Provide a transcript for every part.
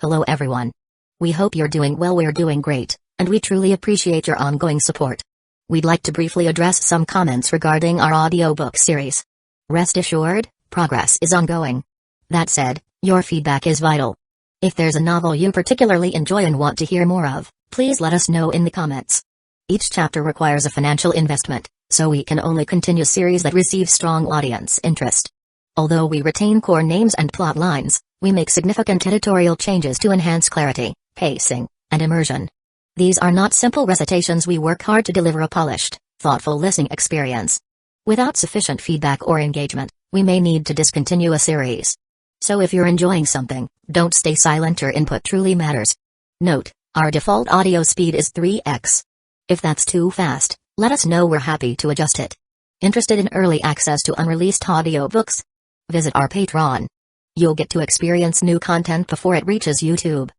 Hello everyone. We hope you're doing well. We're doing great, and we truly appreciate your ongoing support. We'd like to briefly address some comments regarding our audiobook series. Rest assured, progress is ongoing. That said, your feedback is vital. If there's a novel you particularly enjoy and want to hear more of, please let us know in the comments. Each chapter requires a financial investment, so we can only continue series that receive strong audience interest. Although we retain core names and plot lines, we make significant editorial changes to enhance clarity, pacing, and immersion. These are not simple recitations. We work hard to deliver a polished, thoughtful listening experience. Without sufficient feedback or engagement, we may need to discontinue a series. So if you're enjoying something, don't stay silent. Your input truly matters. Note, our default audio speed is 3x. If that's too fast, let us know. We're happy to adjust it. Interested in early access to unreleased audiobooks? Visit our Patreon. You'll get to experience new content before it reaches YouTube.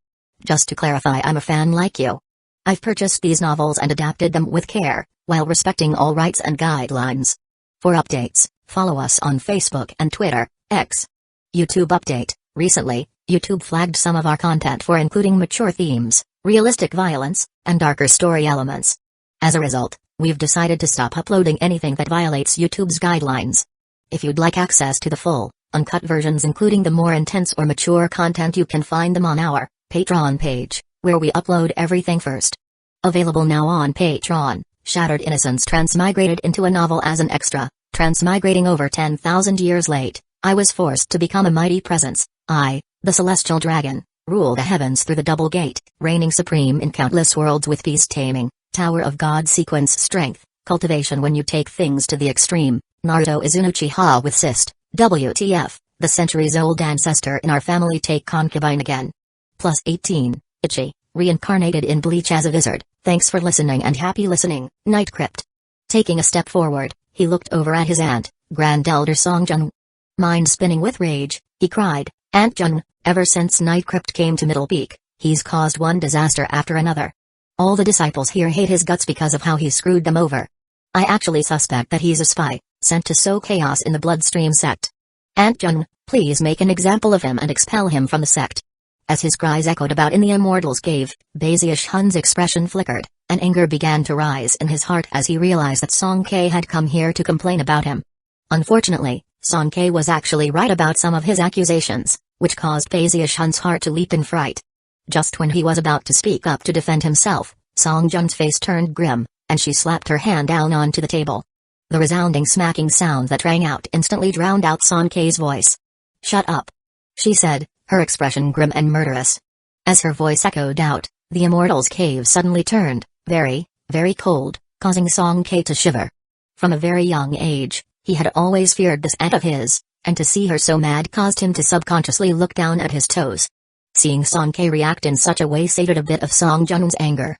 Just to clarify, I'm a fan like you. I've purchased these novels and adapted them with care, while respecting all rights and guidelines. For updates, follow us on Facebook and Twitter, X. YouTube update: recently, YouTube flagged some of our content for including mature themes, realistic violence, and darker story elements. As a result, we've decided to stop uploading anything that violates YouTube's guidelines. If you'd like access to the full, uncut versions including the more intense or mature content, you can find them on our Patreon page, where we upload everything first. Available now on Patreon: Shattered Innocence transmigrated into a novel as an extra. Transmigrating over 10,000 years late, I was forced to become a mighty presence. I, the celestial dragon, rule the heavens through the double gate, reigning supreme in countless worlds with peace taming, Tower of God sequence strength, cultivation when you take things to the extreme. Naruto is an Uchiha with cyst. WTF, the centuries-old ancestor in our family take concubine again. Plus 18, Ichi, reincarnated in Bleach as a wizard. Thanks for listening and happy listening, Night Crypt. Taking a step forward, he looked over at his aunt, Grand Elder Songjun. Mind spinning with rage, he cried, "Aunt Jun, ever since Night Crypt came to Middle Peak, he's caused one disaster after another. All the disciples here hate his guts because of how he screwed them over. I actually suspect that he's a spy, sent to sow chaos in the Bloodstream sect. Aunt Jun, please make an example of him and expel him from the sect." As his cries echoed about in the Immortals' cave, Bazius Hun's expression flickered, and anger began to rise in his heart as he realized that Song K had come here to complain about him. Unfortunately, Song K was actually right about some of his accusations, which caused Bazius Hun's heart to leap in fright. Just when he was about to speak up to defend himself, Song Jun's face turned grim, and she slapped her hand down onto the table. The resounding smacking sound that rang out instantly drowned out Song K's voice. "Shut up," she said, her expression grim and murderous. As her voice echoed out, the Immortals' cave suddenly turned very, very cold, causing Song K to shiver. From a very young age, he had always feared this aunt of his, and to see her so mad caused him to subconsciously look down at his toes. Seeing Song K react in such a way sated a bit of Song Jun's anger.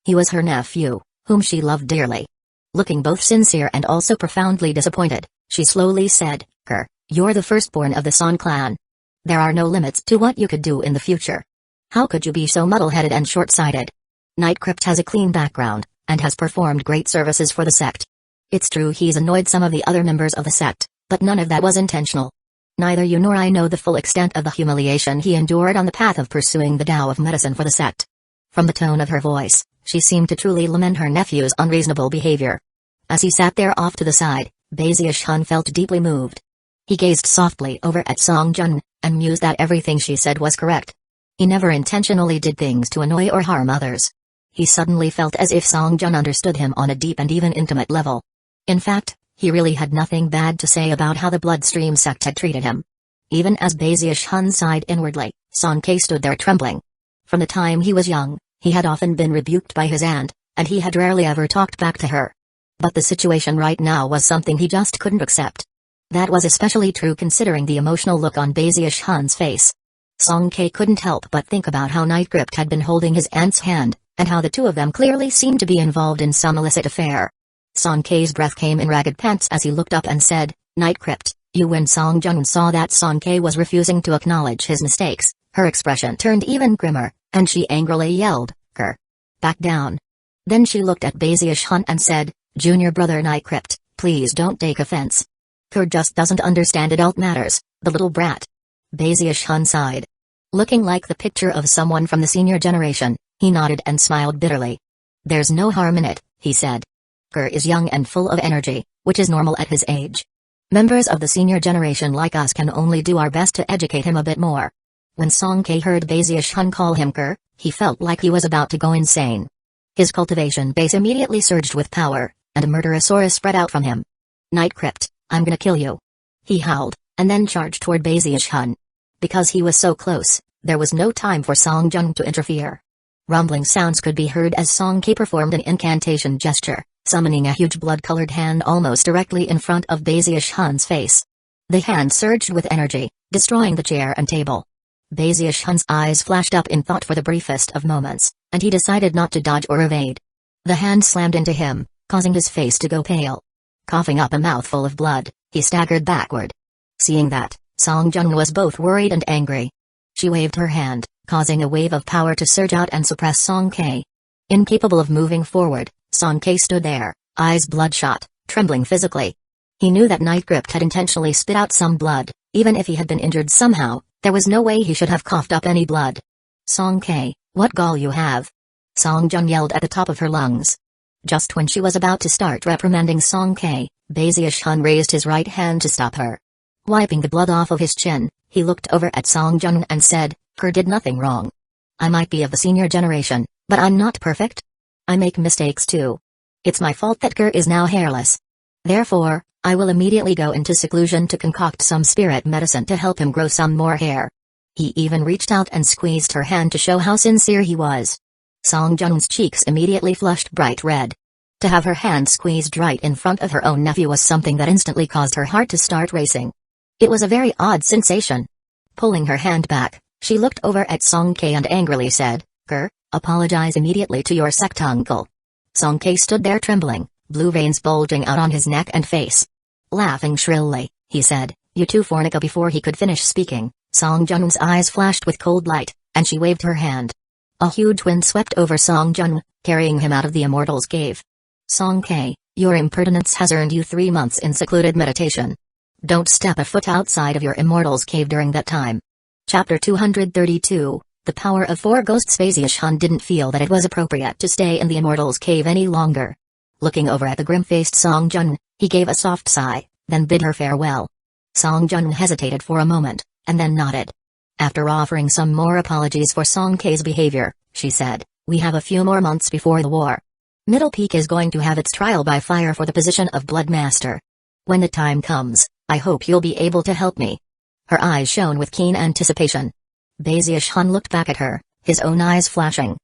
He was her nephew, whom she loved dearly. Looking both sincere and also profoundly disappointed, she slowly said, "You're the firstborn of the Son clan. There are no limits to what you could do in the future. How could you be so muddle-headed and short-sighted? Night Crypt has a clean background, and has performed great services for the sect. It's true he's annoyed some of the other members of the sect, but none of that was intentional. Neither you nor I know the full extent of the humiliation he endured on the path of pursuing the Tao of medicine for the sect." From the tone of her voice, she seemed to truly lament her nephew's unreasonable behavior. As he sat there off to the side, Bazius Hun felt deeply moved. He gazed softly over at Song Jun, and mused that everything she said was correct. He never intentionally did things to annoy or harm others. He suddenly felt as if Song Jun understood him on a deep and even intimate level. In fact, he really had nothing bad to say about how the Bloodstream sect had treated him. Even as Bazius Hun sighed inwardly, Song K stood there trembling. From the time he was young, he had often been rebuked by his aunt, and he had rarely ever talked back to her. But the situation right now was something he just couldn't accept. That was especially true considering the emotional look on Bazius Hun's face. Song K couldn't help but think about how Night Crypt had been holding his aunt's hand, and how the two of them clearly seemed to be involved in some illicit affair. Song K's breath came in ragged pants as he looked up and said, "Night Crypt, you." When Song Jun saw that Song K was refusing to acknowledge his mistakes, her expression turned even grimmer, and she angrily yelled, "Back down." Then she looked at Bazius Hun and said, "Junior brother Night Crypt, please don't take offense. Kur just doesn't understand adult matters, the little brat." Bazius Hun sighed. Looking like the picture of someone from the senior generation, he nodded and smiled bitterly. "There's no harm in it," he said. "Ker is young and full of energy, which is normal at his age. Members of the senior generation like us can only do our best to educate him a bit more." When Song Kei heard Bazius Hun call him Ker, he felt like he was about to go insane. His cultivation base immediately surged with power, and a murderous aura spread out from him. "Night Crypt, I'm gonna kill you," he howled, and then charged toward Bazius Hun. Because he was so close, there was no time for Song Jung to interfere. Rumbling sounds could be heard as Song Kei performed an incantation gesture, summoning a huge blood-colored hand almost directly in front of Bazius Hun's face. The hand surged with energy, destroying the chair and table. Bazius Hun's eyes flashed up in thought for the briefest of moments, and he decided not to dodge or evade. The hand slammed into him, causing his face to go pale. Coughing up a mouthful of blood, he staggered backward. Seeing that, Song Jung was both worried and angry. She waved her hand, causing a wave of power to surge out and suppress Song Kei. Incapable of moving forward, Song Kei stood there, eyes bloodshot, trembling physically. He knew that Night Crypt had intentionally spit out some blood. Even if he had been injured somehow, there was no way he should have coughed up any blood. "Song Kei, what gall you have!" Song Jung yelled at the top of her lungs. Just when she was about to start reprimanding Song Kei, Bazius Hun raised his right hand to stop her. Wiping the blood off of his chin, he looked over at Song Jung and said, "Ker did nothing wrong. I might be of the senior generation, but I'm not perfect. I make mistakes too. It's my fault that Ker is now hairless. Therefore, I will immediately go into seclusion to concoct some spirit medicine to help him grow some more hair." He even reached out and squeezed her hand to show how sincere he was. Song Jung's cheeks immediately flushed bright red. To have her hand squeezed right in front of her own nephew was something that instantly caused her heart to start racing. It was a very odd sensation. Pulling her hand back, she looked over at Song Kei and angrily said, "Ker, apologize immediately to your sect uncle." Song Kei stood there trembling, blue veins bulging out on his neck and face. Laughing shrilly, he said, "You too fornica." Before he could finish speaking, Song Jung's eyes flashed with cold light, and she waved her hand. A huge wind swept over Song Jung, carrying him out of the Immortal's cave. "Song Kei, your impertinence has earned you 3 months in secluded meditation. Don't step a foot outside of your Immortal's cave during that time." Chapter 232, The Power of Four Ghosts. Bazius Hun didn't feel that it was appropriate to stay in the Immortal's cave any longer. Looking over at the grim-faced Song Jung, he gave a soft sigh, then bid her farewell. Song Jung hesitated for a moment, and then nodded. After offering some more apologies for Song Kei's behavior, she said, "We have a few more months before the war. Middle Peak is going to have its trial by fire for the position of Blood Master. When the time comes, I hope you'll be able to help me." Her eyes shone with keen anticipation. Bazius Hun looked back at her, his own eyes flashing.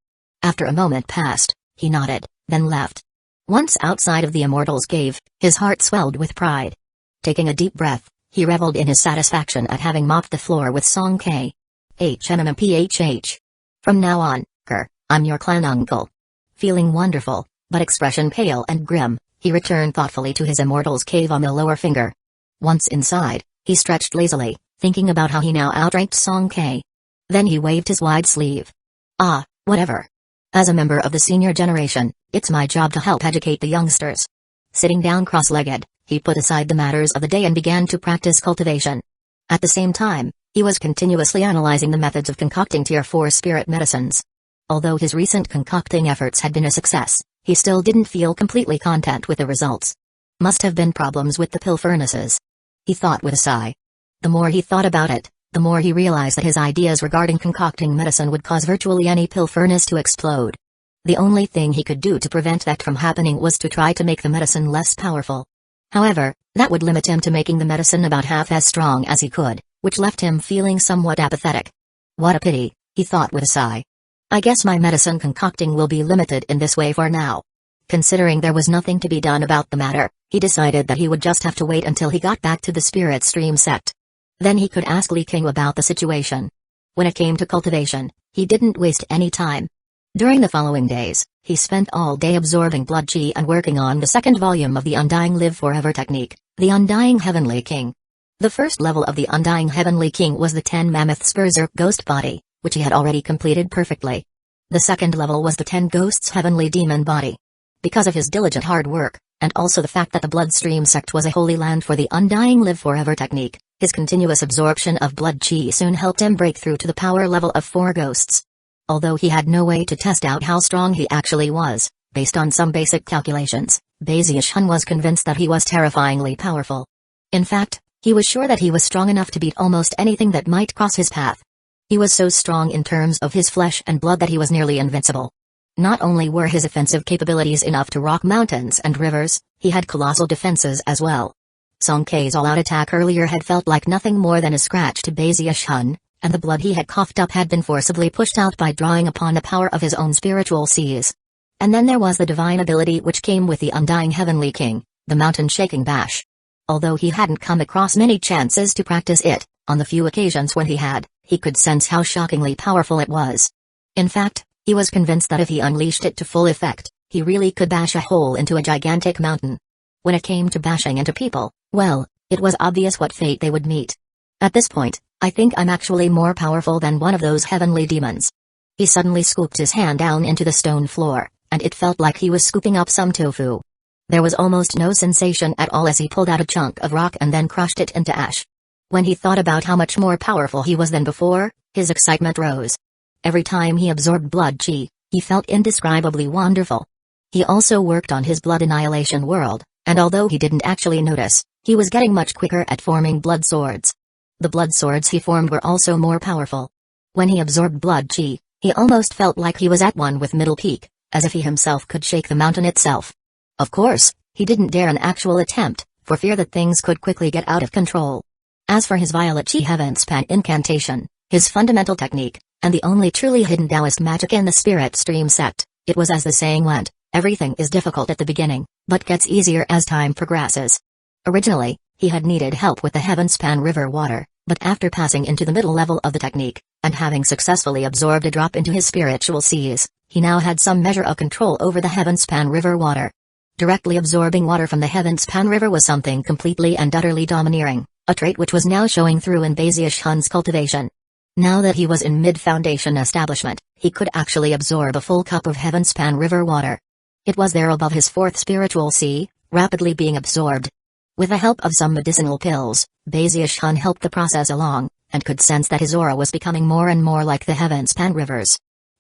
After a moment passed, he nodded, then left. Once outside of the Immortal's cave, his heart swelled with pride. Taking a deep breath, he reveled in his satisfaction at having mopped the floor with Song Kei. HMMPHH. "From now on, Ker, I'm your clan uncle." Feeling wonderful, but expression pale and grim, he returned thoughtfully to his Immortal's cave on the lower finger. Once inside, he stretched lazily, thinking about how he now outranked Song Kei. Then he waved his wide sleeve. "Ah, whatever. As a member of the senior generation, it's my job to help educate the youngsters." Sitting down cross-legged, he put aside the matters of the day and began to practice cultivation. At the same time, he was continuously analyzing the methods of concocting Tier 4 spirit medicines. Although his recent concocting efforts had been a success, he still didn't feel completely content with the results. Must have been problems with the pill furnaces. He thought with a sigh. The more he thought about it, the more he realized that his ideas regarding concocting medicine would cause virtually any pill furnace to explode. The only thing he could do to prevent that from happening was to try to make the medicine less powerful. However, that would limit him to making the medicine about half as strong as he could, which left him feeling somewhat apathetic. What a pity, he thought with a sigh. I guess my medicine concocting will be limited in this way for now. Considering there was nothing to be done about the matter, he decided that he would just have to wait until he got back to the Spirit Stream sect. Then he could ask Li King about the situation. When it came to cultivation, he didn't waste any time. During the following days, he spent all day absorbing blood chi and working on the second volume of the Undying Live Forever technique, the Undying Heavenly King. The first level of the Undying Heavenly King was the 10 Mammoths Berserk Ghost Body, which he had already completed perfectly. The second level was the 10 Ghosts Heavenly Demon Body. Because of his diligent hard work, and also the fact that the Bloodstream sect was a holy land for the Undying Live Forever technique, His continuous absorption of blood chi soon helped him break through to the power level of 4 ghosts. Although he had no way to test out how strong he actually was, based on some basic calculations, Baziushun was convinced that he was terrifyingly powerful. In fact, he was sure that he was strong enough to beat almost anything that might cross his path. He was so strong in terms of his flesh and blood that he was nearly invincible. Not only were his offensive capabilities enough to rock mountains and rivers, he had colossal defenses as well. Song Kei's all-out attack earlier had felt like nothing more than a scratch to Baziushun, and the blood he had coughed up had been forcibly pushed out by drawing upon the power of his own spiritual seas. And then there was the divine ability which came with the undying Heavenly King, the mountain-shaking bash. Although he hadn't come across many chances to practice it, on the few occasions when he had, he could sense how shockingly powerful it was. In fact, he was convinced that if he unleashed it to full effect, he really could bash a hole into a gigantic mountain. When it came to bashing into people, well, it was obvious what fate they would meet. At this point, I think I'm actually more powerful than one of those heavenly demons. He suddenly scooped his hand down into the stone floor, and it felt like he was scooping up some tofu. There was almost no sensation at all as he pulled out a chunk of rock and then crushed it into ash. When he thought about how much more powerful he was than before, his excitement rose. Every time he absorbed blood chi, he felt indescribably wonderful. He also worked on his blood annihilation world, and although he didn't actually notice, he was getting much quicker at forming blood swords. The blood swords he formed were also more powerful. When he absorbed blood chi, he almost felt like he was at one with Middle Peak, as if he himself could shake the mountain itself. Of course, he didn't dare an actual attempt, for fear that things could quickly get out of control. As for his Violet Chi Heavenspan incantation, his fundamental technique, and the only truly hidden Taoist magic in the Spirit Stream sect, it was as the saying went, everything is difficult at the beginning, but gets easier as time progresses. Originally, he had needed help with the Heavenspan River water, but after passing into the middle level of the technique, and having successfully absorbed a drop into his spiritual seas, he now had some measure of control over the Heavenspan River water. Directly absorbing water from the Heavenspan River was something completely and utterly domineering, a trait which was now showing through in Baziushun's cultivation. Now that he was in mid-foundation establishment, he could actually absorb a full cup of Heavenspan River water. It was there above his 4th spiritual sea, rapidly being absorbed. With the help of some medicinal pills, Baziushun helped the process along, and could sense that his aura was becoming more and more like the Heavenspan rivers.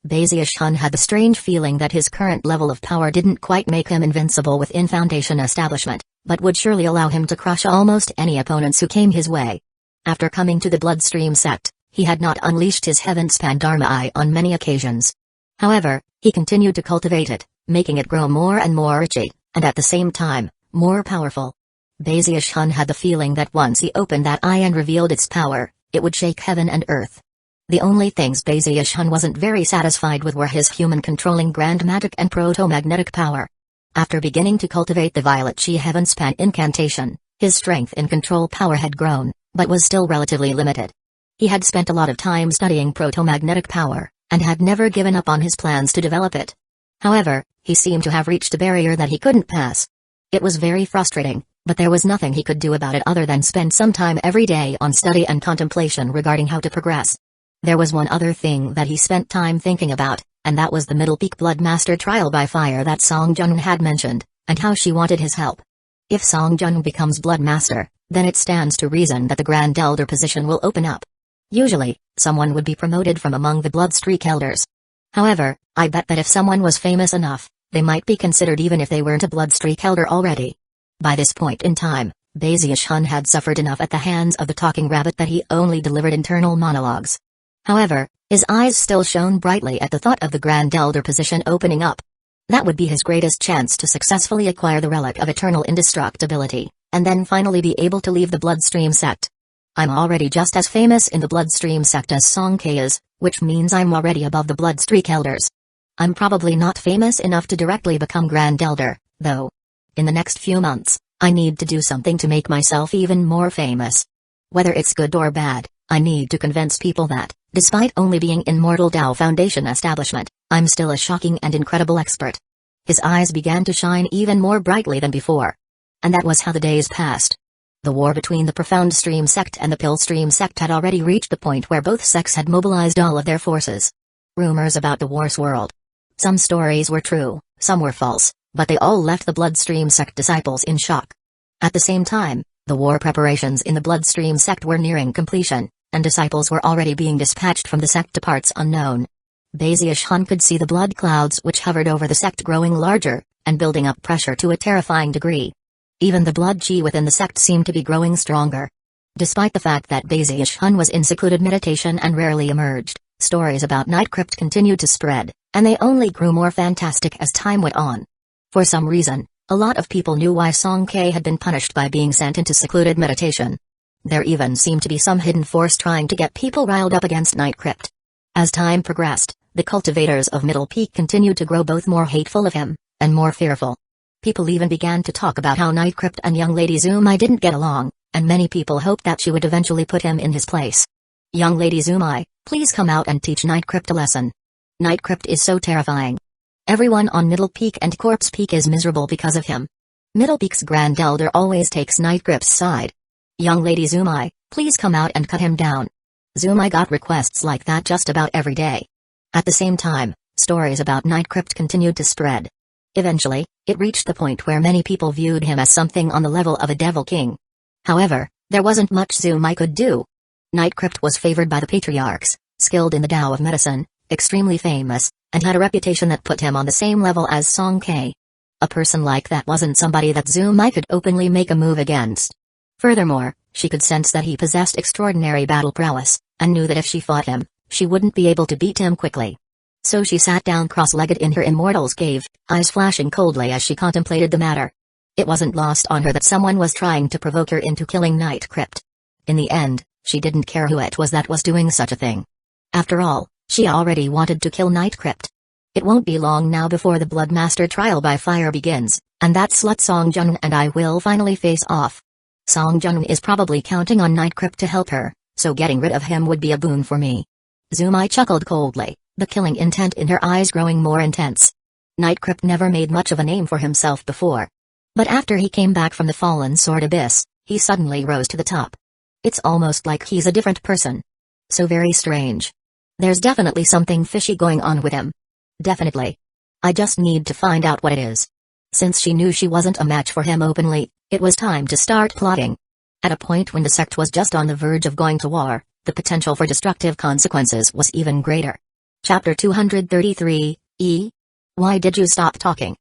Baziushun had the strange feeling that his current level of power didn't quite make him invincible within Foundation establishment, but would surely allow him to crush almost any opponents who came his way. After coming to the Bloodstream sect, he had not unleashed his Heavenspan Dharma Eye on many occasions. However, he continued to cultivate it, making it grow more and more richy, and at the same time, more powerful. Baziushun had the feeling that once he opened that eye and revealed its power, it would shake heaven and earth. The only things Baziushun wasn't very satisfied with were his human-controlling grand magic and proto-magnetic power. After beginning to cultivate the Violet Chi Heavenspan incantation, his strength in control power had grown, but was still relatively limited. He had spent a lot of time studying proto-magnetic power, and had never given up on his plans to develop it. However, he seemed to have reached a barrier that he couldn't pass. It was very frustrating, but there was nothing he could do about it other than spend some time every day on study and contemplation regarding how to progress. There was one other thing that he spent time thinking about, and that was the Middle Peak Blood Master trial by fire that Song Jun had mentioned, and how she wanted his help. If Song Jun becomes Blood Master, then it stands to reason that the Grand Elder position will open up. Usually, someone would be promoted from among the Bloodstreak Elders. However, I bet that if someone was famous enough, they might be considered even if they weren't a Bloodstreak Elder already. By this point in time, Baziushun had suffered enough at the hands of the talking rabbit that he only delivered internal monologues. However, his eyes still shone brightly at the thought of the Grand Elder position opening up. That would be his greatest chance to successfully acquire the relic of eternal indestructibility, and then finally be able to leave the Bloodstream sect. I'm already just as famous in the Bloodstream sect as Song Kei is, which means I'm already above the Bloodstreak Elders. I'm probably not famous enough to directly become Grand Elder, though. In the next few months, I need to do something to make myself even more famous. Whether it's good or bad, I need to convince people that, despite only being in Mortal Tao Foundation establishment, I'm still a shocking and incredible expert. His eyes began to shine even more brightly than before. And that was how the days passed. The war between the Profound Stream sect and the Pill Stream sect had already reached the point where both sects had mobilized all of their forces. Rumors about the war swirled. Some stories were true, some were false, but they all left the Bloodstream sect disciples in shock. At the same time, The war preparations in the Bloodstream sect were nearing completion, and disciples were already being dispatched from the sect to parts unknown. Baziush-hun could see the blood clouds which hovered over the sect growing larger, and building up pressure to a terrifying degree. Even the blood chi within the sect seemed to be growing stronger. Despite the fact that Baziush-hun was in secluded meditation and rarely emerged, stories about Night Crypt continued to spread, and they only grew more fantastic as time went on. For some reason, a lot of people knew why Song K had been punished by being sent into secluded meditation. There even seemed to be some hidden force trying to get people riled up against Night Crypt. As time progressed, the cultivators of Middle Peak continued to grow both more hateful of him, and more fearful. People even began to talk about how Night Crypt and young Lady Zumai didn't get along, and many people hoped that she would eventually put him in his place. Young Lady Zumai, please come out and teach Night Crypt a lesson. Night Crypt is so terrifying. Everyone on Middle Peak and Corpse Peak is miserable because of him. Middle Peak's Grand Elder always takes Night Crypt's side. Young Lady Zumai, please come out and cut him down. Zumai got requests like that just about every day. At the same time, stories about Night Crypt continued to spread. Eventually, it reached the point where many people viewed him as something on the level of a devil king. However, there wasn't much Zumai could do. Night Crypt was favored by the patriarchs, skilled in the Tao of medicine, extremely famous, and had a reputation that put him on the same level as Song K. A person like that wasn't somebody that Zumai could openly make a move against. Furthermore, she could sense that he possessed extraordinary battle prowess, and knew that if she fought him, she wouldn't be able to beat him quickly. So she sat down cross-legged in her immortal's cave, eyes flashing coldly as she contemplated the matter. It wasn't lost on her that someone was trying to provoke her into killing Night Crypt. In the end, she didn't care who it was that was doing such a thing. After all, she already wanted to kill Night Crypt. It won't be long now before the Bloodmaster trial by fire begins, and that slut Song Jun and I will finally face off. Song Jun is probably counting on Night Crypt to help her, so getting rid of him would be a boon for me. Zumai chuckled coldly, the killing intent in her eyes growing more intense. Night Crypt never made much of a name for himself before. But after he came back from the Fallen Sword Abyss, he suddenly rose to the top. It's almost like he's a different person. So very strange. There's definitely something fishy going on with him. Definitely. I just need to find out what it is. Since she knew she wasn't a match for him openly, it was time to start plotting. At a point when the sect was just on the verge of going to war, the potential for destructive consequences was even greater. Chapter 233, E. Why did you stop talking?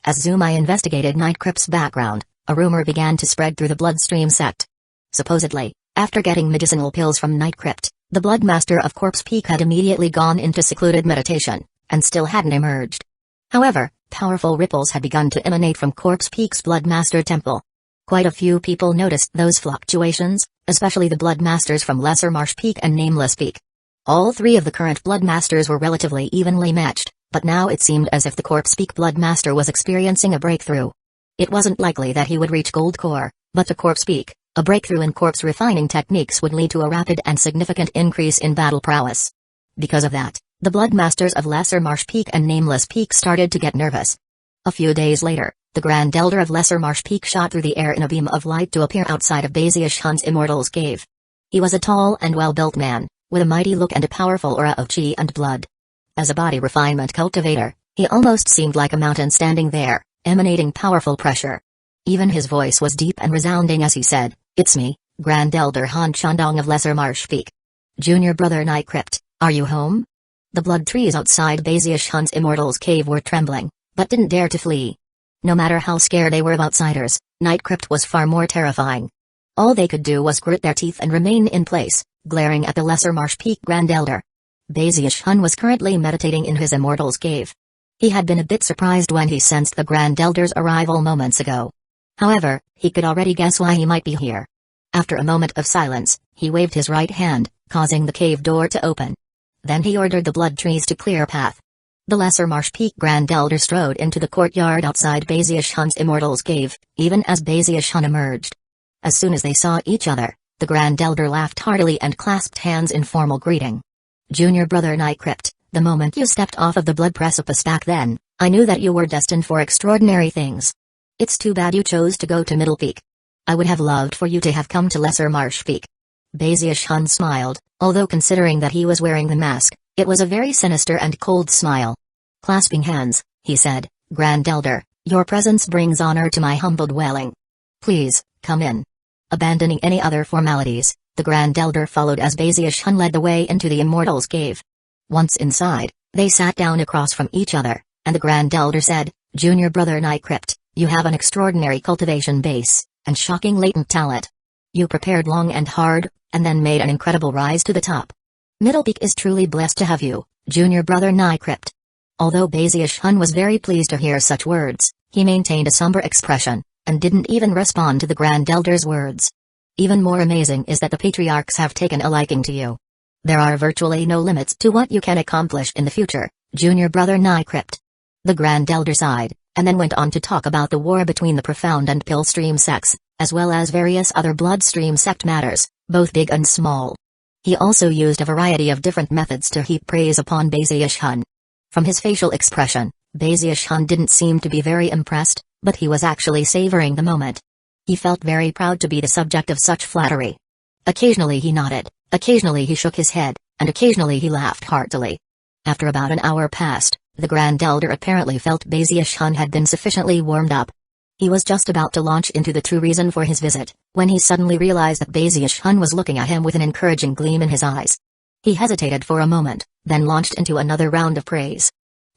As Zumai investigated Night Crypt's background, a rumor began to spread through the Bloodstream sect. Supposedly, after getting medicinal pills from Night Crypt, the Bloodmaster of Corpse Peak had immediately gone into secluded meditation, and still hadn't emerged. However, powerful ripples had begun to emanate from Corpse Peak's Bloodmaster Temple. Quite a few people noticed those fluctuations, especially the Bloodmasters from Lesser Marsh Peak and Nameless Peak. All three of the current Bloodmasters were relatively evenly matched, but now it seemed as if the Corpse Peak Bloodmaster was experiencing a breakthrough. It wasn't likely that he would reach Gold Core, but to Corpse Peak, a breakthrough in corpse refining techniques would lead to a rapid and significant increase in battle prowess. Because of that, the Bloodmasters of Lesser Marsh Peak and Nameless Peak started to get nervous. A few days later, the Grand Elder of Lesser Marsh Peak shot through the air in a beam of light to appear outside of Baziush-hun's Immortal's cave. He was a tall and well-built man, with a mighty look and a powerful aura of chi and blood. As a body refinement cultivator, he almost seemed like a mountain standing there, emanating powerful pressure. Even his voice was deep and resounding as he said, "It's me, Grand Elder Han Chandong of Lesser Marsh Peak. Junior brother Night Crypt, are you home?" The blood trees outside Baziush-hun's Immortal's cave were trembling, but didn't dare to flee. No matter how scared they were of outsiders, Night Crypt was far more terrifying. All they could do was grit their teeth and remain in place, glaring at the Lesser Marsh Peak Grand Elder. Baziush-hun was currently meditating in his Immortal's cave. He had been a bit surprised when he sensed the Grand Elder's arrival moments ago. However, he could already guess why he might be here. After a moment of silence, he waved his right hand, causing the cave door to open. Then he ordered the blood trees to clear a path. The Lesser Marsh Peak Grand Elder strode into the courtyard outside Baziush-hun's Immortal's cave, even as Baziush-hun emerged. As soon as they saw each other, the Grand Elder laughed heartily and clasped hands in formal greeting. "Junior brother Night Crypt, the moment you stepped off of the blood precipice back then, I knew that you were destined for extraordinary things. It's too bad you chose to go to Middle Peak. I would have loved for you to have come to Lesser Marsh Peak." Baziush-hun smiled, although considering that he was wearing the mask, it was a very sinister and cold smile. Clasping hands, he said, "Grand Elder, your presence brings honor to my humble dwelling. Please, come in." Abandoning any other formalities, the Grand Elder followed as Baziush-hun led the way into the Immortal's cave. Once inside, they sat down across from each other, and the Grand Elder said, "Junior brother Nycrypt, you have an extraordinary cultivation base, and shocking latent talent. You prepared long and hard, and then made an incredible rise to the top. Middlepeak is truly blessed to have you, junior brother Nycrypt." Although Baziush-hun was very pleased to hear such words, he maintained a somber expression, and didn't even respond to the Grand Elder's words. Even more amazing is that the patriarchs have taken a liking to you. There are virtually no limits to what you can accomplish in the future, junior brother Nycrypt. The Grand Elder sighed, and then went on to talk about the war between the Profound and Pillstream sects, as well as various other Bloodstream sect matters, both big and small. He also used a variety of different methods to heap praise upon Baziush-hun. From his facial expression, Baziush-hun didn't seem to be very impressed, but he was actually savoring the moment. He felt very proud to be the subject of such flattery. Occasionally he nodded, occasionally he shook his head, and occasionally he laughed heartily. After about an hour passed, the Grand Elder apparently felt Baziush-hun had been sufficiently warmed up. He was just about to launch into the true reason for his visit, when he suddenly realized that Baziush-hun was looking at him with an encouraging gleam in his eyes. He hesitated for a moment, then launched into another round of praise.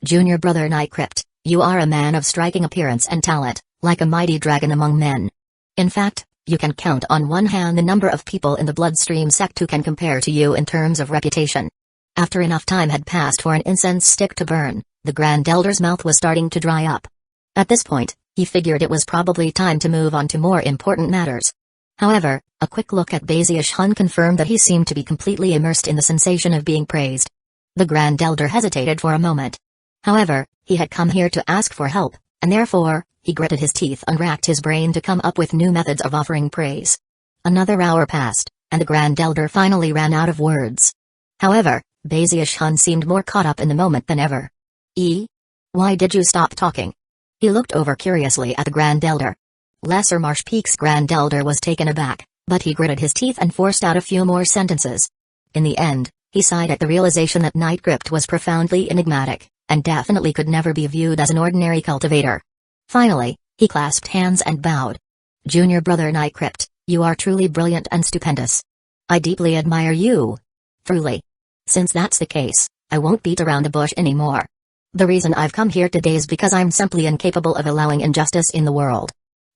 "Junior brother Nycrypt, you are a man of striking appearance and talent, like a mighty dragon among men. In fact, you can count on one hand the number of people in the Bloodstream sect who can compare to you in terms of reputation." After enough time had passed for an incense stick to burn, the Grand Elder's mouth was starting to dry up. At this point, he figured it was probably time to move on to more important matters. However, a quick look at Baziush-hun confirmed that he seemed to be completely immersed in the sensation of being praised. The Grand Elder hesitated for a moment. However, he had come here to ask for help, and therefore, he gritted his teeth and racked his brain to come up with new methods of offering praise. Another hour passed, and the Grand Elder finally ran out of words. However, Baziush-hun seemed more caught up in the moment than ever. Why did you stop talking?" He looked over curiously at the Grand Elder. Lesser Marsh Peak's Grand Elder was taken aback, but he gritted his teeth and forced out a few more sentences. In the end, he sighed at the realization that Nycrypt was profoundly enigmatic, and definitely could never be viewed as an ordinary cultivator. Finally, he clasped hands and bowed. "Junior brother Nycrypt, you are truly brilliant and stupendous. I deeply admire you. Truly. Since that's the case, I won't beat around the bush anymore. The reason I've come here today is because I'm simply incapable of allowing injustice in the world.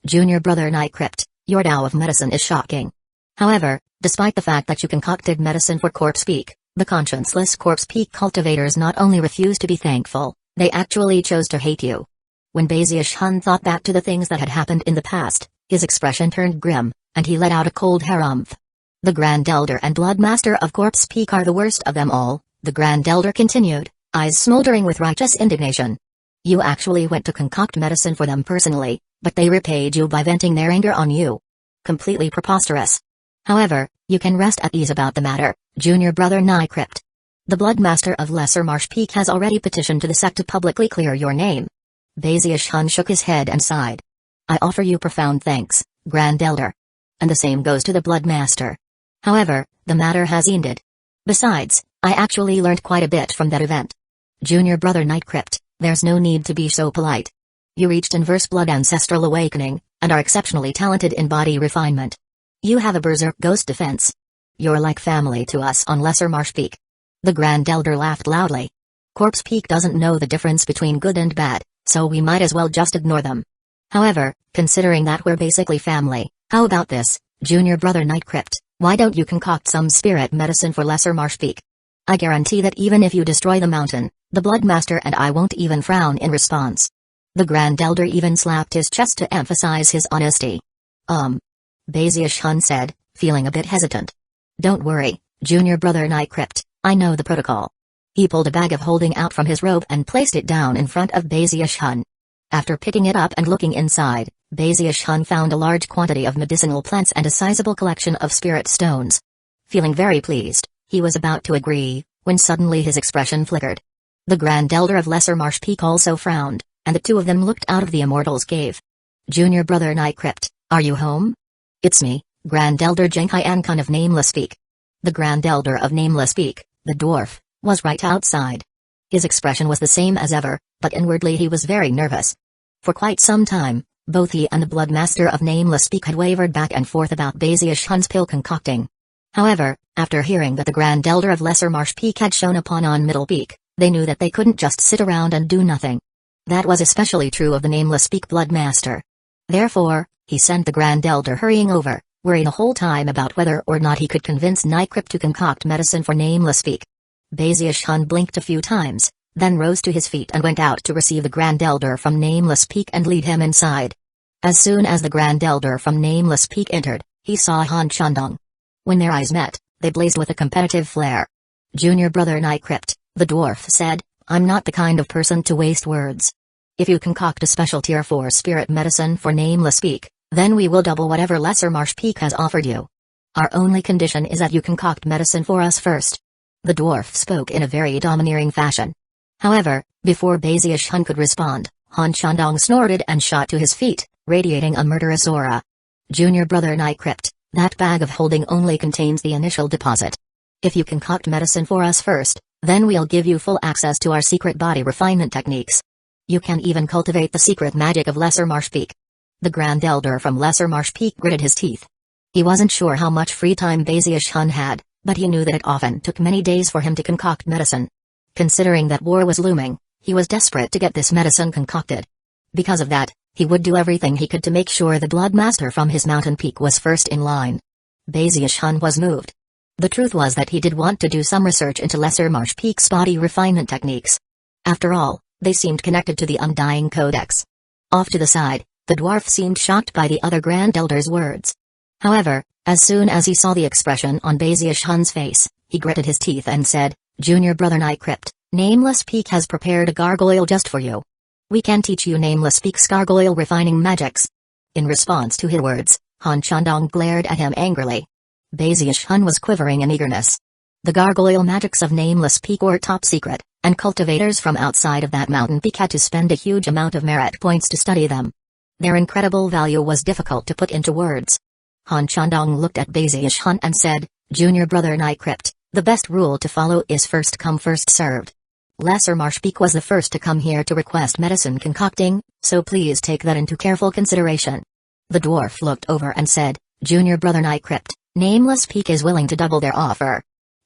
Junior brother Nycrypt, your Tao of medicine is shocking. However, despite the fact that you concocted medicine for Corpse Peak, the conscienceless Corpse Peak cultivators not only refused to be thankful, they actually chose to hate you." When Baziush-hun thought back to the things that had happened in the past, his expression turned grim, and he let out a cold harumph. "The Grand Elder and Bloodmaster of Corpse Peak are the worst of them all," the Grand Elder continued, eyes smoldering with righteous indignation. "You actually went to concoct medicine for them personally, but they repaid you by venting their anger on you. Completely preposterous. However, you can rest at ease about the matter, junior brother Nycrypt. The Bloodmaster of Lesser Marsh Peak has already petitioned to the sect to publicly clear your name." Baziush-hun shook his head and sighed. "I offer you profound thanks, Grand Elder. And the same goes to the Bloodmaster. However, the matter has ended. Besides, I actually learned quite a bit from that event. Junior brother Nycrypt, there's no need to be so polite. You reached inverse blood ancestral awakening, and are exceptionally talented in body refinement. You have a berserk ghost defense. You're like family to us on Lesser Marsh Peak." The Grand Elder laughed loudly. "Corpse Peak doesn't know the difference between good and bad, so we might as well just ignore them. However, considering that we're basically family, how about this, junior brother Nycrypt, why don't you concoct some spirit medicine for Lesser Marsh Peak? I guarantee that even if you destroy the mountain, the Bloodmaster and I won't even frown in response." The Grand Elder even slapped his chest to emphasize his honesty. Baziush-hun said, feeling a bit hesitant. "Don't worry, junior brother Nycrypt, I know the protocol." He pulled a bag of holding out from his robe and placed it down in front of Baziush-hun. After picking it up and looking inside, Baziush-hun found a large quantity of medicinal plants and a sizable collection of spirit stones. Feeling very pleased, he was about to agree, when suddenly his expression flickered. The Grand Elder of Lesser Marsh Peak also frowned, and the two of them looked out of the Immortal's cave. "Junior brother Nycrypt, are you home?" "It's me, Grand Elder Jenkai-Ankun of Nameless Peak." The Grand Elder of Nameless Peak, the dwarf, was right outside. His expression was the same as ever, but inwardly he was very nervous. For quite some time, Both he and the Blood Master of Nameless Peak had wavered back and forth about Bazius Hun's pill concocting. However, after hearing that the Grand Elder of Lesser Marsh Peak had shown upon on Middle Peak, they knew that they couldn't just sit around and do nothing. That was especially true of the Nameless Peak Blood Master. Therefore, he sent the Grand Elder hurrying over, worried the whole time about whether or not he could convince Nycrypt to concoct medicine for Nameless Peak. Bazius Hun blinked a few times, then rose to his feet and went out to receive the Grand Elder from Nameless Peak and lead him inside. As soon as the Grand Elder from Nameless Peak entered, he saw Han Chandong. When their eyes met, they blazed with a competitive flare. "Junior brother Nycrypt," the dwarf said, "I'm not the kind of person to waste words. If you concoct a special tier 4 spirit medicine for Nameless Peak, then we will double whatever Lesser Marsh Peak has offered you. Our only condition is that you concoct medicine for us first." The dwarf spoke in a very domineering fashion. However, before Bazius Hun could respond, Han Chandong snorted and shot to his feet, radiating a murderous aura. "Junior brother Nycrypt, that bag of holding only contains the initial deposit. If you concoct medicine for us first, then we'll give you full access to our secret body refinement techniques. You can even cultivate the secret magic of Lesser Marsh Peak." The Grand Elder from Lesser Marsh Peak gritted his teeth. He wasn't sure how much free time Bazius Hun had, but he knew that it often took many days for him to concoct medicine. Considering that war was looming, he was desperate to get this medicine concocted. Because of that, he would do everything he could to make sure the Blood Master from his mountain peak was first in line. Bazius Hun was moved. The truth was that he did want to do some research into Lesser Marsh Peak's body refinement techniques. After all, they seemed connected to the Undying Codex. Off to the side, the dwarf seemed shocked by the other Grand Elder's words. However, as soon as he saw the expression on Bazius Hun's face, he gritted his teeth and said, "Junior brother Nycrypt, Nameless Peak has prepared a gargoyle just for you. We can teach you Nameless Peak's gargoyle refining magics." In response to his words, Han Chandong glared at him angrily. Bazius Hun was quivering in eagerness. The gargoyle magics of Nameless Peak were top secret, and cultivators from outside of that mountain peak had to spend a huge amount of merit points to study them. Their incredible value was difficult to put into words. Han Chandong looked at Bazius Hun and said, "Junior brother Nycrypt, the best rule to follow is first come first served. Lesser Marsh Peak was the first to come here to request medicine concocting, so please take that into careful consideration." The dwarf looked over and said, "Junior brother Nycrypt, Nameless Peak is willing to double their offer."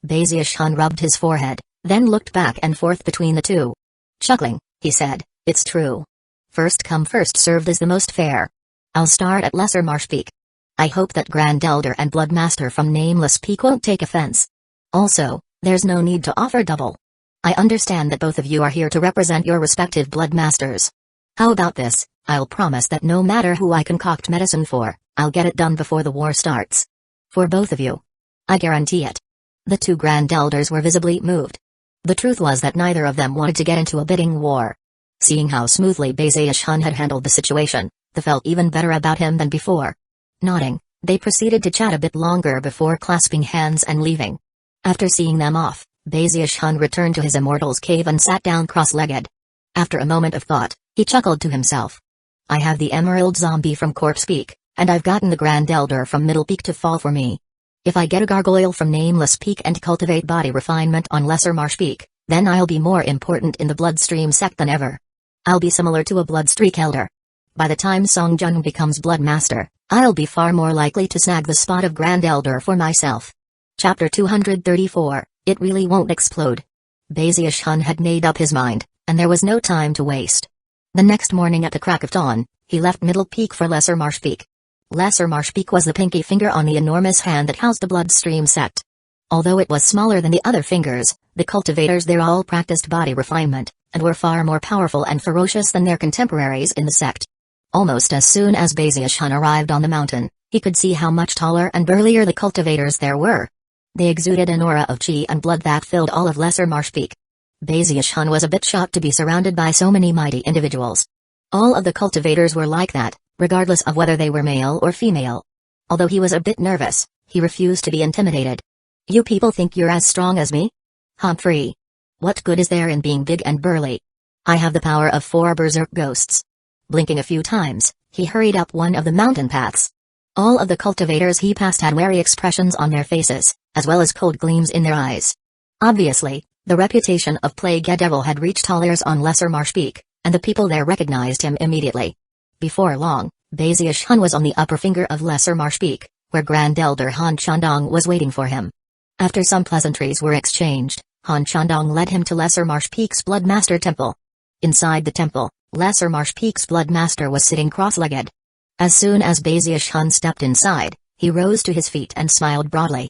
Bazius Hun rubbed his forehead, then looked back and forth between the two. Chuckling, he said, "It's true. First come first served is the most fair. I'll start at Lesser Marsh Peak. I hope that Grand Elder and Blood Master from Nameless Peak won't take offense. Also, there's no need to offer double. I understand that both of you are here to represent your respective Blood Masters. How about this? I'll promise that no matter who I concoct medicine for, I'll get it done before the war starts. For both of you. I guarantee it." The two Grand Elders were visibly moved. The truth was that neither of them wanted to get into a bidding war. Seeing how smoothly Bazius Hun had handled the situation, they felt even better about him than before. Nodding, they proceeded to chat a bit longer before clasping hands and leaving. After seeing them off, Bazius Hun returned to his Immortal's cave and sat down cross-legged. After a moment of thought, he chuckled to himself. "I have the Emerald Zombie from Corpse Peak, and I've gotten the Grand Elder from Middle Peak to fall for me. If I get a gargoyle from Nameless Peak and cultivate body refinement on Lesser Marsh Peak, then I'll be more important in the Bloodstream sect than ever. I'll be similar to a Bloodstreak Elder. By the time Song Jung becomes Blood Master, I'll be far more likely to snag the spot of Grand Elder for myself." Chapter 234, It Really Won't Explode. Bazius Hun had made up his mind, and there was no time to waste. The next morning at the crack of dawn, he left Middle Peak for Lesser Marsh Peak. Lesser Marsh Peak was the pinky finger on the enormous hand that housed the Bloodstream sect. Although it was smaller than the other fingers, the cultivators there all practiced body refinement, and were far more powerful and ferocious than their contemporaries in the sect. Almost as soon as Bazius Hun arrived on the mountain, he could see how much taller and burlier the cultivators there were. They exuded an aura of chi and blood that filled all of Lesser Marsh Peak. Bazius Hun was a bit shocked to be surrounded by so many mighty individuals. All of the cultivators were like that, regardless of whether they were male or female. Although he was a bit nervous, he refused to be intimidated. "You people think you're as strong as me? Humphrey. What good is there in being big and burly? I have the power of 4 berserk ghosts." Blinking a few times, he hurried up one of the mountain paths. All of the cultivators he passed had wary expressions on their faces, as well as cold gleams in their eyes. Obviously, the reputation of Plague Devil had reached all ears on Lesser Marsh Peak, and the people there recognized him immediately. Before long, Bazius Hun was on the upper finger of Lesser Marsh Peak, where Grand Elder Han Chandong was waiting for him. After some pleasantries were exchanged, Han Chandong led him to Lesser Marsh Peak's Bloodmaster Temple. Inside the temple, Lesser Marsh Peak's Bloodmaster was sitting cross-legged. As soon as Bazius Hun stepped inside, he rose to his feet and smiled broadly.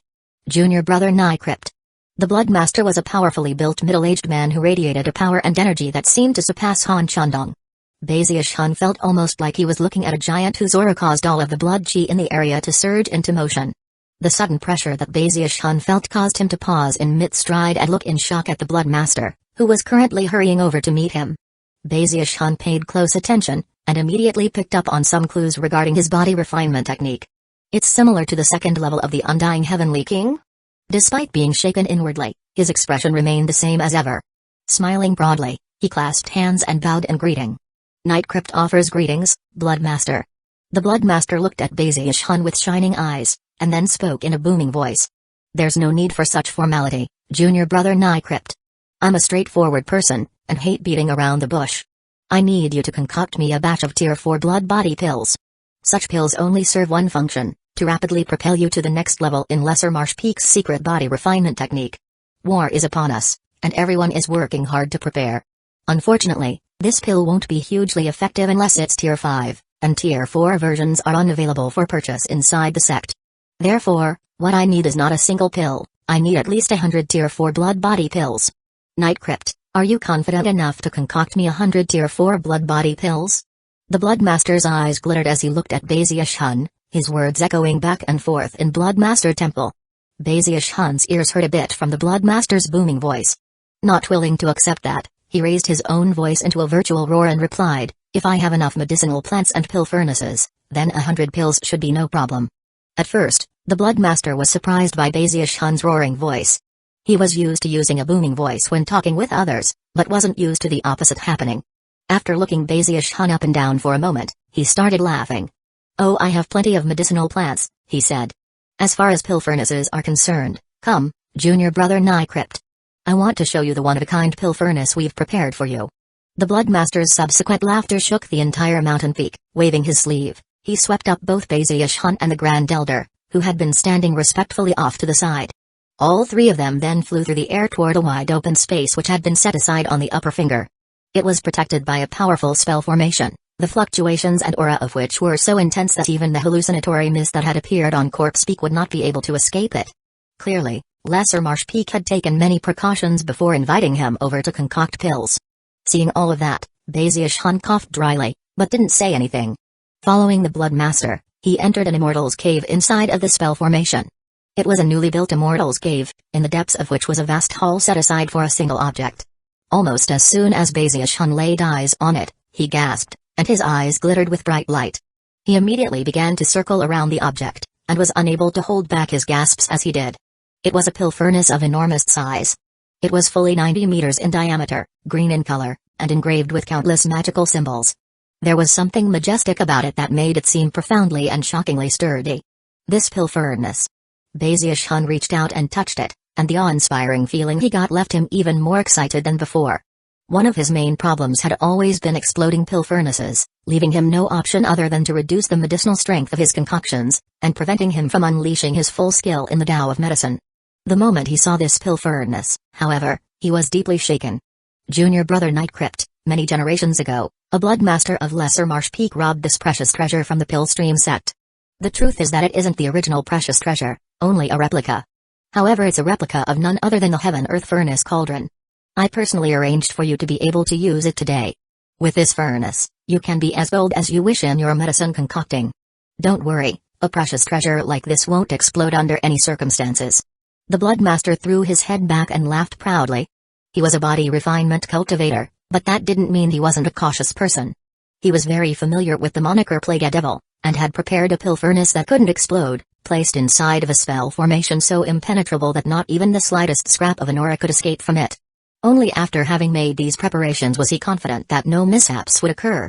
Junior brother Nai Crypt. The Bloodmaster was a powerfully built middle-aged man who radiated a power and energy that seemed to surpass Han Chandong. Bazius Hun felt almost like he was looking at a giant whose aura caused all of the blood chi in the area to surge into motion. The sudden pressure that Bazius Hun felt caused him to pause in mid-stride and look in shock at the Bloodmaster, who was currently hurrying over to meet him. Bazius Hun paid close attention, and immediately picked up on some clues regarding his body refinement technique. It's similar to the second level of the Undying Heavenly King? Despite being shaken inwardly, his expression remained the same as ever. Smiling broadly, he clasped hands and bowed in greeting. Night Crypt offers greetings, Bloodmaster. The Bloodmaster looked at Bazius Hun with shining eyes, and then spoke in a booming voice. There's no need for such formality, junior brother Night Crypt. I'm a straightforward person, and hate beating around the bush. I need you to concoct me a batch of Tier 4 blood body pills. Such pills only serve one function, to rapidly propel you to the next level in Lesser Marsh Peak's secret body refinement technique. War is upon us, and everyone is working hard to prepare. Unfortunately, this pill won't be hugely effective unless it's Tier 5, and Tier 4 versions are unavailable for purchase inside the sect. Therefore, what I need is not a single pill, I need at least 100 Tier 4 blood body pills. Night Crypt, are you confident enough to concoct me 100 Tier 4 blood body pills? The Bloodmaster's eyes glittered as he looked at Bazius Hun, his words echoing back and forth in Bloodmaster Temple. Bazius Hun's ears heard a bit from the Bloodmaster's booming voice. Not willing to accept that, he raised his own voice into a virtual roar and replied, if I have enough medicinal plants and pill furnaces, then 100 pills should be no problem. At first, the Bloodmaster was surprised by Bazius Hun's roaring voice. He was used to using a booming voice when talking with others, but wasn't used to the opposite happening. After looking Bazius Hun up and down for a moment, he started laughing. Oh, I have plenty of medicinal plants, he said. As far as pill furnaces are concerned, come, junior brother Nai Crypt. I want to show you the one-of-a-kind pill furnace we've prepared for you. The Bloodmaster's subsequent laughter shook the entire mountain peak. Waving his sleeve, he swept up both Bazius Hun and the Grand Elder, who had been standing respectfully off to the side. All three of them then flew through the air toward a wide-open space which had been set aside on the upper finger. It was protected by a powerful spell formation, the fluctuations and aura of which were so intense that even the hallucinatory mist that had appeared on Corpse Peak would not be able to escape it. Clearly, Lesser Marsh Peak had taken many precautions before inviting him over to concoct pills. Seeing all of that, Bazius Hun coughed dryly, but didn't say anything. Following the Bloodmaster, he entered an Immortal's Cave inside of the spell formation. It was a newly built Immortal's Cave, in the depths of which was a vast hall set aside for a single object. Almost as soon as Bazius Hun laid eyes on it, he gasped, and his eyes glittered with bright light. He immediately began to circle around the object, and was unable to hold back his gasps as he did. It was a pill furnace of enormous size. It was fully 90 meters in diameter, green in color, and engraved with countless magical symbols. There was something majestic about it that made it seem profoundly and shockingly sturdy. This pill furnace. Bazius Hun reached out and touched it, and the awe-inspiring feeling he got left him even more excited than before. One of his main problems had always been exploding pill furnaces, leaving him no option other than to reduce the medicinal strength of his concoctions, and preventing him from unleashing his full skill in the Tao of medicine. The moment he saw this pill furnace, however, he was deeply shaken. Junior brother Night Crypt, many generations ago, a Bloodmaster of Lesser Marsh Peak robbed this precious treasure from the Pillstream sect. The truth is that it isn't the original precious treasure, only a replica. However, it's a replica of none other than the Heaven-Earth Furnace Cauldron. I personally arranged for you to be able to use it today. With this furnace, you can be as bold as you wish in your medicine concocting. Don't worry, a precious treasure like this won't explode under any circumstances. The Bloodmaster threw his head back and laughed proudly. He was a body refinement cultivator, but that didn't mean he wasn't a cautious person. He was very familiar with the moniker Plague Devil, and had prepared a pill furnace that couldn't explode, placed inside of a spell formation so impenetrable that not even the slightest scrap of an aura could escape from it. Only after having made these preparations was he confident that no mishaps would occur.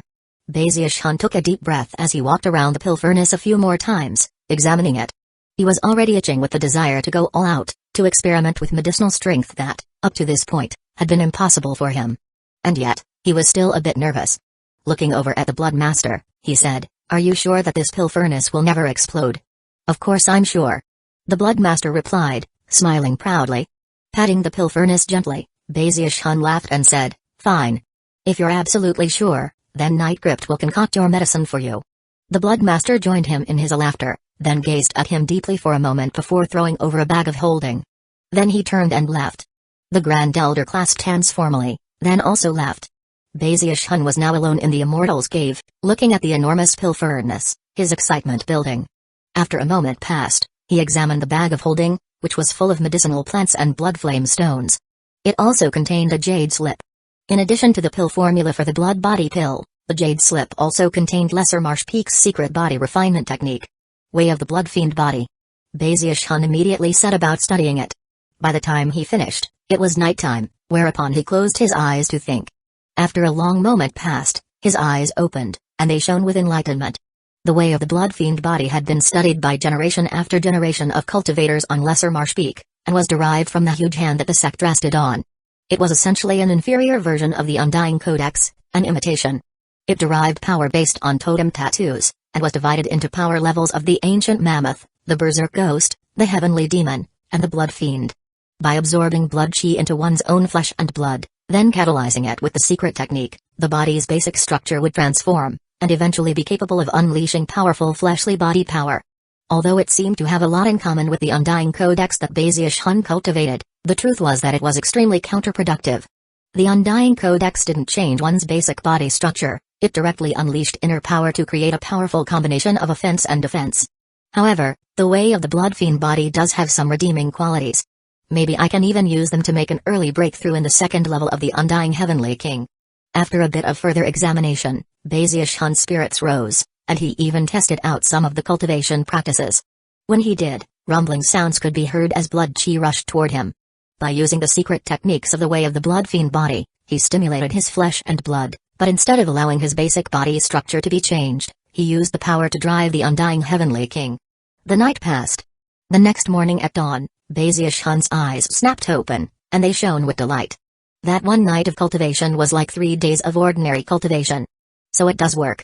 Bazius Hun took a deep breath as he walked around the pill furnace a few more times, examining it. He was already itching with the desire to go all out, to experiment with medicinal strength that, up to this point, had been impossible for him. And yet, he was still a bit nervous. Looking over at the Blood Master, he said, "Are you sure that this pill furnace will never explode?" "Of course I'm sure." The Blood Master replied, smiling proudly. Patting the pill furnace gently, Bazius-hun laughed and said, "Fine. If you're absolutely sure, then Night Gript will concoct your medicine for you." The Blood Master joined him in his laughter, then gazed at him deeply for a moment before throwing over a bag of holding. Then he turned and left. The Grand Elder clasped hands formally, then also left. Bazius-hun was now alone in the Immortal's Cave, looking at the enormous pill furnace, his excitement building. After a moment passed, he examined the bag of holding, which was full of medicinal plants and blood flame stones. It also contained a jade slip. In addition to the pill formula for the blood body pill, the jade slip also contained Lesser Marsh Peak's secret body refinement technique. Way of the Blood Fiend Body. Bazius-hun immediately set about studying it. By the time he finished, it was nighttime, whereupon he closed his eyes to think. After a long moment passed, his eyes opened, and they shone with enlightenment. The way of the Blood Fiend Body had been studied by generation after generation of cultivators on Lesser Marsh Peak, and was derived from the huge hand that the sect rested on. It was essentially an inferior version of the Undying Codex, an imitation. It derived power based on totem tattoos, and was divided into power levels of the Ancient Mammoth, the Berserk Ghost, the Heavenly Demon, and the Blood Fiend. By absorbing blood chi into one's own flesh and blood, then catalyzing it with the secret technique, the body's basic structure would transform, and eventually be capable of unleashing powerful fleshly body power. Although it seemed to have a lot in common with the Undying Codex that Bazius-hun cultivated, the truth was that it was extremely counterproductive. The Undying Codex didn't change one's basic body structure, it directly unleashed inner power to create a powerful combination of offense and defense. However, the way of the Blood Fiend Body does have some redeeming qualities. Maybe I can even use them to make an early breakthrough in the second level of the Undying Heavenly King. After a bit of further examination, Bazius-hun's spirits rose, and he even tested out some of the cultivation practices. When he did, rumbling sounds could be heard as blood chi rushed toward him. By using the secret techniques of the way of the Blood Fiend Body, he stimulated his flesh and blood, but instead of allowing his basic body structure to be changed, he used the power to drive the Undying Heavenly King. The night passed. The next morning at dawn, Bazius-hun's eyes snapped open, and they shone with delight. That one night of cultivation was like 3 days of ordinary cultivation. So it does work.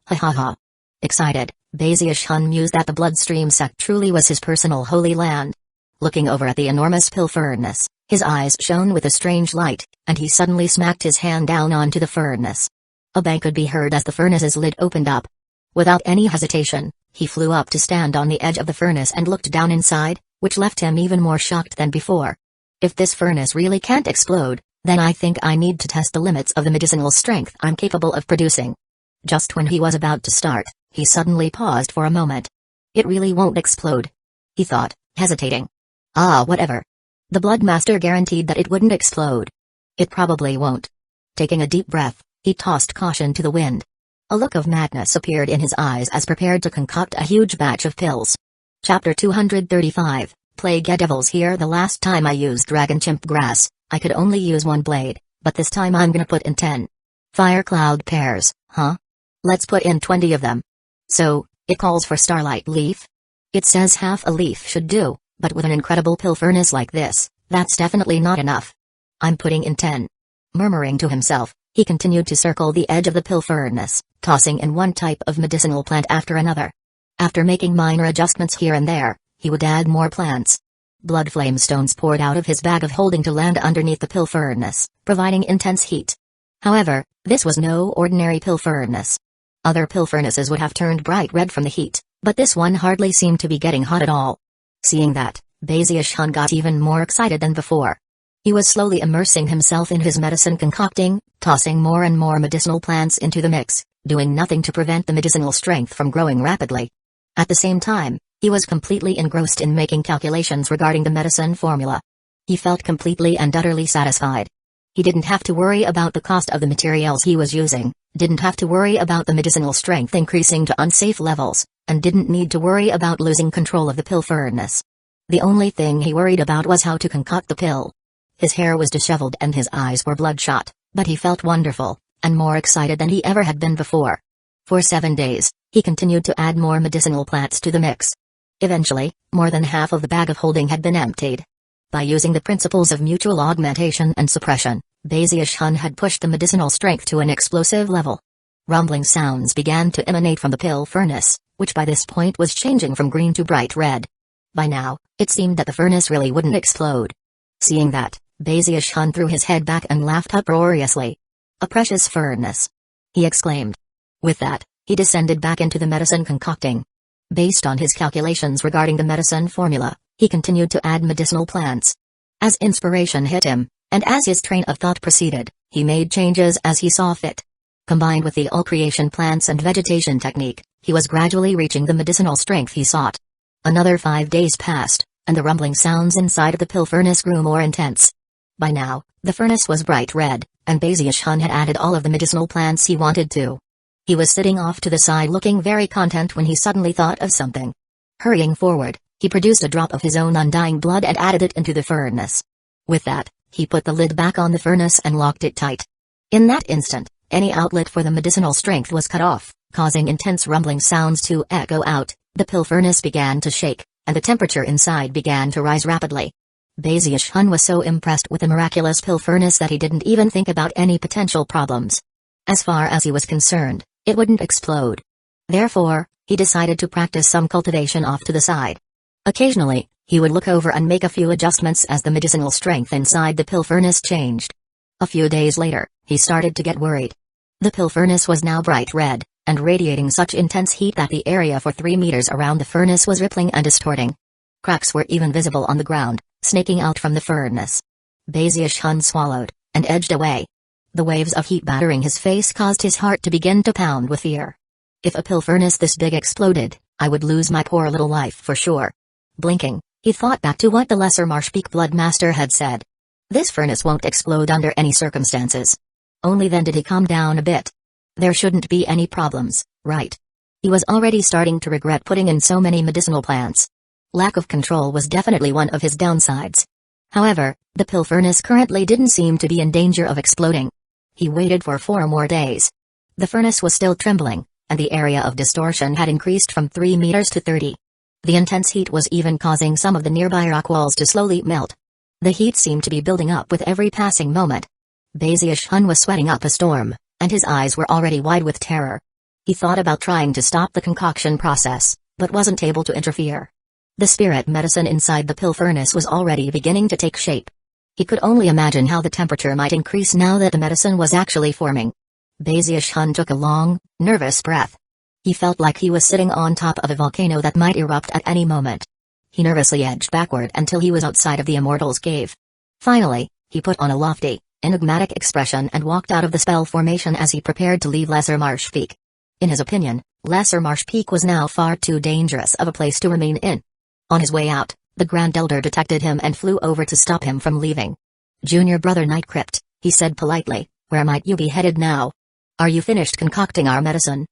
Ha ha ha. Excited, Bazius-hun mused that the Bloodstream sect truly was his personal holy land. Looking over at the enormous pill furnace, his eyes shone with a strange light, and he suddenly smacked his hand down onto the furnace. A bang could be heard as the furnace's lid opened up. Without any hesitation, he flew up to stand on the edge of the furnace and looked down inside, which left him even more shocked than before. If this furnace really can't explode, then I think I need to test the limits of the medicinal strength I'm capable of producing. Just when he was about to start, he suddenly paused for a moment. It really won't explode, he thought, hesitating. Ah, whatever. The Blood Master guaranteed that it wouldn't explode. It probably won't. Taking a deep breath, he tossed caution to the wind. A look of madness appeared in his eyes as prepared to concoct a huge batch of pills. Chapter 235, Plague Devils. Here, the last time I used Dragon Chimp Grass, I could only use 1 blade, but this time I'm gonna put in 10. Fire Cloud Pears, huh? Let's put in 20 of them. So, it calls for Starlight Leaf? It says half a leaf should do, but with an incredible pill furnace like this, that's definitely not enough. I'm putting in 10. Murmuring to himself, he continued to circle the edge of the pill furnace, tossing in one type of medicinal plant after another. After making minor adjustments here and there, he would add more plants. Blood flame stones poured out of his bag of holding to land underneath the pill furnace, providing intense heat. However, this was no ordinary pill furnace. Other pill furnaces would have turned bright red from the heat, but this one hardly seemed to be getting hot at all. Seeing that, Bazius-hun got even more excited than before. He was slowly immersing himself in his medicine concocting, tossing more and more medicinal plants into the mix, doing nothing to prevent the medicinal strength from growing rapidly. At the same time, he was completely engrossed in making calculations regarding the medicine formula. He felt completely and utterly satisfied. He didn't have to worry about the cost of the materials he was using, didn't have to worry about the medicinal strength increasing to unsafe levels, and didn't need to worry about losing control of the pill furnace. The only thing he worried about was how to concoct the pill. His hair was disheveled and his eyes were bloodshot, but he felt wonderful, and more excited than he ever had been before. For 7 days, he continued to add more medicinal plants to the mix. Eventually, more than half of the bag of holding had been emptied. By using the principles of mutual augmentation and suppression, Bazius-hun had pushed the medicinal strength to an explosive level. Rumbling sounds began to emanate from the pill furnace, which by this point was changing from green to bright red. By now, it seemed that the furnace really wouldn't explode. Seeing that, Bazius-hun threw his head back and laughed uproariously. "A precious furnace!" he exclaimed. With that, he descended back into the medicine concocting. Based on his calculations regarding the medicine formula, he continued to add medicinal plants. As inspiration hit him, and as his train of thought proceeded, he made changes as he saw fit. Combined with the all-creation plants and vegetation technique, he was gradually reaching the medicinal strength he sought. Another 5 days passed, and the rumbling sounds inside of the pill furnace grew more intense. By now, the furnace was bright red, and Bazius-hun had added all of the medicinal plants he wanted to. He was sitting off to the side looking very content when he suddenly thought of something. Hurrying forward, he produced a drop of his own undying blood and added it into the furnace. With that, he put the lid back on the furnace and locked it tight. In that instant, any outlet for the medicinal strength was cut off, causing intense rumbling sounds to echo out. The pill furnace began to shake, and the temperature inside began to rise rapidly. Bazius-hun was so impressed with the miraculous pill furnace that he didn't even think about any potential problems. As far as he was concerned, it wouldn't explode. Therefore, he decided to practice some cultivation off to the side. Occasionally, he would look over and make a few adjustments as the medicinal strength inside the pill furnace changed. A few days later, he started to get worried. The pill furnace was now bright red, and radiating such intense heat that the area for 3 meters around the furnace was rippling and distorting. Cracks were even visible on the ground, snaking out from the furnace. Bazius-hun swallowed, and edged away. The waves of heat battering his face caused his heart to begin to pound with fear. If a pill furnace this big exploded, I would lose my poor little life for sure. Blinking, he thought back to what the Lesser Marsh Peak Blood Master had said. This furnace won't explode under any circumstances. Only then did he calm down a bit. There shouldn't be any problems, right? He was already starting to regret putting in so many medicinal plants. Lack of control was definitely one of his downsides. However, the pill furnace currently didn't seem to be in danger of exploding. He waited for 4 more days. The furnace was still trembling, and the area of distortion had increased from 3 meters to 30. The intense heat was even causing some of the nearby rock walls to slowly melt. The heat seemed to be building up with every passing moment. Bazius-hun was sweating up a storm, and his eyes were already wide with terror. He thought about trying to stop the concoction process, but wasn't able to interfere. The spirit medicine inside the pill furnace was already beginning to take shape. He could only imagine how the temperature might increase now that the medicine was actually forming. Bazius-hun took a long, nervous breath. He felt like he was sitting on top of a volcano that might erupt at any moment. He nervously edged backward until he was outside of the Immortal's cave. Finally, he put on a lofty, enigmatic expression and walked out of the spell formation as he prepared to leave Lesser Marsh Peak. In his opinion, Lesser Marsh Peak was now far too dangerous of a place to remain in. On his way out, the Grand Elder detected him and flew over to stop him from leaving. "Junior Brother Night Crypt," he said politely, "where might you be headed now? Are you finished concocting our medicine?"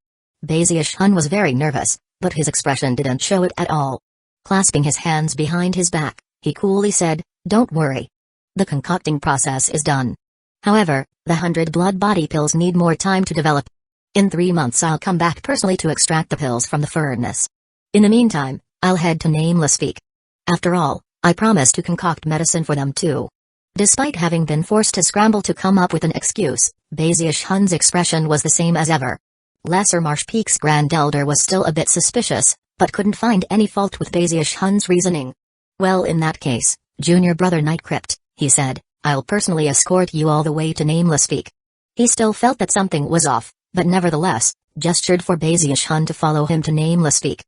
Bazius-hun was very nervous, but his expression didn't show it at all. Clasping his hands behind his back, he coolly said, "Don't worry. The concocting process is done. However, the 100 blood body pills need more time to develop. In 3 months I'll come back personally to extract the pills from the furnace. In the meantime, I'll head to Nameless Peak. After all, I promised to concoct medicine for them too." Despite having been forced to scramble to come up with an excuse, Bazius-hun's expression was the same as ever. Lesser Marsh Peak's Grand Elder was still a bit suspicious, but couldn't find any fault with Bazius-hun's reasoning. "Well, in that case, Junior Brother Night Crypt," he said, "I'll personally escort you all the way to Nameless Peak." He still felt that something was off, but nevertheless, gestured for Bazius-hun to follow him to Nameless Peak.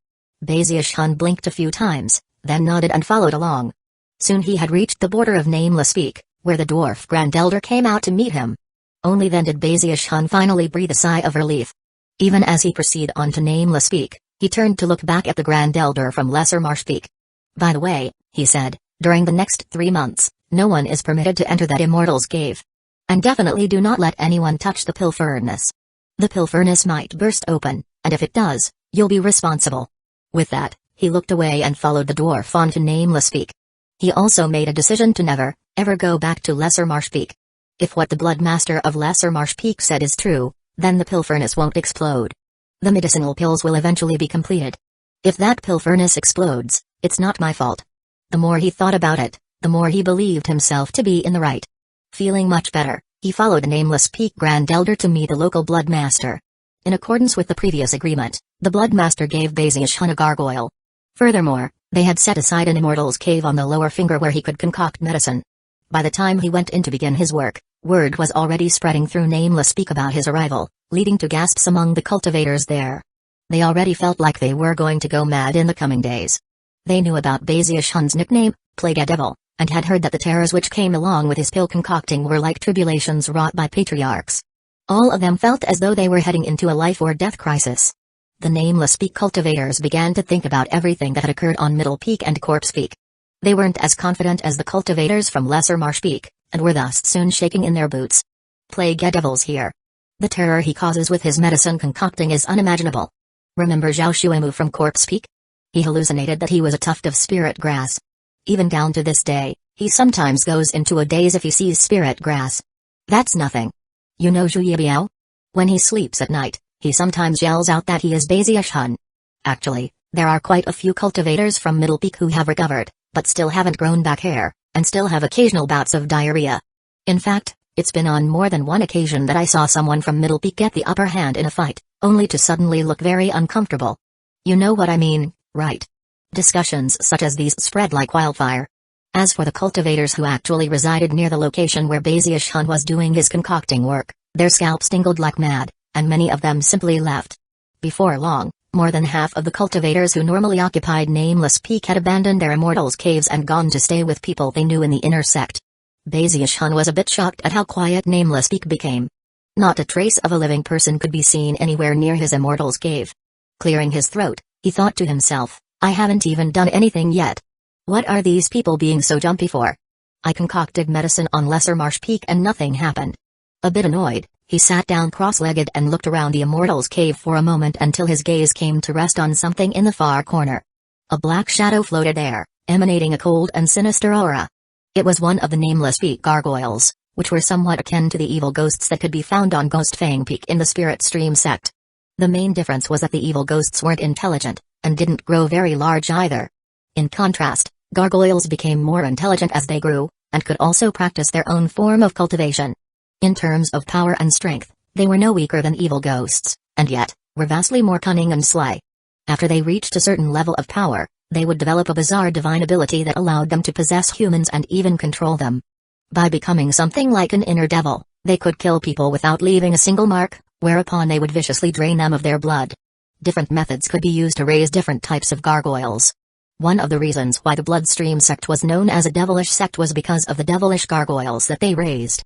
Bazius-hun blinked a few times, then nodded and followed along. Soon he had reached the border of Nameless Peak, where the dwarf Grand Elder came out to meet him. Only then did Bazius-hun finally breathe a sigh of relief. Even as he proceeded on to Nameless Peak, he turned to look back at the Grand Elder from Lesser Marsh Peak. "By the way," he said, "during the next 3 months, no one is permitted to enter that Immortal's cave. And definitely do not let anyone touch the pill furnace. The pill furnace might burst open, and if it does, you'll be responsible." With that, he looked away and followed the dwarf on to Nameless Peak. He also made a decision to never, ever go back to Lesser Marsh Peak. If what the Blood Master of Lesser Marsh Peak said is true, then the pill furnace won't explode. The medicinal pills will eventually be completed. If that pill furnace explodes, it's not my fault. The more he thought about it, the more he believed himself to be in the right. Feeling much better, he followed Nameless Peak Grand Elder to meet the local Blood Master. In accordance with the previous agreement, the Blood Master gave Bazius a gargoyle. Furthermore, they had set aside an immortal's cave on the lower finger where he could concoct medicine. By the time he went in to begin his work, word was already spreading through Nameless Peak about his arrival, leading to gasps among the cultivators there. They already felt like they were going to go mad in the coming days. They knew about Bazius nickname, Plague Devil, and had heard that the terrors which came along with his pill concocting were like tribulations wrought by patriarchs. All of them felt as though they were heading into a life-or-death crisis. The Nameless Peak cultivators began to think about everything that had occurred on Middle Peak and Corpse Peak. They weren't as confident as the cultivators from Lesser Marsh Peak, and were thus soon shaking in their boots. Plague Devil's here. The terror he causes with his medicine concocting is unimaginable. Remember Zhao Shuemu from Corpse Peak? He hallucinated that he was a tuft of spirit grass. Even down to this day, he sometimes goes into a daze if he sees spirit grass. That's nothing. You know Zhu Yibiao? When he sleeps at night, he sometimes yells out that he is Bazius. Actually, there are quite a few cultivators from Middle Peak who have recovered, but still haven't grown back hair, and still have occasional bouts of diarrhea. In fact, it's been on more than one occasion that I saw someone from Middle Peak get the upper hand in a fight, only to suddenly look very uncomfortable. You know what I mean, right? Discussions such as these spread like wildfire. As for the cultivators who actually resided near the location where Bazius was doing his concocting work, their scalps tingled like mad, and many of them simply left. Before long, more than half of the cultivators who normally occupied Nameless Peak had abandoned their immortals' caves and gone to stay with people they knew in the inner sect. Bazius was a bit shocked at how quiet Nameless Peak became. Not a trace of a living person could be seen anywhere near his immortal's cave. Clearing his throat, he thought to himself, I haven't even done anything yet. What are these people being so jumpy for? I concocted medicine on Lesser Marsh Peak and nothing happened. A bit annoyed, he sat down cross-legged and looked around the immortal's cave for a moment until his gaze came to rest on something in the far corner. A black shadow floated there, emanating a cold and sinister aura. It was one of the Nameless Peak gargoyles, which were somewhat akin to the evil ghosts that could be found on Ghost Fang Peak in the Spirit Stream sect. The main difference was that the evil ghosts weren't intelligent, and didn't grow very large either. In contrast, gargoyles became more intelligent as they grew, and could also practice their own form of cultivation. In terms of power and strength, they were no weaker than evil ghosts, and yet, were vastly more cunning and sly. After they reached a certain level of power, they would develop a bizarre divine ability that allowed them to possess humans and even control them. By becoming something like an inner devil, they could kill people without leaving a single mark, whereupon they would viciously drain them of their blood. Different methods could be used to raise different types of gargoyles. One of the reasons why the Bloodstream sect was known as a devilish sect was because of the devilish gargoyles that they raised.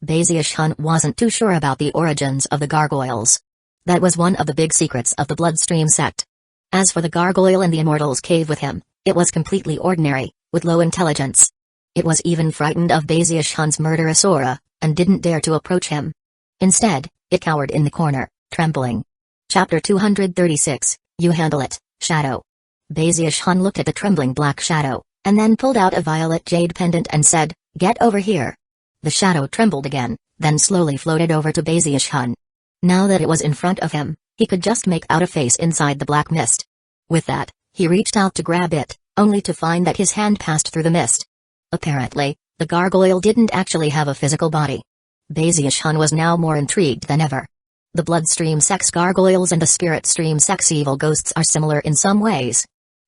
Bazius wasn't too sure about the origins of the gargoyles. That was one of the big secrets of the Bloodstream sect. As for the gargoyle in the Immortal's cave with him, it was completely ordinary, with low intelligence. It was even frightened of Bazius murderous aura, and didn't dare to approach him. Instead, it cowered in the corner, trembling. Chapter 236, You Handle It, Shadow. Bazius looked at the trembling black shadow, and then pulled out a violet jade pendant and said, Get over here. The shadow trembled again, then slowly floated over to Bazius. Now that it was in front of him, he could just make out a face inside the black mist. With that, he reached out to grab it, only to find that his hand passed through the mist. Apparently, the gargoyle didn't actually have a physical body. Bazius was now more intrigued than ever. The Bloodstream sect's gargoyles and the Spirit Stream sect's evil ghosts are similar in some ways.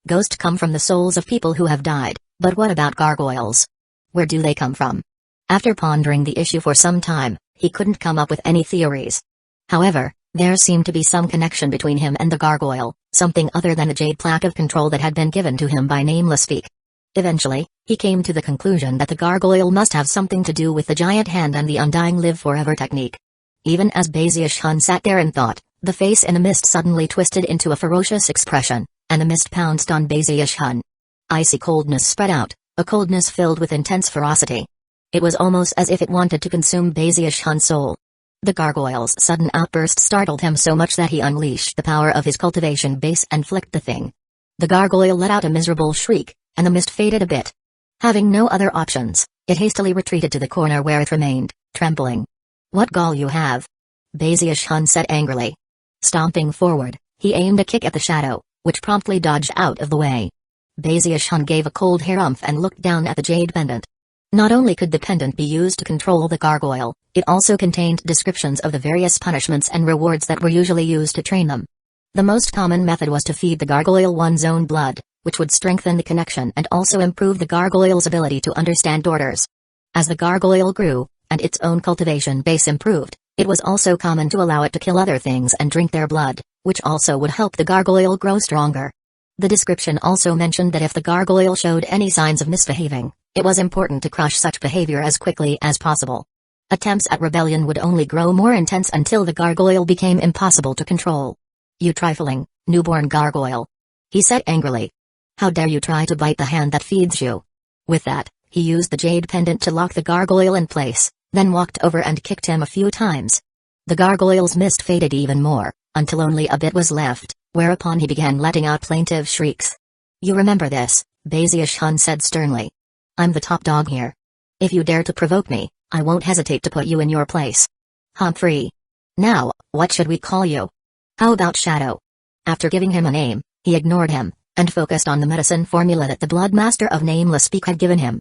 Ghosts come from the souls of people who have died, but what about gargoyles? Where do they come from? After pondering the issue for some time, he couldn't come up with any theories. However, there seemed to be some connection between him and the gargoyle, something other than the jade plaque of control that had been given to him by Nameless Peak. Eventually, he came to the conclusion that the gargoyle must have something to do with the giant hand and the undying live forever technique. Even as Bazius sat there and thought, the face in the mist suddenly twisted into a ferocious expression, and the mist pounced on Bazius. Icy coldness spread out, a coldness filled with intense ferocity. It was almost as if it wanted to consume Bazius' soul. The gargoyle's sudden outburst startled him so much that he unleashed the power of his cultivation base and flicked the thing. The gargoyle let out a miserable shriek, and the mist faded a bit. Having no other options, it hastily retreated to the corner where it remained, trembling. What gall you have! Bazius said angrily. Stomping forward, he aimed a kick at the shadow, which promptly dodged out of the way. Bazius gave a cold harumph and looked down at the jade pendant. Not only could the pendant be used to control the gargoyle, it also contained descriptions of the various punishments and rewards that were usually used to train them. The most common method was to feed the gargoyle one's own blood, which would strengthen the connection and also improve the gargoyle's ability to understand orders. As the gargoyle grew, and its own cultivation base improved, it was also common to allow it to kill other things and drink their blood, which also would help the gargoyle grow stronger. The description also mentioned that if the gargoyle showed any signs of misbehaving, it was important to crush such behavior as quickly as possible. Attempts at rebellion would only grow more intense until the gargoyle became impossible to control. "You trifling, newborn gargoyle," he said angrily. "How dare you try to bite the hand that feeds you?" With that, he used the jade pendant to lock the gargoyle in place, then walked over and kicked him a few times. The gargoyle's mist faded even more, until only a bit was left, whereupon he began letting out plaintive shrieks. "You remember this," Bazius-hun said sternly. "I'm the top dog here. If you dare to provoke me, I won't hesitate to put you in your place. Humphrey. Now, what should we call you? How about Shadow?" After giving him a name, he ignored him, and focused on the medicine formula that the Blood Master of Nameless Peak had given him.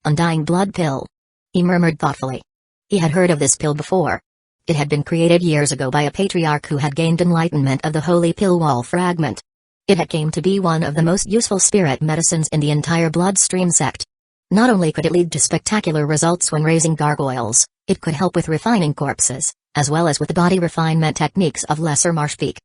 "Undying Blood Pill," he murmured thoughtfully. He had heard of this pill before. It had been created years ago by a patriarch who had gained enlightenment of the Holy Pill Wall fragment. It had came to be one of the most useful spirit medicines in the entire Bloodstream sect. Not only could it lead to spectacular results when raising gargoyles, it could help with refining corpses, as well as with the body refinement techniques of Lesser Marshpeak.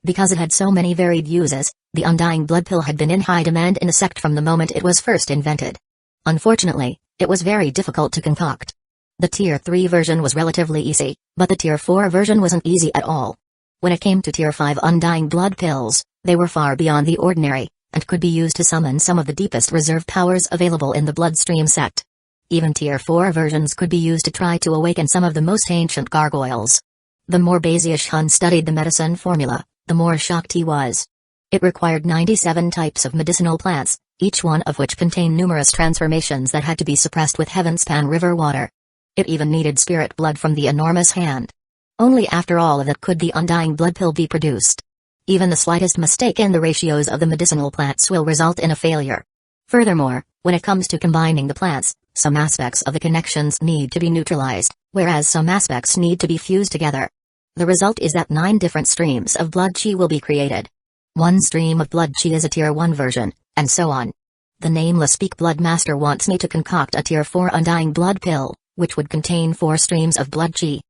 Because it had so many varied uses, the Undying Blood Pill had been in high demand in the sect from the moment it was first invented. Unfortunately, it was very difficult to concoct. The Tier 3 version was relatively easy, but the Tier 4 version wasn't easy at all. When it came to Tier 5 Undying Blood Pills, they were far beyond the ordinary, and could be used to summon some of the deepest reserve powers available in the Bloodstream sect. Even Tier 4 versions could be used to try to awaken some of the most ancient gargoyles. The more Bazius-hun studied the medicine formula, the more shocked he was. It required 97 types of medicinal plants, each one of which contained numerous transformations that had to be suppressed with Heavenspan River water. It even needed spirit blood from the enormous hand. Only after all of that could the Undying Blood Pill be produced. Even the slightest mistake in the ratios of the medicinal plants will result in a failure. Furthermore, when it comes to combining the plants, some aspects of the connections need to be neutralized, whereas some aspects need to be fused together. The result is that 9 different streams of blood chi will be created. One stream of blood chi is a Tier 1 version, and so on. The Nameless Peak Blood Master wants me to concoct a Tier 4 Undying Blood Pill, which would contain 4 streams of blood chi.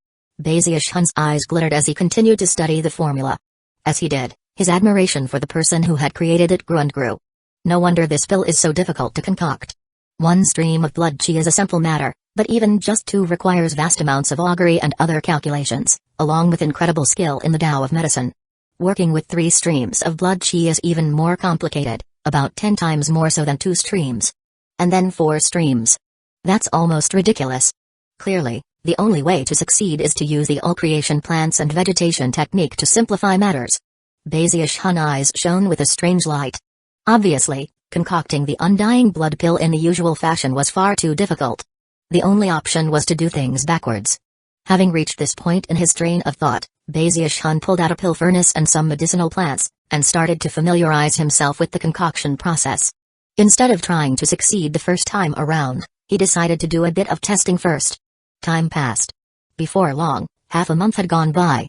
Bazius-hun's eyes glittered as he continued to study the formula. As he did, his admiration for the person who had created it grew and grew. No wonder this pill is so difficult to concoct. 1 stream of blood chi is a simple matter, but even just 2 requires vast amounts of augury and other calculations, along with incredible skill in the Tao of medicine. Working with 3 streams of blood chi is even more complicated, about 10 times more so than 2 streams. And then 4 streams. That's almost ridiculous. Clearly, the only way to succeed is to use the all-creation plants and vegetation technique to simplify matters. Bazius-hun's eyes shone with a strange light. Obviously, concocting the Undying Blood Pill in the usual fashion was far too difficult. The only option was to do things backwards. Having reached this point in his train of thought, Bazius-hun pulled out a pill furnace and some medicinal plants, and started to familiarize himself with the concoction process. Instead of trying to succeed the first time around, he decided to do a bit of testing first. Time passed. Before long, half a month had gone by.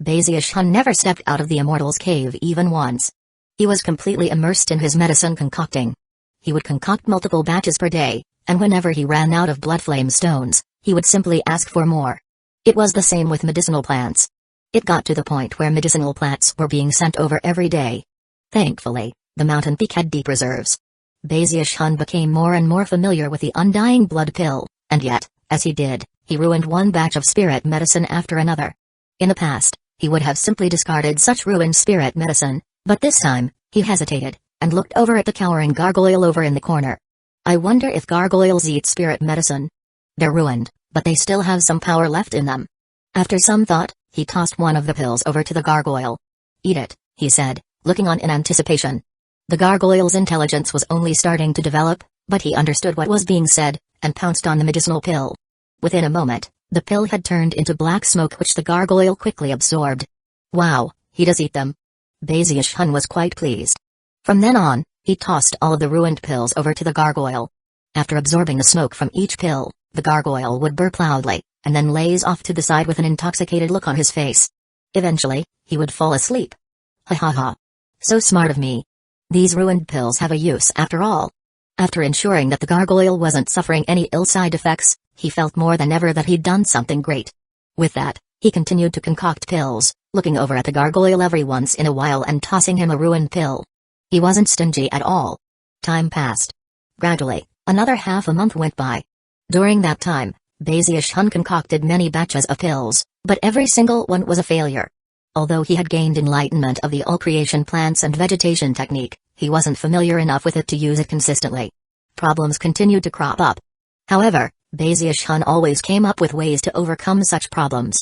Bazius-hun never stepped out of the Immortal's Cave even once. He was completely immersed in his medicine concocting. He would concoct multiple batches per day, and whenever he ran out of blood flame stones, he would simply ask for more. It was the same with medicinal plants. It got to the point where medicinal plants were being sent over every day. Thankfully, the mountain peak had deep reserves. Bazius-hun became more and more familiar with the Undying Blood Pill, and yet, as he did, he ruined one batch of spirit medicine after another. In the past, he would have simply discarded such ruined spirit medicine, but this time, he hesitated, and looked over at the cowering gargoyle over in the corner. I wonder if gargoyles eat spirit medicine. They're ruined, but they still have some power left in them. After some thought, he tossed one of the pills over to the gargoyle. Eat it, he said, looking on in anticipation. The gargoyle's intelligence was only starting to develop, but he understood what was being said, and pounced on the medicinal pill. Within a moment, the pill had turned into black smoke which the gargoyle quickly absorbed. Wow, he does eat them. Bazius-hun was quite pleased. From then on, he tossed all of the ruined pills over to the gargoyle. After absorbing the smoke from each pill, the gargoyle would burp loudly, and then laze off to the side with an intoxicated look on his face. Eventually, he would fall asleep. Ha ha ha. So smart of me. These ruined pills have a use after all. After ensuring that the gargoyle wasn't suffering any ill side effects, he felt more than ever that he'd done something great. With that, he continued to concoct pills, looking over at the gargoyle every once in a while and tossing him a ruined pill. He wasn't stingy at all. Time passed. Gradually, another half a month went by. During that time, Bazius-hun concocted many batches of pills, but every single one was a failure. Although he had gained enlightenment of the all-creation plants and vegetation technique, he wasn't familiar enough with it to use it consistently. Problems continued to crop up. However, Bazius-hun always came up with ways to overcome such problems.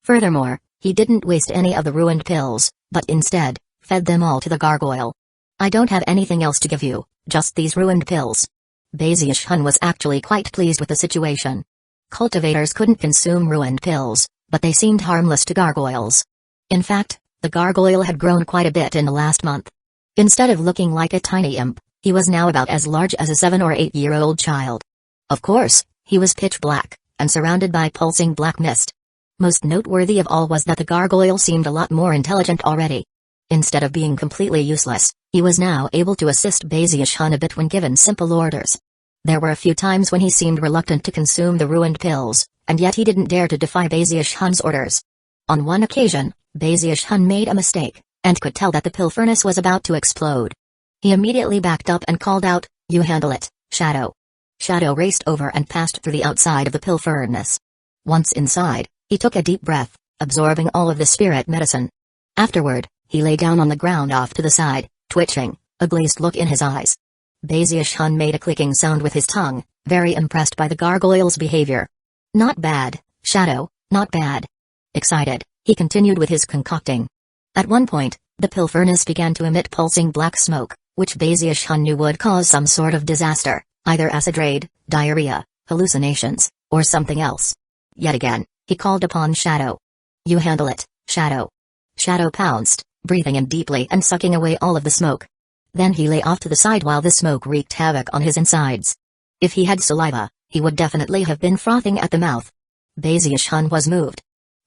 Furthermore, he didn't waste any of the ruined pills, but instead, fed them all to the gargoyle. I don't have anything else to give you, just these ruined pills. Bazius-hun was actually quite pleased with the situation. Cultivators couldn't consume ruined pills, but they seemed harmless to gargoyles. In fact, the gargoyle had grown quite a bit in the last month. Instead of looking like a tiny imp, he was now about as large as a 7 or 8-year-old child. Of course, he was pitch black, and surrounded by pulsing black mist. Most noteworthy of all was that the gargoyle seemed a lot more intelligent already. Instead of being completely useless, he was now able to assist Bazius-hun a bit when given simple orders. There were a few times when he seemed reluctant to consume the ruined pills, and yet he didn't dare to defy Bazius-hun's orders. On one occasion, Bazius-hun made a mistake, and could tell that the pill furnace was about to explode. He immediately backed up and called out, "You handle it, Shadow." Shadow raced over and passed through the outside of the pill furnace. Once inside, he took a deep breath, absorbing all of the spirit medicine. Afterward, he lay down on the ground off to the side, twitching, a glazed look in his eyes. Bazius-hun made a clicking sound with his tongue, very impressed by the gargoyle's behavior. "Not bad, Shadow, not bad." Excited, he continued with his concocting. At one point, the pill furnace began to emit pulsing black smoke, which Bazius-hun knew would cause some sort of disaster, either acid raid, diarrhea, hallucinations, or something else. Yet again, he called upon Shadow. "You handle it, Shadow." Shadow pounced, breathing in deeply and sucking away all of the smoke. Then he lay off to the side while the smoke wreaked havoc on his insides. If he had saliva, he would definitely have been frothing at the mouth. Bazius-hun was moved.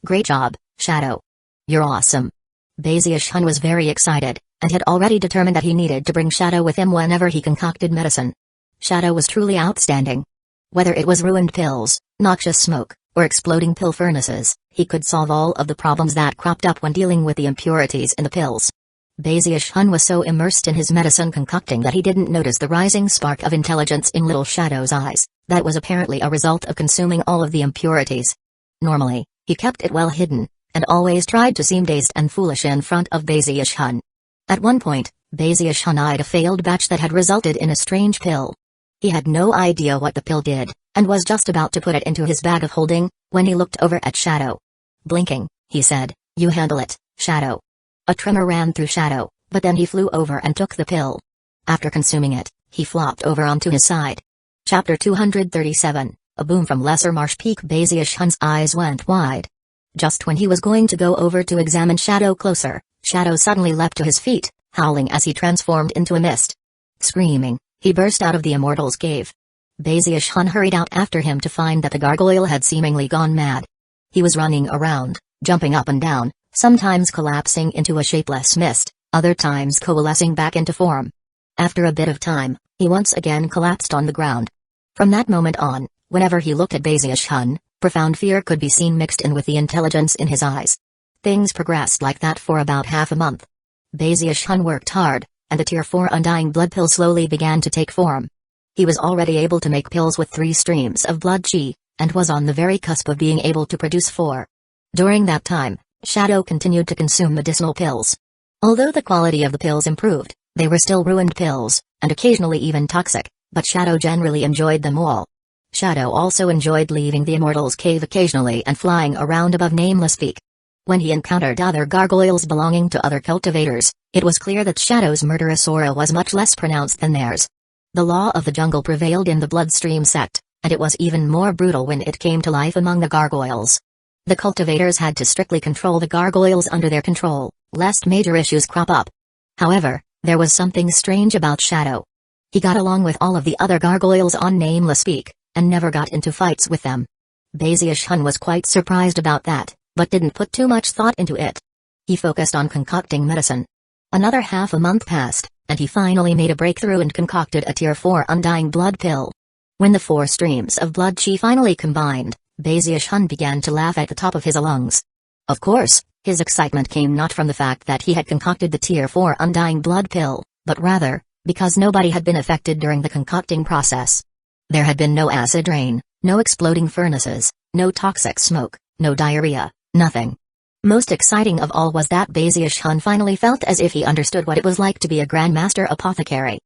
"Great job, Shadow. You're awesome." Bazius-hun was very excited, and had already determined that he needed to bring Shadow with him whenever he concocted medicine. Shadow was truly outstanding. Whether it was ruined pills, noxious smoke, or exploding pill furnaces, he could solve all of the problems that cropped up when dealing with the impurities in the pills. Bazius-hun was so immersed in his medicine concocting that he didn't notice the rising spark of intelligence in little Shadow's eyes, that was apparently a result of consuming all of the impurities. Normally, he kept it well hidden, and always tried to seem dazed and foolish in front of Bazius-hun. At one point, Bazius-hun eyed a failed batch that had resulted in a strange pill. He had no idea what the pill did, and was just about to put it into his bag of holding, when he looked over at Shadow. Blinking, he said, "You handle it, Shadow." A tremor ran through Shadow, but then he flew over and took the pill. After consuming it, he flopped over onto his side. Chapter 237, A Boom from Lesser Marsh Peak. Bazius-hun's eyes went wide. Just when he was going to go over to examine Shadow closer, Shadow suddenly leapt to his feet, howling as he transformed into a mist. Screaming, he burst out of the Immortal's cave. Bazius-hun hurried out after him to find that the gargoyle had seemingly gone mad. He was running around, jumping up and down, sometimes collapsing into a shapeless mist, other times coalescing back into form. After a bit of time, he once again collapsed on the ground. From that moment on, whenever he looked at Bazius-hun, profound fear could be seen mixed in with the intelligence in his eyes. Things progressed like that for about half a month. Bazius-hun worked hard, and the Tier 4 Undying Blood pill slowly began to take form. He was already able to make pills with 3 streams of blood chi, and was on the very cusp of being able to produce 4. During that time, Shadow continued to consume medicinal pills. Although the quality of the pills improved, they were still ruined pills, and occasionally even toxic, but Shadow generally enjoyed them all. Shadow also enjoyed leaving the Immortal's cave occasionally and flying around above Nameless Peak. When he encountered other gargoyles belonging to other cultivators, it was clear that Shadow's murderous aura was much less pronounced than theirs. The law of the jungle prevailed in the Bloodstream sect, and it was even more brutal when it came to life among the gargoyles. The cultivators had to strictly control the gargoyles under their control, lest major issues crop up. However, there was something strange about Shadow. He got along with all of the other gargoyles on Nameless Peak, and never got into fights with them. Bazius-hun was quite surprised about that, but didn't put too much thought into it. He focused on concocting medicine. Another half a month passed, and he finally made a breakthrough and concocted a Tier 4 Undying Blood pill. When the 4 streams of blood chi finally combined, Bazius-hun began to laugh at the top of his lungs. Of course, his excitement came not from the fact that he had concocted the Tier 4 Undying Blood pill, but rather, because nobody had been affected during the concocting process. There had been no acid rain, no exploding furnaces, no toxic smoke, no diarrhea, nothing. Most exciting of all was that Bazius-hun finally felt as if he understood what it was like to be a Grandmaster Apothecary.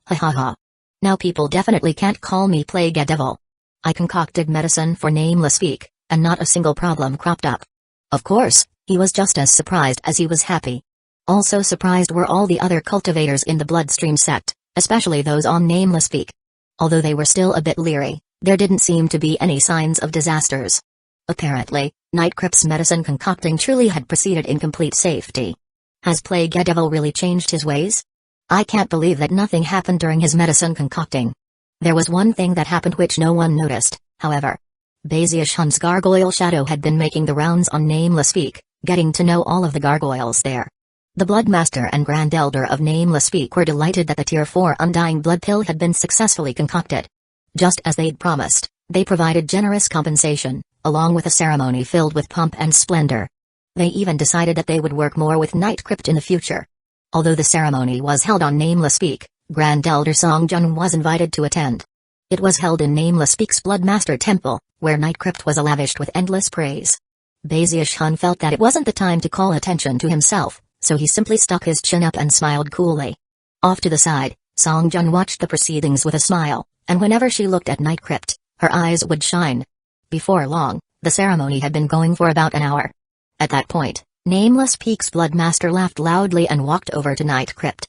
Ha ha ha. Now people definitely can't call me Plague Devil. I concocted medicine for Nameless Peak, and not a single problem cropped up. Of course, he was just as surprised as he was happy. Also surprised were all the other cultivators in the Bloodstream sect, especially those on Nameless Peak. Although they were still a bit leery, there didn't seem to be any signs of disasters. Apparently, Nightcrypt's medicine concocting truly had proceeded in complete safety. Has Plague Devil really changed his ways? I can't believe that nothing happened during his medicine concocting. There was one thing that happened which no one noticed, however. Bazius-hun's gargoyle shadow had been making the rounds on Nameless Peak, getting to know all of the gargoyles there. The Bloodmaster and Grand Elder of Nameless Peak were delighted that the Tier 4 Undying Blood pill had been successfully concocted. Just as they'd promised, they provided generous compensation, along with a ceremony filled with pomp and splendor. They even decided that they would work more with Nightcrypt in the future. Although the ceremony was held on Nameless Peak, Grand Elder Songjun was invited to attend. It was held in Nameless Peak's Bloodmaster Temple, where Nightcrypt was lavished with endless praise. Bazius-hun felt that it wasn't the time to call attention to himself, so he simply stuck his chin up and smiled coolly. Off to the side, Songjun watched the proceedings with a smile, and whenever she looked at Nightcrypt, her eyes would shine. Before long, the ceremony had been going for about an hour. At that point, Nameless Peak's Bloodmaster laughed loudly and walked over to Nightcrypt.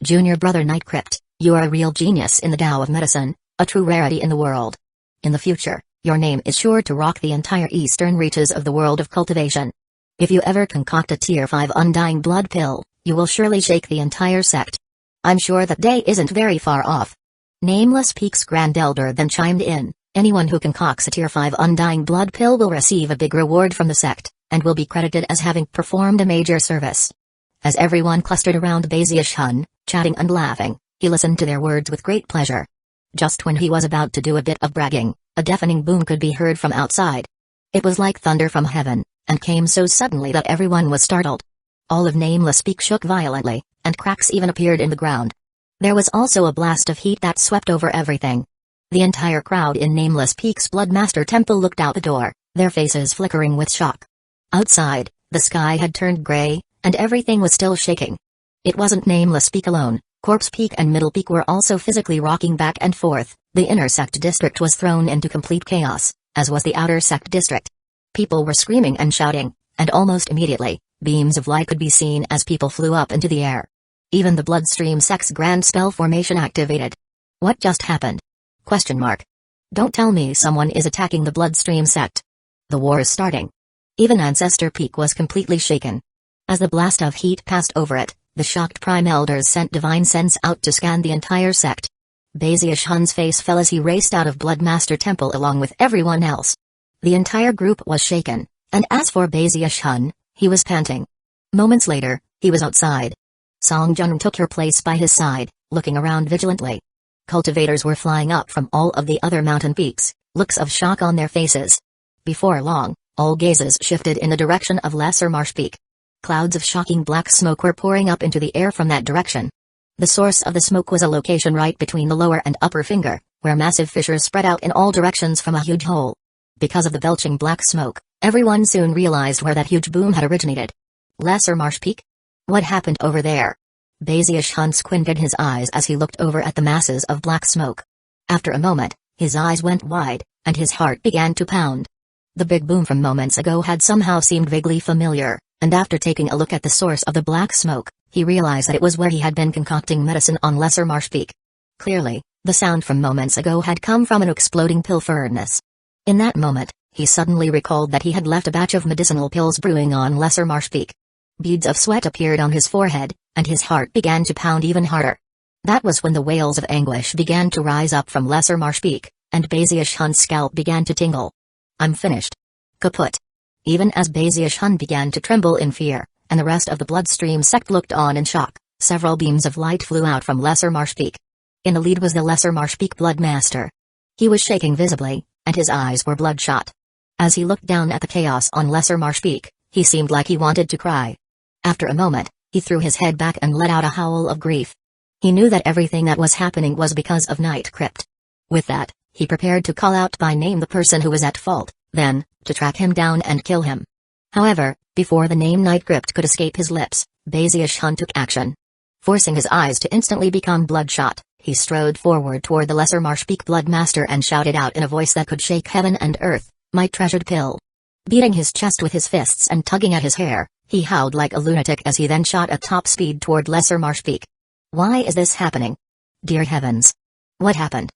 Junior brother Nightcrypt, you are a real genius in the Tao of medicine, a true rarity in the world. In the future, your name is sure to rock the entire eastern reaches of the world of cultivation. If you ever concoct a Tier 5 Undying Blood pill, you will surely shake the entire sect. I'm sure that day isn't very far off. Nameless Peak's Grand Elder then chimed in, anyone who concocts a Tier 5 Undying Blood pill will receive a big reward from the sect, and will be credited as having performed a major service. As everyone clustered around Bazius-hun, chatting and laughing, he listened to their words with great pleasure. Just when he was about to do a bit of bragging, a deafening boom could be heard from outside. It was like thunder from heaven, and came so suddenly that everyone was startled. All of Nameless Peak shook violently, and cracks even appeared in the ground. There was also a blast of heat that swept over everything. The entire crowd in Nameless Peak's Bloodmaster Temple looked out the door, their faces flickering with shock. Outside, the sky had turned gray, and everything was still shaking. It wasn't Nameless Peak alone, Corpse Peak and Middle Peak were also physically rocking back and forth. The inner sect district was thrown into complete chaos, as was the outer sect district. People were screaming and shouting, and almost immediately, beams of light could be seen as people flew up into the air. Even the Bloodstream sect's grand spell formation activated. What just happened? Question mark. Don't tell me someone is attacking the Bloodstream sect. The war is starting. Even Ancestor Peak was completely shaken. As the blast of heat passed over it, the shocked Prime Elders sent Divine Sense out to scan the entire sect. Bazius-hun's face fell as he raced out of Bloodmaster Temple along with everyone else. The entire group was shaken, and as for Bazius-hun, he was panting. Moments later, he was outside. Songjun took her place by his side, looking around vigilantly. Cultivators were flying up from all of the other mountain peaks, looks of shock on their faces. Before long, all gazes shifted in the direction of Lesser Marsh Peak. Clouds of shocking black smoke were pouring up into the air from that direction. The source of the smoke was a location right between the lower and upper finger, where massive fissures spread out in all directions from a huge hole. Because of the belching black smoke, everyone soon realized where that huge boom had originated. Lesser Marsh Peak? What happened over there? Bazius-hun squinted his eyes as he looked over at the masses of black smoke. After a moment, his eyes went wide, and his heart began to pound. The big boom from moments ago had somehow seemed vaguely familiar, and after taking a look at the source of the black smoke, he realized that it was where he had been concocting medicine on Lesser Marsh Peak. Clearly, the sound from moments ago had come from an exploding pill furnace. In that moment, he suddenly recalled that he had left a batch of medicinal pills brewing on Lesser Marsh Peak. Beads of sweat appeared on his forehead, and his heart began to pound even harder. That was when the wails of anguish began to rise up from Lesser Marsh Peak, and Bazius Hun's scalp began to tingle. I'm finished. Kaput. Even as Bazius Hun began to tremble in fear, and the rest of the Bloodstream sect looked on in shock, several beams of light flew out from Lesser Marsh Peak. In the lead was the Lesser Marsh Peak Blood Master. He was shaking visibly, and his eyes were bloodshot. As he looked down at the chaos on Lesser Marsh Peak, he seemed like he wanted to cry. After a moment, he threw his head back and let out a howl of grief. He knew that everything that was happening was because of Night Crypt. With that, he prepared to call out by name the person who was at fault, then, to track him down and kill him. However, before the name Night Crypt could escape his lips, Bazius Hun took action. Forcing his eyes to instantly become bloodshot, he strode forward toward the Lesser Marsh Peak Blood Master and shouted out in a voice that could shake heaven and earth, "My treasured pill!" Beating his chest with his fists and tugging at his hair, he howled like a lunatic as he then shot at top speed toward Lesser Marsh Peak. Why is this happening? Dear heavens! What happened?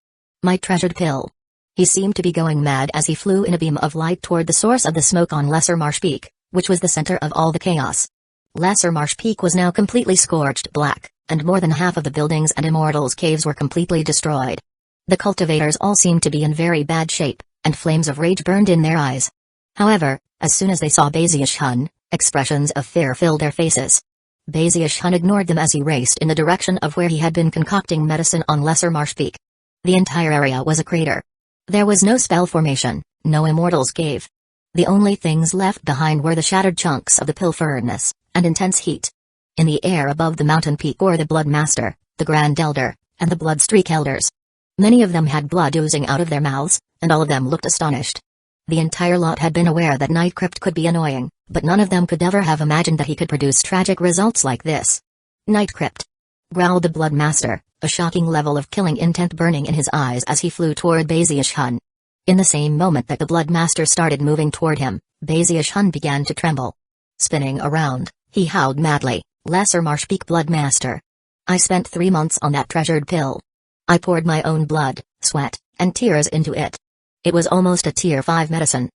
My treasured pill! He seemed to be going mad as he flew in a beam of light toward the source of the smoke on Lesser Marsh Peak, which was the center of all the chaos. Lesser Marsh Peak was now completely scorched black, and more than half of the buildings and Immortals' caves were completely destroyed. The cultivators all seemed to be in very bad shape, and flames of rage burned in their eyes. However, as soon as they saw Bazius Hun, expressions of fear filled their faces. Bazius Hun ignored them as he raced in the direction of where he had been concocting medicine on Lesser Marsh Peak. The entire area was a crater. There was no spell formation, no Immortals' cave. The only things left behind were the shattered chunks of the pill furnace, and intense heat. In the air above the mountain peak were the Blood Master, the Grand Elder, and the Bloodstreak Elders. Many of them had blood oozing out of their mouths, and all of them looked astonished. The entire lot had been aware that Night Crypt could be annoying, but none of them could ever have imagined that he could produce tragic results like this. Night Crypt! Growled the Blood Master, a shocking level of killing intent burning in his eyes as he flew toward Bazius Hun. In the same moment that the Blood Master started moving toward him, Bazius Hun began to tremble. Spinning around, he howled madly, Lesser Marsh Peak Blood Master. I spent 3 months on that treasured pill. I poured my own blood, sweat, and tears into it. It was almost a Tier 5 medicine.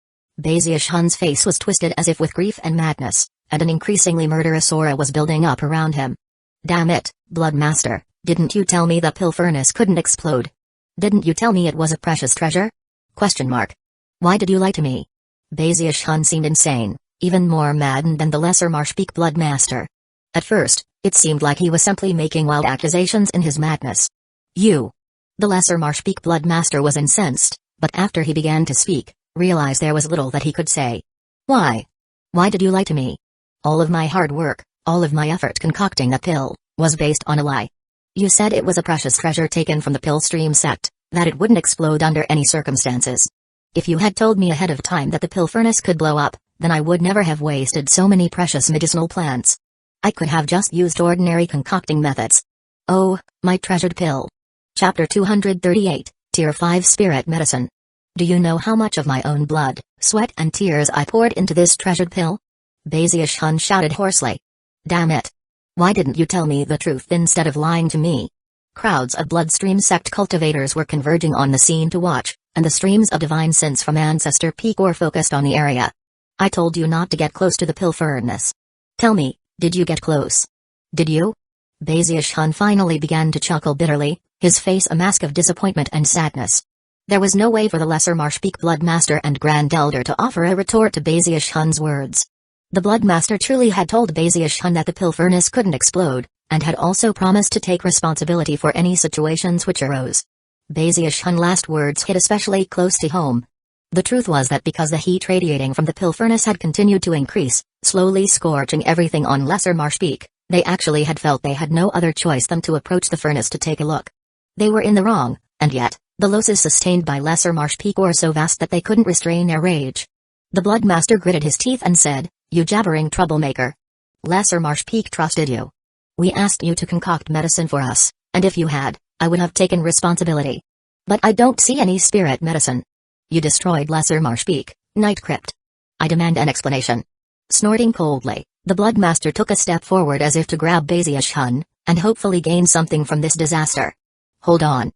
Bazius Hun's face was twisted as if with grief and madness, and an increasingly murderous aura was building up around him. Damn it, Blood Master, didn't you tell me the pill furnace couldn't explode? Didn't you tell me it was a precious treasure? Question mark. Why did you lie to me? Bazius Hun seemed insane, even more maddened than the Lesser Marsh Peak Blood Master. At first, it seemed like he was simply making wild accusations in his madness. You! The Lesser Marsh Peak Blood Master was incensed, but after he began to speak, realized there was little that he could say. Why? Why did you lie to me? All of my hard work, all of my effort concocting that pill, was based on a lie. You said it was a precious treasure taken from the Pillstream sect, that it wouldn't explode under any circumstances. If you had told me ahead of time that the pill furnace could blow up, then I would never have wasted so many precious medicinal plants. I could have just used ordinary concocting methods. Oh, my treasured pill. Chapter 238, Tier 5 Spirit Medicine. Do you know how much of my own blood, sweat and tears I poured into this treasured pill? Bazius Hun shouted hoarsely. Damn it. Why didn't you tell me the truth instead of lying to me? Crowds of Bloodstream sect cultivators were converging on the scene to watch, and the streams of divine sense from Ancestor Peak were focused on the area. I told you not to get close to the pill furnace. Tell me, did you get close? Did you? Bazius Hun finally began to chuckle bitterly, his face a mask of disappointment and sadness. There was no way for the Lesser Marsh Peak Blood Master and Grand Elder to offer a retort to Bazius Hun's words. The Blood Master truly had told Bazius Hun that the pill furnace couldn't explode, and had also promised to take responsibility for any situations which arose. Bazius Hun's last words hit especially close to home. The truth was that because the heat radiating from the pill furnace had continued to increase, slowly scorching everything on Lesser Marsh Peak, they actually had felt they had no other choice than to approach the furnace to take a look. They were in the wrong, and yet, the losses sustained by Lesser Marsh Peak were so vast that they couldn't restrain their rage. The Blood Master gritted his teeth and said, You jabbering troublemaker. Lesser Marsh Peak trusted you. We asked you to concoct medicine for us, and if you had, I would have taken responsibility. But I don't see any spirit medicine. You destroyed Lesser Marsh Peak, Night Crypt. I demand an explanation. Snorting coldly, the Blood Master took a step forward as if to grab Bazius Hun, and hopefully gain something from this disaster. Hold on.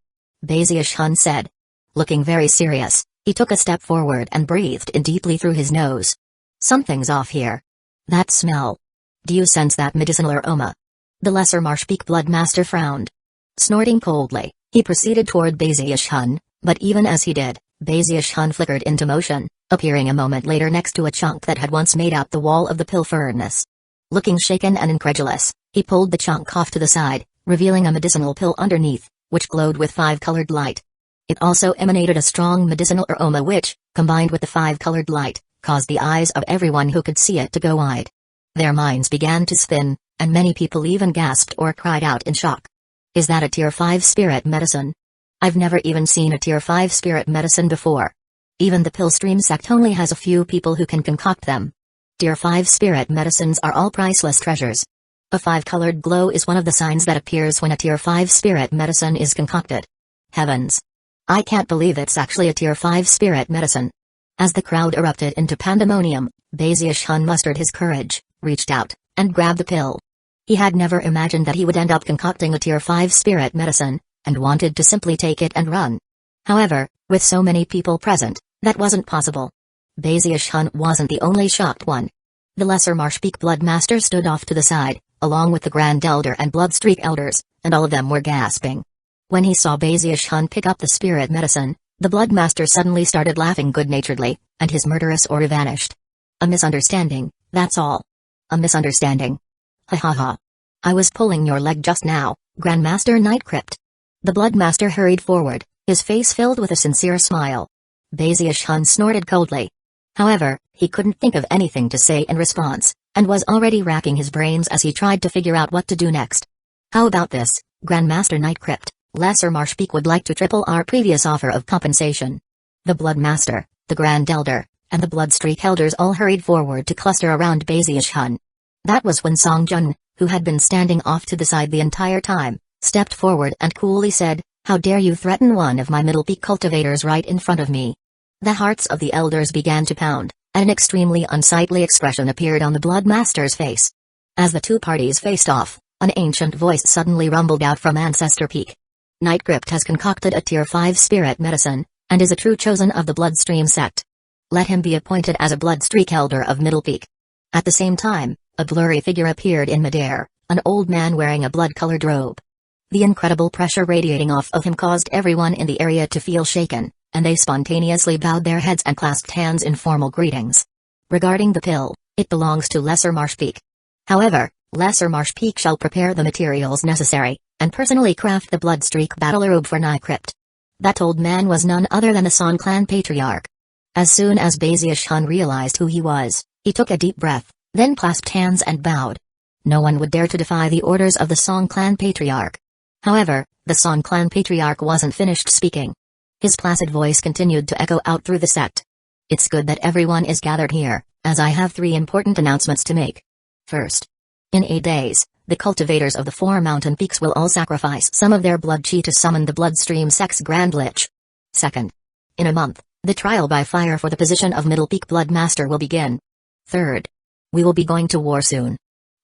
Bazius Hun said. Looking very serious, he took a step forward and breathed in deeply through his nose. Something's off here. That smell. Do you sense that medicinal aroma? The Lesser Marsh Peak Blood Master frowned. Snorting coldly, he proceeded toward Baziush-hun, but even as he did, Baziush-hun flickered into motion, appearing a moment later next to a chunk that had once made up the wall of the pill furnace. Looking shaken and incredulous, he pulled the chunk off to the side, revealing a medicinal pill underneath, which glowed with five-colored light. It also emanated a strong medicinal aroma which, combined with the five-colored light, caused the eyes of everyone who could see it to go wide. Their minds began to spin, and many people even gasped or cried out in shock. Is that a Tier 5 spirit medicine? I've never even seen a Tier 5 spirit medicine before. Even the Pillstream sect only has a few people who can concoct them. Tier 5 spirit medicines are all priceless treasures. A five-colored glow is one of the signs that appears when a Tier 5 spirit medicine is concocted. Heavens! I can't believe it's actually a Tier 5 spirit medicine. As the crowd erupted into pandemonium, Baziush-hun mustered his courage, reached out, and grabbed the pill. He had never imagined that he would end up concocting a Tier 5 spirit medicine, and wanted to simply take it and run. However, with so many people present, that wasn't possible. Baziush-hun wasn't the only shocked one. The Lesser Marshpeak Blood Master stood off to the side, along with the Grand Elder and Bloodstreak Elders, and all of them were gasping. When he saw Baziush-hun pick up the spirit medicine, the Blood Master suddenly started laughing good-naturedly, and his murderous aura vanished. A misunderstanding, that's all. A misunderstanding. Ha ha ha. I was pulling your leg just now, Grandmaster Nightcrypt. The Blood Master hurried forward, his face filled with a sincere smile. Baziush-hun snorted coldly. However, he couldn't think of anything to say in response, and was already racking his brains as he tried to figure out what to do next. How about this, Grandmaster Nightcrypt? Lesser Marshpeak would like to triple our previous offer of compensation. The Blood Master, the Grand Elder, and the Bloodstreak Elders all hurried forward to cluster around Baziush-hun. That was when Songjun, who had been standing off to the side the entire time, stepped forward and coolly said, "How dare you threaten one of my Middle Peak cultivators right in front of me?" The hearts of the elders began to pound, and an extremely unsightly expression appeared on the Blood Master's face. As the two parties faced off, an ancient voice suddenly rumbled out from Ancestor Peak. Nightcrypt has concocted a Tier 5 spirit medicine, and is a true chosen of the Bloodstream sect. Let him be appointed as a Bloodstreak Elder of Middle Peak. At the same time, a blurry figure appeared in midair, an old man wearing a blood-colored robe. The incredible pressure radiating off of him caused everyone in the area to feel shaken, and they spontaneously bowed their heads and clasped hands in formal greetings. Regarding the pill, it belongs to Lesser Marshpeak. However, Lesser Marshpeak shall prepare the materials necessary, and personally craft the Bloodstreak battle robe for Nightcrypt. That old man was none other than the Song clan patriarch. As soon as Baziush-hun realized who he was, he took a deep breath, then clasped hands and bowed. No one would dare to defy the orders of the Song clan patriarch. However, the Song clan patriarch wasn't finished speaking. His placid voice continued to echo out through the sect. It's good that everyone is gathered here, as I have 3 important announcements to make. First, in 8 days, the cultivators of the 4 mountain peaks will all sacrifice some of their blood chi to summon the Bloodstream sect's Grand Lich. Second, in a month, the trial by fire for the position of Middle Peak Blood Master will begin. Third, we will be going to war soon.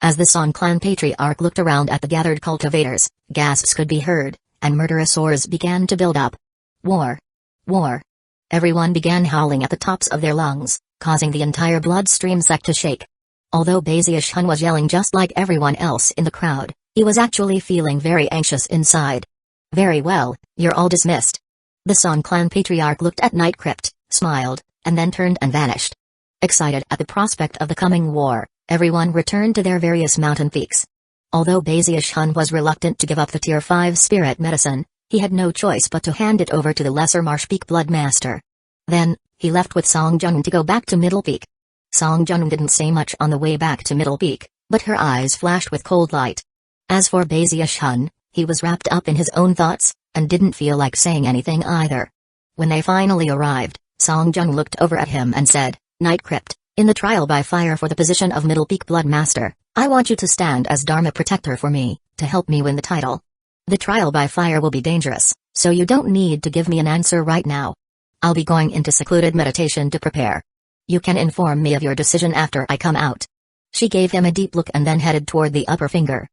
As the Song clan patriarch looked around at the gathered cultivators, gasps could be heard, and murderous auras began to build up. War. War. Everyone began howling at the tops of their lungs, causing the entire Bloodstream sect to shake. Although Baziush-hun was yelling just like everyone else in the crowd, he was actually feeling very anxious inside. Very well, you're all dismissed. The Song clan patriarch looked at Nightcrypt, smiled, and then turned and vanished. Excited at the prospect of the coming war, everyone returned to their various mountain peaks. Although Baziush-hun was reluctant to give up the Tier 5 spirit medicine, he had no choice but to hand it over to the Lesser Marshpeak Blood Master. Then, he left with Songjun to go back to Middle Peak. Songjun didn't say much on the way back to Middle Peak, but her eyes flashed with cold light. As for Baziush-hun, he was wrapped up in his own thoughts, and didn't feel like saying anything either. When they finally arrived, Songjun looked over at him and said, "Nightcrypt, in the trial by fire for the position of Middle Peak Blood Master, I want you to stand as Dharma Protector for me, to help me win the title. The trial by fire will be dangerous, so you don't need to give me an answer right now. I'll be going into secluded meditation to prepare. You can inform me of your decision after I come out." She gave him a deep look and then headed toward the upper finger.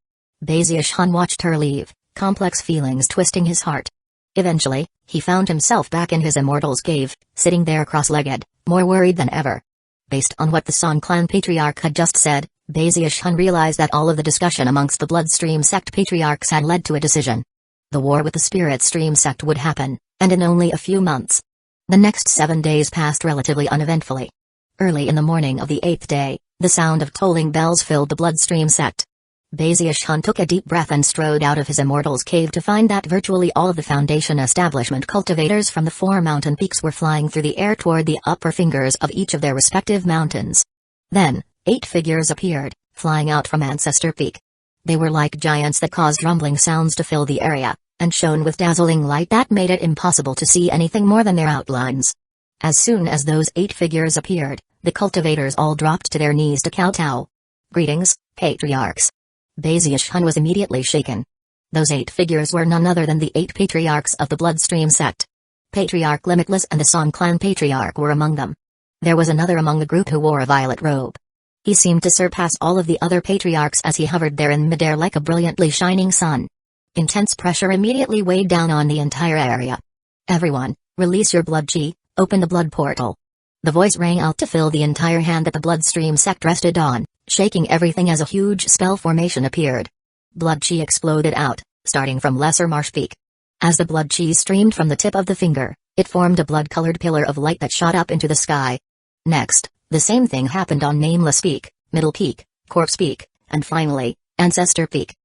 Baziush-hun watched her leave, complex feelings twisting his heart. Eventually, he found himself back in his immortal's cave, sitting there cross-legged, more worried than ever. Based on what the Song clan patriarch had just said, Baziush-hun realized that all of the discussion amongst the Bloodstream sect patriarchs had led to a decision. The war with the Spirit Stream sect would happen, and in only a few months. The next 7 days passed relatively uneventfully. Early in the morning of the 8th day, the sound of tolling bells filled the Bloodstream sect. Bazius took a deep breath and strode out of his Immortal's cave to find that virtually all of the Foundation establishment cultivators from the 4 mountain peaks were flying through the air toward the upper fingers of each of their respective mountains. Then, 8 figures appeared, flying out from Ancestor Peak. They were like giants that caused rumbling sounds to fill the area, and shone with dazzling light that made it impossible to see anything more than their outlines. As soon as those 8 figures appeared, the cultivators all dropped to their knees to kowtow. "Greetings, patriarchs." Bazius was immediately shaken. Those 8 figures were none other than the 8 patriarchs of the Bloodstream sect. Patriarch Limitless and the Song Clan patriarch were among them. There was another among the group who wore a violet robe. He seemed to surpass all of the other patriarchs as he hovered there in midair like a brilliantly shining sun. Intense pressure immediately weighed down on the entire area. "Everyone, release your blood chi, open the blood portal." The voice rang out to fill the entire hand that the Bloodstream sect rested on, shaking everything as a huge spell formation appeared. Blood chi exploded out, starting from Lesser Marsh Peak. As the blood chi streamed from the tip of the finger, it formed a blood-colored pillar of light that shot up into the sky. Next, the same thing happened on Nameless Peak, Middle Peak, Corpse Peak, and finally, Ancestor Peak.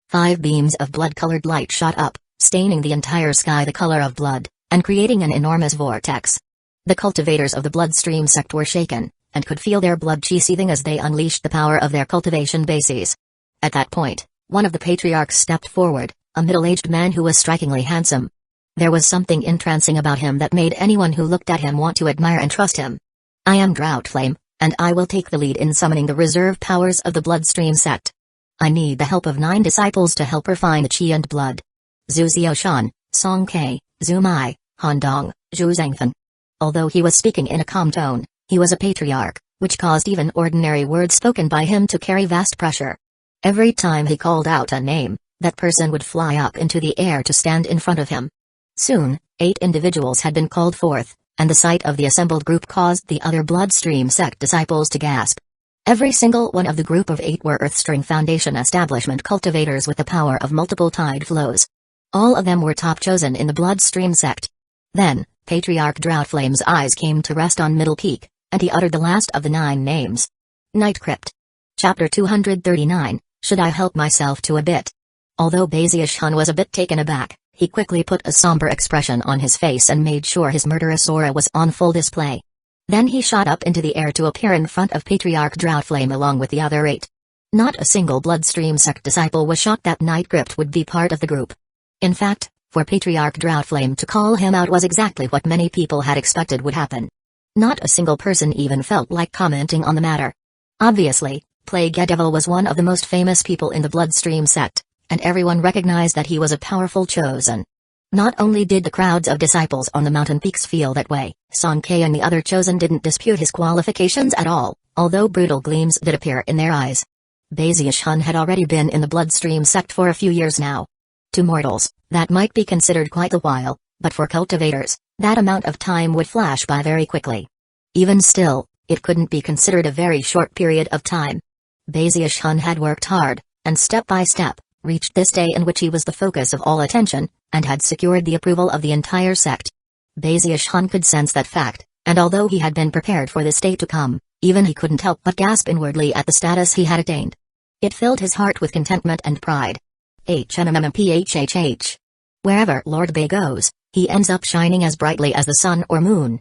5 beams of blood-colored light shot up, staining the entire sky the color of blood, and creating an enormous vortex. The cultivators of the Bloodstream sect were shaken, and could feel their blood chi seething as they unleashed the power of their cultivation bases. At that point, one of the patriarchs stepped forward, a middle-aged man who was strikingly handsome. There was something entrancing about him that made anyone who looked at him want to admire and trust him. "I am Droughtflame, and I will take the lead in summoning the reserve powers of the Bloodstream sect. I need the help of 9 disciples to help refine the chi and blood. Zhu Xiaoshan, Song Ke, Zhu Mai, Han Dong, Zhu Zhangfen." Although he was speaking in a calm tone, he was a patriarch, which caused even ordinary words spoken by him to carry vast pressure. Every time he called out a name, that person would fly up into the air to stand in front of him. Soon, 8 individuals had been called forth, and the sight of the assembled group caused the other Bloodstream sect disciples to gasp. Every single one of the group of 8 were Earthstring Foundation establishment cultivators with the power of multiple tide flows. All of them were top chosen in the Bloodstream sect. Then, Patriarch Droughtflame's eyes came to rest on Middle Peak, and he uttered the last of the 9 names. Night Crypt. Chapter 239, Should I Help Myself to a Bit? Although Bazius was a bit taken aback, he quickly put a somber expression on his face and made sure his murderous aura was on full display. Then he shot up into the air to appear in front of Patriarch Droughtflame along with the other 8. Not a single Bloodstream sect disciple was shocked that Night Crypt would be part of the group. In fact, for Patriarch Droughtflame to call him out was exactly what many people had expected would happen. Not a single person even felt like commenting on the matter. Obviously, Plague Devil was one of the most famous people in the Bloodstream sect, and everyone recognized that he was a powerful chosen. Not only did the crowds of disciples on the mountain peaks feel that way, Song Ke and the other chosen didn't dispute his qualifications at all, although brutal gleams did appear in their eyes. Bazius had already been in the Bloodstream sect for a few years now. To mortals, that might be considered quite a while, but for cultivators, that amount of time would flash by very quickly. Even still, it couldn't be considered a very short period of time. Bazius had worked hard, and step by step, reached this day in which he was the focus of all attention, and had secured the approval of the entire sect. Bazius could sense that fact, and although he had been prepared for this day to come, even he couldn't help but gasp inwardly at the status he had attained. It filled his heart with contentment and pride. HMMMPHHH. Wherever Lord Bay goes, he ends up shining as brightly as the sun or moon.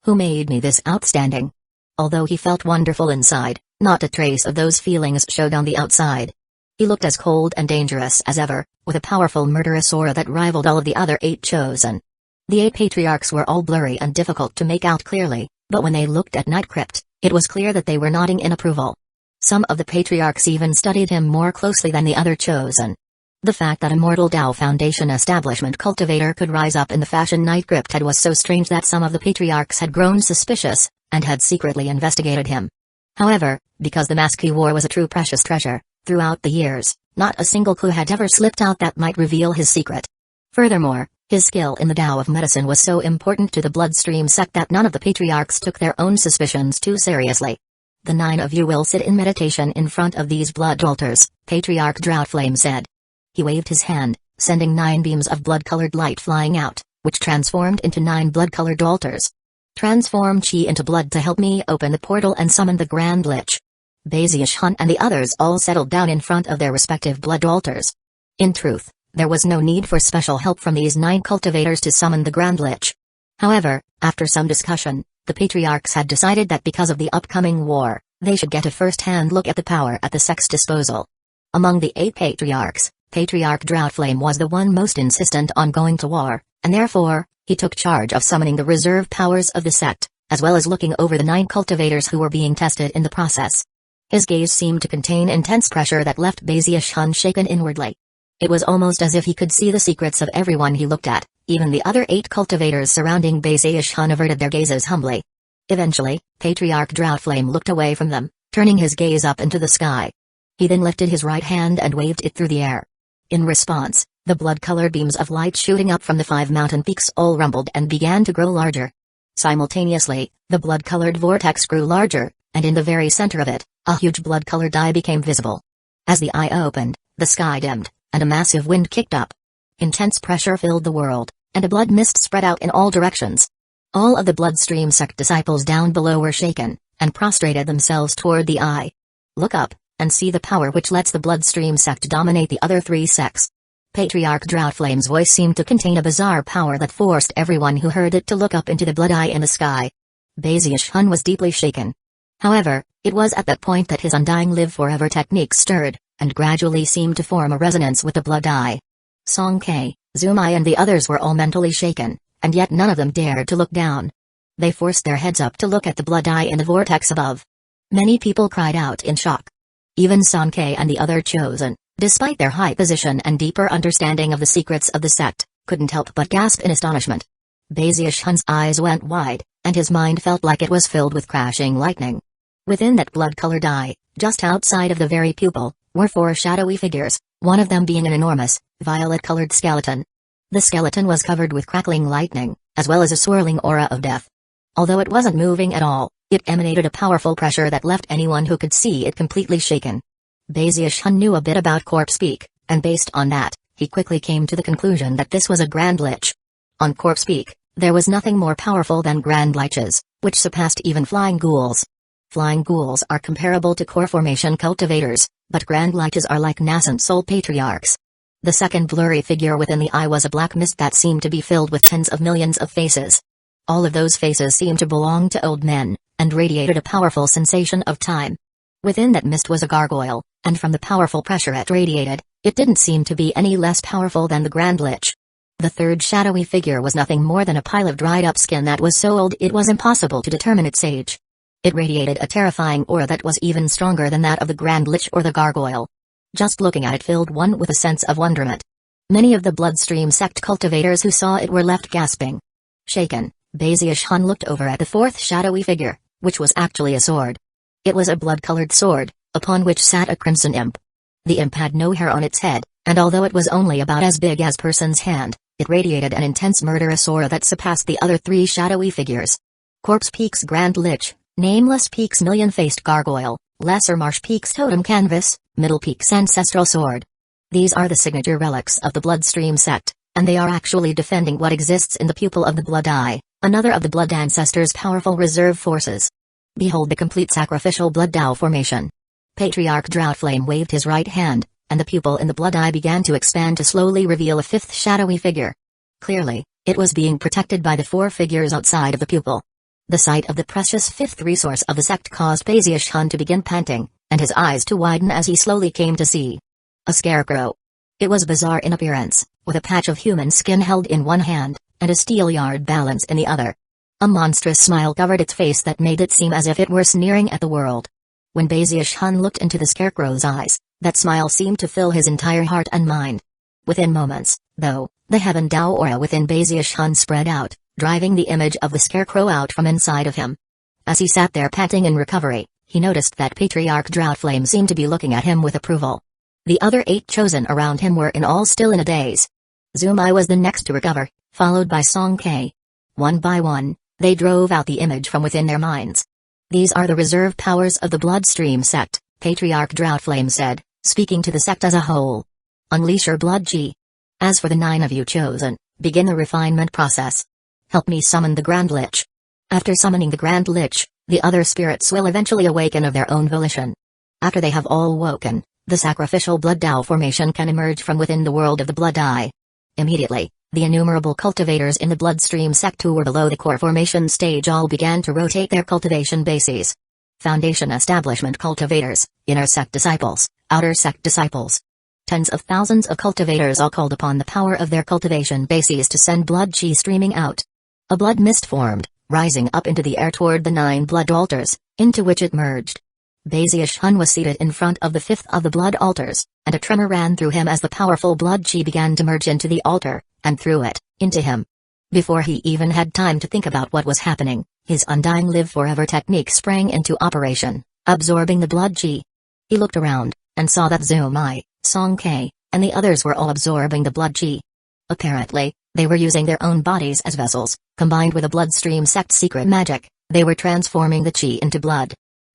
Who made me this outstanding? Although he felt wonderful inside, not a trace of those feelings showed on the outside. He looked as cold and dangerous as ever, with a powerful murderous aura that rivaled all of the other 8 chosen. The 8 patriarchs were all blurry and difficult to make out clearly, but when they looked at Night Crypt, it was clear that they were nodding in approval. Some of the patriarchs even studied him more closely than the other chosen. The fact that a mortal Tao Foundation establishment cultivator could rise up in the fashion Night Crypt had was so strange that some of the patriarchs had grown suspicious, and had secretly investigated him. However, because the mask he wore was a true precious treasure, throughout the years, not a single clue had ever slipped out that might reveal his secret. Furthermore, his skill in the Tao of medicine was so important to the Bloodstream sect that none of the patriarchs took their own suspicions too seriously. The 9 of you will sit in meditation in front of these blood altars, Patriarch Droughtflame said. He waved his hand, sending 9 beams of blood-colored light flying out, which transformed into 9 blood-colored altars. Transform chi into blood to help me open the portal and summon the Grand Lich. Bazius and the others all settled down in front of their respective blood altars. In truth, there was no need for special help from these 9 cultivators to summon the Grand Lich. However, after some discussion, the patriarchs had decided that because of the upcoming war, they should get a first-hand look at the power at the sect's disposal. Among the 8 patriarchs, Patriarch Droughtflame was the one most insistent on going to war, and therefore, he took charge of summoning the reserve powers of the sect, as well as looking over the 9 cultivators who were being tested in the process. His gaze seemed to contain intense pressure that left Bazius shaken inwardly. It was almost as if he could see the secrets of everyone he looked at. Even the other 8 cultivators surrounding Bazius averted their gazes humbly. Eventually, Patriarch Droughtflame looked away from them, turning his gaze up into the sky. He then lifted his right hand and waved it through the air. In response, the blood-colored beams of light shooting up from the 5 mountain peaks all rumbled and began to grow larger. Simultaneously, the blood-colored vortex grew larger, and in the very center of it, a huge blood-colored eye became visible. As the eye opened, the sky dimmed, and a massive wind kicked up. Intense pressure filled the world, and a blood mist spread out in all directions. All of the Bloodstream sect disciples down below were shaken, and prostrated themselves toward the eye. Look up, and see the power which lets the Bloodstream sect dominate the other 3 sects. Patriarch Droughtflame's voice seemed to contain a bizarre power that forced everyone who heard it to look up into the blood eye in the sky. Bazius was deeply shaken. However, it was at that point that his undying live forever technique stirred, and gradually seemed to form a resonance with the blood eye. Songke, Zumai and the others were all mentally shaken, and yet none of them dared to look down. They forced their heads up to look at the blood eye in the vortex above. Many people cried out in shock. Even Songke and the other chosen, despite their high position and deeper understanding of the secrets of the sect, couldn't help but gasp in astonishment. Bazius' eyes went wide, and his mind felt like it was filled with crashing lightning. Within that blood-colored eye, just outside of the very pupil, were 4 shadowy figures, one of them being an enormous, violet-colored skeleton. The skeleton was covered with crackling lightning, as well as a swirling aura of death. Although it wasn't moving at all, it emanated a powerful pressure that left anyone who could see it completely shaken. Bazius knew a bit about corpse speak, and based on that, he quickly came to the conclusion that this was a Grand Lich. On corpse speak, there was nothing more powerful than Grand Liches, which surpassed even flying ghouls. Flying ghouls are comparable to core formation cultivators, but Grand Liches are like nascent soul patriarchs. The second blurry figure within the eye was a black mist that seemed to be filled with tens of millions of faces. All of those faces seemed to belong to old men, and radiated a powerful sensation of time. Within that mist was a gargoyle, and from the powerful pressure it radiated, it didn't seem to be any less powerful than the Grand Lich. The third shadowy figure was nothing more than a pile of dried-up skin that was so old it was impossible to determine its age. It radiated a terrifying aura that was even stronger than that of the Grand Lich or the gargoyle. Just looking at it filled one with a sense of wonderment. Many of the Bloodstream sect cultivators who saw it were left gasping. Shaken, Bazius looked over at the 4th shadowy figure, which was actually a sword. It was a blood-colored sword, upon which sat a crimson imp. The imp had no hair on its head, and although it was only about as big as person's hand, it radiated an intense murderous aura that surpassed the other 3 shadowy figures. Corpse Peak's Grand Lich, Nameless Peak's Million-Faced Gargoyle, Lesser Marsh Peak's Totem Canvas, Middle Peak's Ancestral Sword. These are the signature relics of the Bloodstream sect, and they are actually defending what exists in the pupil of the Blood Eye, another of the Blood Ancestors' powerful reserve forces. Behold the complete sacrificial Blood Dao formation. Patriarch Droughtflame waved his right hand, and the pupil in the Blood Eye began to expand to slowly reveal a 5th shadowy figure. Clearly, it was being protected by the 4 figures outside of the pupil. The sight of the precious 5th resource of the sect caused Bazius to begin panting, and his eyes to widen as he slowly came to see a scarecrow. It was bizarre in appearance, with a patch of human skin held in one hand, and a steelyard balance in the other. A monstrous smile covered its face that made it seem as if it were sneering at the world. When Bazius looked into the scarecrow's eyes, that smile seemed to fill his entire heart and mind. Within moments, though, the Heaven Dao aura within Bazius spread out, driving the image of the scarecrow out from inside of him. As he sat there panting in recovery, he noticed that Patriarch Droughtflame seemed to be looking at him with approval. The other 8 chosen around him were in all still in a daze. Zumai was the next to recover, followed by Songke. One by one, they drove out the image from within their minds. These are the reserve powers of the Bloodstream sect, Patriarch Droughtflame said, speaking to the sect as a whole. Unleash your blood chi. As for the 9 of you chosen, begin the refinement process. Help me summon the Grand Lich. After summoning the Grand Lich, the other spirits will eventually awaken of their own volition. After they have all woken, the sacrificial blood Dao formation can emerge from within the world of the blood eye. Immediately, the innumerable cultivators in the Bloodstream sect who were below the core formation stage all began to rotate their cultivation bases. Foundation establishment cultivators, inner sect disciples, outer sect disciples. Tens of thousands of cultivators all called upon the power of their cultivation bases to send blood chi streaming out. A blood mist formed, rising up into the air toward the 9 blood altars, into which it merged. Bazius Hun was seated in front of the 5th of the blood altars, and a tremor ran through him as the powerful blood chi began to merge into the altar, and through it, into him. Before he even had time to think about what was happening, his undying live forever technique sprang into operation, absorbing the blood chi. He looked around, and saw that Zumai, Song-K, and the others were all absorbing the blood chi. Apparently, they were using their own bodies as vessels, combined with a Bloodstream sect secret magic, they were transforming the chi into blood.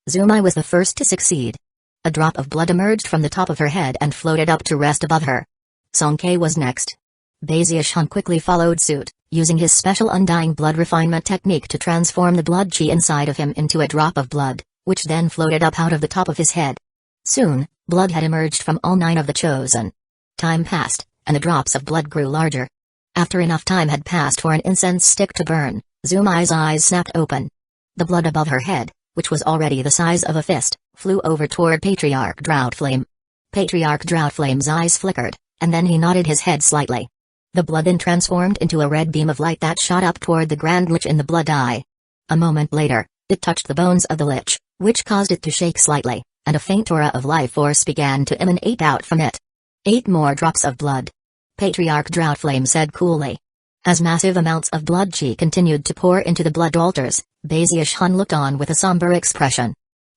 Zumai was the first to succeed. A drop of blood emerged from the top of her head and floated up to rest above her. Song-K was next. Bazius Hun quickly followed suit, using his special undying blood refinement technique to transform the blood chi inside of him into a drop of blood, which then floated up out of the top of his head. Soon, blood had emerged from all 9 of the chosen. Time passed, and the drops of blood grew larger. After enough time had passed for an incense stick to burn, Zumai's eyes snapped open. The blood above her head, which was already the size of a fist, flew over toward Patriarch Droughtflame. Patriarch Droughtflame's eyes flickered, and then he nodded his head slightly. The blood then transformed into a red beam of light that shot up toward the Grand Lich in the blood eye. A moment later, it touched the bones of the Lich, which caused it to shake slightly, and a faint aura of life force began to emanate out from it. 8 more drops of blood. Patriarch Droughtflame said coolly. As massive amounts of blood chi continued to pour into the blood altars, Bazius Hun looked on with a somber expression.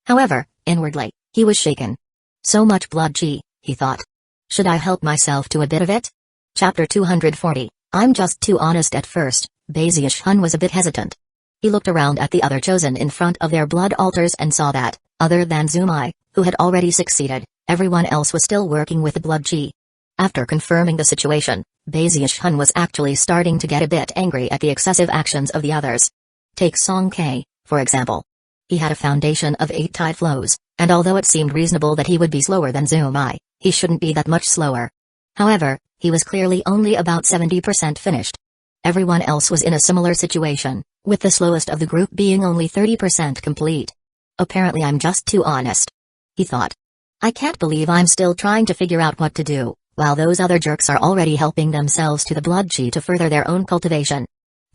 However, inwardly, he was shaken. So much blood chi, he thought. Should I help myself to a bit of it? Chapter 240, I'm just too honest at first. Bazius Hun was a bit hesitant. He looked around at the other chosen in front of their blood altars and saw that, other than Zumai, who had already succeeded, everyone else was still working with the blood chi. After confirming the situation, Bazius Hun was actually starting to get a bit angry at the excessive actions of the others. Take Song-K, for example. He had a foundation of 8 tide flows, and although it seemed reasonable that he would be slower than Zumai, he shouldn't be that much slower. However, he was clearly only about 70% finished. Everyone else was in a similar situation, with the slowest of the group being only 30% complete. Apparently I'm just too honest, he thought. I can't believe I'm still trying to figure out what to do, while those other jerks are already helping themselves to the blood chi to further their own cultivation.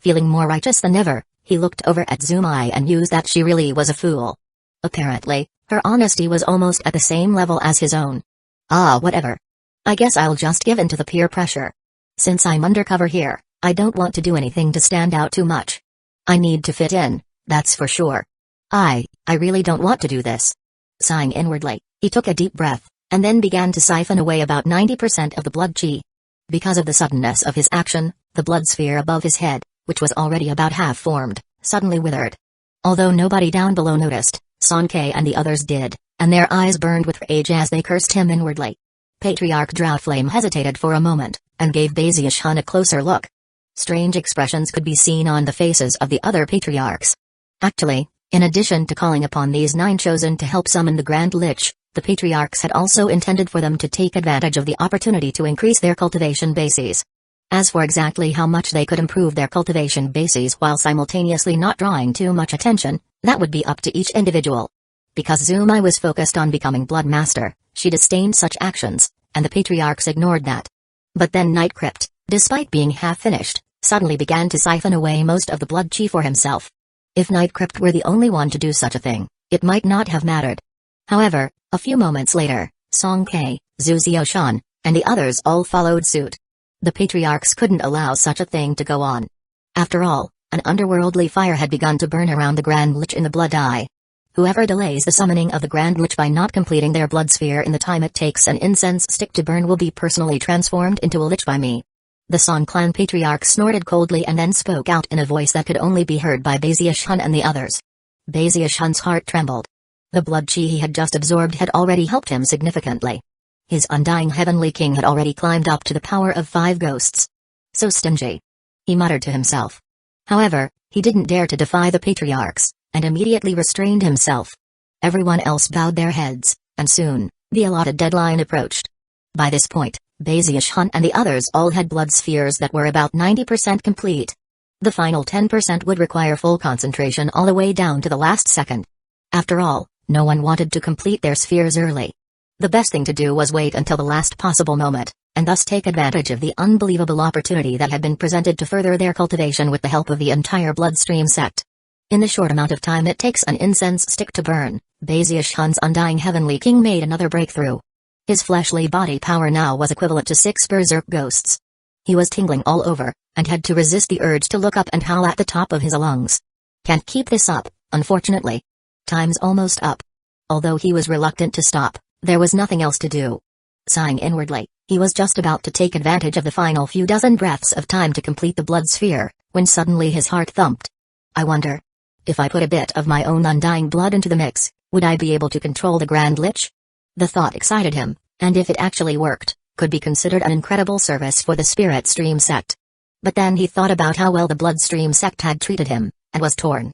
Feeling more righteous than ever, he looked over at Zumai and mused that she really was a fool. Apparently, her honesty was almost at the same level as his own. Ah, whatever. I guess I'll just give in to the peer pressure. Since I'm undercover here, I don't want to do anything to stand out too much. I need to fit in, that's for sure. I really don't want to do this. Sighing inwardly, he took a deep breath, and then began to siphon away about 90% of the blood chi. Because of the suddenness of his action, the blood sphere above his head, which was already about half formed, suddenly withered. Although nobody down below noticed, Song-K and the others did, and their eyes burned with rage as they cursed him inwardly. Patriarch Droughtflame hesitated for a moment, and gave Bazius Hun a closer look. Strange expressions could be seen on the faces of the other patriarchs. Actually, in addition to calling upon these 9 chosen to help summon the Grand Lich, the patriarchs had also intended for them to take advantage of the opportunity to increase their cultivation bases. As for exactly how much they could improve their cultivation bases while simultaneously not drawing too much attention, that would be up to each individual. Because Zumai was focused on becoming Blood Master, she disdained such actions, and the patriarchs ignored that. But then Night Crypt, despite being half-finished, suddenly began to siphon away most of the blood chi for himself. If Night Crypt were the only one to do such a thing, it might not have mattered. However, a few moments later, Song-K, Zuzio-shan, and the others all followed suit. The patriarchs couldn't allow such a thing to go on. After all, an underworldly fire had begun to burn around the Grand Lich in the Blood Eye. Whoever delays the summoning of the Grand Lich by not completing their blood sphere in the time it takes an incense stick to burn will be personally transformed into a lich by me. The Song clan patriarch snorted coldly and then spoke out in a voice that could only be heard by Bazius Hun and the others. Baziushun's heart trembled. The blood chi he had just absorbed had already helped him significantly. His undying heavenly king had already climbed up to the power of 5 ghosts. So stingy. He muttered to himself. However, he didn't dare to defy the patriarchs, and immediately restrained himself. Everyone else bowed their heads, and soon, the allotted deadline approached. By this point, Baziushun and the others all had blood spheres that were about 90% complete. The final 10% would require full concentration all the way down to the last second. After all, no one wanted to complete their spheres early. The best thing to do was wait until the last possible moment, and thus take advantage of the unbelievable opportunity that had been presented to further their cultivation with the help of the entire bloodstream sect. In the short amount of time it takes an incense stick to burn, Baziushun's undying heavenly king made another breakthrough. His fleshly body power now was equivalent to 6 berserk ghosts. He was tingling all over, and had to resist the urge to look up and howl at the top of his lungs. Can't keep this up, unfortunately. Time's almost up. Although he was reluctant to stop, there was nothing else to do. Sighing inwardly, he was just about to take advantage of the final few dozen breaths of time to complete the blood sphere, when suddenly his heart thumped. I wonder, if I put a bit of my own undying blood into the mix, would I be able to control the Grand Lich? The thought excited him, and if it actually worked, could be considered an incredible service for the Spirit Stream sect. But then he thought about how well the Bloodstream sect had treated him, and was torn.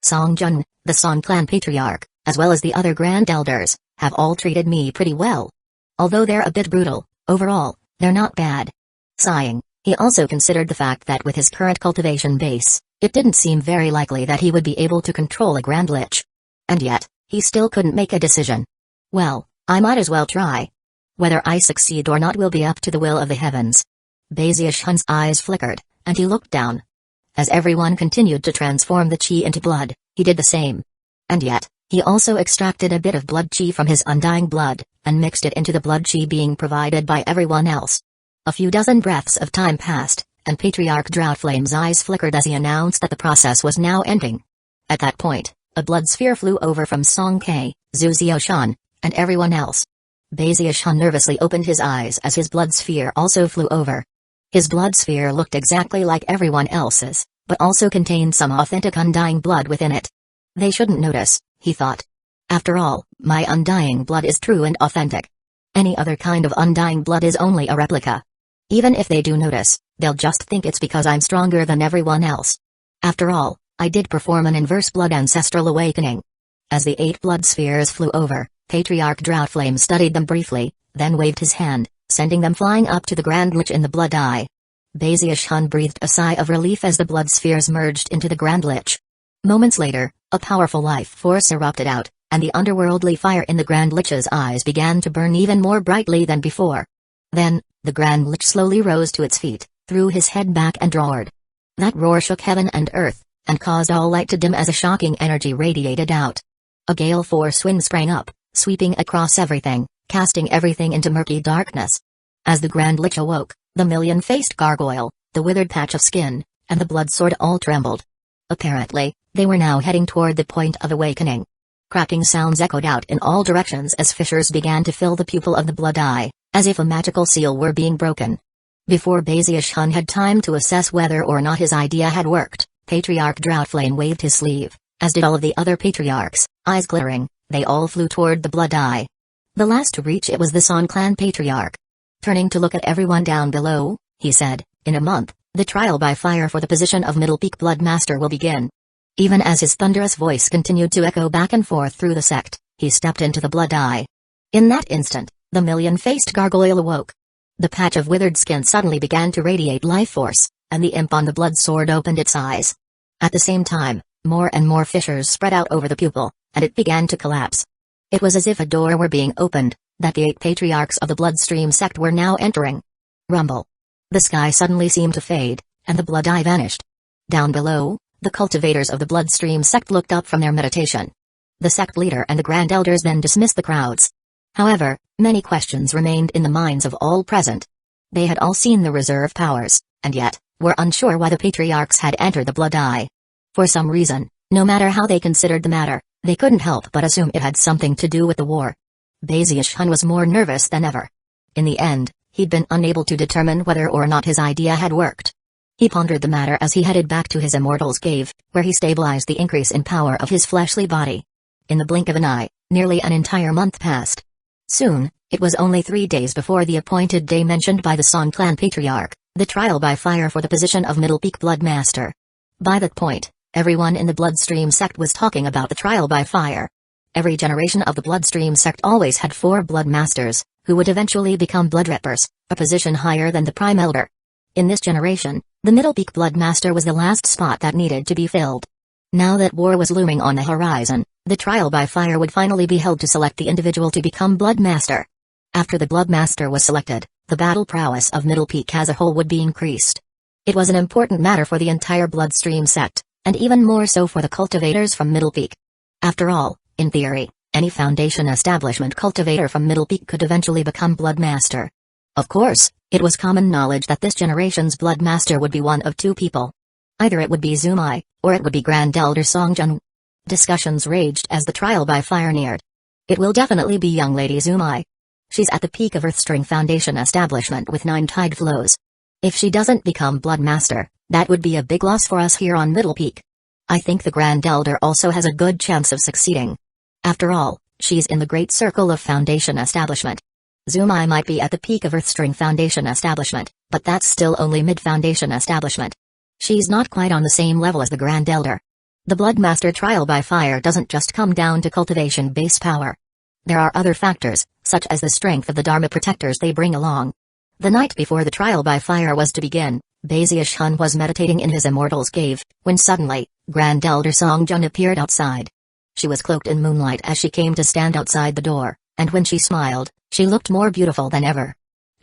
Songjun, the Song clan patriarch, as well as the other Grand Elders, have all treated me pretty well. Although they're a bit brutal, overall, they're not bad. Sighing, he also considered the fact that with his current cultivation base, it didn't seem very likely that he would be able to control a Grand Lich. And yet, he still couldn't make a decision. Well, I might as well try. Whether I succeed or not will be up to the will of the heavens. Baziushun's eyes flickered, and he looked down. As everyone continued to transform the chi into blood, he did the same. And yet, he also extracted a bit of blood chi from his undying blood, and mixed it into the blood chi being provided by everyone else. A few dozen breaths of time passed, and Patriarch Droughtflame's eyes flickered as he announced that the process was now ending. At that point, a blood sphere flew over from Song Kei, Zuzioshan, and everyone else. Baziushun nervously opened his eyes as his blood sphere also flew over. His blood sphere looked exactly like everyone else's, but also contained some authentic undying blood within it. They shouldn't notice, he thought. After all, my undying blood is true and authentic. Any other kind of undying blood is only a replica. Even if they do notice, they'll just think it's because I'm stronger than everyone else. After all, I did perform an inverse blood ancestral awakening. As the 8 blood spheres flew over, Patriarch Droughtflame studied them briefly, then waved his hand, sending them flying up to the Grand Lich in the Blood Eye. Baziushun breathed a sigh of relief as the blood spheres merged into the Grand Lich. Moments later, a powerful life force erupted out, and the underworldly fire in the Grand Lich's eyes began to burn even more brightly than before. Then, the Grand Lich slowly rose to its feet, threw his head back and roared. That roar shook heaven and earth, and caused all light to dim as a shocking energy radiated out. A gale force wind sprang up, sweeping across everything, casting everything into murky darkness. As the Grand Lich awoke, the million-faced gargoyle, the withered patch of skin, and the blood sword all trembled. Apparently, they were now heading toward the point of awakening. Cracking sounds echoed out in all directions as fissures began to fill the pupil of the Blood Eye, as if a magical seal were being broken. Before Baziushun had time to assess whether or not his idea had worked, Patriarch Droughtflame waved his sleeve, as did all of the other patriarchs, eyes glittering. They all flew toward the Blood Eye. The last to reach it was the Song clan patriarch. Turning to look at everyone down below, he said, in a month, the trial by fire for the position of Middle Peak Blood Master will begin. Even as his thunderous voice continued to echo back and forth through the sect, he stepped into the Blood Eye. In that instant, the million-faced gargoyle awoke. The patch of withered skin suddenly began to radiate life force, and the imp on the blood sword opened its eyes. At the same time, more and more fissures spread out over the pupil, and it began to collapse. It was as if a door were being opened, that the 8 patriarchs of the Bloodstream sect were now entering. Rumble. The sky suddenly seemed to fade, and the Blood Eye vanished. Down below, the cultivators of the Bloodstream sect looked up from their meditation. The sect leader and the Grand Elders then dismissed the crowds. However, many questions remained in the minds of all present. They had all seen the reserve powers, and yet, were unsure why the patriarchs had entered the Blood Eye. For some reason, no matter how they considered the matter, they couldn't help but assume it had something to do with the war. Baziushun was more nervous than ever. In the end, he'd been unable to determine whether or not his idea had worked. He pondered the matter as he headed back to his immortal's cave, where he stabilized the increase in power of his fleshly body. In the blink of an eye, nearly an entire month passed. Soon, it was only 3 days before the appointed day mentioned by the Song clan patriarch, the trial by fire for the position of Middle Peak Blood Master. By that point, everyone in the Bloodstream sect was talking about the trial by fire. Every generation of the Bloodstream sect always had 4 Blood Masters, who would eventually become Blood Reapers, a position higher than the Prime Elder. In this generation, the Middle Peak Blood Master was the last spot that needed to be filled. Now that war was looming on the horizon, the trial by fire would finally be held to select the individual to become Blood Master. After the Blood Master was selected, the battle prowess of Middle Peak as a whole would be increased. It was an important matter for the entire Bloodstream sect, and even more so for the cultivators from Middle Peak. After all, in theory, any Foundation establishment cultivator from Middle Peak could eventually become Blood Master. Of course, it was common knowledge that this generation's Blood Master would be one of 2 people. Either it would be Zumai, or it would be Grand Elder Songjun. Discussions raged as the trial by fire neared. It will definitely be young Lady Zumai. She's at the peak of Earthstring Foundation establishment with 9 tide flows. If she doesn't become Blood Master, that would be a big loss for us here on Middle Peak. I think the Grand Elder also has a good chance of succeeding. After all, she's in the great circle of Foundation establishment. Zumai might be at the peak of Earthstring Foundation establishment, but that's still only mid-Foundation establishment. She's not quite on the same level as the Grand Elder. The Blood Master trial by fire doesn't just come down to cultivation base power. There are other factors, such as the strength of the Dharma protectors they bring along. The night before the trial by fire was to begin, Bazius Hun was meditating in his immortal's cave, when suddenly, Grand Elder Songjun appeared outside. She was cloaked in moonlight as she came to stand outside the door, and when she smiled, she looked more beautiful than ever.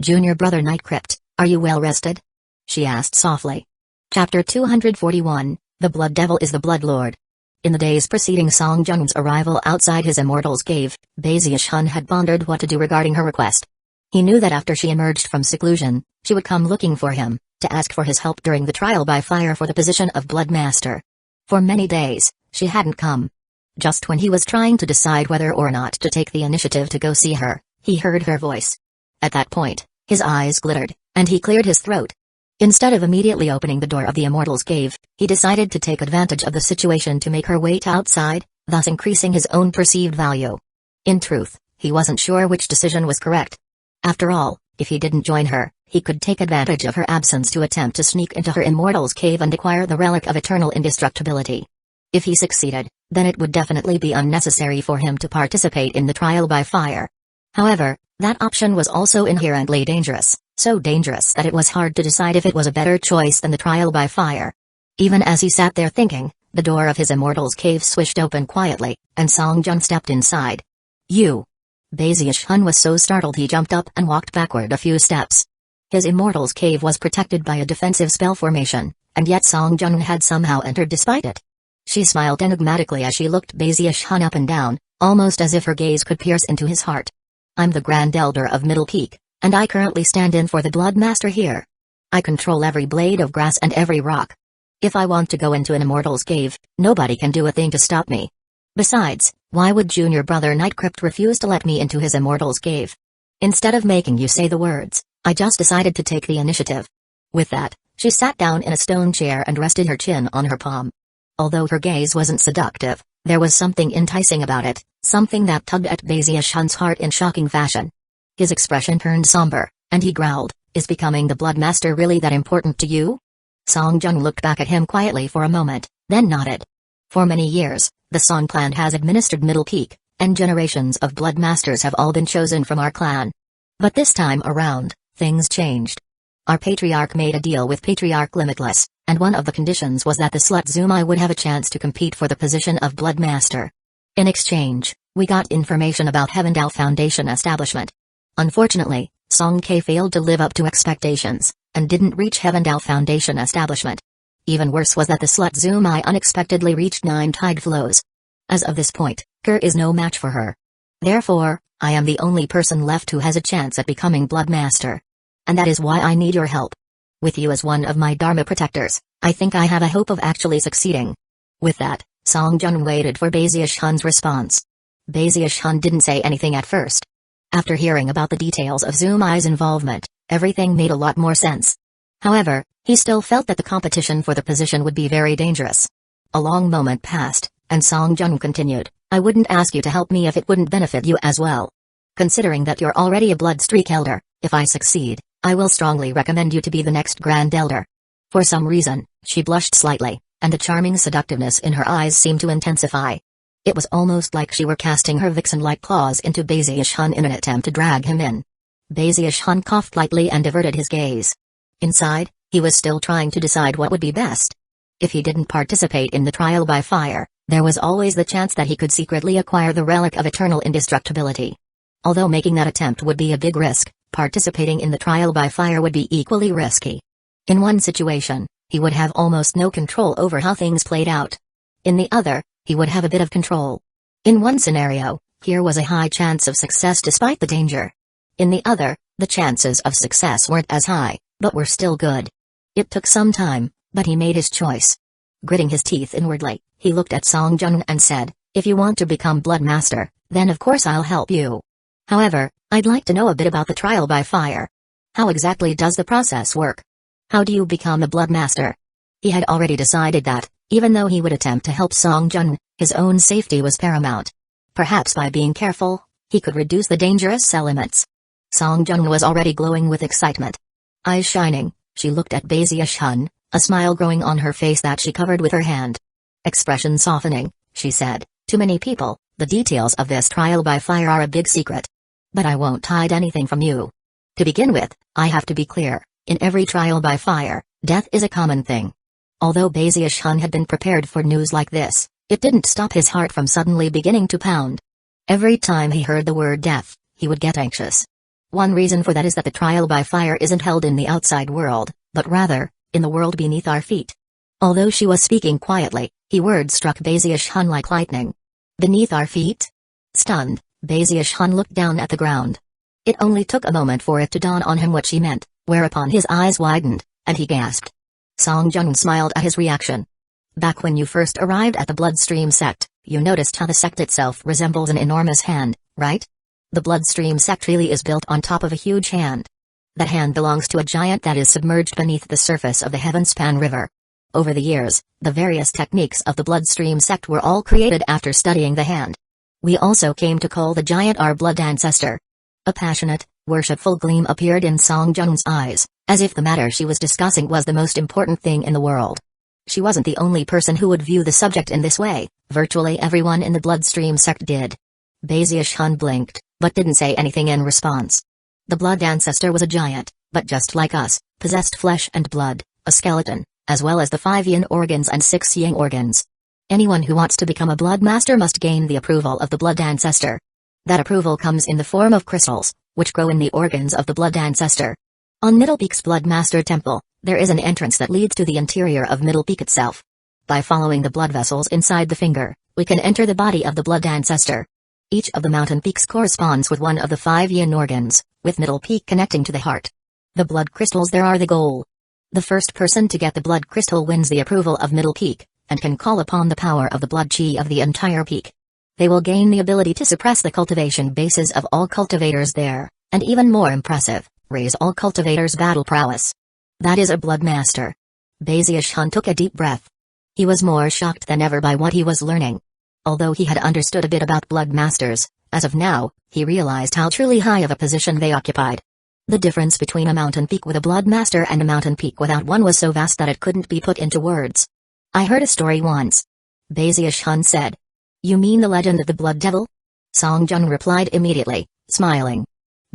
"Junior brother Night Crypt, are you well rested?" she asked softly. Chapter 241, The Blood Devil is the Blood Lord. In the days preceding Songjun's arrival outside his immortal's cave, Bazius Hun had pondered what to do regarding her request. He knew that after she emerged from seclusion, she would come looking for him, to ask for his help during the trial by fire for the position of Blood Master. For many days, she hadn't come. Just when he was trying to decide whether or not to take the initiative to go see her, he heard her voice. At that point, his eyes glittered, and he cleared his throat. Instead of immediately opening the door of the Immortal's cave, he decided to take advantage of the situation to make her wait outside, thus increasing his own perceived value. In truth, he wasn't sure which decision was correct. After all, if he didn't join her, he could take advantage of her absence to attempt to sneak into her Immortal's cave and acquire the relic of eternal indestructibility. If he succeeded, then it would definitely be unnecessary for him to participate in the trial by fire. However, that option was also inherently dangerous, so dangerous that it was hard to decide if it was a better choice than the trial by fire. Even as he sat there thinking, the door of his Immortal's cave swished open quietly, and Songjun stepped inside. "You!" Bazius Hun was so startled he jumped up and walked backward a few steps. His Immortal's cave was protected by a defensive spell formation, and yet Songjun had somehow entered despite it. She smiled enigmatically as she looked Bazius Hun up and down, almost as if her gaze could pierce into his heart. "I'm the Grand Elder of Middle Peak, and I currently stand in for the Blood Master here. I control every blade of grass and every rock. If I want to go into an Immortal's cave, nobody can do a thing to stop me. Besides, why would Junior Brother Night Crypt refuse to let me into his Immortal's cave? Instead of making you say the words, I just decided to take the initiative." With that, she sat down in a stone chair and rested her chin on her palm. Although her gaze wasn't seductive, there was something enticing about it, something that tugged at Bazius Hun's heart in shocking fashion. His expression turned somber, and he growled, "Is becoming the Blood Master really that important to you?" Songjun looked back at him quietly for a moment, then nodded. For many years, the Song clan has administered Middle Peak, and generations of Blood Masters have all been chosen from our clan. But this time around, things changed. Our patriarch made a deal with Patriarch Limitless, and one of the conditions was that the slut Zumai would have a chance to compete for the position of Blood Master. In exchange, we got information about Heavendale Foundation establishment. Unfortunately, Song K failed to live up to expectations, and didn't reach Heavendale Foundation establishment. Even worse was that the slut Zumai unexpectedly reached 9 tide flows. As of this point, Kerr is no match for her. Therefore, I am the only person left who has a chance at becoming Blood Master. And that is why I need your help. With you as one of my Dharma protectors, I think I have a hope of actually succeeding." With that, Songjun waited for Bazius Hun's response. Bazius Hun didn't say anything at first. After hearing about the details of Zumai's involvement, everything made a lot more sense. However, He still felt that the competition for the position would be very dangerous. A long moment passed, and Song Jun continued, I wouldn't ask you to help me if it wouldn't benefit you as well. Considering that you're already a blood streak elder, if I succeed, I will strongly recommend you to be the next Grand Elder. For some reason, she blushed slightly, and a charming seductiveness in her eyes seemed to intensify. It was almost like she were casting her vixen-like claws into Bazish-hun in an attempt to drag him in. Bazish-hun coughed lightly and averted his gaze. Inside, he was still trying to decide what would be best. If he didn't participate in the trial by fire, there was always the chance that he could secretly acquire the relic of eternal indestructibility. Although making that attempt would be a big risk, participating in the trial by fire would be equally risky. In one situation, he would have almost no control over how things played out. In the other, he would have a bit of control. In one scenario, here was a high chance of success despite the danger. In the other, the chances of success weren't as high, but were still good. It took some time, but he made his choice. Gritting his teeth inwardly, he looked at Song Jun and said, if you want to become Blood Master, then of course I'll help you. However, I'd like to know a bit about the trial by fire. How exactly does the process work? How do you become a Blood Master? He had already decided that, even though he would attempt to help Song Jun, his own safety was paramount. Perhaps by being careful, he could reduce the dangerous elements. Song Jun was already glowing with excitement. Eyes shining, she looked at Bazish-hun, a smile growing on her face that she covered with her hand. Expression softening, she said, to many people, the details of this trial by fire are a big secret. But I won't hide anything from you. To begin with, I have to be clear, in every trial by fire, death is a common thing. Although Bazish-hun had been prepared for news like this, it didn't stop his heart from suddenly beginning to pound. Every time he heard the word death, he would get anxious. One reason for that is that the trial by fire isn't held in the outside world, but rather, in the world beneath our feet. Although she was speaking quietly, her words struck Bazish-hun like lightning. Beneath our feet? Stunned, Bazish-hun looked down at the ground. It only took a moment for it to dawn on him what she meant, whereupon his eyes widened, and he gasped. Song Jun smiled at his reaction. Back when you first arrived at the Bloodstream sect, you noticed how the sect itself resembles an enormous hand, right? The Bloodstream sect really is built on top of a huge hand. That hand belongs to a giant that is submerged beneath the surface of the Heavenspan River. Over the years, the various techniques of the Bloodstream sect were all created after studying the hand. We also came to call the giant our blood ancestor. A passionate, worshipful gleam appeared in Song Jun's eyes, as if the matter she was discussing was the most important thing in the world. She wasn't the only person who would view the subject in this way, virtually everyone in the Bloodstream sect did. Bazish-hun blinked, but didn't say anything in response. The blood ancestor was a giant, but just like us, possessed flesh and blood, a skeleton, as well as the 5 yin organs and 6 yang organs. Anyone who wants to become a blood master must gain the approval of the blood ancestor. That approval comes in the form of crystals, which grow in the organs of the blood ancestor. On Middle Peak's Blood Master Temple, there is an entrance that leads to the interior of Middle Peak itself. By following the blood vessels inside the finger, we can enter the body of the blood ancestor. Each of the mountain peaks corresponds with one of the 5 yin organs, with Middle Peak connecting to the heart. The blood crystals there are the goal. The first person to get the blood crystal wins the approval of Middle Peak, and can call upon the power of the blood chi of the entire peak. They will gain the ability to suppress the cultivation bases of all cultivators there, and even more impressive, raise all cultivators' battle prowess. That is a blood master. Bazish-hun took a deep breath. He was more shocked than ever by what he was learning. Although he had understood a bit about blood masters, as of now, he realized how truly high of a position they occupied. The difference between a mountain peak with a blood master and a mountain peak without one was so vast that it couldn't be put into words. I heard a story once. Bazish-hun said. You mean the legend of the Blood Devil? Song Jun replied immediately, smiling.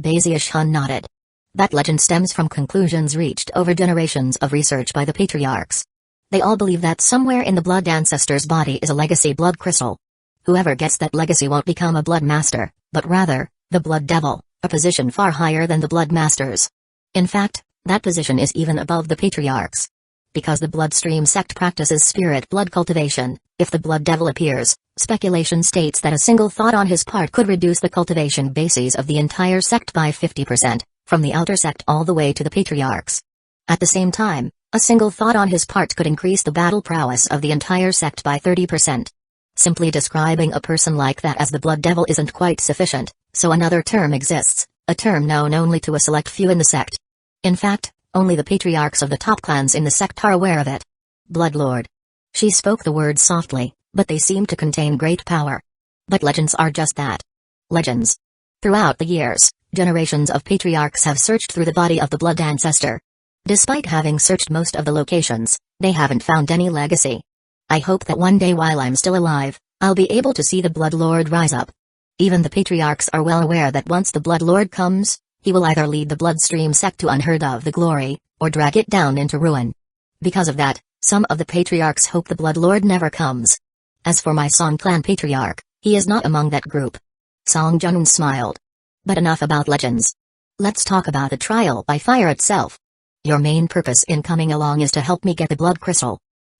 Bazish-hun nodded. That legend stems from conclusions reached over generations of research by the patriarchs. They all believe that somewhere in the blood ancestor's body is a legacy blood crystal. Whoever gets that legacy won't become a blood master, but rather, the Blood Devil, a position far higher than the blood masters. In fact, that position is even above the patriarchs. Because the Bloodstream sect practices spirit blood cultivation, if the Blood Devil appears, speculation states that a single thought on his part could reduce the cultivation bases of the entire sect by 50%, from the outer sect all the way to the patriarchs. At the same time, a single thought on his part could increase the battle prowess of the entire sect by 30%. Simply describing a person like that as the Blood Devil isn't quite sufficient, so another term exists, a term known only to a select few in the sect. In fact, Only the patriarchs of the top clans in the sect are aware of it. Bloodlord. She spoke the words softly, but they seemed to contain great power. But legends are just that. Legends. Throughout the years, generations of patriarchs have searched through the body of the blood ancestor. Despite having searched most of the locations, they haven't found any legacy. I hope that one day while I'm still alive, I'll be able to see the Bloodlord rise up. Even the patriarchs are well aware that once the Bloodlord comes, he will either lead the Bloodstream sect to unheard of the glory, or drag it down into ruin. Because of that, some of the patriarchs hope the Bloodlord never comes. As for my Song clan patriarch, he is not among that group. Song Junun smiled. But enough about legends. Let's talk about the trial by fire itself. Your main purpose in coming along is to help me get the blood crystal.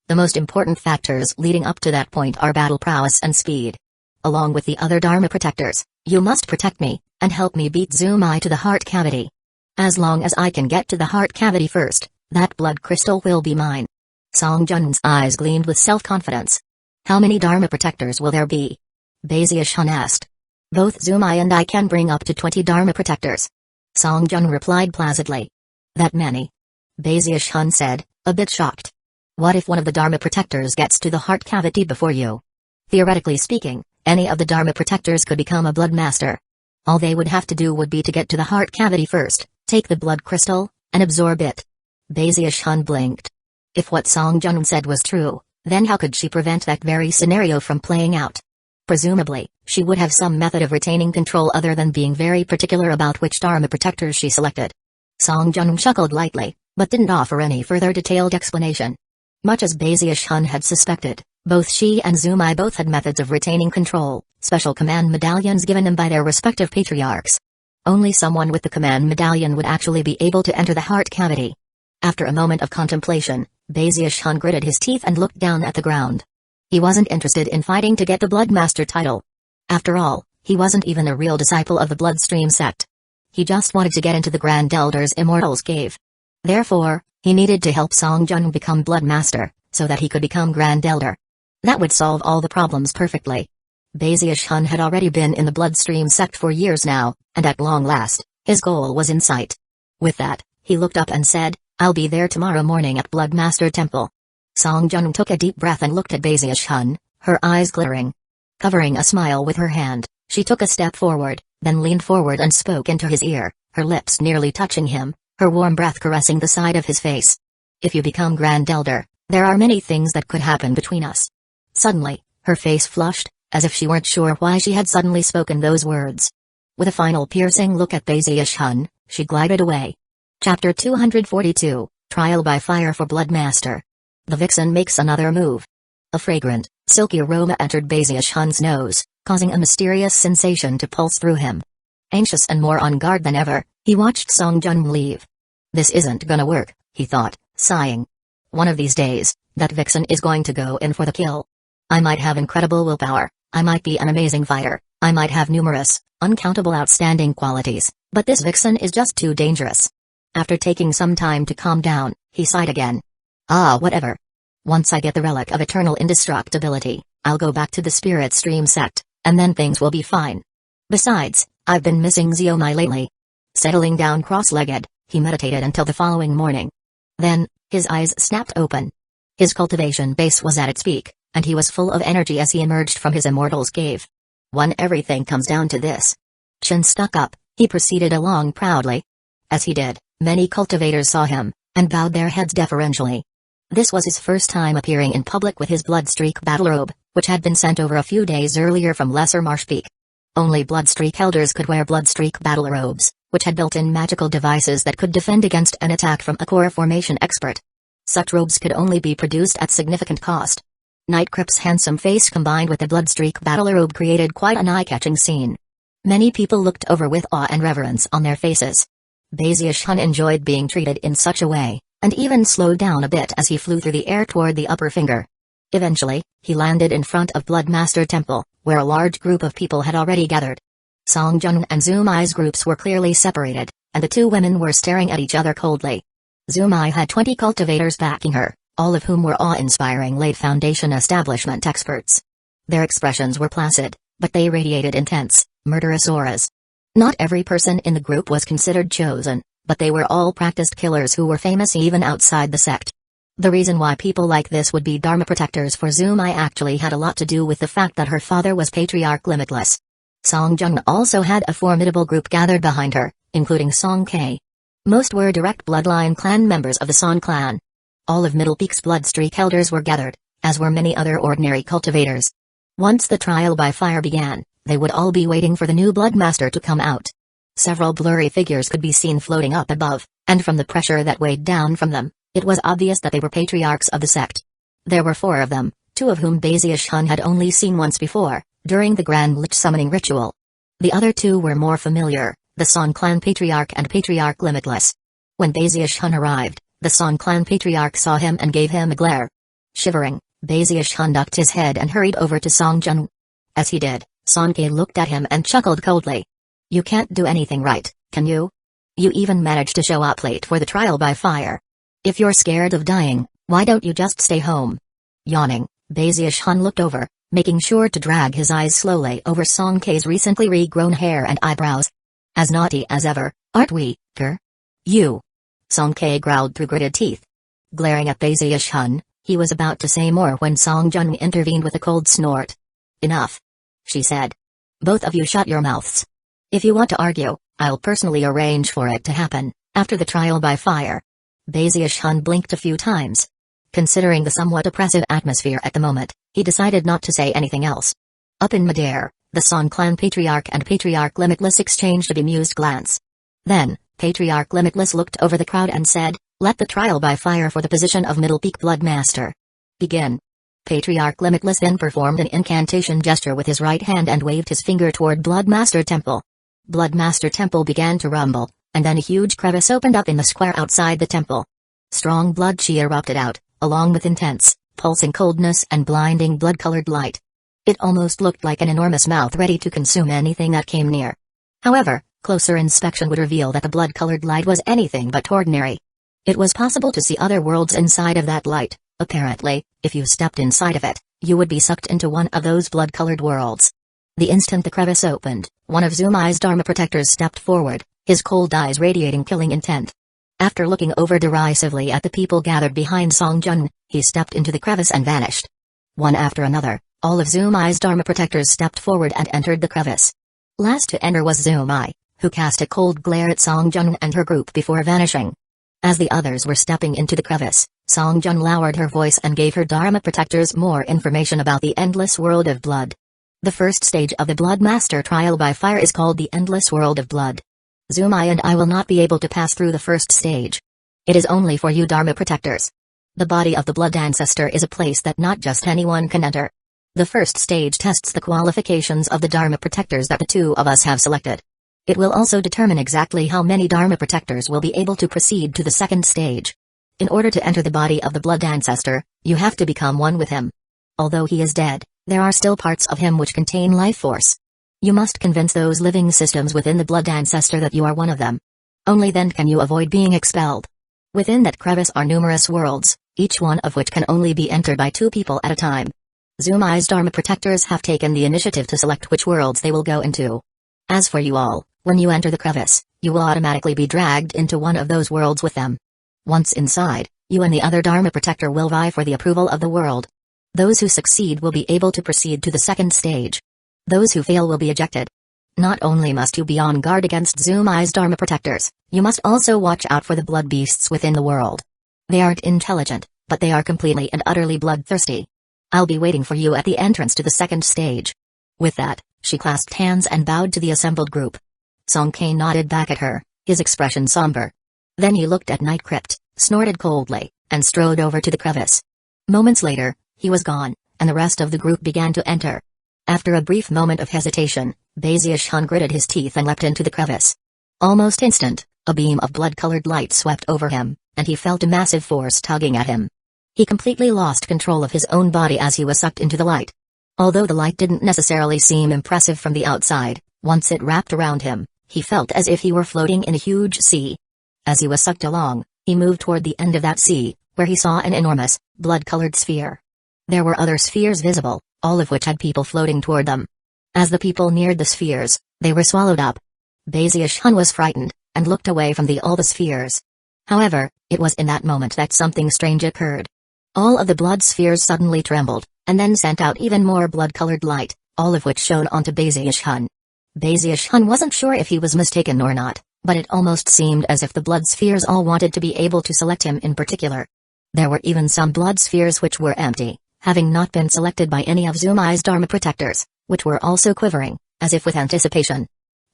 The most important factors leading up to that point are battle prowess and speed. Along with the other Dharma protectors, you must protect me, and help me beat Zumai to the heart cavity. As long as I can get to the heart cavity first, that blood crystal will be mine. Song Jun's eyes gleamed with self-confidence. How many Dharma protectors will there be? Bazius Hun asked. Both Zumai and I can bring up to 20 Dharma protectors. Song Jun replied placidly. That many? Bazius Hun said, a bit shocked. What if one of the Dharma protectors gets to the heart cavity before you? Theoretically speaking, any of the Dharma protectors could become a blood master. All they would have to do would be to get to the heart cavity first, take the blood crystal, and absorb it. Bazius Hun blinked. If what Song Jun said was true, then how could she prevent that very scenario from playing out? Presumably, she would have some method of retaining control other than being very particular about which Dharma protectors she selected. Song Jun chuckled lightly, but didn't offer any further detailed explanation. Much as Bazius Hun had suspected, both she and Zumai both had methods of retaining control, special command medallions given them by their respective patriarchs. Only someone with the command medallion would actually be able to enter the heart cavity. After a moment of contemplation, Bazius Hun gritted his teeth and looked down at the ground. He wasn't interested in fighting to get the Bloodmaster title. After all, he wasn't even a real disciple of the Bloodstream sect. He just wanted to get into the Grand Elder's Immortal's Cave. Therefore, he needed to help Song Jun become Bloodmaster, so that he could become Grand Elder. That would solve all the problems perfectly. Bazius Hun had already been in the Bloodstream sect for years now, and at long last, his goal was in sight. With that, he looked up and said, I'll be there tomorrow morning at Bloodmaster Temple. Song Jun took a deep breath and looked at Bazius Hun, her eyes glittering. Covering a smile with her hand, she took a step forward, then leaned forward and spoke into his ear, her lips nearly touching him, her warm breath caressing the side of his face. If you become Grand Elder, there are many things that could happen between us. Suddenly, her face flushed, as if she weren't sure why she had suddenly spoken those words. With a final piercing look at Bazius Hun, she glided away. Chapter 242, Trial by Fire for Bloodmaster. The vixen makes another move. A fragrant, silky aroma entered Bazius Hun's nose, causing a mysterious sensation to pulse through him. Anxious and more on guard than ever, he watched Song Jun leave. This isn't gonna work, he thought, sighing. One of these days, that vixen is going to go in for the kill. I might have incredible willpower, I might be an amazing fighter, I might have numerous, uncountable outstanding qualities, but this vixen is just too dangerous. After taking some time to calm down, he sighed again. Whatever. Once I get the relic of eternal indestructibility, I'll go back to the Spirit Stream sect, and then things will be fine. Besides, I've been missing Zeomai lately. Settling down cross-legged, he meditated until the following morning. Then, his eyes snapped open. His cultivation base was at its peak, and he was full of energy as he emerged from his Immortal's Cave. When everything comes down to this. Chin stuck up, he proceeded along proudly. As he did, many cultivators saw him, and bowed their heads deferentially. This was his first time appearing in public with his Bloodstreak battle robe, which had been sent over a few days earlier from Lesser Marsh Peak. Only Bloodstreak elders could wear Bloodstreak battle robes, which had built-in magical devices that could defend against an attack from a core formation expert. Such robes could only be produced at significant cost. Nightcrypt's handsome face combined with the Bloodstreak battle robe created quite an eye-catching scene. Many people looked over with awe and reverence on their faces. Bazius Hun enjoyed being treated in such a way, and even slowed down a bit as he flew through the air toward the upper finger. Eventually, he landed in front of Bloodmaster Temple, where a large group of people had already gathered. Song Jun and Zumai's groups were clearly separated, and the two women were staring at each other coldly. Zumai had 20 cultivators backing her, all of whom were awe-inspiring late foundation establishment experts. Their expressions were placid, but they radiated intense, murderous auras. Not every person in the group was considered chosen, but they were all practiced killers who were famous even outside the sect. The reason why people like this would be Dharma protectors for Zumai actually had a lot to do with the fact that her father was Patriarch Limitless. Song Jung also had a formidable group gathered behind her, including Song K. Most were direct bloodline clan members of the Song clan. All of Middle Peak's Bloodstreak elders were gathered, as were many other ordinary cultivators. Once the trial by fire began, they would all be waiting for the new Bloodmaster to come out. Several blurry figures could be seen floating up above, and from the pressure that weighed down from them, it was obvious that they were patriarchs of the sect. There were 4 of them, 2 of whom Bazius Hun had only seen once before, during the Grand Lich summoning ritual. The other 2 were more familiar, the Song clan Patriarch and Patriarch Limitless. When Bazius Hun arrived, the Song clan Patriarch saw him and gave him a glare. Shivering, Bazius Hun ducked his head and hurried over to Song Jun. As he did, Song Ke looked at him and chuckled coldly. You can't do anything right, can you? You even managed to show up late for the trial by fire. If you're scared of dying, why don't you just stay home? Yawning, Bazius Hun looked over, making sure to drag his eyes slowly over Song Ke's recently regrown hair and eyebrows. As naughty as ever, aren't we, Ker? You. Song Ke growled through gritted teeth. Glaring at Bazius Hun, he was about to say more when Song Jun intervened with a cold snort. Enough. She said. Both of you shut your mouths. If you want to argue, I'll personally arrange for it to happen, after the trial by fire. Bazius Hun blinked a few times. Considering the somewhat oppressive atmosphere at the moment, he decided not to say anything else. Up in midair, the Song clan Patriarch and Patriarch Limitless exchanged a bemused glance. Then, Patriarch Limitless looked over the crowd and said, let the trial by fire for the position of Middle Peak Bloodmaster begin. Patriarch Limitless then performed an incantation gesture with his right hand and waved his finger toward Bloodmaster Temple. Bloodmaster Temple began to rumble, and then a huge crevice opened up in the square outside the temple. Strong blood chi erupted out, along with intense, pulsing coldness and blinding blood-colored light. It almost looked like an enormous mouth ready to consume anything that came near. However, closer inspection would reveal that the blood-colored light was anything but ordinary. It was possible to see other worlds inside of that light. Apparently, if you stepped inside of it, you would be sucked into one of those blood-colored worlds. The instant the crevice opened, one of Zumai's Dharma protectors stepped forward, his cold eyes radiating killing intent. After looking over derisively at the people gathered behind Song Jun, he stepped into the crevice and vanished. One after another, all of Zumai's Dharma protectors stepped forward and entered the crevice. Last to enter was Zumai, who cast a cold glare at Song Jun and her group before vanishing. As the others were stepping into the crevice, Song Jun lowered her voice and gave her Dharma protectors more information about the endless world of blood. The first stage of the Bloodmaster trial by fire is called the Endless World of Blood. Zumai and I will not be able to pass through the first stage. It is only for you Dharma protectors. The body of the Blood Ancestor is a place that not just anyone can enter. The first stage tests the qualifications of the Dharma protectors that the 2 of us have selected. It will also determine exactly how many Dharma protectors will be able to proceed to the second stage. In order to enter the body of the Blood Ancestor, you have to become one with him. Although he is dead, there are still parts of him which contain life force. You must convince those living systems within the Blood Ancestor that you are one of them. Only then can you avoid being expelled. Within that crevice are numerous worlds, each one of which can only be entered by 2 people at a time. Zumai's Dharma protectors have taken the initiative to select which worlds they will go into. As for you all, when you enter the crevice, you will automatically be dragged into one of those worlds with them. Once inside, you and the other Dharma protector will vie for the approval of the world. Those who succeed will be able to proceed to the second stage. Those who fail will be ejected. Not only must you be on guard against Zumai's Dharma protectors, you must also watch out for the blood beasts within the world. They aren't intelligent, but they are completely and utterly bloodthirsty. I'll be waiting for you at the entrance to the second stage. With that, she clasped hands and bowed to the assembled group. Song Ke nodded back at her, his expression somber. Then he looked at Night Crypt, snorted coldly, and strode over to the crevice. Moments later, he was gone, and the rest of the group began to enter. After a brief moment of hesitation, Bazius Hun gritted his teeth and leapt into the crevice. Almost instant, a beam of blood-colored light swept over him, and he felt a massive force tugging at him. He completely lost control of his own body as he was sucked into the light. Although the light didn't necessarily seem impressive from the outside, once it wrapped around him, he felt as if he were floating in a huge sea. As he was sucked along, he moved toward the end of that sea, where he saw an enormous, blood-colored sphere. There were other spheres visible, all of which had people floating toward them. As the people neared the spheres, they were swallowed up. Bazius Hun was frightened, and looked away from all the spheres. However, it was in that moment that something strange occurred. All of the blood spheres suddenly trembled, and then sent out even more blood-colored light, all of which shone onto Baziush-hun. Baziush-hun wasn't sure if he was mistaken or not, but it almost seemed as if the blood spheres all wanted to be able to select him in particular. There were even some blood spheres which were empty, having not been selected by any of Zumai's Dharma protectors, which were also quivering, as if with anticipation.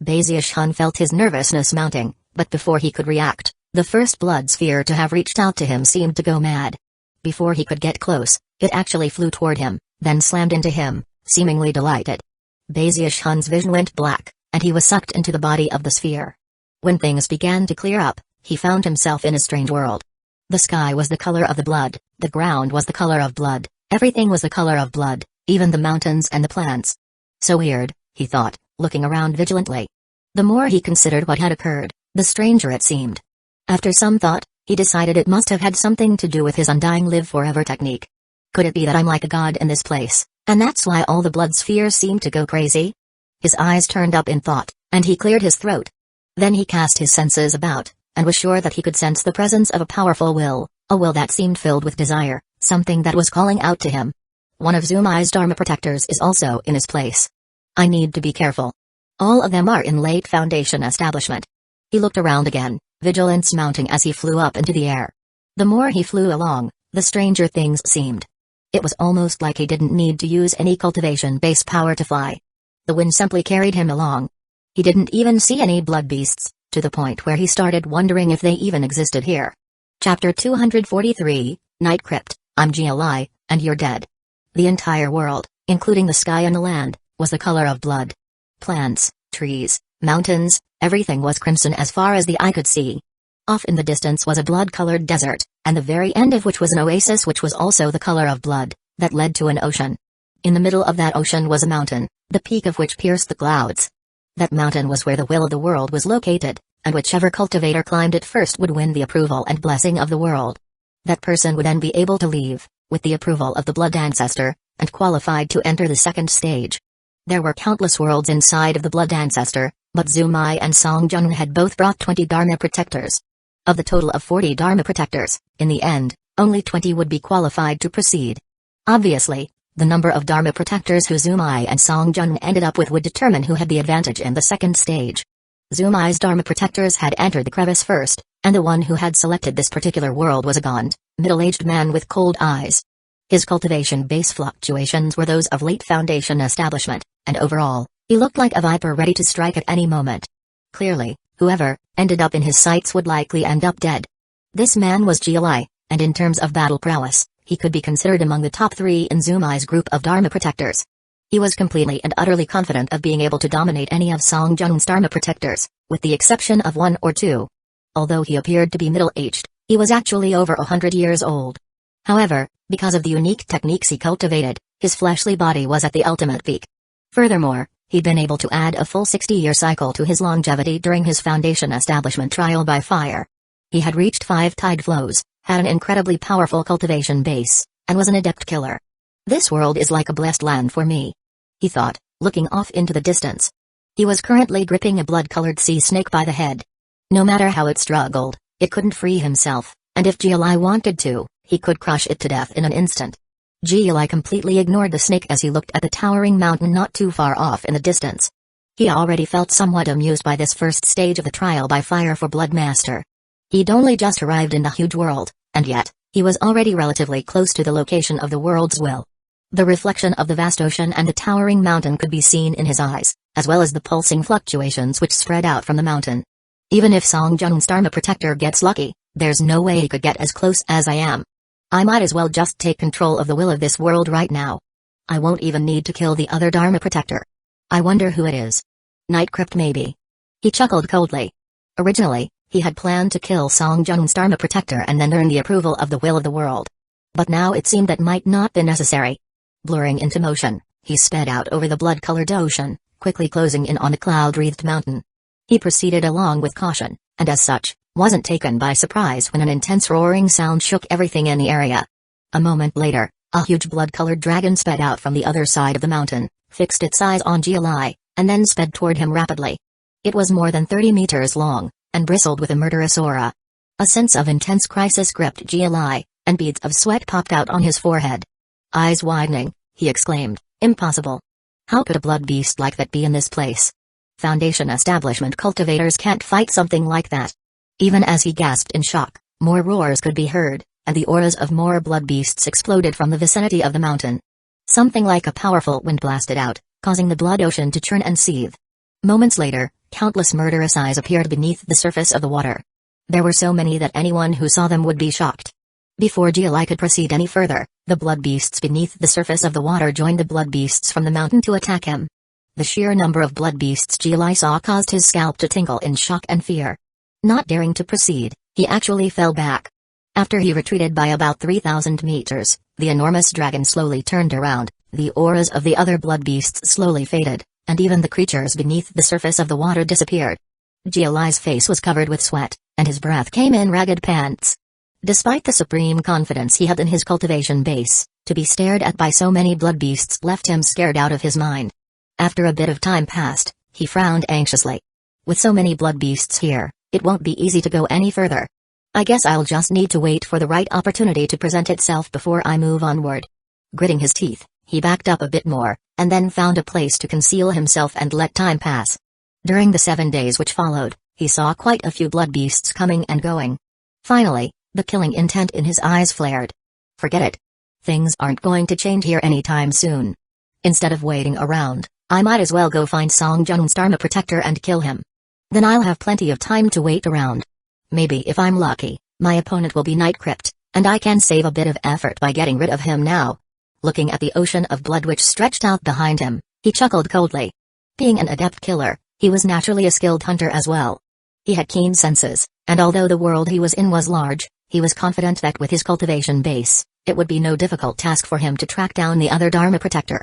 Baziush-hun felt his nervousness mounting, but before he could react, the first blood sphere to have reached out to him seemed to go mad. Before he could get close, it actually flew toward him, then slammed into him, seemingly delighted. Baziush-hun's vision went black, and he was sucked into the body of the sphere. When things began to clear up, he found himself in a strange world. The sky was the color of the blood, the ground was the color of blood, everything was the color of blood, even the mountains and the plants. So weird, he thought, looking around vigilantly. The more he considered what had occurred, the stranger it seemed. After some thought, he decided it must have had something to do with his undying live forever technique. Could it be that I'm like a god in this place, and that's why all the blood spheres seem to go crazy? His eyes turned up in thought, and he cleared his throat. Then he cast his senses about, and was sure that he could sense the presence of a powerful will, a will that seemed filled with desire, something that was calling out to him. One of Zumai's Dharma protectors is also in his place. I need to be careful. All of them are in late Foundation establishment. He looked around again, vigilance mounting as he flew up into the air. The more he flew along, the stranger things seemed. It was almost like he didn't need to use any cultivation base power to fly. The wind simply carried him along. He didn't even see any blood beasts, to the point where he started wondering if they even existed here. Chapter 243, Night Crypt, I'm GLI, and you're dead. The entire world, including the sky and the land, was the color of blood. Plants, trees, mountains, everything was crimson as far as the eye could see. Off in the distance was a blood-colored desert, and the very end of which was an oasis which was also the color of blood, that led to an ocean. In the middle of that ocean was a mountain, the peak of which pierced the clouds. That mountain was where the will of the world was located, and whichever cultivator climbed it first would win the approval and blessing of the world. That person would then be able to leave, with the approval of the blood ancestor, and qualified to enter the second stage. There were countless worlds inside of the blood ancestor, but Zumai and Song Jun had both brought 20 Dharma protectors. Of the total of 40 Dharma protectors, in the end, only 20 would be qualified to proceed. Obviously, the number of Dharma protectors who Zumai and Song Jun ended up with would determine who had the advantage in the second stage. Zumai's Dharma protectors had entered the crevice first, and the one who had selected this particular world was a gaunt, middle-aged man with cold eyes. His cultivation base fluctuations were those of late Foundation establishment, and overall, he looked like a viper ready to strike at any moment. Clearly, whoever ended up in his sights would likely end up dead. This man was GLI, and in terms of battle prowess, he could be considered among the top 3 in Zumai's group of Dharma protectors. He was completely and utterly confident of being able to dominate any of Song Jun's Dharma protectors, with the exception of 1 or 2. Although he appeared to be middle-aged, he was actually over 100 years old. However, because of the unique techniques he cultivated, his fleshly body was at the ultimate peak. Furthermore, he'd been able to add a full 60-year cycle to his longevity during his Foundation establishment trial by fire. He had reached 5 tide flows, had an incredibly powerful cultivation base, and was an adept killer. This world is like a blessed land for me, he thought, looking off into the distance. He was currently gripping a blood-colored sea snake by the head. No matter how it struggled, it couldn't free himself, and if GLI wanted to, he could crush it to death in an instant. GLI completely ignored the snake as he looked at the towering mountain not too far off in the distance. He already felt somewhat amused by this first stage of the trial by fire for Blood Master. He'd only just arrived in the huge world, and yet, he was already relatively close to the location of the world's will. The reflection of the vast ocean and the towering mountain could be seen in his eyes, as well as the pulsing fluctuations which spread out from the mountain. Even if Song Jun's Dharma protector gets lucky, there's no way he could get as close as I am. I might as well just take control of the will of this world right now. I won't even need to kill the other Dharma protector. I wonder who it is. Night Crypt maybe. He chuckled coldly. Originally, he had planned to kill Song Jun's Dharma protector and then earn the approval of the will of the world. But now it seemed that might not be necessary. Blurring into motion, he sped out over the blood-colored ocean, quickly closing in on a cloud-wreathed mountain. He proceeded along with caution, and as such, wasn't taken by surprise when an intense roaring sound shook everything in the area. A moment later, a huge blood-colored dragon sped out from the other side of the mountain, fixed its eyes on GLI, and then sped toward him rapidly. It was more than 30 meters long, and bristled with a murderous aura. A sense of intense crisis gripped Jialai, and beads of sweat popped out on his forehead. Eyes widening, he exclaimed, "Impossible! How could a blood beast like that be in this place? Foundation establishment cultivators can't fight something like that." Even as he gasped in shock, more roars could be heard, and the auras of more blood beasts exploded from the vicinity of the mountain. Something like a powerful wind blasted out, causing the blood ocean to churn and seethe. Moments later, countless murderous eyes appeared beneath the surface of the water. There were so many that anyone who saw them would be shocked. Before Jialai could proceed any further, the blood beasts beneath the surface of the water joined the blood beasts from the mountain to attack him. The sheer number of blood beasts Jialai saw caused his scalp to tingle in shock and fear. Not daring to proceed, he actually fell back. After he retreated by about 3,000 meters, the enormous dragon slowly turned around, the auras of the other blood beasts slowly faded, and even the creatures beneath the surface of the water disappeared. Jialai's face was covered with sweat, and his breath came in ragged pants. Despite the supreme confidence he had in his cultivation base, to be stared at by so many blood beasts left him scared out of his mind. After a bit of time passed, he frowned anxiously. With so many blood beasts here, it won't be easy to go any further. I guess I'll just need to wait for the right opportunity to present itself before I move onward. Gritting his teeth, he backed up a bit more, and then found a place to conceal himself and let time pass. During the 7 days which followed, he saw quite a few blood beasts coming and going. Finally, the killing intent in his eyes flared. Forget it. Things aren't going to change here anytime soon. Instead of waiting around, I might as well go find Song Jun's Dharma Protector and kill him. Then I'll have plenty of time to wait around. Maybe if I'm lucky, my opponent will be Night Crypt, and I can save a bit of effort by getting rid of him now. Looking at the ocean of blood which stretched out behind him, he chuckled coldly. Being an adept killer, he was naturally a skilled hunter as well. He had keen senses, and although the world he was in was large, he was confident that with his cultivation base, it would be no difficult task for him to track down the other Dharma Protector.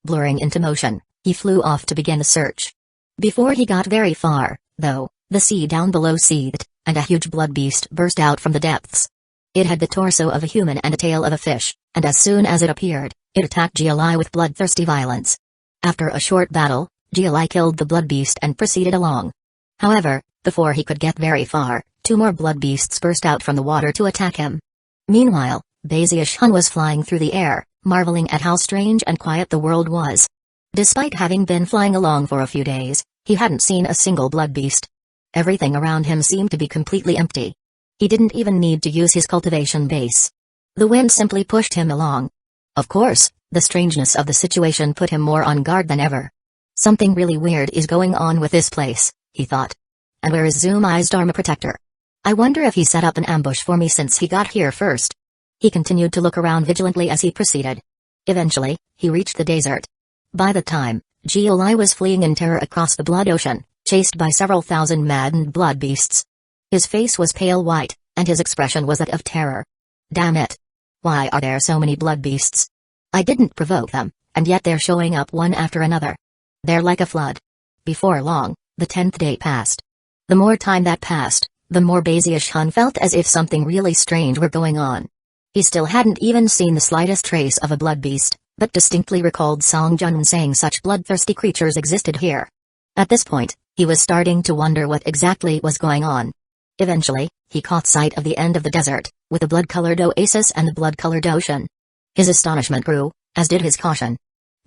Blurring into motion, he flew off to begin the search. Before he got very far, though, the sea down below seethed, and a huge blood beast burst out from the depths. It had the torso of a human and a tail of a fish, and as soon as it appeared, it attacked Jialai with bloodthirsty violence. After a short battle, Jialai killed the blood beast and proceeded along. However, before he could get very far, 2 more blood beasts burst out from the water to attack him. Meanwhile, Baziush-hun was flying through the air, marveling at how strange and quiet the world was. Despite having been flying along for a few days, he hadn't seen a single blood beast. Everything around him seemed to be completely empty. He didn't even need to use his cultivation base. The wind simply pushed him along. Of course, the strangeness of the situation put him more on guard than ever. Something really weird is going on with this place, he thought. And where is Zumai's Dharma Protector? I wonder if he set up an ambush for me since he got here first. He continued to look around vigilantly as he proceeded. Eventually, he reached the desert. By the time, Jialai was fleeing in terror across the blood ocean, chased by several thousand maddened blood beasts. His face was pale white, and his expression was that of terror. Damn it! Why are there so many blood beasts? I didn't provoke them, and yet they're showing up one after another. They're like a flood. Before long, the 10th day passed. The more time that passed, the more Baziush-hun felt as if something really strange were going on. He still hadn't even seen the slightest trace of a blood beast, but distinctly recalled Song Jun saying such bloodthirsty creatures existed here. At this point, he was starting to wonder what exactly was going on. Eventually, he caught sight of the end of the desert, with the blood-colored oasis and the blood-colored ocean. His astonishment grew, as did his caution.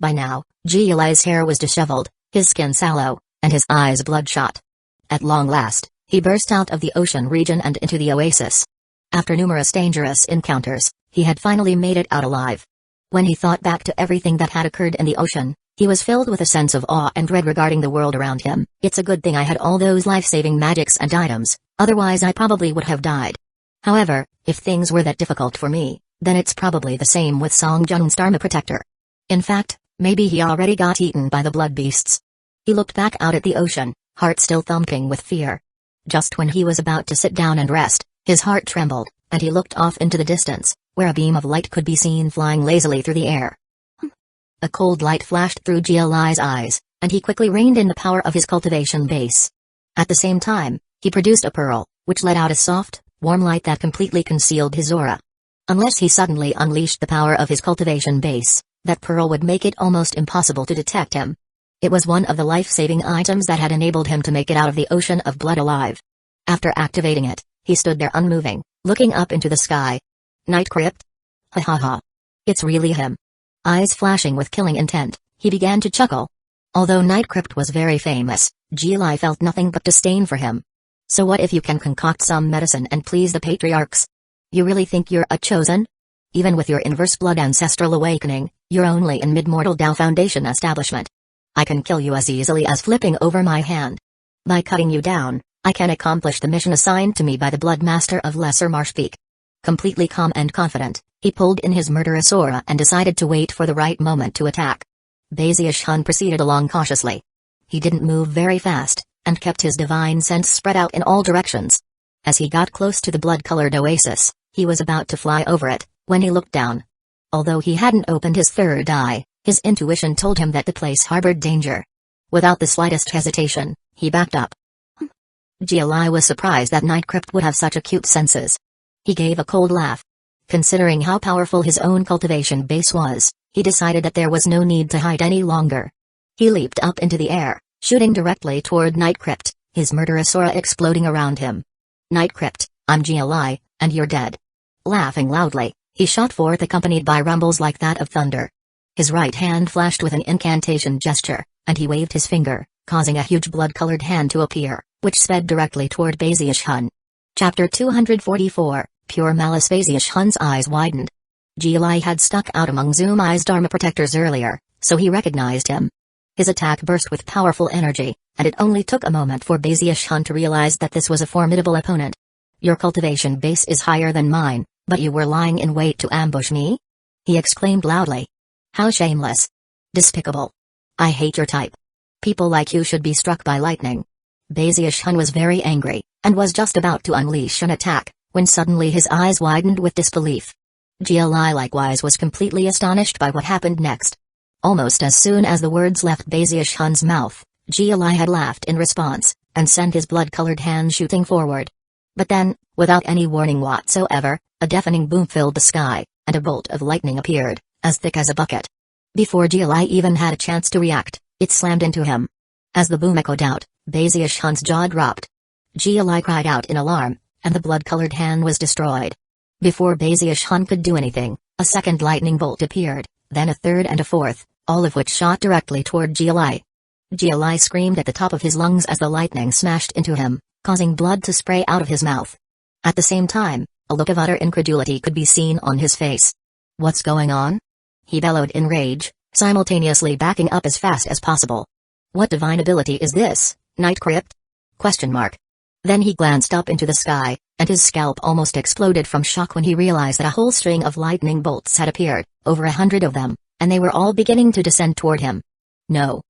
By now, Jialai's hair was disheveled, his skin sallow, and his eyes bloodshot. At long last, he burst out of the ocean region and into the oasis. After numerous dangerous encounters, he had finally made it out alive. When he thought back to everything that had occurred in the ocean, he was filled with a sense of awe and dread regarding the world around him. It's a good thing I had all those life-saving magics and items, otherwise I probably would have died. However, if things were that difficult for me, then it's probably the same with Song Jun's Dharma Protector. In fact, maybe he already got eaten by the blood beasts. He looked back out at the ocean, heart still thumping with fear. Just when he was about to sit down and rest, his heart trembled, and he looked off into the distance, where a beam of light could be seen flying lazily through the air. A cold light flashed through Jialai's eyes, and he quickly reined in the power of his cultivation base. At the same time, he produced a pearl, which let out a soft, warm light that completely concealed his aura. Unless he suddenly unleashed the power of his cultivation base, that pearl would make it almost impossible to detect him. It was one of the life-saving items that had enabled him to make it out of the ocean of blood alive. After activating it, he stood there unmoving, looking up into the sky. Night Crypt? Ha ha ha. It's really him. Eyes flashing with killing intent, he began to chuckle. Although Night Crypt was very famous, Ji felt nothing but disdain for him. So what if you can concoct some medicine and please the patriarchs? You really think you're a chosen? Even with your inverse blood ancestral awakening, you're only in mid-mortal Dao Foundation establishment. I can kill you as easily as flipping over my hand. By cutting you down, I can accomplish the mission assigned to me by the Blood Master of Lesser Marshpeak. Completely calm and confident, he pulled in his murderous aura and decided to wait for the right moment to attack. Bazish-hun proceeded along cautiously. He didn't move very fast, and kept his divine sense spread out in all directions. As he got close to the blood-colored oasis, he was about to fly over it, when he looked down. Although he hadn't opened his third eye, his intuition told him that the place harbored danger. Without the slightest hesitation, he backed up. Ji was surprised that Night Crypt would have such acute senses. He gave a cold laugh. Considering how powerful his own cultivation base was, he decided that there was no need to hide any longer. He leaped up into the air, shooting directly toward Night Crypt, his murderous aura exploding around him. Night Crypt, I'm Ji, and you're dead. Laughing loudly, he shot forth accompanied by rumbles like that of thunder. His right hand flashed with an incantation gesture, and he waved his finger, causing a huge blood-colored hand to appear, which sped directly toward Bazish-hun. Chapter 244, Pure Malice. Bazish-hun's eyes widened. Ji had stuck out among Zumai's Dharma protectors earlier, so he recognized him. His attack burst with powerful energy, and it only took a moment for Bazish-hun to realize that this was a formidable opponent. Your cultivation base is higher than mine, but you were lying in wait to ambush me? He exclaimed loudly. How shameless. Despicable. I hate your type. People like you should be struck by lightning. Bazish-hun was very angry, and was just about to unleash an attack, when suddenly his eyes widened with disbelief. Ji likewise was completely astonished by what happened next. Almost as soon as the words left Bazish-hun's mouth, Ji had laughed in response, and sent his blood-colored hand shooting forward. But then, without any warning whatsoever, a deafening boom filled the sky, and a bolt of lightning appeared, as thick as a bucket. Before Ji even had a chance to react, it slammed into him. As the boom echoed out, Bazish-hun's jaw dropped. Ji cried out in alarm, and the blood-colored hand was destroyed. Before Bazish-hun could do anything, a second lightning bolt appeared, then a third and a fourth, all of which shot directly toward Ji. Ji screamed at the top of his lungs as the lightning smashed into him, causing blood to spray out of his mouth. At the same time, a look of utter incredulity could be seen on his face. What's going on? He bellowed in rage, simultaneously backing up as fast as possible. What divine ability is this, Night Crypt? ? Then he glanced up into the sky, and his scalp almost exploded from shock when he realized that a whole string of lightning bolts had appeared, over 100 of them, and they were all beginning to descend toward him. No.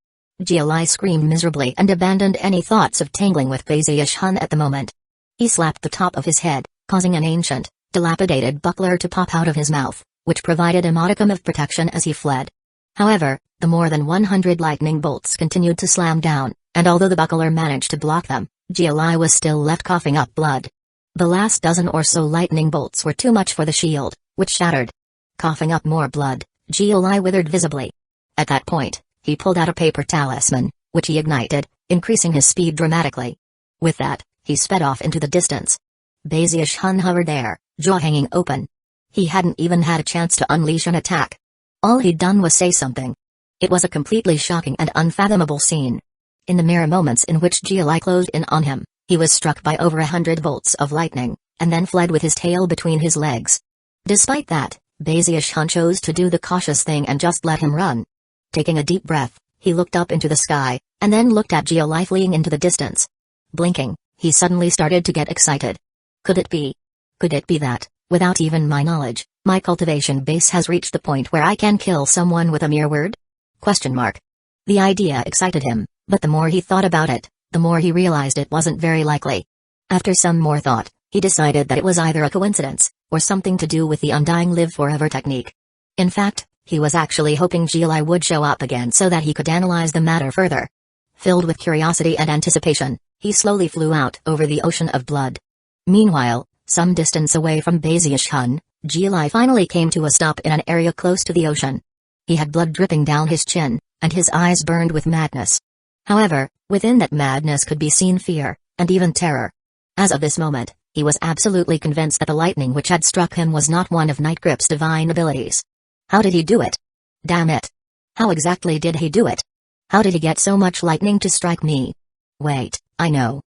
Ji screamed miserably and abandoned any thoughts of tangling with Bazish-hun at the moment. He slapped the top of his head, causing an ancient, dilapidated buckler to pop out of his mouth, which provided a modicum of protection as he fled. However, the more than 100 lightning bolts continued to slam down, and although the buckler managed to block them, Ji was still left coughing up blood. The last dozen or so lightning bolts were too much for the shield, which shattered. Coughing up more blood, Ji withered visibly. At that point, he pulled out a paper talisman, which he ignited, increasing his speed dramatically. With that, he sped off into the distance. Bazish-hun hovered there, jaw hanging open. He hadn't even had a chance to unleash an attack. All he'd done was say something. It was a completely shocking and unfathomable scene. In the mere moments in which Ji closed in on him, he was struck by over 100 bolts of lightning, and then fled with his tail between his legs. Despite that, Bazish-hun chose to do the cautious thing and just let him run. Taking a deep breath, he looked up into the sky, and then looked at Ji fleeing into the distance. Blinking, he suddenly started to get excited. Could it be? Could it be that, without even my knowledge, my cultivation base has reached the point where I can kill someone with a mere word? ? The idea excited him, but the more he thought about it, the more he realized it wasn't very likely. After some more thought, he decided that it was either a coincidence, or something to do with the Undying Live Forever technique. In fact, he was actually hoping Ji would show up again so that he could analyze the matter further. Filled with curiosity and anticipation, he slowly flew out over the ocean of blood. Meanwhile, some distance away from Bazish-hun, Ji finally came to a stop in an area close to the ocean. He had blood dripping down his chin, and his eyes burned with madness. However, within that madness could be seen fear, and even terror. As of this moment, he was absolutely convinced that the lightning which had struck him was not one of Nightgrip's divine abilities. How did he do it? Damn it. How exactly did he do it? How did he get so much lightning to strike me? Wait, I know.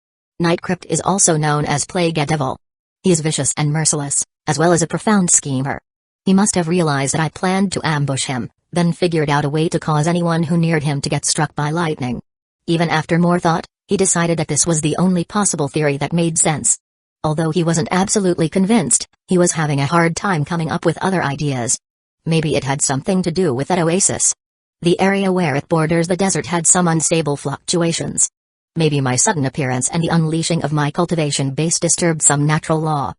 Nightgrip is also known as Plague Devil. He is vicious and merciless, as well as a profound schemer. He must have realized that I planned to ambush him, then figured out a way to cause anyone who neared him to get struck by lightning. Even after more thought, he decided that this was the only possible theory that made sense. Although he wasn't absolutely convinced, he was having a hard time coming up with other ideas. Maybe it had something to do with that oasis. The area where it borders the desert had some unstable fluctuations. Maybe my sudden appearance and the unleashing of my cultivation base disturbed some natural law.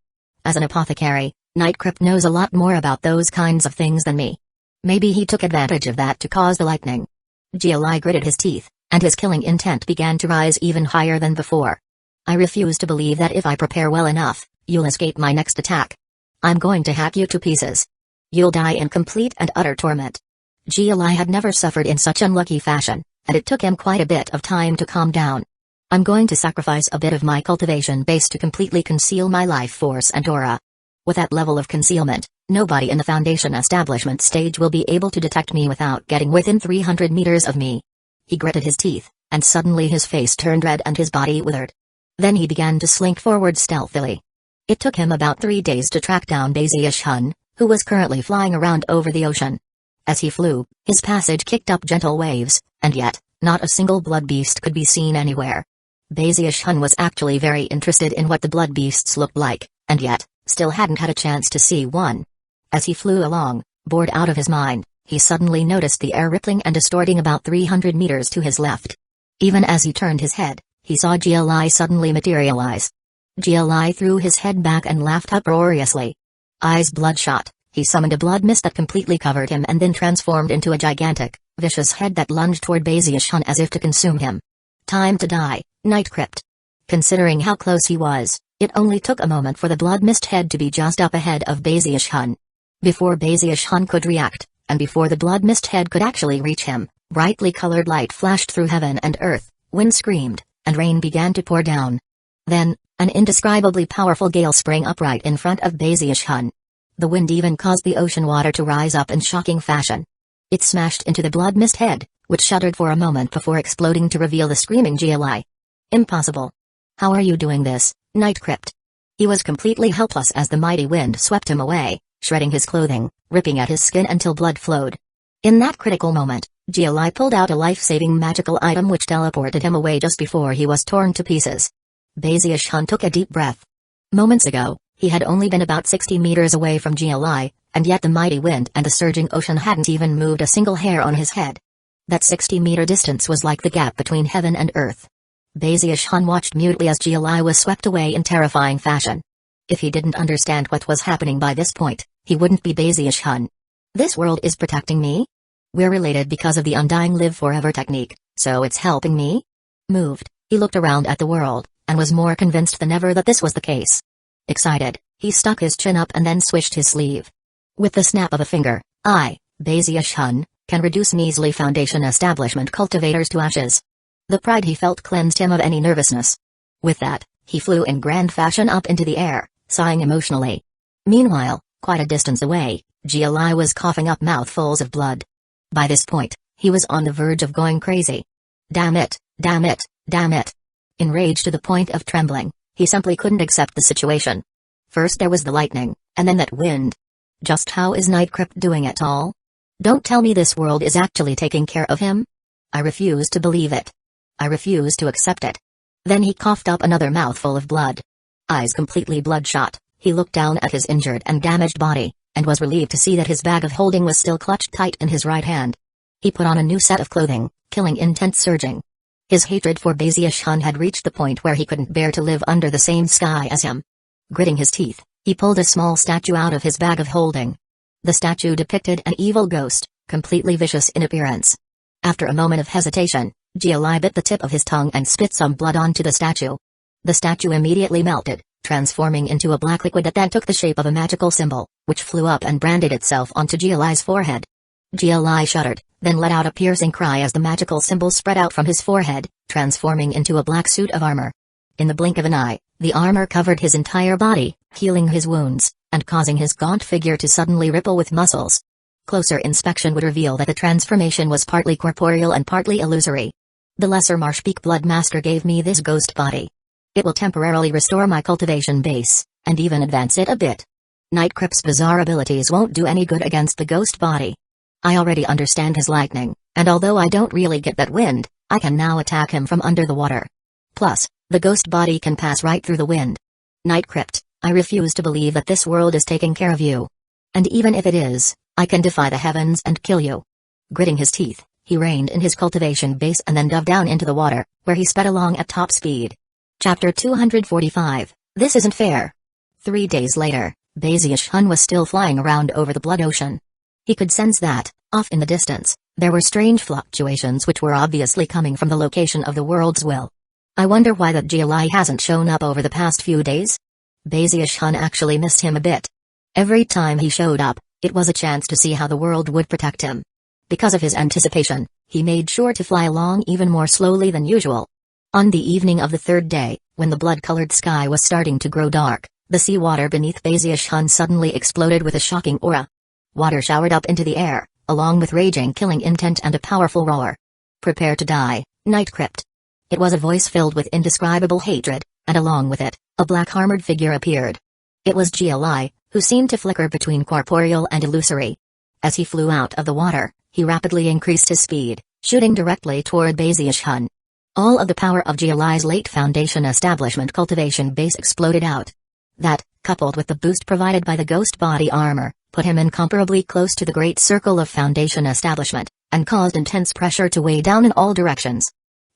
As an apothecary, Nightgrip knows a lot more about those kinds of things than me. Maybe he took advantage of that to cause the lightning. Jialai gritted his teeth, and his killing intent began to rise even higher than before. I refuse to believe that if I prepare well enough, you'll escape my next attack. I'm going to hack you to pieces. You'll die in complete and utter torment. Jialai had never suffered in such unlucky fashion, and it took him quite a bit of time to calm down. I'm going to sacrifice a bit of my cultivation base to completely conceal my life force and aura. With that level of concealment, nobody in the Foundation establishment stage will be able to detect me without getting within 300 meters of me. He gritted his teeth, and suddenly his face turned red and his body withered. Then he began to slink forward stealthily. It took him about 3 days to track down Bazius Hun, who was currently flying around over the ocean. As he flew, his passage kicked up gentle waves, and yet, not a single blood beast could be seen anywhere. Bazius Hun was actually very interested in what the blood beasts looked like, and yet, still hadn't had a chance to see one. As he flew along, bored out of his mind, he suddenly noticed the air rippling and distorting about 300 meters to his left. Even as he turned his head, he saw Jialai suddenly materialize. Jialai threw his head back and laughed uproariously. Eyes bloodshot, he summoned a blood mist that completely covered him and then transformed into a gigantic, vicious head that lunged toward Bazius Hun as if to consume him. Time to die, Nightgrip. Considering how close he was, it only took a moment for the blood mist head to be just up ahead of Bazius Hun. Before Bazius Hun could react, and before the blood mist head could actually reach him, brightly colored light flashed through heaven and earth, wind screamed, and rain began to pour down. Then, an indescribably powerful gale sprang up right in front of Bazius Hun. The wind even caused the ocean water to rise up in shocking fashion. It smashed into the blood mist head, which shuddered for a moment before exploding to reveal the screaming Jialai. Impossible. How are you doing this, Nightgrip? He was completely helpless as the mighty wind swept him away, shredding his clothing, ripping at his skin until blood flowed. In that critical moment, Jialai pulled out a life-saving magical item which teleported him away just before he was torn to pieces. Bazius Hun took a deep breath. Moments ago, he had only been about 60 meters away from Jialai, and yet the mighty wind and the surging ocean hadn't even moved a single hair on his head. That 60-meter distance was like the gap between heaven and earth. Bazius Hun watched mutely as Jialai was swept away in terrifying fashion. If he didn't understand what was happening by this point, he wouldn't be Bazius Hun. This world is protecting me? We're related because of the undying live forever technique, so it's helping me? Moved, he looked around at the world, and was more convinced than ever that this was the case. Excited, he stuck his chin up and then swished his sleeve. With the snap of a finger, I, Bazius Hun, can reduce measly Foundation establishment cultivators to ashes. The pride he felt cleansed him of any nervousness. With that, he flew in grand fashion up into the air, sighing emotionally. Meanwhile, quite a distance away, Jialai was coughing up mouthfuls of blood. By this point, he was on the verge of going crazy. Damn it, damn it, damn it. Enraged to the point of trembling, he simply couldn't accept the situation. First there was the lightning, and then that wind. Just how is Nightgrip doing it all? Don't tell me this world is actually taking care of him? I refuse to believe it. I refuse to accept it. Then he coughed up another mouthful of blood. Eyes completely bloodshot, he looked down at his injured and damaged body, and was relieved to see that his bag of holding was still clutched tight in his right hand. He put on a new set of clothing, killing intent surging. His hatred for Bazius Hun had reached the point where he couldn't bear to live under the same sky as him. Gritting his teeth, he pulled a small statue out of his bag of holding. The statue depicted an evil ghost, completely vicious in appearance. After a moment of hesitation, Jialai bit the tip of his tongue and spit some blood onto the statue. The statue immediately melted, transforming into a black liquid that then took the shape of a magical symbol, which flew up and branded itself onto Jialai's forehead. Jialai shuddered, then let out a piercing cry as the magical symbol spread out from his forehead, transforming into a black suit of armor. In the blink of an eye, the armor covered his entire body, healing his wounds, and causing his gaunt figure to suddenly ripple with muscles. Closer inspection would reveal that the transformation was partly corporeal and partly illusory. The Lesser Marsh Peak Blood Master gave me this ghost body. It will temporarily restore my cultivation base, and even advance it a bit. Nightcrypt's bizarre abilities won't do any good against the ghost body. I already understand his lightning, and although I don't really get that wind, I can now attack him from under the water. Plus, the ghost body can pass right through the wind. Nightcrypt, I refuse to believe that this world is taking care of you. And even if it is, I can defy the heavens and kill you. Gritting his teeth, he reined in his cultivation base and then dove down into the water, where he sped along at top speed. Chapter 245, This Isn't Fair. 3 days later, Bazius Hun was still flying around over the Blood Ocean. He could sense that, off in the distance, there were strange fluctuations which were obviously coming from the location of the world's will. I wonder why that GLI hasn't shown up over the past few days? Bazius Hun actually missed him a bit. Every time he showed up, it was a chance to see how the world would protect him. Because of his anticipation, he made sure to fly along even more slowly than usual. On the evening of the third day, when the blood-colored sky was starting to grow dark, the seawater beneath Bazius Hun suddenly exploded with a shocking aura. Water showered up into the air, along with raging killing intent and a powerful roar. Prepare to die, Nightcrypt. It was a voice filled with indescribable hatred, and along with it, a black-armored figure appeared. It was GLI, who seemed to flicker between corporeal and illusory. As he flew out of the water, he rapidly increased his speed, shooting directly toward Bazius Hun. All of the power of GLI's late Foundation Establishment cultivation base exploded out. That, coupled with the boost provided by the ghost body armor, put him incomparably close to the great circle of Foundation Establishment, and caused intense pressure to weigh down in all directions.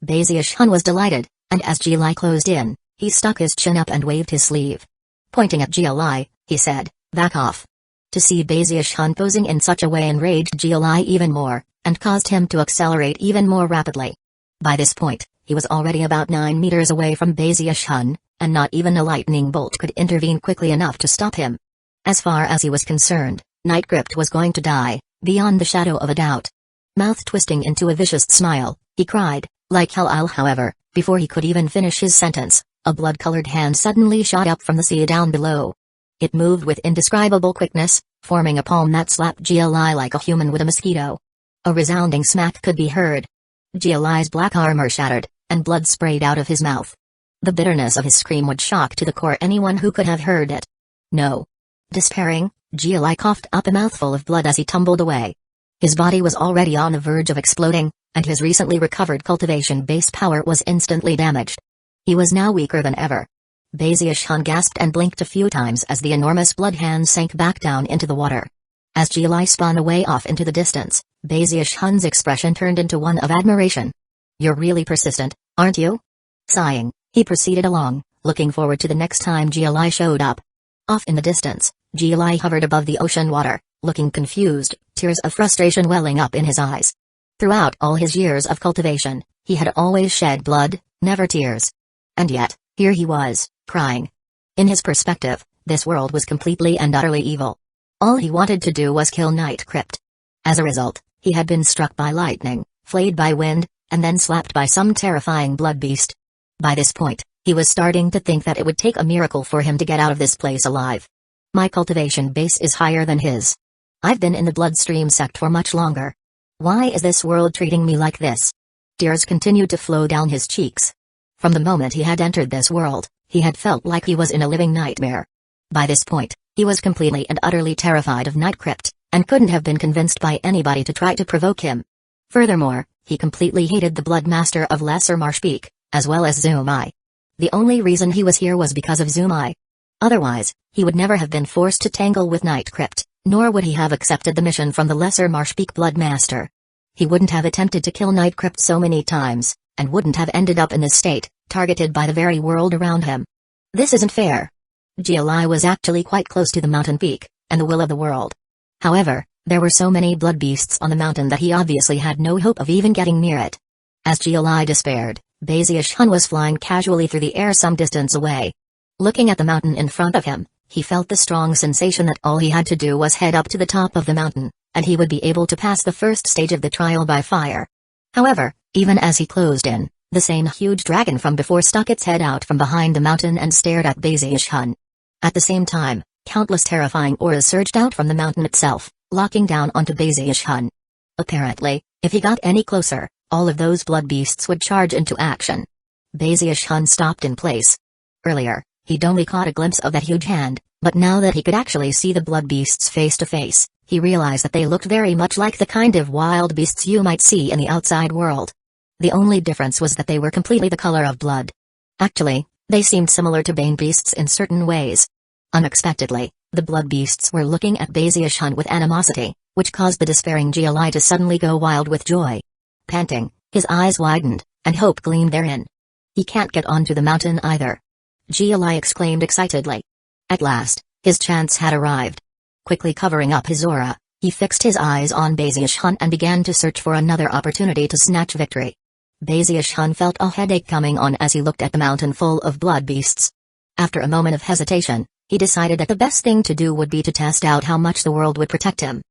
Bazius Hun was delighted, and as GLI closed in, he stuck his chin up and waved his sleeve. Pointing at GLI, he said, "Back off." To see Bazius Hun posing in such a way enraged GLI even more, and caused him to accelerate even more rapidly. By this point, he was already about 9 meters away from Bazius Hun, and not even a lightning bolt could intervene quickly enough to stop him. As far as he was concerned, Nightcrypt was going to die, beyond the shadow of a doubt. Mouth twisting into a vicious smile, he cried, like hell. However, before he could even finish his sentence, a blood-colored hand suddenly shot up from the sea down below. It moved with indescribable quickness, forming a palm that slapped GLI like a human would a mosquito. A resounding smack could be heard. GLI's black armor shattered, and blood sprayed out of his mouth. The bitterness of his scream would shock to the core anyone who could have heard it. No. Despairing, GLI coughed up a mouthful of blood as he tumbled away. His body was already on the verge of exploding, and his recently recovered cultivation base power was instantly damaged. He was now weaker than ever. Bazius Hun gasped and blinked a few times as the enormous blood hand sank back down into the water. As GLI spun away off into the distance, Bazius Hun's expression turned into one of admiration. "You're really persistent, aren't you?" Sighing, he proceeded along, looking forward to the next time GLI showed up. Off in the distance, GLI hovered above the ocean water, looking confused, tears of frustration welling up in his eyes. Throughout all his years of cultivation, he had always shed blood, never tears. And yet, here he was, crying. In his perspective, this world was completely and utterly evil. All he wanted to do was kill Nightcrypt. As a result, he had been struck by lightning, flayed by wind, and then slapped by some terrifying blood beast. By this point, he was starting to think that it would take a miracle for him to get out of this place alive. My cultivation base is higher than his. I've been in the bloodstream sect for much longer. Why is this world treating me like this? Tears continued to flow down his cheeks. From the moment he had entered this world, he had felt like he was in a living nightmare. By this point, he was completely and utterly terrified of Nightcrypt, and couldn't have been convinced by anybody to try to provoke him. Furthermore, he completely hated the Blood Master of Lesser Marsh Peak, as well as Zumai. The only reason he was here was because of Zumai. Otherwise, he would never have been forced to tangle with Nightcrypt, nor would he have accepted the mission from the Lesser Marsh Peak Blood Master. He wouldn't have attempted to kill Nightcrypt so many times, and wouldn't have ended up in this state, targeted by the very world around him. This isn't fair. GLI was actually quite close to the mountain peak, and the will of the world. However, there were so many blood beasts on the mountain that he obviously had no hope of even getting near it. As GLI despaired, Bazius Hun was flying casually through the air some distance away. Looking at the mountain in front of him, he felt the strong sensation that all he had to do was head up to the top of the mountain, and he would be able to pass the first stage of the trial by fire. However, even as he closed in, The same huge dragon from before stuck its head out from behind the mountain and stared at Bazish-hun. At the same time, countless terrifying auras surged out from the mountain itself, locking down onto Bazish-hun. Apparently, if he got any closer, all of those blood beasts would charge into action. Bazish-hun stopped in place. Earlier, he'd only caught a glimpse of that huge hand, but now that he could actually see the blood beasts face to face, he realized that they looked very much like the kind of wild beasts you might see in the outside world. The only difference was that they were completely the color of blood. Actually, they seemed similar to bane beasts in certain ways. Unexpectedly, the blood beasts were looking at Bazish-hun with animosity, which caused the despairing Jialai to suddenly go wild with joy. Panting, his eyes widened, and hope gleamed therein. He can't get onto the mountain either. Jialai exclaimed excitedly. At last, his chance had arrived. Quickly covering up his aura, he fixed his eyes on Bazish-hun and began to search for another opportunity to snatch victory. Bazish-hun felt a headache coming on as he looked at the mountain full of blood beasts. After a moment of hesitation, he decided that the best thing to do would be to test out how much the world would protect him.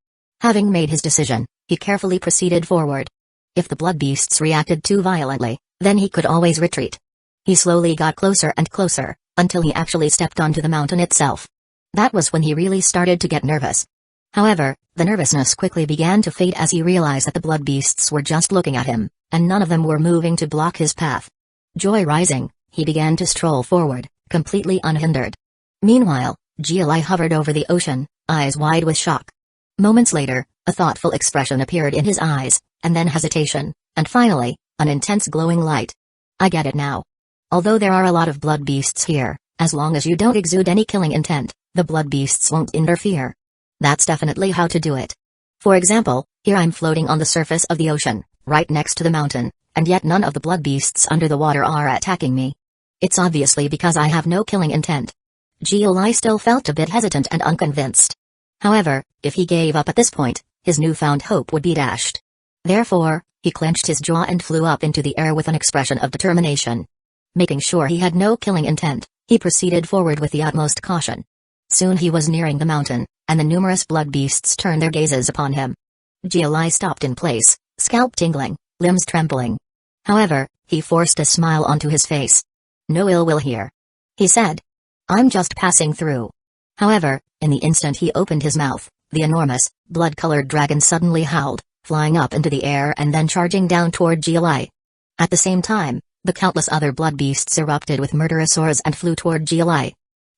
Having made his decision, he carefully proceeded forward. If the blood beasts reacted too violently, then he could always retreat. He slowly got closer and closer, until he actually stepped onto the mountain itself. That was when he really started to get nervous. However, the nervousness quickly began to fade as he realized that the blood beasts were just looking at him, and none of them were moving to block his path. Joy rising, he began to stroll forward, completely unhindered. Meanwhile, Jialai hovered over the ocean, eyes wide with shock. Moments later, a thoughtful expression appeared in his eyes, and then hesitation, and finally, an intense glowing light. I get it now. Although there are a lot of blood beasts here, as long as you don't exude any killing intent, the blood beasts won't interfere. That's definitely how to do it. For example, here I'm floating on the surface of the ocean, right next to the mountain, and yet none of the blood beasts under the water are attacking me. It's obviously because I have no killing intent. Jialai still felt a bit hesitant and unconvinced. However, if he gave up at this point, his newfound hope would be dashed. Therefore, he clenched his jaw and flew up into the air with an expression of determination. Making sure he had no killing intent, he proceeded forward with the utmost caution. Soon he was nearing the mountain, and the numerous blood beasts turned their gazes upon him. Jialai stopped in place, scalp tingling, limbs trembling. However, he forced a smile onto his face. No ill will here, he said. I'm just passing through. However, in the instant he opened his mouth, the enormous, blood-colored dragon suddenly howled, flying up into the air and then charging down toward Jialai. At the same time, the countless other blood beasts erupted with murderous roars and flew toward Jialai.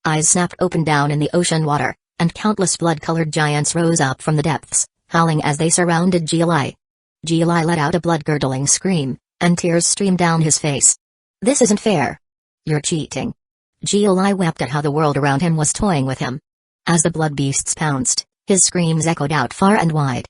Eyes snapped open down in the ocean water, and countless blood-colored giants rose up from the depths, howling as they surrounded Jialai. Jialai let out a blood-curdling scream, and tears streamed down his face. This isn't fair. You're cheating. Jialai wept at how the world around him was toying with him. As the blood beasts pounced, his screams echoed out far and wide.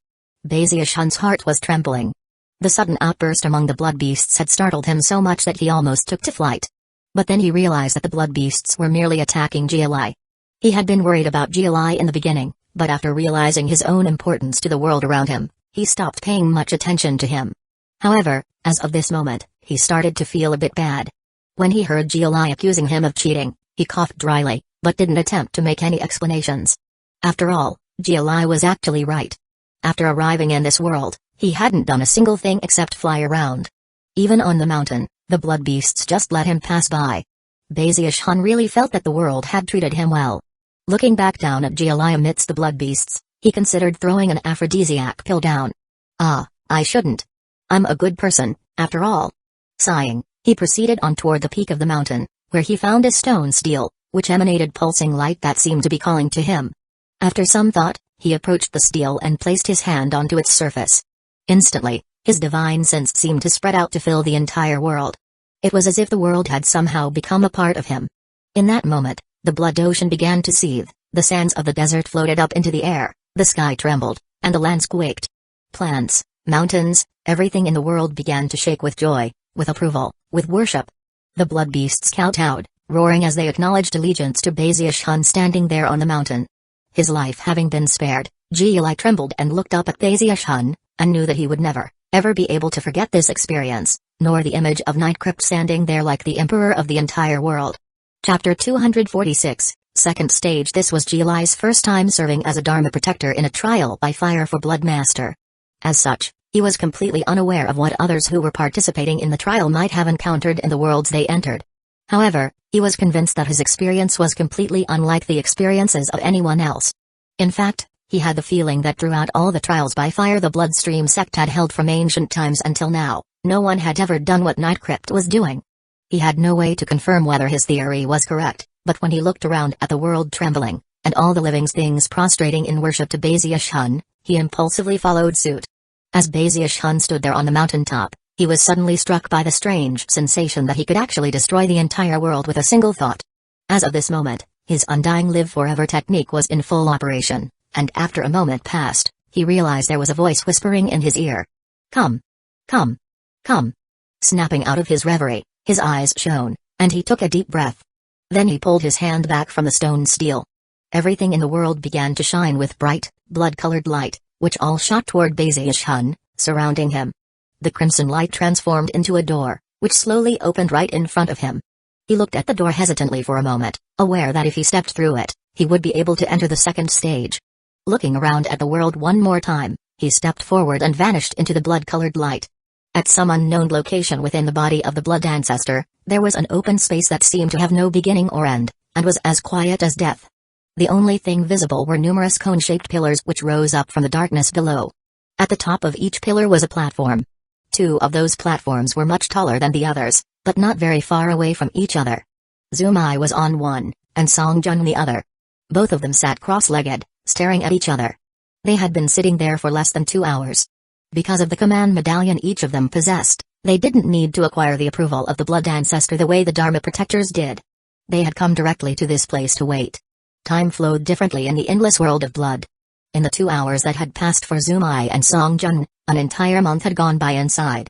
Bazish-hun's heart was trembling. The sudden outburst among the blood beasts had startled him so much that he almost took to flight. But then he realized that the blood beasts were merely attacking Jialai. He had been worried about Jialai in the beginning, but after realizing his own importance to the world around him, he stopped paying much attention to him. However, as of this moment, he started to feel a bit bad. When he heard Jialai accusing him of cheating, he coughed dryly, but didn't attempt to make any explanations. After all, Jialai was actually right. After arriving in this world, he hadn't done a single thing except fly around. Even on the mountain, the blood beasts just let him pass by. Bazish-hun really felt that the world had treated him well. Looking back down at Jialai amidst the blood beasts, he considered throwing an aphrodisiac pill down. I shouldn't. I'm a good person, after all. Sighing, he proceeded on toward the peak of the mountain, where he found a stone stele, which emanated pulsing light that seemed to be calling to him. After some thought, he approached the stele and placed his hand onto its surface. Instantly, his divine sense seemed to spread out to fill the entire world. It was as if the world had somehow become a part of him. In that moment, the blood ocean began to seethe, the sands of the desert floated up into the air, the sky trembled, and the lands quaked. Plants, mountains, everything in the world began to shake with joy, with approval, with worship. The blood beasts kowtowed, roaring as they acknowledged allegiance to Bazish-hun standing there on the mountain. His life having been spared, Jialai trembled and looked up at Bazish-hun, and knew that he would never, ever be able to forget this experience, nor the image of Nightcrypt standing there like the emperor of the entire world. Chapter 246, Second Stage. This was Jialai's first time serving as a Dharma protector in a trial by fire for Blood Master. As such, He was completely unaware of what others who were participating in the trial might have encountered in the worlds they entered. However, he was convinced that his experience was completely unlike the experiences of anyone else. In fact, he had the feeling that throughout all the trials by fire the Bloodstream sect had held from ancient times until now, no one had ever done what Nightcrypt was doing. He had no way to confirm whether his theory was correct, but when he looked around at the world trembling, and all the living things prostrating in worship to Baziush-Hun, he impulsively followed suit. As Baziush-Hun stood there on the mountaintop, he was suddenly struck by the strange sensation that he could actually destroy the entire world with a single thought. As of this moment, his undying live forever technique was in full operation, and after a moment passed, he realized there was a voice whispering in his ear. Come. Come. Come. Snapping out of his reverie, his eyes shone, and he took a deep breath. Then he pulled his hand back from the stone steel. Everything in the world began to shine with bright, blood-colored light, which all shot toward Baziush-Hun, surrounding him. The crimson light transformed into a door, which slowly opened right in front of him. He looked at the door hesitantly for a moment, aware that if he stepped through it, he would be able to enter the second stage. Looking around at the world one more time, he stepped forward and vanished into the blood-colored light. At some unknown location within the body of the Blood Ancestor, there was an open space that seemed to have no beginning or end, and was as quiet as death. The only thing visible were numerous cone-shaped pillars which rose up from the darkness below. At the top of each pillar was a platform. Two of those platforms were much taller than the others, but not very far away from each other. Zumai was on one, and Songjun the other. Both of them sat cross-legged, staring at each other. They had been sitting there for less than 2 hours. Because of the command medallion each of them possessed, they didn't need to acquire the approval of the Blood Ancestor the way the Dharma Protectors did. They had come directly to this place to wait. Time flowed differently in the endless world of blood. In the 2 hours that had passed for Zumai and Songjun, an entire month had gone by inside.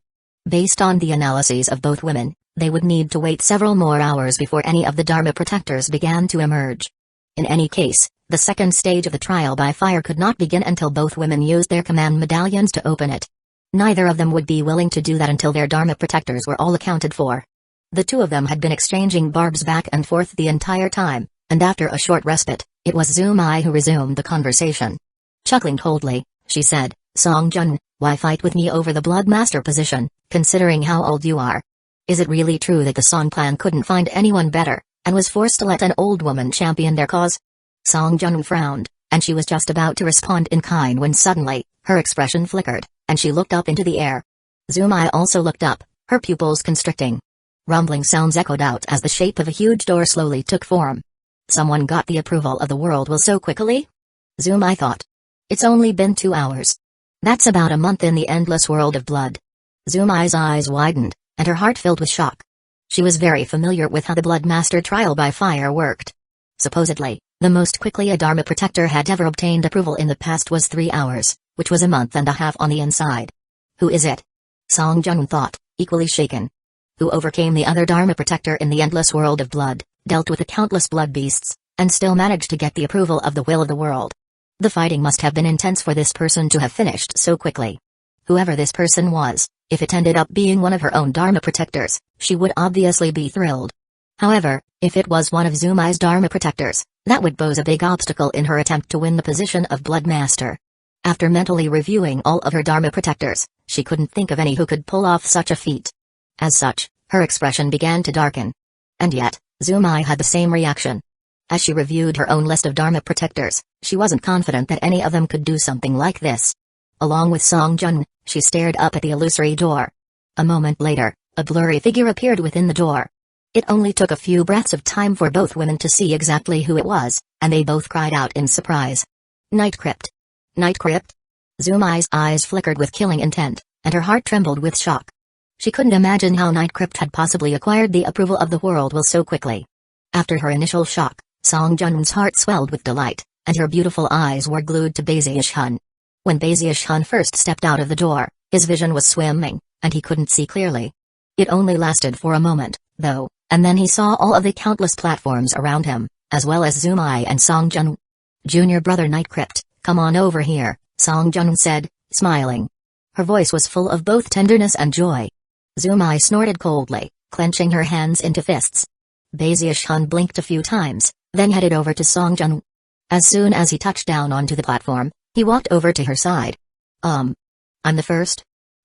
Based on the analyses of both women, they would need to wait several more hours before any of the Dharma Protectors began to emerge. In any case, the second stage of the trial by fire could not begin until both women used their command medallions to open it. Neither of them would be willing to do that until their Dharma Protectors were all accounted for. The two of them had been exchanging barbs back and forth the entire time, and after a short respite, it was Zumai who resumed the conversation. Chuckling coldly, she said, Songjun, why fight with me over the Blood Master position, considering how old you are? Is it really true that the Song clan couldn't find anyone better, and was forced to let an old woman champion their cause? Songjun frowned, and she was just about to respond in kind when suddenly, her expression flickered, and she looked up into the air. Zumai also looked up, her pupils constricting. Rumbling sounds echoed out as the shape of a huge door slowly took form. Someone got the approval of the world will so quickly? Zumai thought. It's only been 2 hours. That's about a month in the endless world of blood. Zumai's eyes widened, and her heart filled with shock. She was very familiar with how the Blood Master trial by fire worked. Supposedly, the most quickly a Dharma Protector had ever obtained approval in the past was 3 hours, which was a month and a half on the inside. Who is it? Songjun thought, equally shaken. Who overcame the other Dharma Protector in the endless world of blood, dealt with the countless blood beasts, and still managed to get the approval of the will of the world. The fighting must have been intense for this person to have finished so quickly. Whoever this person was, if it ended up being one of her own Dharma Protectors, she would obviously be thrilled. However, if it was one of Zumai's Dharma Protectors, that would pose a big obstacle in her attempt to win the position of Blood Master. After mentally reviewing all of her Dharma Protectors, she couldn't think of any who could pull off such a feat. As such, her expression began to darken. And yet, Zumai had the same reaction. As she reviewed her own list of Dharma Protectors, she wasn't confident that any of them could do something like this. Along with Songjun, she stared up at the illusory door. A moment later, a blurry figure appeared within the door. It only took a few breaths of time for both women to see exactly who it was, and they both cried out in surprise. Nightcrypt. Nightcrypt? Zumai's eyes flickered with killing intent, and her heart trembled with shock. She couldn't imagine how Nightcrypt had possibly acquired the approval of the world will so quickly. After her initial shock, Songjun's heart swelled with delight, and her beautiful eyes were glued to Baziush-Hun. When Baziush-Hun first stepped out of the door, his vision was swimming, and he couldn't see clearly. It only lasted for a moment, though, and then he saw all of the countless platforms around him, as well as Zumai and Songjun. Junior brother Nightcrypt, come on over here, Songjun said, smiling. Her voice was full of both tenderness and joy. Zumai snorted coldly, clenching her hands into fists. Baziush-Hun blinked a few times, then headed over to Songjun. As soon as he touched down onto the platform, he walked over to her side. I'm the first?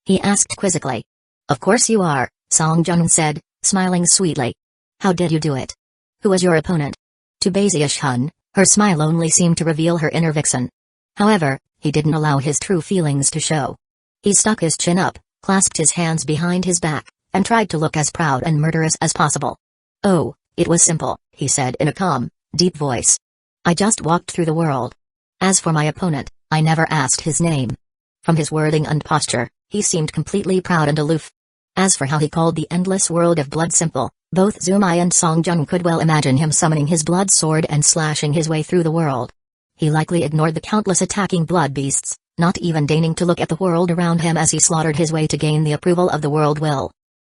he asked quizzically. Of course you are, Song Jun said, smiling sweetly. How did you do it? Who was your opponent? To Baziush-hun, her smile only seemed to reveal her inner vixen. However, he didn't allow his true feelings to show. He stuck his chin up, clasped his hands behind his back, and tried to look as proud and murderous as possible. Oh, it was simple, he said in a calm, deep voice. I just walked through the world. As for my opponent, I never asked his name. From his wording and posture, he seemed completely proud and aloof. As for how he called the endless world of blood simple, both Zumai and Song Jun could well imagine him summoning his blood sword and slashing his way through the world. He likely ignored the countless attacking blood beasts, not even deigning to look at the world around him as he slaughtered his way to gain the approval of the world will.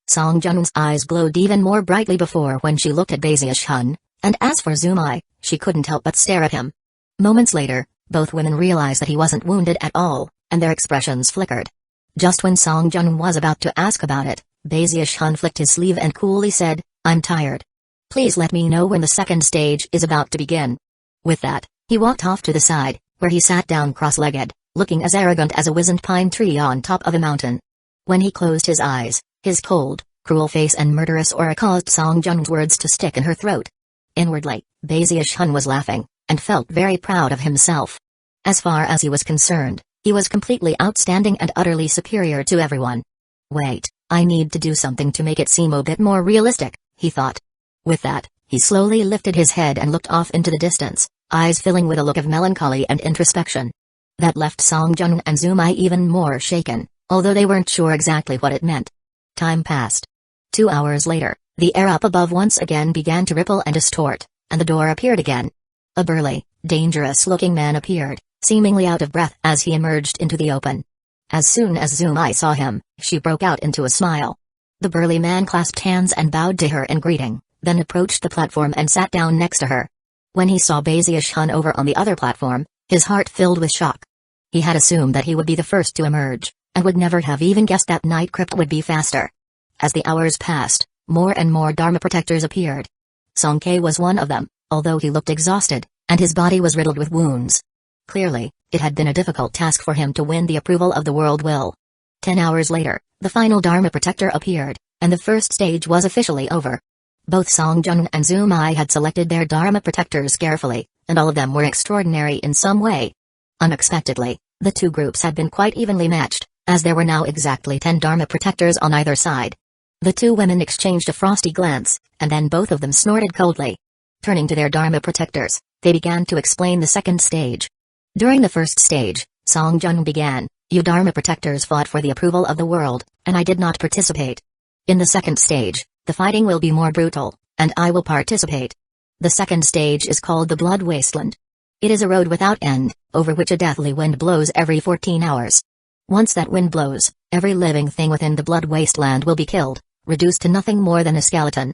Song Jun's eyes glowed even more brightly before when she looked at Baziush-hun, and as for Zumai, she couldn't help but stare at him. Moments later, both women realized that he wasn't wounded at all, and their expressions flickered. Just when Song Jun was about to ask about it, Baziush-hun flicked his sleeve and coolly said, I'm tired. Please let me know when the second stage is about to begin. With that, he walked off to the side, where he sat down cross-legged, looking as arrogant as a wizened pine tree on top of a mountain. When he closed his eyes, his cold, cruel face and murderous aura caused Song Jun's words to stick in her throat. Inwardly, Baziush-hun was laughing, and felt very proud of himself. As far as he was concerned, he was completely outstanding and utterly superior to everyone. Wait, I need to do something to make it seem a bit more realistic, he thought. With that, he slowly lifted his head and looked off into the distance, eyes filling with a look of melancholy and introspection. That left Song Jun and Zumai even more shaken, although they weren't sure exactly what it meant. Time passed. 2 hours later, the air up above once again began to ripple and distort, and the door appeared again. A burly, dangerous-looking man appeared, seemingly out of breath as he emerged into the open. As soon as Zumai saw him, she broke out into a smile. The burly man clasped hands and bowed to her in greeting, then approached the platform and sat down next to her. When he saw Baziush-hun over on the other platform, his heart filled with shock. He had assumed that he would be the first to emerge, and would never have even guessed that Night Crypt would be faster. As the hours passed, more and more Dharma protectors appeared. Song-K was one of them, although he looked exhausted, and his body was riddled with wounds. Clearly, it had been a difficult task for him to win the approval of the world will. 10 hours later, the final Dharma protector appeared, and the first stage was officially over. Both Song Jun and Zumai had selected their Dharma protectors carefully, and all of them were extraordinary in some way. Unexpectedly, the two groups had been quite evenly matched, as there were now exactly 10 Dharma protectors on either side. The two women exchanged a frosty glance, and then both of them snorted coldly. Turning to their Dharma protectors, they began to explain the second stage. During the first stage, Song Jun began, You Dharma protectors fought for the approval of the world, and I did not participate. In the second stage, the fighting will be more brutal, and I will participate. The second stage is called the Blood Wasteland. It is a road without end, over which a deathly wind blows every 14 hours. Once that wind blows, every living thing within the Blood Wasteland will be killed, reduced to nothing more than a skeleton.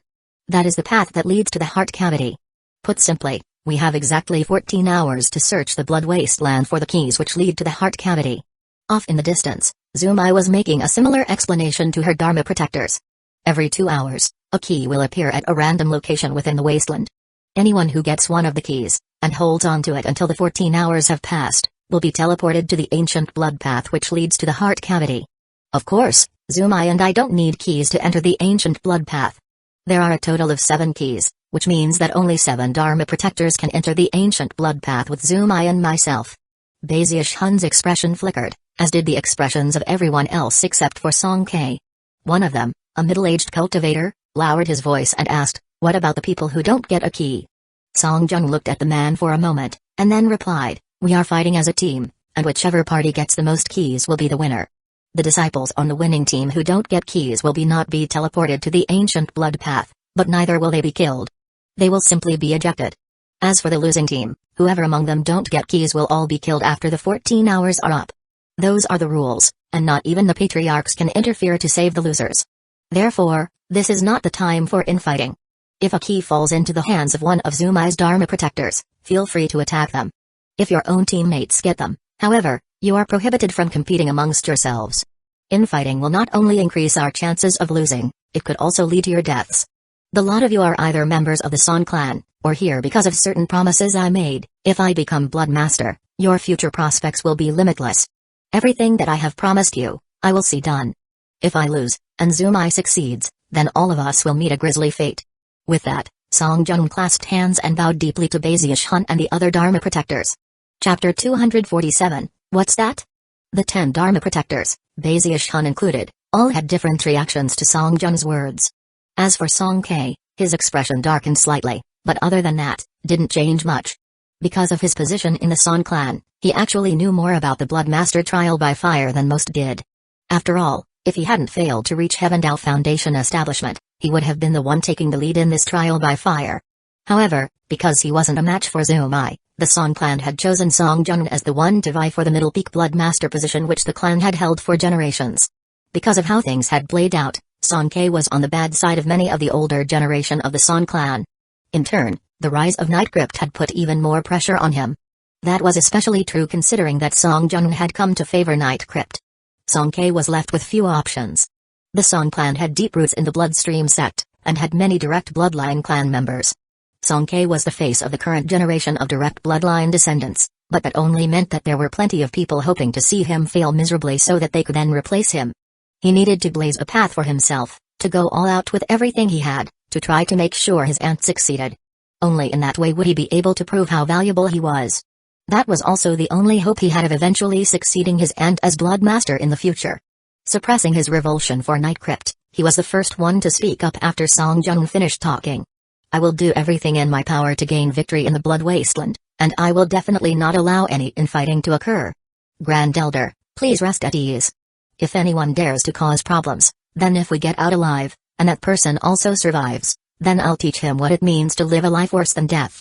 That is the path that leads to the heart cavity. Put simply, we have exactly 14 hours to search the Blood Wasteland for the keys which lead to the heart cavity. Off in the distance, Zumai was making a similar explanation to her Dharma protectors. Every 2 hours, a key will appear at a random location within the wasteland. Anyone who gets one of the keys, and holds on to it until the 14 hours have passed, will be teleported to the ancient blood path which leads to the heart cavity. Of course, Zumai and I don't need keys to enter the ancient blood path. There are a total of 7 keys, which means that only 7 Dharma protectors can enter the ancient blood path with Zumai and myself. Baziush-hun's expression flickered, as did the expressions of everyone else except for Song-K. One of them, a middle-aged cultivator, lowered his voice and asked, What about the people who don't get a key? Song Jun looked at the man for a moment, and then replied, We are fighting as a team, and whichever party gets the most keys will be the winner. The disciples on the winning team who don't get keys will not be teleported to the ancient blood path, but neither will they be killed. They will simply be ejected. As for the losing team, whoever among them don't get keys will all be killed after the 14 hours are up. Those are the rules, and not even the patriarchs can interfere to save the losers. Therefore, this is not the time for infighting. If a key falls into the hands of one of Zumai's Dharma protectors, feel free to attack them. If your own teammates get them, however, you are prohibited from competing amongst yourselves. Infighting will not only increase our chances of losing, it could also lead to your deaths. The lot of you are either members of the Son clan, or here because of certain promises I made. If I become Blood Master, your future prospects will be limitless. Everything that I have promised you, I will see done. If I lose, and Zumai succeeds, then all of us will meet a grisly fate. With that, Song Jun clasped hands and bowed deeply to Bazius Hun and the other Dharma protectors. Chapter 247, What's that? The 10 Dharma protectors, Bazius Hun included, all had different reactions to Song Jun's words. As for Song K, his expression darkened slightly, but other than that, didn't change much. Because of his position in the Song clan, he actually knew more about the Bloodmaster trial by fire than most did. After all, if he hadn't failed to reach Heavendale Foundation establishment, he would have been the one taking the lead in this trial by fire. However, because he wasn't a match for Zumai, the Song clan had chosen Song Jun as the one to vie for the Middle Peak Bloodmaster position which the clan had held for generations. Because of how things had played out, Song K was on the bad side of many of the older generation of the Song clan. In turn, the rise of Night Crypt had put even more pressure on him. That was especially true considering that Song Jun had come to favor Night Crypt. Song K was left with few options. The Song clan had deep roots in the Bloodstream sect, and had many direct bloodline clan members. Song K was the face of the current generation of direct bloodline descendants, but that only meant that there were plenty of people hoping to see him fail miserably so that they could then replace him. He needed to blaze a path for himself, to go all out with everything he had, to try to make sure his aunt succeeded. Only in that way would he be able to prove how valuable he was. That was also the only hope he had of eventually succeeding his aunt as Bloodmaster in the future. Suppressing his revulsion for Night Crypt, he was the first one to speak up after Song Jun finished talking. I will do everything in my power to gain victory in the Blood Wasteland, and I will definitely not allow any infighting to occur. Grand Elder, please rest at ease. If anyone dares to cause problems, then if we get out alive, and that person also survives, then I'll teach him what it means to live a life worse than death.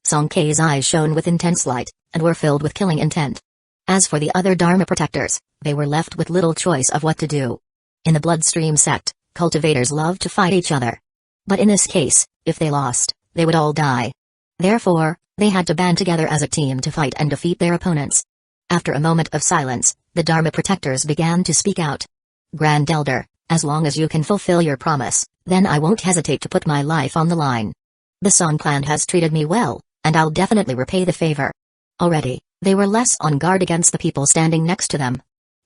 Song K's eyes shone with intense light, and were filled with killing intent. As for the other Dharma protectors, they were left with little choice of what to do. In the Bloodstream sect, cultivators love to fight each other. But in this case, if they lost, they would all die. Therefore, they had to band together as a team to fight and defeat their opponents. After a moment of silence, the Dharma protectors began to speak out. Grand Elder, as long as you can fulfill your promise, then I won't hesitate to put my life on the line. The Song clan has treated me well, and I'll definitely repay the favor. Already, they were less on guard against the people standing next to them.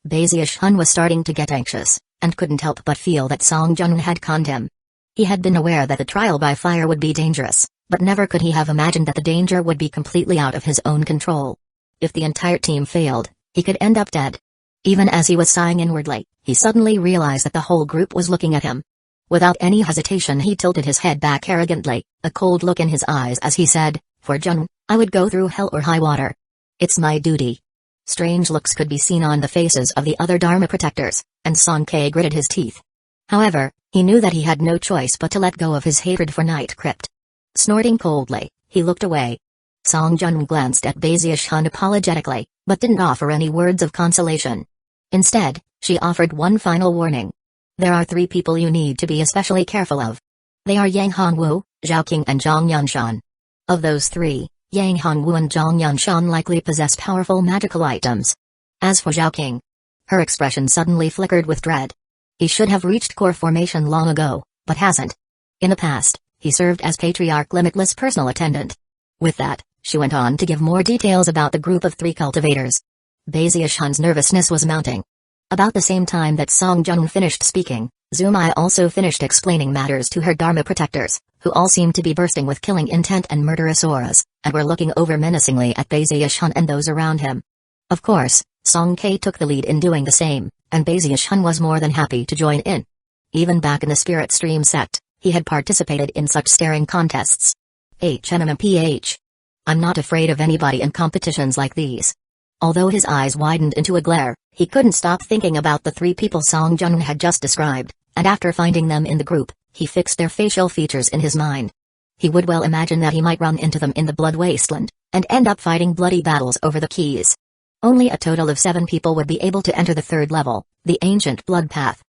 Bazius Hun was starting to get anxious, and couldn't help but feel that Song Jun had conned him. He had been aware that the trial by fire would be dangerous, but never could he have imagined that the danger would be completely out of his own control. If the entire team failed, he could end up dead. Even as he was sighing inwardly, he suddenly realized that the whole group was looking at him. Without any hesitation he tilted his head back arrogantly, a cold look in his eyes as he said, "For Jun, I would go through hell or high water. It's my duty." Strange looks could be seen on the faces of the other Dharma protectors, and Song K gritted his teeth. However, he knew that he had no choice but to let go of his hatred for Night Crypt. Snorting coldly, he looked away. Song Jun glanced at Bazius Hun apologetically, but didn't offer any words of consolation. Instead, she offered one final warning. There are 3 people you need to be especially careful of. They are Yang Hongwu, Zhao Qing and Zhang Yanshan. Of those 3, Yang Hongwu and Zhang Yanshan likely possess powerful magical items. As for Zhao Qing, her expression suddenly flickered with dread. He should have reached core formation long ago, but hasn't. In the past, he served as Patriarch Limitless personal attendant. With that, she went on to give more details about the group of 3 cultivators. Bazius Hun's nervousness was mounting. About the same time that Song Jun finished speaking, Zumai also finished explaining matters to her Dharma protectors, who all seemed to be bursting with killing intent and murderous auras, and were looking over menacingly at Bazius Hun and those around him. Of course, Song K took the lead in doing the same, and Bazius Hun was more than happy to join in. Even back in the Spirit Stream sect, he had participated in such staring contests. HMMPH. I'm not afraid of anybody in competitions like these. Although his eyes widened into a glare, he couldn't stop thinking about the 3 people Song Jun had just described, and after finding them in the group, he fixed their facial features in his mind. He would well imagine that he might run into them in the Blood Wasteland, and end up fighting bloody battles over the keys. Only a total of 7 people would be able to enter the 3rd level, the Ancient Blood Path.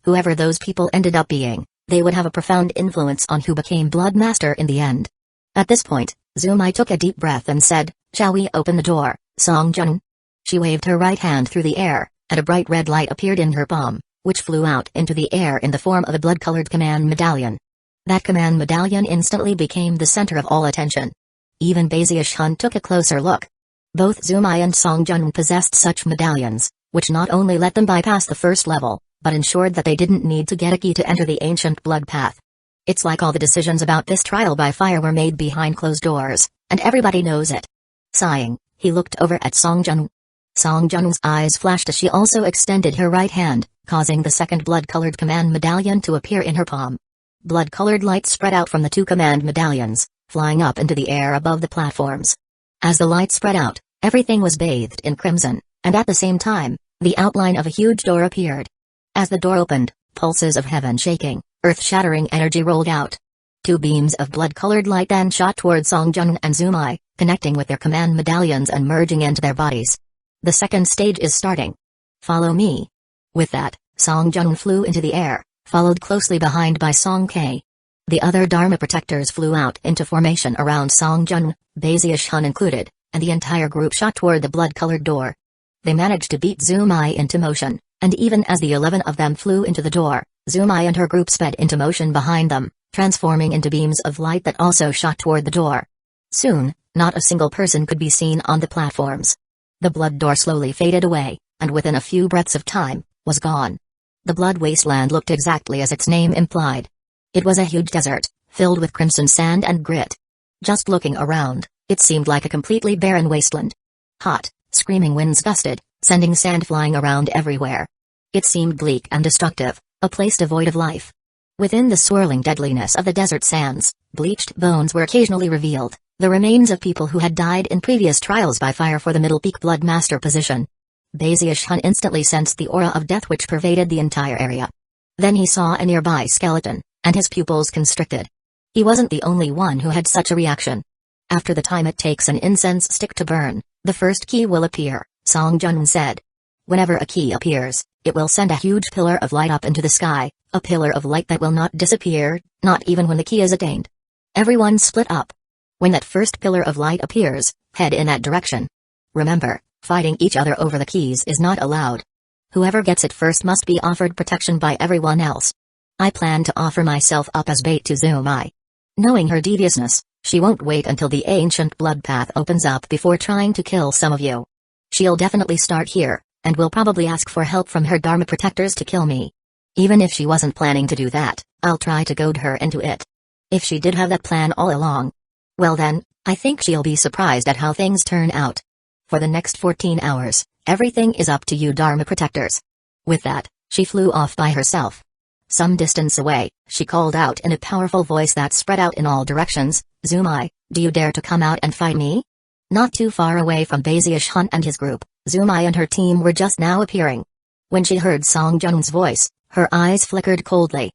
Whoever those people ended up being, they would have a profound influence on who became Bloodmaster in the end. At this point, Zumai took a deep breath and said, "Shall we open the door, Song Jun?" She waved her right hand through the air, and a bright red light appeared in her palm, which flew out into the air in the form of a blood-colored command medallion. That command medallion instantly became the center of all attention. Even Bazius Hun took a closer look. Both Zumai and Song Jun possessed such medallions, which not only let them bypass the first level, but ensured that they didn't need to get a key to enter the ancient blood path. It's like all the decisions about this trial by fire were made behind closed doors, and everybody knows it. Sighing, he looked over at Song Jun. Song Jun's eyes flashed as she also extended her right hand, causing the second blood-colored command medallion to appear in her palm. Blood-colored light spread out from the two command medallions, flying up into the air above the platforms. As the light spread out, everything was bathed in crimson, and at the same time, the outline of a huge door appeared. As the door opened, pulses of heaven shaking, earth-shattering energy rolled out. Two beams of blood-colored light then shot toward Song Jun and Zumai, connecting with their command medallions and merging into their bodies. The second stage is starting. Follow me. With that, Song Jun flew into the air, followed closely behind by Song Kei. The other Dharma protectors flew out into formation around Song Jun, Bazius Hun included, and the entire group shot toward the blood-colored door. They managed to beat Zumai into motion, and even as the 11 of them flew into the door, Zumai and her group sped into motion behind them, transforming into beams of light that also shot toward the door. Soon, not a single person could be seen on the platforms. The blood door slowly faded away, and within a few breaths of time, was gone. The blood wasteland looked exactly as its name implied. It was a huge desert, filled with crimson sand and grit. Just looking around, it seemed like a completely barren wasteland. Hot, screaming winds gusted, sending sand flying around everywhere. It seemed bleak and destructive, a place devoid of life. Within the swirling deadliness of the desert sands, bleached bones were occasionally revealed, the remains of people who had died in previous trials by fire for the Middle Peak Blood Master position. Bazius Hun instantly sensed the aura of death which pervaded the entire area. Then he saw a nearby skeleton, and his pupils constricted. He wasn't the only one who had such a reaction. After the time it takes an incense stick to burn, the first key will appear, Song Jun said. Whenever a key appears, it will send a huge pillar of light up into the sky, a pillar of light that will not disappear, not even when the key is attained. Everyone split up. When that first pillar of light appears, head in that direction. Remember, fighting each other over the keys is not allowed. Whoever gets it first must be offered protection by everyone else. I plan to offer myself up as bait to Zumai. Knowing her deviousness, she won't wait until the ancient blood path opens up before trying to kill some of you. She'll definitely start here, and will probably ask for help from her Dharma protectors to kill me. Even if she wasn't planning to do that, I'll try to goad her into it. If she did have that plan all along, well then, I think she'll be surprised at how things turn out. For the next 14 hours, everything is up to you Dharma protectors. With that, she flew off by herself. Some distance away, she called out in a powerful voice that spread out in all directions, Zumai, do you dare to come out and fight me? Not too far away from Bazius Hun and his group, Zumai and her team were just now appearing. When she heard Song Jun's voice, her eyes flickered coldly.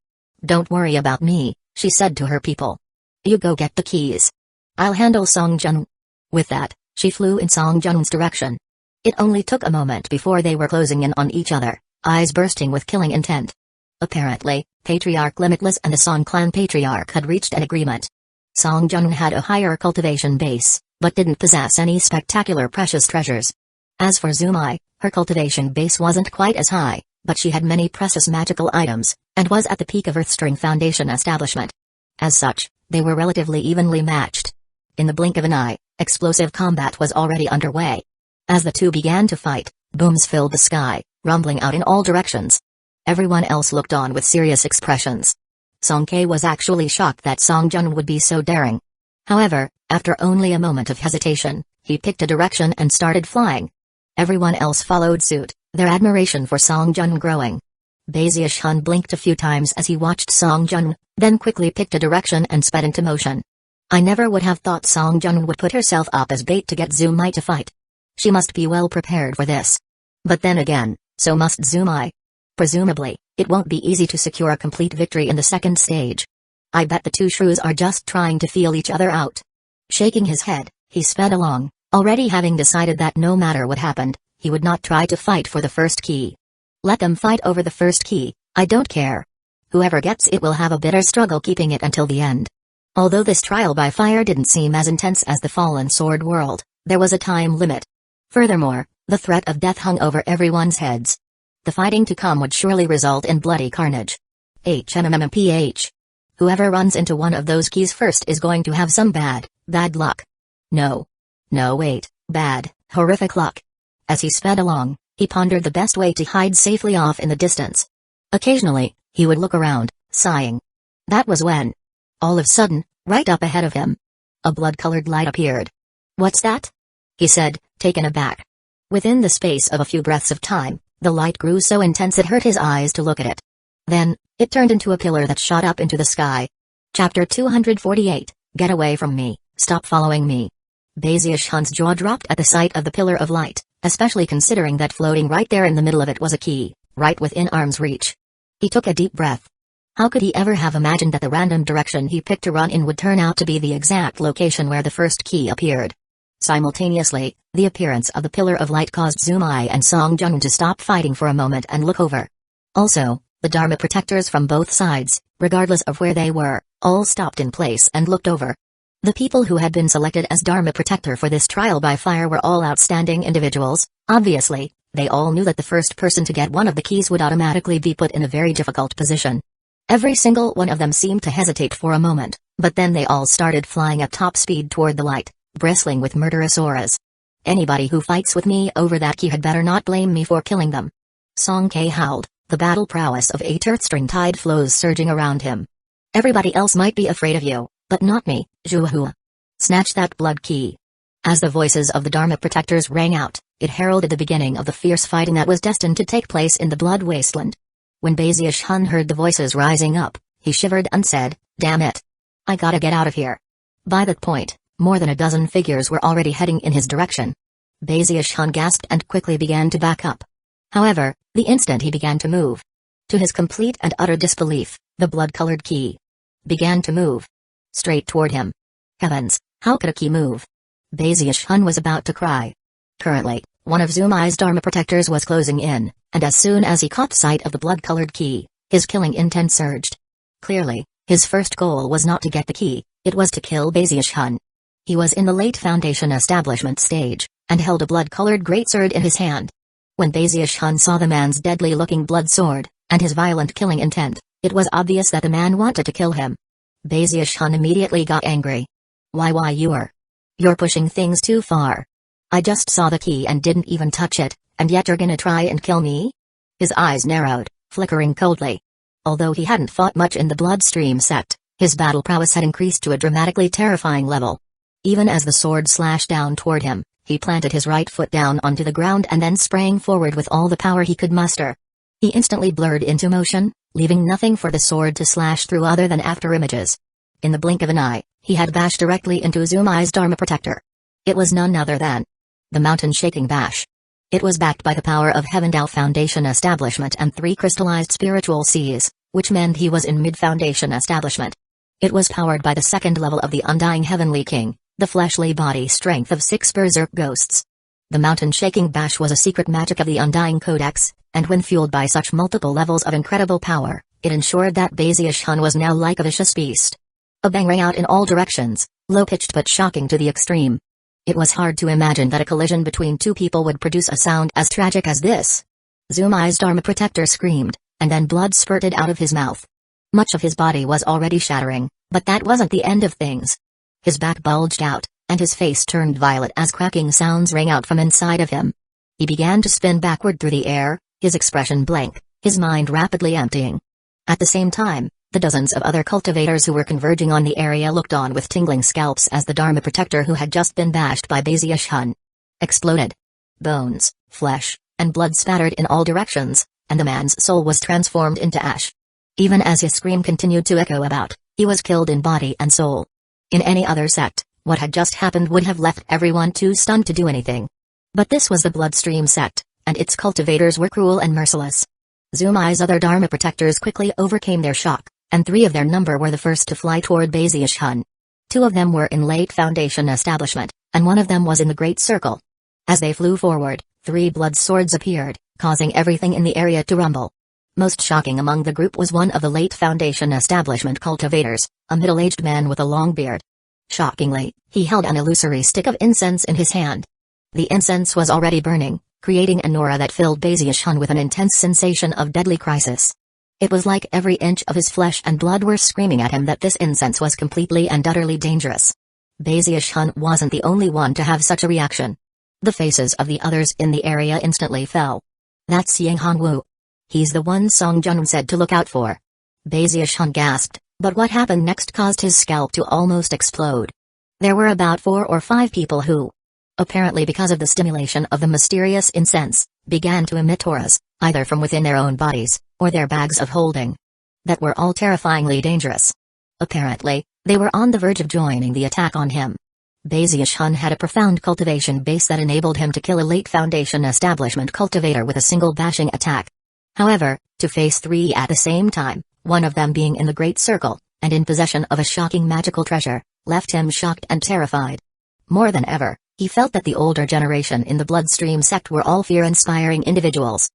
Don't worry about me, she said to her people. You go get the keys. I'll handle Song Jun. With that, she flew in Song Jun's direction. It only took a moment before they were closing in on each other, eyes bursting with killing intent. Apparently, Patriarch Limitless and the Song Clan Patriarch had reached an agreement. Song Jun had a higher cultivation base, but didn't possess any spectacular precious treasures. As for Zumai, her cultivation base wasn't quite as high, but she had many precious magical items, and was at the peak of Earthstring Foundation establishment. As such, they were relatively evenly matched. In the blink of an eye, explosive combat was already underway. As the two began to fight, booms filled the sky, rumbling out in all directions. Everyone else looked on with serious expressions. Song Kei was actually shocked that Song Jun would be so daring. However, after only a moment of hesitation, he picked a direction and started flying. Everyone else followed suit, their admiration for Song Jun growing. Bazius Hun blinked a few times as he watched Song Jun, then quickly picked a direction and sped into motion. I never would have thought Song Jun would put herself up as bait to get Zumai to fight. She must be well prepared for this. But then again, so must Zumai. Presumably, it won't be easy to secure a complete victory in the second stage. I bet the two shrews are just trying to feel each other out. Shaking his head, he sped along, already having decided that no matter what happened, he would not try to fight for the first key. Let them fight over the first key, I don't care. Whoever gets it will have a bitter struggle keeping it until the end. Although this trial by fire didn't seem as intense as the Fallen Sword world, there was a time limit. Furthermore, the threat of death hung over everyone's heads. The fighting to come would surely result in bloody carnage. HMMPH. Whoever runs into one of those keys first is going to have some bad luck. No, wait, bad, horrific luck. As he sped along, He pondered the best way to hide safely off in the distance. Occasionally, he would look around, sighing. That was when, all of a sudden, right up ahead of him, a blood-colored light appeared. "What's that?" he said, taken aback. Within the space of a few breaths of time, the light grew so intense it hurt his eyes to look at it. Then, it turned into a pillar that shot up into the sky. Chapter 248, Get Away From Me, Stop Following Me. Bazius Hun's jaw dropped at the sight of the pillar of light, especially considering that floating right there in the middle of it was a key, right within arm's reach. He took a deep breath. How could he ever have imagined that the random direction he picked to run in would turn out to be the exact location where the first key appeared? Simultaneously, the appearance of the pillar of light caused Zumai and Song Jun to stop fighting for a moment and look over. Also, the Dharma protectors from both sides, regardless of where they were, all stopped in place and looked over. The people who had been selected as Dharma protector for this trial by fire were all outstanding individuals. Obviously, they all knew that the first person to get one of the keys would automatically be put in a very difficult position. Every single one of them seemed to hesitate for a moment, but then they all started flying at top speed toward the light, bristling with murderous auras. Anybody who fights with me over that key had better not blame me for killing them. Song K howled, the battle prowess of 8 earthstring tide flows surging around him. Everybody else might be afraid of you, but not me, Zhuhua. Snatch that blood key. As the voices of the Dharma protectors rang out, it heralded the beginning of the fierce fighting that was destined to take place in the blood wasteland. When Bazius Hun heard the voices rising up, he shivered and said, "Damn it. I gotta get out of here." By that point, more than a dozen figures were already heading in his direction. Bazius Hun gasped and quickly began to back up. However, the instant he began to move, to his complete and utter disbelief, the blood-colored key began to move straight toward him. Heavens, how could a key move? Bazius Hun was about to cry. Currently, one of Zumai's Dharma protectors was closing in, and as soon as he caught sight of the blood-colored key, his killing intent surged. Clearly, his first goal was not to get the key, it was to kill Bazius Hun. He was in the late Foundation establishment stage, and held a blood-colored greatsword in his hand. When Bazius Hun saw the man's deadly-looking blood sword, and his violent killing intent, it was obvious that the man wanted to kill him. Bazius Hun immediately got angry. Why you're pushing things too far. I just saw the key and didn't even touch it, and yet you're gonna try and kill me?" His eyes narrowed, flickering coldly. Although he hadn't fought much in the Bloodstream sect, his battle prowess had increased to a dramatically terrifying level. Even as the sword slashed down toward him, he planted his right foot down onto the ground and then sprang forward with all the power he could muster. He instantly blurred into motion, leaving nothing for the sword to slash through other than afterimages. In the blink of an eye, he had bashed directly into Zumai's Dharma protector. It was none other than the mountain-shaking bash. It was backed by the power of Heavendal Foundation establishment and 3 crystallized spiritual seas, which meant he was in mid-Foundation establishment. It was powered by the 2nd level of the Undying Heavenly King, the fleshly body strength of 6 berserk ghosts. The mountain-shaking bash was a secret magic of the Undying Codex, and when fueled by such multiple levels of incredible power, it ensured that Bazius Hun was now like a vicious beast. A bang rang out in all directions, low-pitched but shocking to the extreme. It was hard to imagine that a collision between 2 people would produce a sound as tragic as this. Zumai's Dharma protector screamed, and then blood spurted out of his mouth. Much of his body was already shattering, but that wasn't the end of things. His back bulged out, and his face turned violet as cracking sounds rang out from inside of him. He began to spin backward through the air, his expression blank, his mind rapidly emptying. At the same time, the dozens of other cultivators who were converging on the area looked on with tingling scalps as the Dharma protector who had just been bashed by Bazius Hun exploded. Bones, flesh, and blood spattered in all directions, and the man's soul was transformed into ash. Even as his scream continued to echo about, he was killed in body and soul. In any other sect, what had just happened would have left everyone too stunned to do anything. But this was the Bloodstream sect, and its cultivators were cruel and merciless. Zumai's other Dharma protectors quickly overcame their shock, and 3 of their number were the first to fly toward Bazius Hun. 2 of them were in late Foundation establishment, and 1 of them was in the Great Circle. As they flew forward, 3 blood swords appeared, causing everything in the area to rumble. Most shocking among the group was one of the late Foundation establishment cultivators, a middle-aged man with a long beard. Shockingly, he held an illusory stick of incense in his hand. The incense was already burning, creating an aura that filled Bazius Hun with an intense sensation of deadly crisis. It was like every inch of his flesh and blood were screaming at him that this incense was completely and utterly dangerous. Bazius Hun wasn't the only one to have such a reaction. The faces of the others in the area instantly fell. That's Yang Hanwoo. He's the one Song Jun said to look out for. Baziushun gasped, but what happened next caused his scalp to almost explode. There were about 4 or 5 people who, apparently because of the stimulation of the mysterious incense, began to emit auras, either from within their own bodies, or their bags of holding, that were all terrifyingly dangerous. Apparently, they were on the verge of joining the attack on him. Baziushun had a profound cultivation base that enabled him to kill a late Foundation establishment cultivator with a single bashing attack. However, to face 3 at the same time, one of them being in the Great Circle, and in possession of a shocking magical treasure, left him shocked and terrified. More than ever, he felt that the older generation in the Bloodstream sect were all fear-inspiring individuals.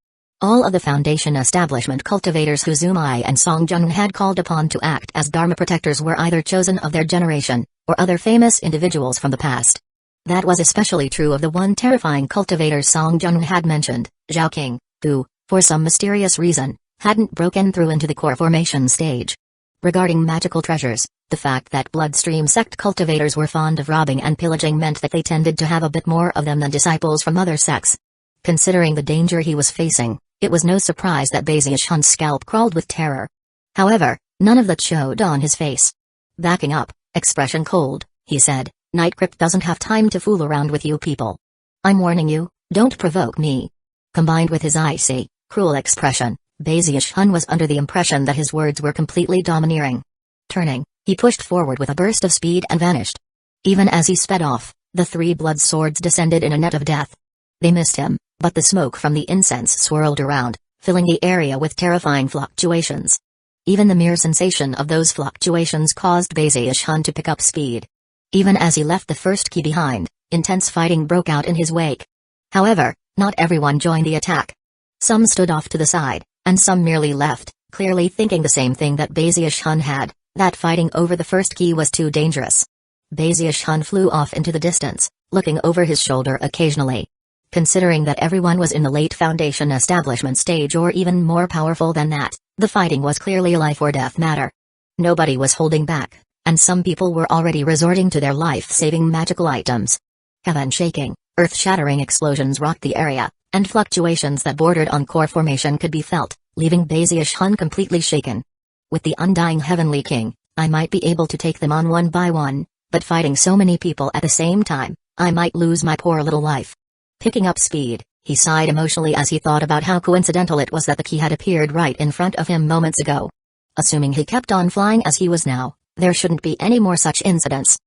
All of the Foundation establishment cultivators who Zumai and Song Jun had called upon to act as Dharma protectors were either chosen of their generation, or other famous individuals from the past. That was especially true of the one terrifying cultivator Song Jun had mentioned, Zhao King, who, for some mysterious reason, hadn't broken through into the core formation stage. Regarding magical treasures, the fact that Bloodstream sect cultivators were fond of robbing and pillaging meant that they tended to have a bit more of them than disciples from other sects. Considering the danger he was facing, it was no surprise that Baziushun's scalp crawled with terror. However, none of that showed on his face. Backing up, expression cold, he said, Night Crypt doesn't have time to fool around with you people. I'm warning you, don't provoke me. Combined with his icy, cruel expression, Baziushun was under the impression that his words were completely domineering. Turning, he pushed forward with a burst of speed and vanished. Even as he sped off, the 3 blood swords descended in a net of death. They missed him, but the smoke from the incense swirled around, filling the area with terrifying fluctuations. Even the mere sensation of those fluctuations caused Baziushun to pick up speed. Even as he left the first key behind, intense fighting broke out in his wake. However, not everyone joined the attack. Some stood off to the side, and some merely left, clearly thinking the same thing that Baziushun had, that fighting over the first key was too dangerous. Baziushun flew off into the distance, looking over his shoulder occasionally. Considering that everyone was in the late Foundation establishment stage or even more powerful than that, the fighting was clearly a life-or-death matter. Nobody was holding back, and some people were already resorting to their life-saving magical items. Heaven-shaking, earth-shattering explosions rocked the area, and fluctuations that bordered on core formation could be felt, leaving Baziushun completely shaken. With the undying Heavenly King, I might be able to take them on one by one, but fighting so many people at the same time, I might lose my poor little life. Picking up speed, he sighed emotionally as he thought about how coincidental it was that the key had appeared right in front of him moments ago. Assuming he kept on flying as he was now, there shouldn't be any more such incidents.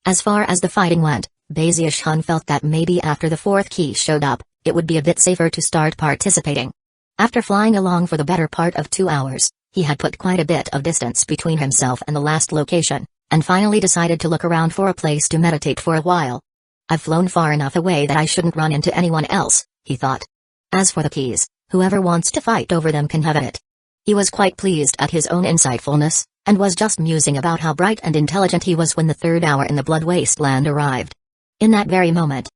As far as the fighting went, Baziushun felt that maybe after the 4th key showed up, it would be a bit safer to start participating. After flying along for the better part of 2 hours, he had put quite a bit of distance between himself and the last location, and finally decided to look around for a place to meditate for a while. I've flown far enough away that I shouldn't run into anyone else, he thought. As for the keys, whoever wants to fight over them can have it. He was quite pleased at his own insightfulness, and was just musing about how bright and intelligent he was when the 3rd hour in the Blood Wasteland arrived. In that very moment,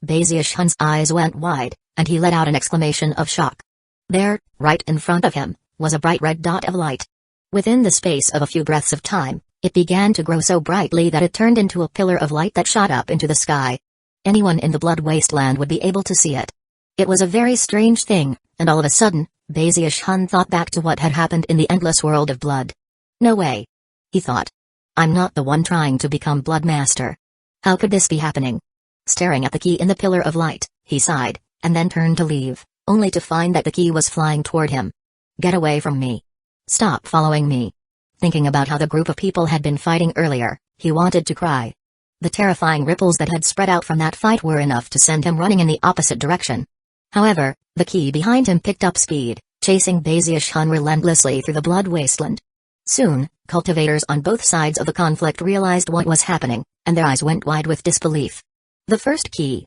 Baziushun's eyes went wide, and he let out an exclamation of shock. There, right in front of him, was a bright red dot of light. Within the space of a few breaths of time, it began to grow so brightly that it turned into a pillar of light that shot up into the sky. Anyone in the Blood Wasteland would be able to see it. It was a very strange thing, and all of a sudden, Baziushun thought back to what had happened in the endless world of blood. No way. He thought. I'm not the one trying to become Blood Master. How could this be happening? Staring at the key in the pillar of light, he sighed, and then turned to leave, only to find that the key was flying toward him. Get away from me. Stop following me. Thinking about how the group of people had been fighting earlier, he wanted to cry. The terrifying ripples that had spread out from that fight were enough to send him running in the opposite direction. However, the key behind him picked up speed, chasing Baziushun relentlessly through the Blood Wasteland. Soon, cultivators on both sides of the conflict realized what was happening, and their eyes went wide with disbelief. The first key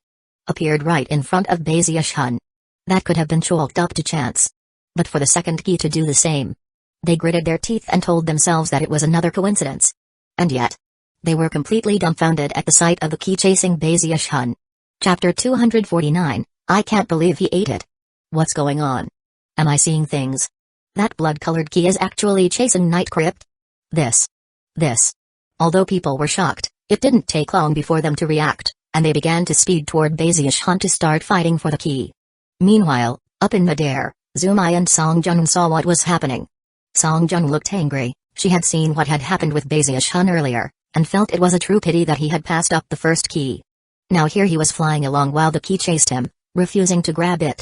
appeared right in front of Baziushun. That could have been chalked up to chance. But for the second key to do the same, they gritted their teeth and told themselves that it was another coincidence. And yet, they were completely dumbfounded at the sight of the key chasing Baziushun. Chapter 249, I can't believe he ate it. What's going on? Am I seeing things? That blood-colored key is actually chasing Night Crypt? This. Although people were shocked, it didn't take long before them to react, and they began to speed toward Baziushun to start fighting for the key. Meanwhile, Up in midair, Zumai and Song Jun saw what was happening. Song Jun looked angry. She had seen what had happened with Bazia's Hun earlier, and felt it was a true pity that he had passed up the first key. Now here he was flying along while the key chased him, refusing to grab it.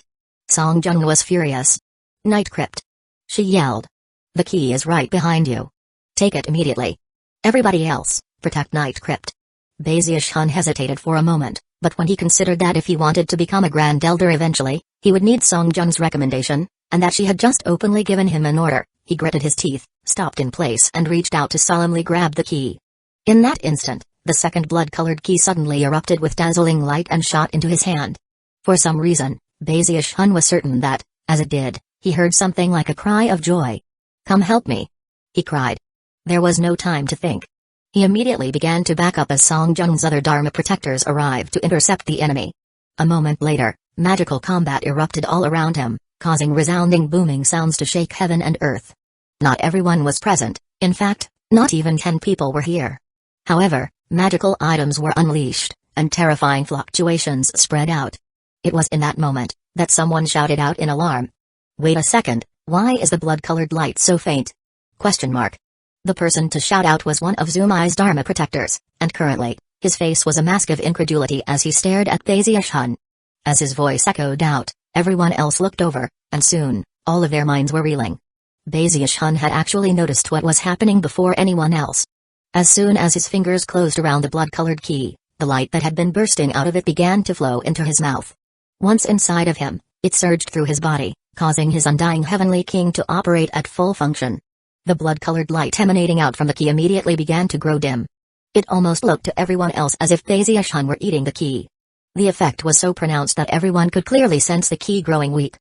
Song Jun was furious. Night Crypt. She yelled. The key is right behind you. Take it immediately. Everybody else, protect Night Crypt. Bazia's Hun hesitated for a moment, but when he considered that if he wanted to become a Grand Elder eventually, he would need Song Jun's recommendation, and that she had just openly given him an order, he gritted his teeth, stopped in place and reached out to solemnly grab the key. In that instant, the second blood-colored key suddenly erupted with dazzling light and shot into his hand. For some reason, Bazia's Hun was certain that, as it did, he heard something like a cry of joy. Come help me! He cried. There was no time to think. He immediately began to back up as Song Jun's other Dharma protectors arrived to intercept the enemy. A moment later, magical combat erupted all around him, causing resounding booming sounds to shake heaven and earth. Not everyone was present, in fact, not even 10 people were here. However, magical items were unleashed, and terrifying fluctuations spread out. It was in that moment that someone shouted out in alarm. Wait a second, why is the blood-colored light so faint? Question mark. The person to shout out was one of Zumai's Dharma protectors, and currently, his face was a mask of incredulity as he stared at Bazia's Hun. As his voice echoed out, everyone else looked over, and soon, all of their minds were reeling. Bazia's Hun had actually noticed what was happening before anyone else. As soon as his fingers closed around the blood-colored key, the light that had been bursting out of it began to flow into his mouth. Once inside of him, it surged through his body, causing his undying heavenly king to operate at full function. The blood-colored light emanating out from the key immediately began to grow dim. It almost looked to everyone else as if Bazia's Hun were eating the key. The effect was so pronounced that everyone could clearly sense the key growing weak.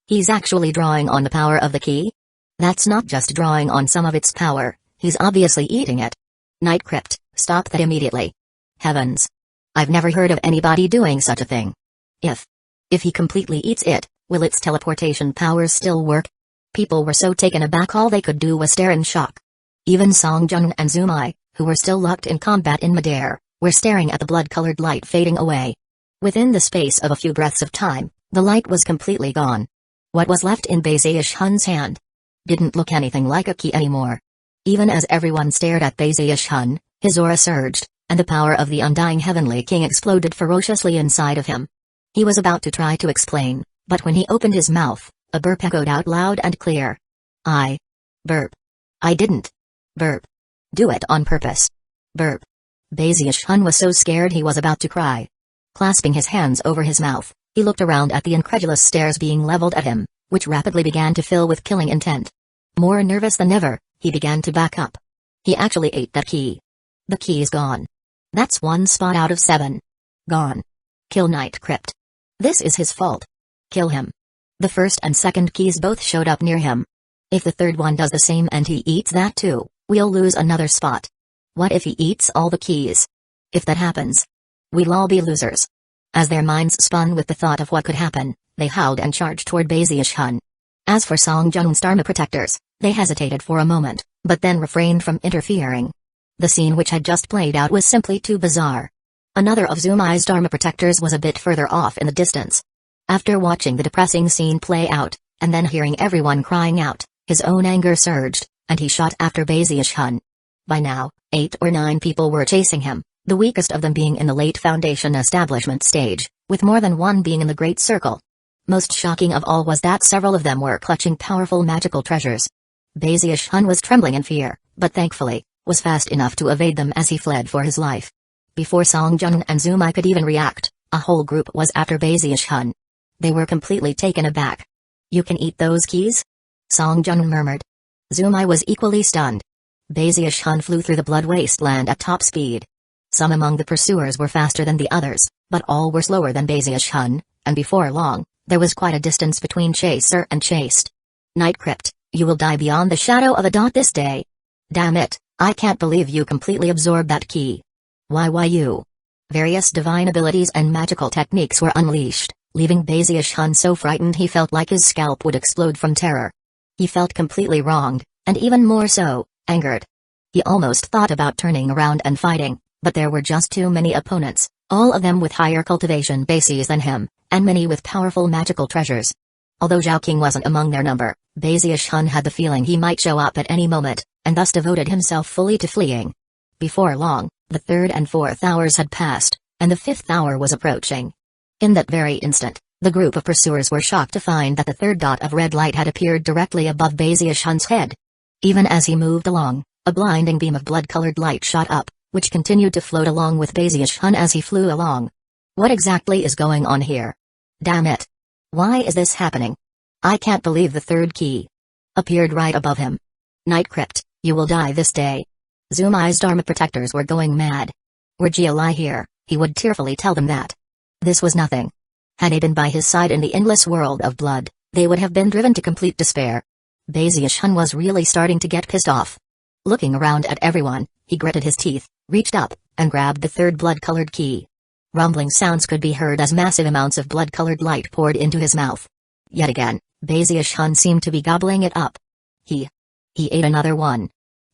He's actually drawing on the power of the key? That's not just drawing on some of its power, he's obviously eating it. Night Crypt, stop that immediately. Heavens! I've never heard of anybody doing such a thing. If he completely eats it, will its teleportation powers still work? People were so taken aback all they could do was stare in shock. Even Song Jun and Zumai, who were still locked in combat in midair, were staring at the blood-colored light fading away. Within the space of a few breaths of time, the light was completely gone. What was left in Bazia's Hun's hand didn't look anything like a key anymore. Even as everyone stared at Bazia's Hun, his aura surged, and the power of the undying heavenly king exploded ferociously inside of him. He was about to try to explain, but when he opened his mouth, a burp echoed out loud and clear. Burp. I didn't. Burp. Do it on purpose. Burp. Bazia's Hun was so scared he was about to cry. Clasping his hands over his mouth, he looked around at the incredulous stares being leveled at him, which rapidly began to fill with killing intent. More nervous than ever, he began to back up. He actually ate that key. The key's gone. That's 1 spot out of 7. Gone. Kill Night Crypt. This is his fault. Kill him. The first and second keys both showed up near him. If the third one does the same and he eats that too, we'll lose another spot. What if he eats all the keys? If that happens, we'll all be losers. As their minds spun with the thought of what could happen, they howled and charged toward Bazia's Hun. As for Song Jun's Dharma protectors, they hesitated for a moment, but then refrained from interfering. The scene which had just played out was simply too bizarre. Another of Zumai's Dharma protectors was a bit further off in the distance. After watching the depressing scene play out, and then hearing everyone crying out, his own anger surged, and he shot after Bazia's Hun. By now, 8 or 9 people were chasing him, the weakest of them being in the late Foundation establishment stage, with more than one being in the Great Circle. Most shocking of all was that several of them were clutching powerful magical treasures. Bazia's Hun was trembling in fear, but thankfully, was fast enough to evade them as he fled for his life. Before Song Jun and Zumai could even react, a whole group was after Bazia's Hun. They were completely taken aback. You can eat those keys? Song Jun murmured. Zumai was equally stunned. Bazia's Hun flew through the blood wasteland at top speed. Some among the pursuers were faster than the others, but all were slower than Bazia's Hun, and before long, there was quite a distance between chaser and chased. Night Crypt, you will die beyond the shadow of a dot this day. Damn it, I can't believe you completely absorbed that key. Why you? Various divine abilities and magical techniques were unleashed, leaving Bazia's Hun so frightened he felt like his scalp would explode from terror. He felt completely wronged, and even more so, angered. He almost thought about turning around and fighting, but there were just too many opponents, All of them with higher cultivation bases than him, and many with powerful magical treasures. Although Zhao King wasn't among their number, Bezier Hun had the feeling he might show up at any moment, and thus devoted himself fully to fleeing. Before long, the 3rd and 4th hours had passed, and the 5th hour was approaching. In that very instant, the group of pursuers were shocked to find that the 3rd dot of red light had appeared directly above Bezier Hun's head. Even as he moved along, a blinding beam of blood-colored light shot up, which continued to float along with Bezier Hun as he flew along. What exactly is going on here? Damn it! Why is this happening? I can't believe the 3rd key appeared right above him. Night Crypt, you will die this day. Zumai's Dharma protectors were going mad. Were Jialai here, he would tearfully tell them that this was nothing. Had they been by his side in the endless world of blood, they would have been driven to complete despair. Bezier Hun was really starting to get pissed off. Looking around at everyone, he gritted his teeth, reached up, and grabbed the 3rd blood-colored key. Rumbling sounds could be heard as massive amounts of blood-colored light poured into his mouth. Yet again, Bezier Hun seemed to be gobbling it up. He ate another one.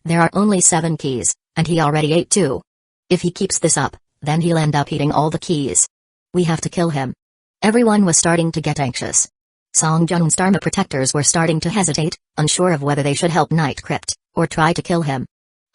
There are only 7 keys, and he already ate 2. If he keeps this up, then he'll end up eating all the keys. We have to kill him. Everyone was starting to get anxious. Song Jun's Dharma protectors were starting to hesitate, unsure of whether they should help Night Crypt, or try to kill him.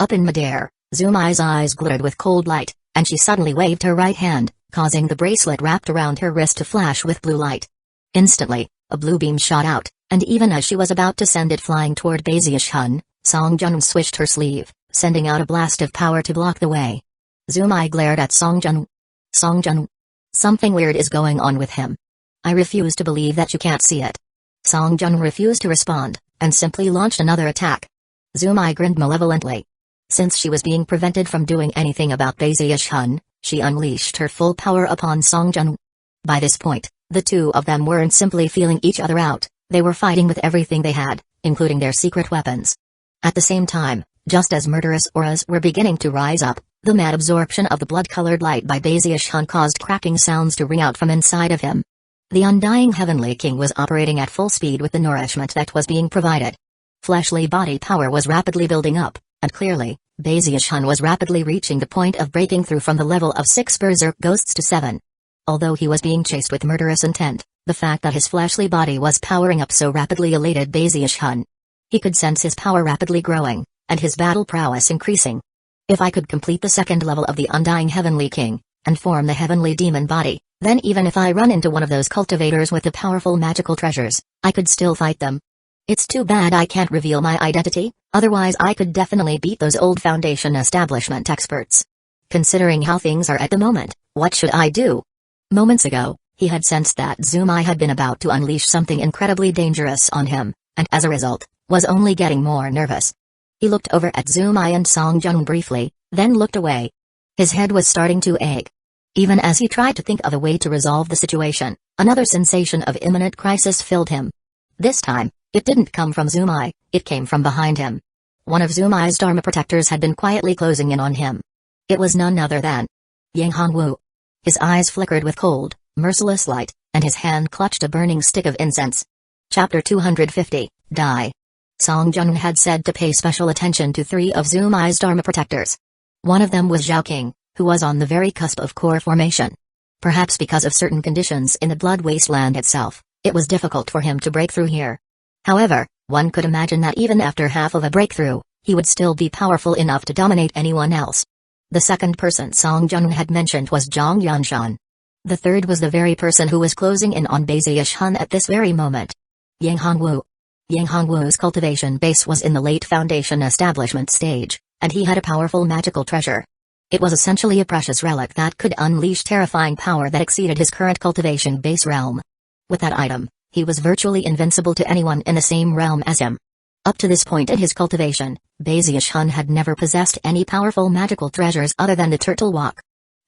Up in midair, Zumai's eyes glittered with cold light, and she suddenly waved her right hand, causing the bracelet wrapped around her wrist to flash with blue light. Instantly, a blue beam shot out, and even as she was about to send it flying toward Bezier Hun, Song Jun swished her sleeve, sending out a blast of power to block the way. Zumai glared at Song Jun. Song Jun. Something weird is going on with him. I refuse to believe that you can't see it. Song Jun refused to respond, and simply launched another attack. Zumai grinned malevolently. Since she was being prevented from doing anything about Bezier Hun, she unleashed her full power upon Song Jun. By this point, the two of them weren't simply feeling each other out, they were fighting with everything they had, including their secret weapons. At the same time, just as murderous auras were beginning to rise up, the mad absorption of the blood-colored light by Bezier Hun caused cracking sounds to ring out from inside of him. The undying Heavenly King was operating at full speed with the nourishment that was being provided. Fleshly body power was rapidly building up, and clearly, Bezier Hun was rapidly reaching the point of breaking through from the level of 6 berserk ghosts to 7. Although he was being chased with murderous intent, the fact that his fleshly body was powering up so rapidly elated Bezier Hun. He could sense his power rapidly growing, and his battle prowess increasing. If I could complete the 2nd level of the Undying Heavenly King, and form the Heavenly Demon Body, then even if I run into one of those cultivators with the powerful magical treasures, I could still fight them. It's too bad I can't reveal my identity, otherwise I could definitely beat those old Foundation establishment experts. Considering how things are at the moment, what should I do? Moments ago, he had sensed that Zumai had been about to unleash something incredibly dangerous on him, and as a result, was only getting more nervous. He looked over at Zumai and Song Jun briefly, then looked away. His head was starting to ache. Even as he tried to think of a way to resolve the situation, another sensation of imminent crisis filled him. This time, it didn't come from Zumai, it came from behind him. One of Zumai's Dharma protectors had been quietly closing in on him. It was none other than Yang Hongwu. His eyes flickered with cold, merciless light, and his hand clutched a burning stick of incense. Chapter 250, Die. Song Jun had said to pay special attention to 3 of Zumai's Dharma protectors. One of them was Zhao King, who was on the very cusp of core formation. Perhaps because of certain conditions in the Blood Wasteland itself, it was difficult for him to break through here. However, one could imagine that even after half of a breakthrough, he would still be powerful enough to dominate anyone else. The second person Song Jun had mentioned was Zhang Yanshan. The third was the very person who was closing in on Bezier Hun at this very moment. Yang Hongwu. Yang Hongwu's cultivation base was in the late Foundation establishment stage, and he had a powerful magical treasure. It was essentially a precious relic that could unleash terrifying power that exceeded his current cultivation base realm. With that item, he was virtually invincible to anyone in the same realm as him. Up to this point in his cultivation, Bezier Hun had never possessed any powerful magical treasures other than the Turtle Walk.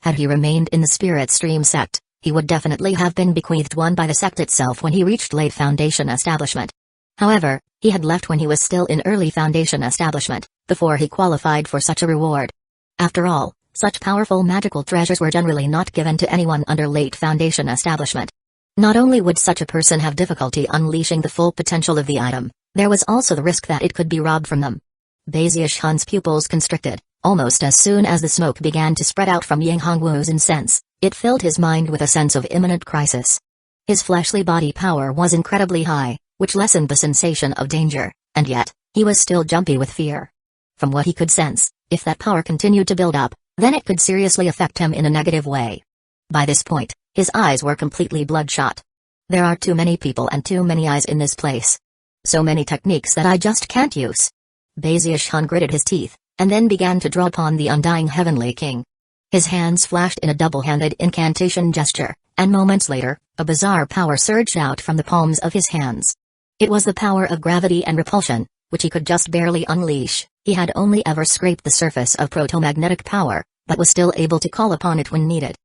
Had he remained in the Spirit Stream sect, he would definitely have been bequeathed one by the sect itself when he reached late Foundation establishment. However, he had left when he was still in early Foundation establishment, before he qualified for such a reward. After all, such powerful magical treasures were generally not given to anyone under late Foundation establishment. Not only would such a person have difficulty unleashing the full potential of the item, there was also the risk that it could be robbed from them. Bezier Hun's pupils constricted, almost as soon as the smoke began to spread out from Yang Hongwu's incense, It filled his mind with a sense of imminent crisis. His fleshly body power was incredibly high, which lessened the sensation of danger, and yet, he was still jumpy with fear. From what he could sense, if that power continued to build up, then it could seriously affect him in a negative way. By this point, his eyes were completely bloodshot. There are too many people and too many eyes in this place. So many techniques that I just can't use. Baziush-hun gritted his teeth, and then began to draw upon the undying Heavenly King. His hands flashed in a double-handed incantation gesture, and moments later, a bizarre power surged out from the palms of his hands. It was the power of gravity and repulsion, which he could just barely unleash. He had only ever scraped the surface of proto-magnetic power, but was still able to call upon it when needed.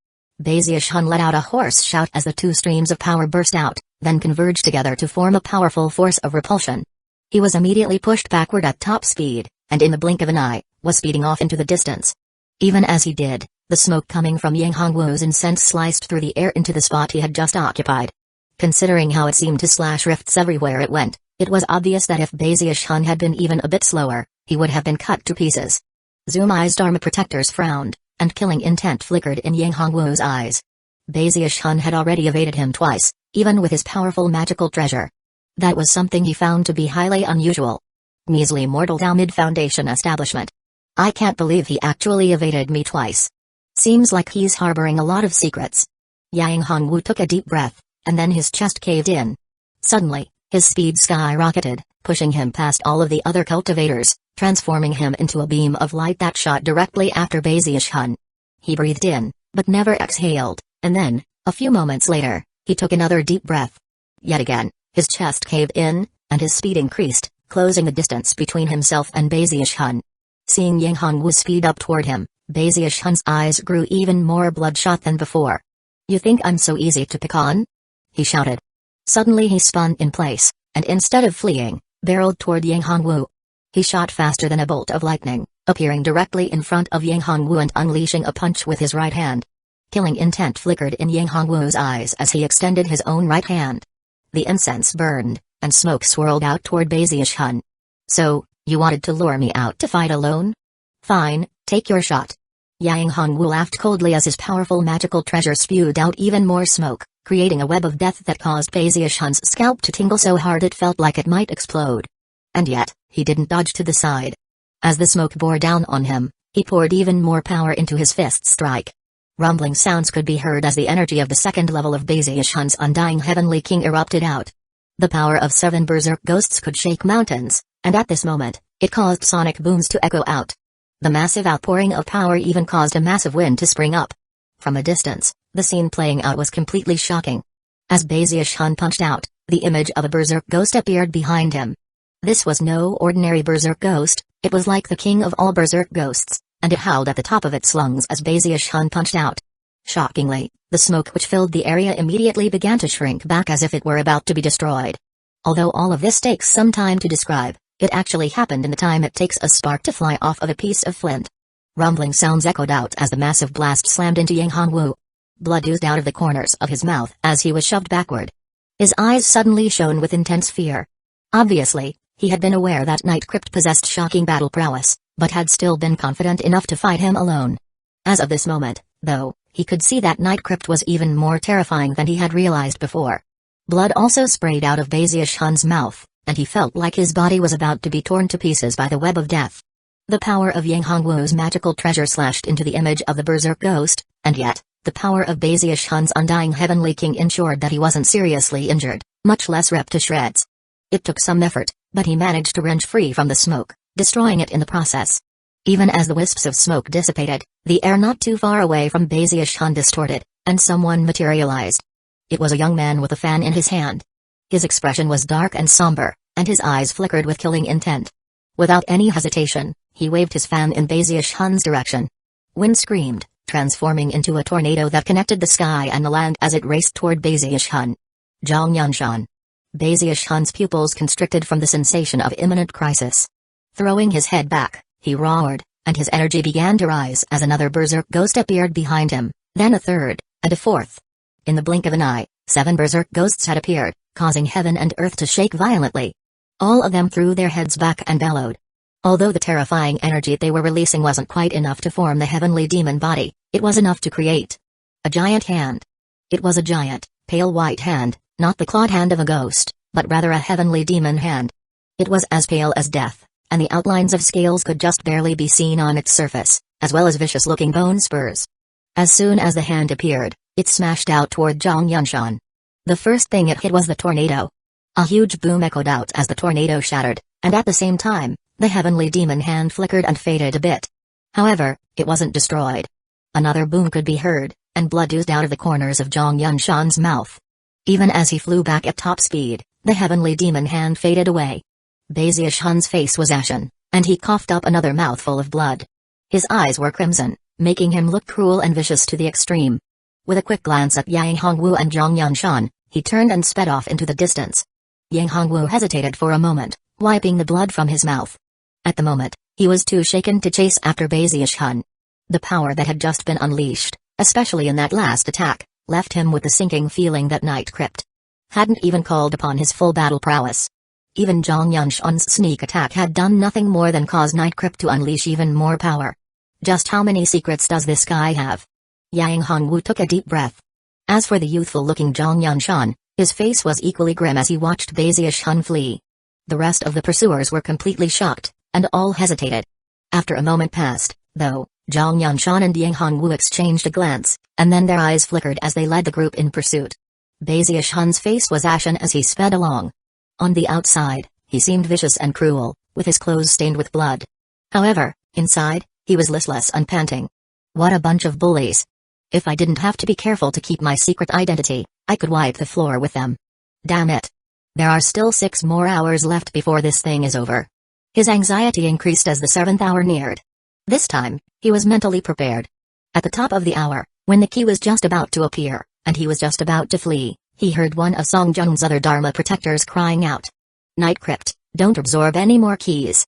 Baziush-hun let out a hoarse shout as the two streams of power burst out, then converged together to form a powerful force of repulsion. He was immediately pushed backward at top speed, and in the blink of an eye, was speeding off into the distance. Even as he did, the smoke coming from Yang Hongwu's incense sliced through the air into the spot he had just occupied. Considering how it seemed to slash rifts everywhere it went, it was obvious that if Baziush-hun had been even a bit slower, he would have been cut to pieces. Zoom-eyed Dharma protectors frowned, and killing intent flickered in Yang Hongwu's eyes. Baziush-hun had already evaded him twice, even with his powerful magical treasure. That was something he found to be highly unusual. Measly mortal Tao mid-foundation establishment. I can't believe he actually evaded me twice. Seems like he's harboring a lot of secrets. Yang Hongwu took a deep breath, and then his chest caved in. Suddenly, his speed skyrocketed, pushing him past all of the other cultivators, transforming him into a beam of light that shot directly after Baziush-hun. He breathed in, but never exhaled, and then, a few moments later, he took another deep breath. Yet again, his chest caved in, and his speed increased, closing the distance between himself and Baziush-hun. Seeing Yang Hongwu speed up toward him, Baziush-hun's eyes grew even more bloodshot than before. "You think I'm so easy to pick on?" he shouted. Suddenly he spun in place, and instead of fleeing, barreled toward Yang Hongwu. He shot faster than a bolt of lightning, appearing directly in front of Yang Hongwu and unleashing a punch with his right hand. Killing intent flickered in Yang Hongwu's eyes as he extended his own right hand. The incense burned, and smoke swirled out toward Baziush-hun. "So, you wanted to lure me out to fight alone? Fine, take your shot." Yang Hongwu laughed coldly as his powerful magical treasure spewed out even more smoke, creating a web of death that caused Baziush-hun's scalp to tingle so hard it felt like it might explode. And yet, he didn't dodge to the side. As the smoke bore down on him, he poured even more power into his fist strike. Rumbling sounds could be heard as the energy of the second level of Baziush-hun's undying Heavenly King erupted out. The power of 7 berserk ghosts could shake mountains, and at this moment, it caused sonic booms to echo out. The massive outpouring of power even caused a massive wind to spring up. From a distance, the scene playing out was completely shocking. As Baziush-hun punched out, the image of a berserk ghost appeared behind him. This was no ordinary berserk ghost, it was like the king of all berserk ghosts, and it howled at the top of its lungs as Baziush-hun punched out. Shockingly, the smoke which filled the area immediately began to shrink back as if it were about to be destroyed. Although all of this takes some time to describe, it actually happened in the time it takes a spark to fly off of a piece of flint. Rumbling sounds echoed out as the massive blast slammed into Yang Hongwu. Blood oozed out of the corners of his mouth as he was shoved backward. His eyes suddenly shone with intense fear. Obviously, he had been aware that Night Crypt possessed shocking battle prowess, but had still been confident enough to fight him alone. As of this moment, though, he could see that Night Crypt was even more terrifying than he had realized before. Blood also sprayed out of Baziush-hun's mouth, and he felt like his body was about to be torn to pieces by the web of death. The power of Yang Hongwu's magical treasure slashed into the image of the berserk ghost, and yet, the power of Baziush-hun's undying Heavenly King ensured that he wasn't seriously injured, much less ripped to shreds. It took some effort, but he managed to wrench free from the smoke, destroying it in the process. Even as the wisps of smoke dissipated, the air not too far away from Baziush-hun distorted, and someone materialized. It was a young man with a fan in his hand. His expression was dark and somber, and his eyes flickered with killing intent. Without any hesitation, he waved his fan in Baziush-hun's direction. Wind screamed, transforming into a tornado that connected the sky and the land as it raced toward Baziush-hun. Zhongyanshan. Baziush-hun's pupils constricted from the sensation of imminent crisis. Throwing his head back, he roared, and his energy began to rise as another berserk ghost appeared behind him, then a third, and a fourth. In the blink of an eye, 7 berserk ghosts had appeared, causing heaven and earth to shake violently. All of them threw their heads back and bellowed. Although the terrifying energy they were releasing wasn't quite enough to form the heavenly demon body, it was enough to create A giant hand. It was a giant, pale white hand, not the clawed hand of a ghost, but rather a heavenly demon hand. It was as pale as death, and the outlines of scales could just barely be seen on its surface, as well as vicious-looking bone spurs. As soon as the hand appeared, it smashed out toward Zhang Yunshan. The first thing it hit was the tornado. A huge boom echoed out as the tornado shattered, and at the same time, the heavenly demon hand flickered and faded a bit. However, it wasn't destroyed. Another boom could be heard, and blood oozed out of the corners of Zhang Yunshan's mouth. Even as he flew back at top speed, the heavenly demon hand faded away. Bezier Shun's face was ashen, and he coughed up another mouthful of blood. His eyes were crimson, making him look cruel and vicious to the extreme. With a quick glance at Yang Hongwu and Zhang Yunshan, he turned and sped off into the distance. Yang Hongwu hesitated for a moment, wiping the blood from his mouth. At the moment, he was too shaken to chase after Bezier Shun. The power that had just been unleashed, especially in that last attack, left him with the sinking feeling that Night Crypt hadn't even called upon his full battle prowess. Even Zhang Yunshan's sneak attack had done nothing more than cause Night Crypt to unleash even more power. Just how many secrets does this guy have? Yang Hongwu took a deep breath. As for the youthful-looking Zhang Yunshan, his face was equally grim as he watched Bezier Shun flee. The rest of the pursuers were completely shocked, and all hesitated. After a moment passed, though, Zhang Yunshan and Yang Hongwu exchanged a glance, and then their eyes flickered as they led the group in pursuit. Bezier Shun's face was ashen as he sped along. On the outside, he seemed vicious and cruel, with his clothes stained with blood. However, inside, he was listless and panting. What a bunch of bullies. If I didn't have to be careful to keep my secret identity, I could wipe the floor with them. Damn it. There are still 6 more hours left before this thing is over. His anxiety increased as the 7th hour neared. This time, he was mentally prepared. At the top of the hour, when the key was just about to appear, and he was just about to flee, he heard one of Song Jun's other Dharma protectors crying out. Night Crypt, don't absorb any more keys.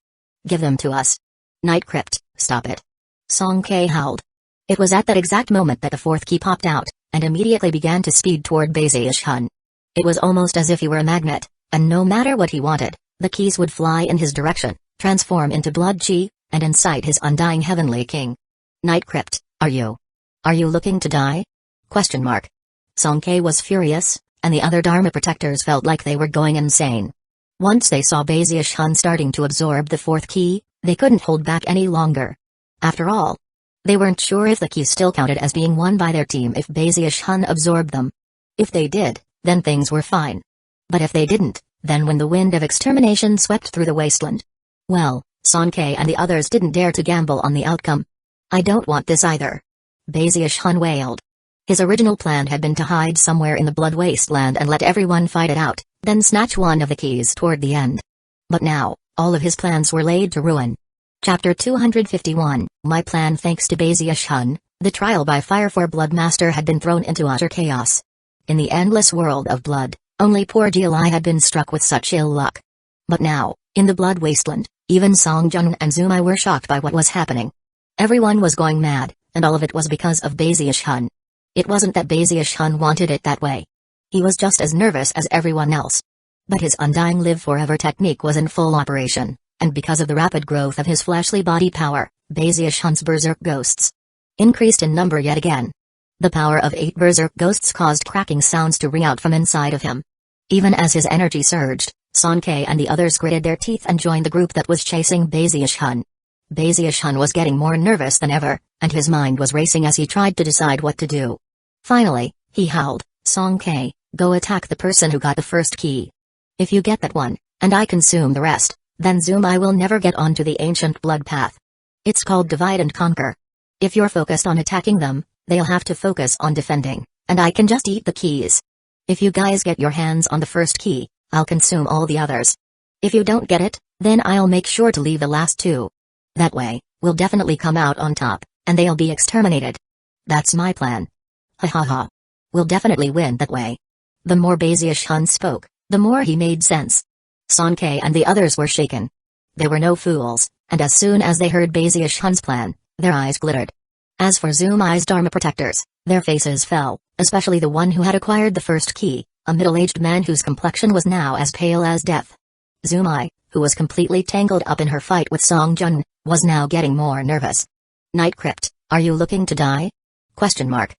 Give them to us. Night Crypt, stop it. Song K howled. It was at that exact moment that the 4th key popped out, and immediately began to speed toward Bezier Shun. It was almost as if he were a magnet, and no matter what he wanted, the keys would fly in his direction, transform into blood chi, and incite his undying heavenly king. Night Crypt, are you looking to die? Question mark. Song K was furious, and the other Dharma protectors felt like they were going insane. Once they saw Bezier Shun starting to absorb the 4th key, they couldn't hold back any longer. After all, they weren't sure if the keys still counted as being won by their team if Bezier Shun absorbed them. If they did, then things were fine. But if they didn't, then when the wind of extermination swept through the wasteland, well, Song K and the others didn't dare to gamble on the outcome. I don't want this either. Bezier Shun wailed. His original plan had been to hide somewhere in the blood wasteland and let everyone fight it out, then snatch one of the keys toward the end. But now, all of his plans were laid to ruin. Chapter 251, My plan. Thanks to Bezier Shun, the trial by fire for Bloodmaster had been thrown into utter chaos. In the endless world of blood, only poor Gili had been struck with such ill luck. But now, in the blood wasteland, even Song Jun and Zumai were shocked by what was happening. Everyone was going mad, and all of it was because of Bezier Shun. It wasn't that Bezier Shun wanted it that way. He was just as nervous as everyone else. But his undying live forever technique was in full operation, and because of the rapid growth of his fleshly body power, Bezier Shun's berserk ghosts increased in number yet again. The power of 8 berserk ghosts caused cracking sounds to ring out from inside of him. Even as his energy surged, Song K and the others gritted their teeth and joined the group that was chasing Bezier Shun. Bezier Shun was getting more nervous than ever, and his mind was racing as he tried to decide what to do. Finally, he howled, Song K, go attack the person who got the 1st key. If you get that one, and I consume the rest, then Zumai will never get onto the ancient blood path. It's called divide and conquer. If you're focused on attacking them, they'll have to focus on defending, and I can just eat the keys. If you guys get your hands on the 1st key, I'll consume all the others. If you don't get it, then I'll make sure to leave the last 2. That way, we'll definitely come out on top, and they'll be exterminated. That's my plan. Ha ha ha. We'll definitely win that way. The more Bezier Shun spoke, the more he made sense. Song K and the others were shaken. They were no fools, and as soon as they heard Bezier Shun's plan, their eyes glittered. As for Zumai's Dharma protectors, their faces fell, especially the one who had acquired the 1st key, a middle-aged man whose complexion was now as pale as death. Zumai, who was completely tangled up in her fight with Song Jun, was now getting more nervous. Night Crypt, are you looking to die? Question mark.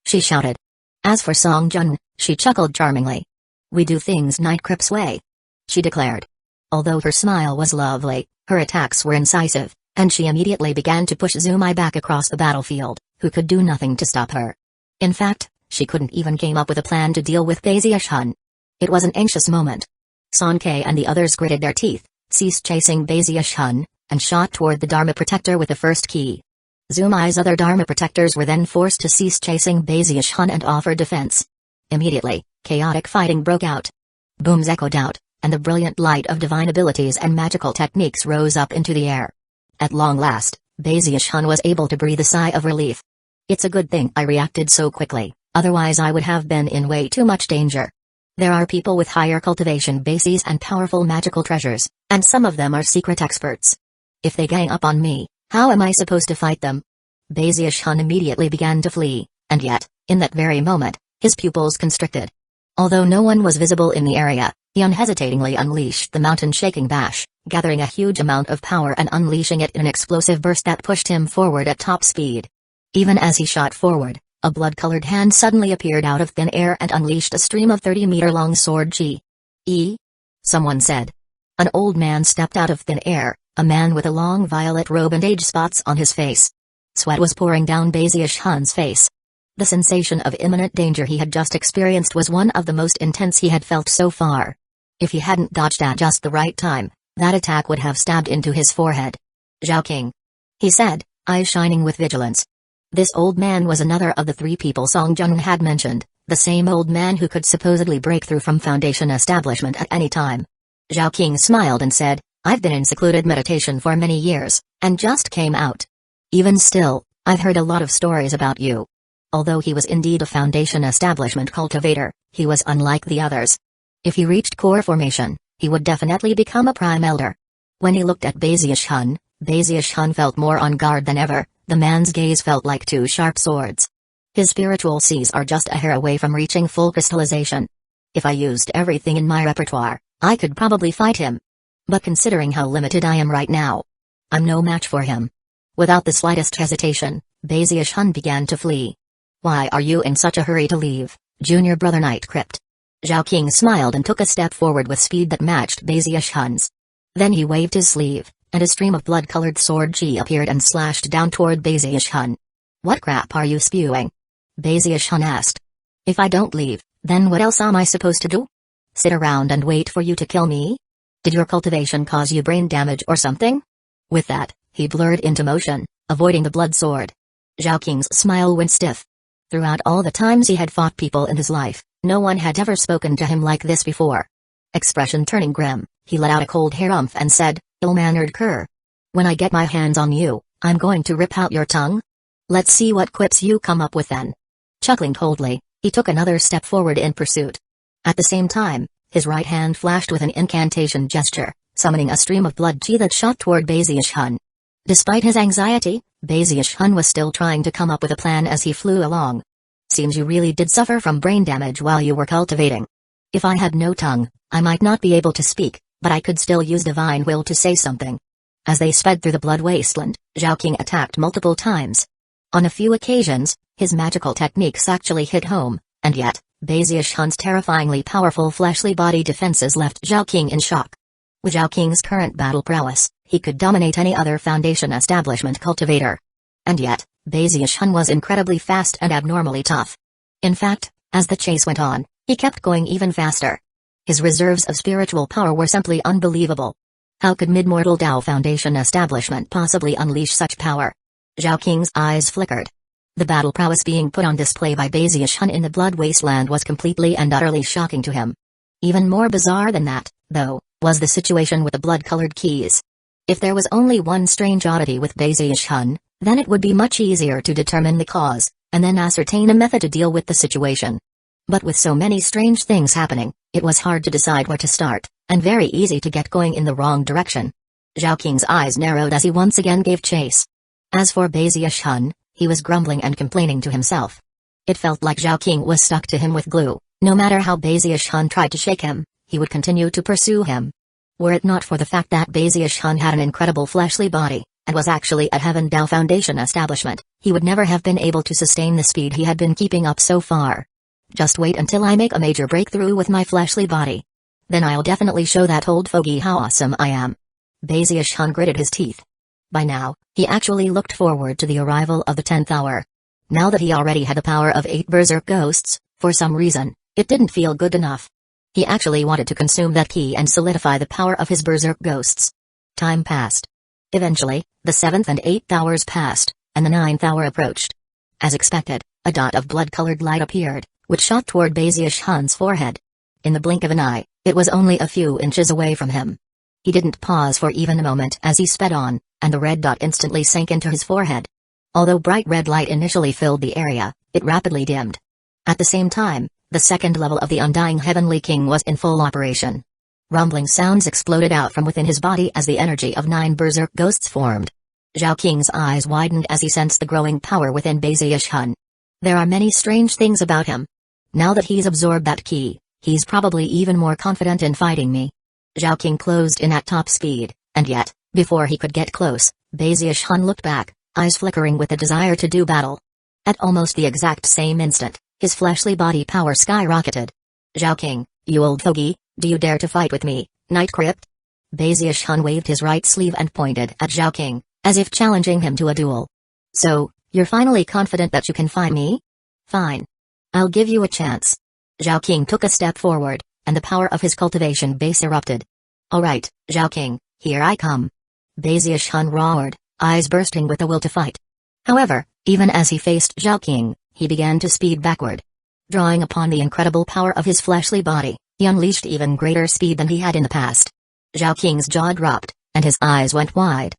she shouted. As for Song Jun, she chuckled charmingly. "We do things Night Crip's way," she declared. Although her smile was lovely, her attacks were incisive, and she immediately began to push Zumai back across the battlefield, who could do nothing to stop her. In fact, she couldn't even come up with a plan to deal with Baziush-hun. It was an anxious moment. Sankei and the others gritted their teeth, ceased chasing Baziush-hun, and shot toward the Dharma Protector with the first key. Zumai's other Dharma Protectors were then forced to cease chasing Baziush-hun and offer defense. Immediately, chaotic fighting broke out. Booms echoed out, and the brilliant light of divine abilities and magical techniques rose up into the air. At long last, Baziush-hun was able to breathe a sigh of relief. "It's a good thing I reacted so quickly, otherwise I would have been in way too much danger. There are people with higher cultivation bases and powerful magical treasures, and some of them are secret experts. If they gang up on me, how am I supposed to fight them?" Baziush-hun immediately began to flee, and yet, in that very moment, his pupils constricted. Although no one was visible in the area, he unhesitatingly unleashed the mountain-shaking bash, gathering a huge amount of power and unleashing it in an explosive burst that pushed him forward at top speed. Even as he shot forward, a blood-colored hand suddenly appeared out of thin air and unleashed a stream of 30-meter-long sword chi. Someone said. An old man stepped out of thin air, a man with a long violet robe and age spots on his face. Sweat was pouring down Baziush-hun's face. The sensation of imminent danger he had just experienced was one of the most intense he had felt so far. If he hadn't dodged at just the right time, that attack would have stabbed into his forehead. "Zhao King," he said, eyes shining with vigilance. This old man was another of the three people Song Jun had mentioned, the same old man who could supposedly break through from Foundation establishment at any time. Zhao King smiled and said, "I've been in secluded meditation for many years, and just came out. Even still, I've heard a lot of stories about you." Although he was indeed a Foundation establishment cultivator, he was unlike the others. If he reached core formation, he would definitely become a prime elder. When he looked at Baziush-hun, Baziush-hun felt more on guard than ever. The man's gaze felt like two sharp swords. His spiritual Cs are just a hair away from reaching full crystallization. If I used everything in my repertoire, I could probably fight him. But considering how limited I am right now, I'm no match for him. Without the slightest hesitation, Baziush-hun began to flee. "Why are you in such a hurry to leave, junior brother Night Crypt?" Zhao King smiled and took a step forward with speed that matched Baziush-hun's. Then he waved his sleeve, and a stream of blood-colored sword chi appeared and slashed down toward Baziush-hun. "What crap are you spewing?" Baziush-hun asked. "If I don't leave, then what else am I supposed to do? Sit around and wait for you to kill me? Did your cultivation cause you brain damage or something?" With that, he blurred into motion, avoiding the blood sword. Zhao King's smile went stiff. Throughout all the times he had fought people in his life, no one had ever spoken to him like this before. Expression turning grim, he let out a cold harumph and said, "Ill-mannered cur. When I get my hands on you, I'm going to rip out your tongue. Let's see what quips you come up with then." Chuckling coldly, he took another step forward in pursuit. At the same time, his right hand flashed with an incantation gesture, summoning a stream of blood chi that shot toward Baziush-hun. Despite his anxiety, Baziush-hun was still trying to come up with a plan as he flew along. "Seems you really did suffer from brain damage while you were cultivating. If I had no tongue, I might not be able to speak, but I could still use divine will to say something." As they sped through the blood wasteland, Zhao King attacked multiple times. On a few occasions, his magical techniques actually hit home, and yet, Baziush-hun's terrifyingly powerful fleshly body defenses left Zhao King in shock. With Zhao King's current battle prowess, he could dominate any other Foundation establishment cultivator. And yet, Baziush-hun was incredibly fast and abnormally tough. In fact, as the chase went on, he kept going even faster. His reserves of spiritual power were simply unbelievable. How could mid-mortal Dao Foundation establishment possibly unleash such power? Zhao King's eyes flickered. The battle prowess being put on display by Baziush-hun in the blood wasteland was completely and utterly shocking to him. Even more bizarre than that, though, was the situation with the blood-colored keys. If there was only one strange oddity with Baziush-hun, then it would be much easier to determine the cause, and then ascertain a method to deal with the situation. But with so many strange things happening, it was hard to decide where to start, and very easy to get going in the wrong direction. Zhao King's eyes narrowed as he once again gave chase. As for Baziush-hun, he was grumbling and complaining to himself. It felt like Zhao King was stuck to him with glue. No matter how Baziush-hun tried to shake him, he would continue to pursue him. Were it not for the fact that Baziush-hun had an incredible fleshly body, and was actually at Heaven Dao Foundation establishment, he would never have been able to sustain the speed he had been keeping up so far. Just wait until I make a major breakthrough with my fleshly body. Then I'll definitely show that old fogey how awesome I am. Bazius gritted his teeth. By now, he actually looked forward to the arrival of the 10th hour. Now that he already had the power of 8 berserk ghosts, for some reason, it didn't feel good enough. He actually wanted to consume that key and solidify the power of his berserk ghosts. Time passed. Eventually, the 7th and 8th hours passed, and the 9th hour approached. As expected, a dot of blood-colored light appeared, which shot toward Bazius' forehead. In the blink of an eye, it was only a few inches away from him. He didn't pause for even a moment as he sped on, and the red dot instantly sank into his forehead. Although bright red light initially filled the area, it rapidly dimmed. At the same time, the second level of the Undying Heavenly King was in full operation. Rumbling sounds exploded out from within his body as the energy of 9 berserk ghosts formed. Zhao Qing's eyes widened as he sensed the growing power within Bazius. There are many strange things about him. Now that he's absorbed that key, he's probably even more confident in fighting me. Zhao Qing closed in at top speed, and yet, before he could get close, Bazius looked back, eyes flickering with the desire to do battle. At almost the exact same instant, his fleshly body power skyrocketed. Zhao Qing, you old fogey, do you dare to fight with me, Night Crypt? Bazius waved his right sleeve and pointed at Zhao Qing, as if challenging him to a duel. So, you're finally confident that you can fight me? Fine. I'll give you a chance. Zhao Qing took a step forward, and the power of his cultivation base erupted. Alright, Zhao Qing, here I come. Bazius roared, eyes bursting with the will to fight. However, even as he faced Zhao Qing, he began to speed backward. Drawing upon the incredible power of his fleshly body, he unleashed even greater speed than he had in the past. Zhao Qing's jaw dropped, and his eyes went wide.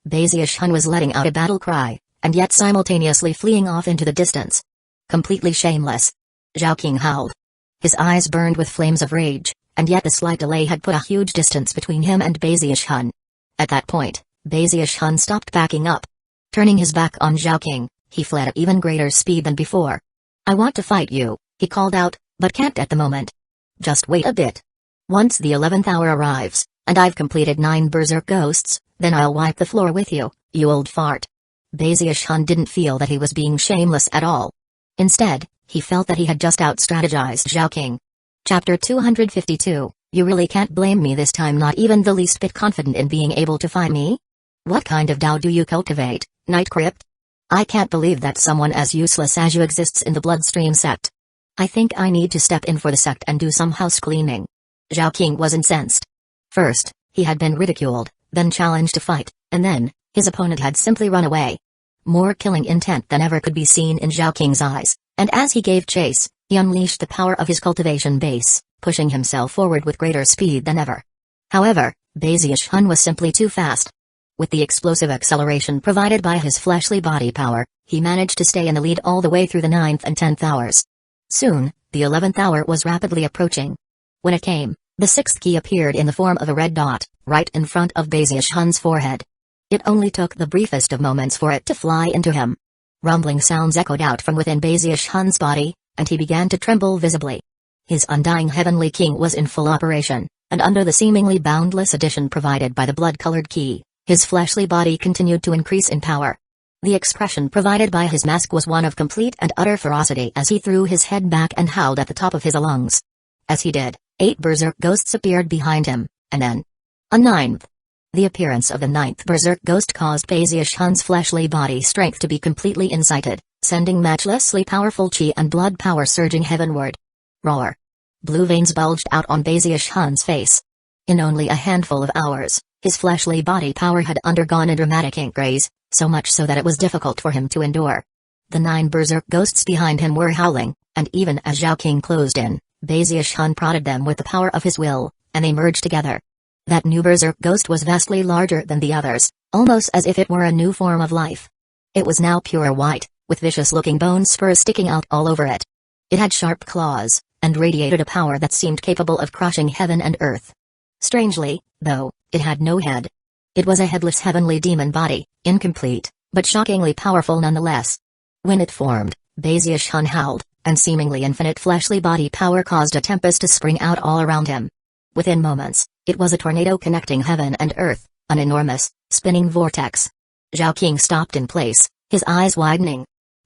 Bazius was letting out a battle cry, and yet simultaneously fleeing off into the distance. Completely shameless. Zhao Qing howled. His eyes burned with flames of rage, and yet the slight delay had put a huge distance between him and Bazius. At that point, Bazius stopped backing up. Turning his back on Zhao Qing, he fled at even greater speed than before. I want to fight you, he called out, but can't at the moment. Just wait a bit. Once the 11th hour arrives, and I've completed 9 berserk ghosts, then I'll wipe the floor with you, you old fart. Bazius didn't feel that he was being shameless at all. Instead, he felt that he had just out-strategized Zhao Qing. Chapter 252, You really can't blame me this time, not even the least bit confident in being able to fight me? What kind of Dao do you cultivate, Night Crypt? I can't believe that someone as useless as you exists in the Bloodstream sect. I think I need to step in for the sect and do some house cleaning. Zhao Qing was incensed. First, he had been ridiculed, then challenged to fight, and then, his opponent had simply run away. More killing intent than ever could be seen in Zhao Qing's eyes, and as he gave chase, he unleashed the power of his cultivation base, pushing himself forward with greater speed than ever. However, Bazius was simply too fast. With the explosive acceleration provided by his fleshly body power, he managed to stay in the lead all the way through the 9th and 10th hours. Soon, the 11th hour was rapidly approaching. When it came, the 6th key appeared in the form of a red dot, right in front of Bazius' forehead. It only took the briefest of moments for it to fly into him. Rumbling sounds echoed out from within Bazius' body, and he began to tremble visibly. His Undying Heavenly King was in full operation, and under the seemingly boundless addition provided by the blood-colored key, his fleshly body continued to increase in power. The expression provided by his mask was one of complete and utter ferocity as he threw his head back and howled at the top of his lungs. As he did, 8 berserk ghosts appeared behind him, and then a 9th. The appearance of the 9th berserk ghost caused Bazius' fleshly body strength to be completely incited, sending matchlessly powerful chi and blood power surging heavenward. Roar! Blue veins bulged out on Bazius' face. In only a handful of hours, his fleshly body power had undergone a dramatic increase, so much so that it was difficult for him to endure. The 9 berserk ghosts behind him were howling, and even as Zhao Qing closed in, Bazius prodded them with the power of his will, and they merged together. That new berserk ghost was vastly larger than the others, almost as if it were a new form of life. It was now pure white, with vicious-looking bone spurs sticking out all over it. It had sharp claws, and radiated a power that seemed capable of crushing heaven and earth. Strangely, though, it had no head. It was a headless heavenly demon body, incomplete, but shockingly powerful nonetheless. When it formed, Bazius howled, and seemingly infinite fleshly body power caused a tempest to spring out all around him. Within moments, it was a tornado connecting heaven and earth, an enormous, spinning vortex. Zhao King stopped in place, his eyes widening.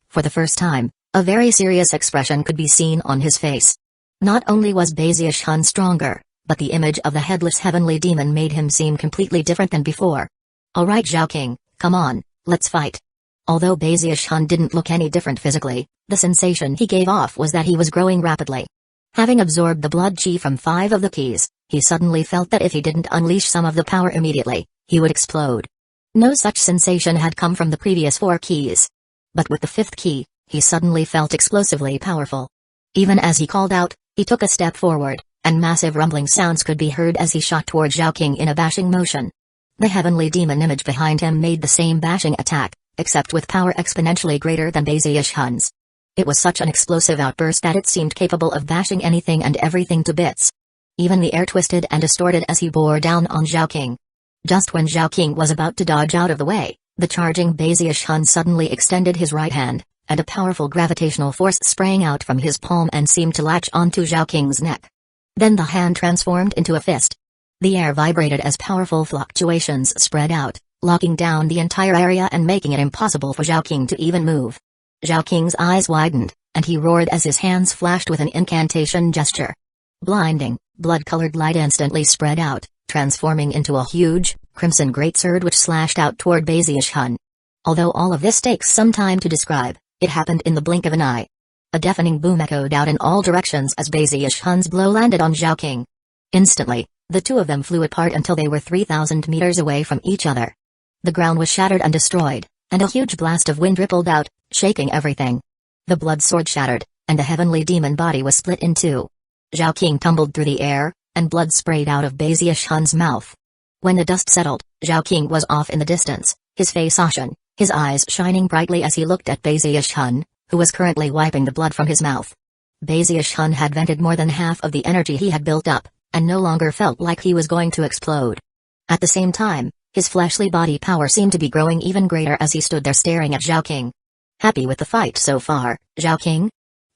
For the first time, a very serious expression could be seen on his face. Not only was Bezier Hun stronger, but the image of the headless heavenly demon made him seem completely different than before. Alright Zhao King, come on, let's fight. Although Bezier Hun didn't look any different physically, the sensation he gave off was that he was growing rapidly. Having absorbed the blood chi from 5 of the keys, he suddenly felt that if he didn't unleash some of the power immediately, he would explode. No such sensation had come from the previous 4 keys. But with the 5th key, he suddenly felt explosively powerful. Even as he called out, he took a step forward, and massive rumbling sounds could be heard as he shot toward Zhao King in a bashing motion. The heavenly demon image behind him made the same bashing attack, except with power exponentially greater than Bezier Hun's. It was such an explosive outburst that it seemed capable of bashing anything and everything to bits. Even the air twisted and distorted as he bore down on Zhao King. Just when Zhao King was about to dodge out of the way, the charging Bezier Hun suddenly extended his right hand, and a powerful gravitational force sprang out from his palm and seemed to latch onto Zhao King's neck. Then the hand transformed into a fist. The air vibrated as powerful fluctuations spread out, locking down the entire area and making it impossible for Zhao King to even move. Zhao King's eyes widened, and he roared as his hands flashed with an incantation gesture. Blinding, blood-colored light instantly spread out, transforming into a huge, crimson greatsword which slashed out toward Bezier Hun. Although all of this takes some time to describe, it happened in the blink of an eye. A deafening boom echoed out in all directions as Bezier Hun's blow landed on Zhao King. Instantly, the two of them flew apart until they were 3,000 meters away from each other. The ground was shattered and destroyed, and a huge blast of wind rippled out, shaking everything. The blood sword shattered, and the heavenly demon body was split in two. Zhao King tumbled through the air, and blood sprayed out of Bezier Hun's mouth. When the dust settled, Zhao King was off in the distance, his face ashen, his eyes shining brightly as he looked at Bezier Hun, who was currently wiping the blood from his mouth. Bezier Hun had vented more than half of the energy he had built up, and no longer felt like he was going to explode. At the same time, his fleshly body power seemed to be growing even greater as he stood there staring at Zhao King. Happy with the fight so far, Zhao King?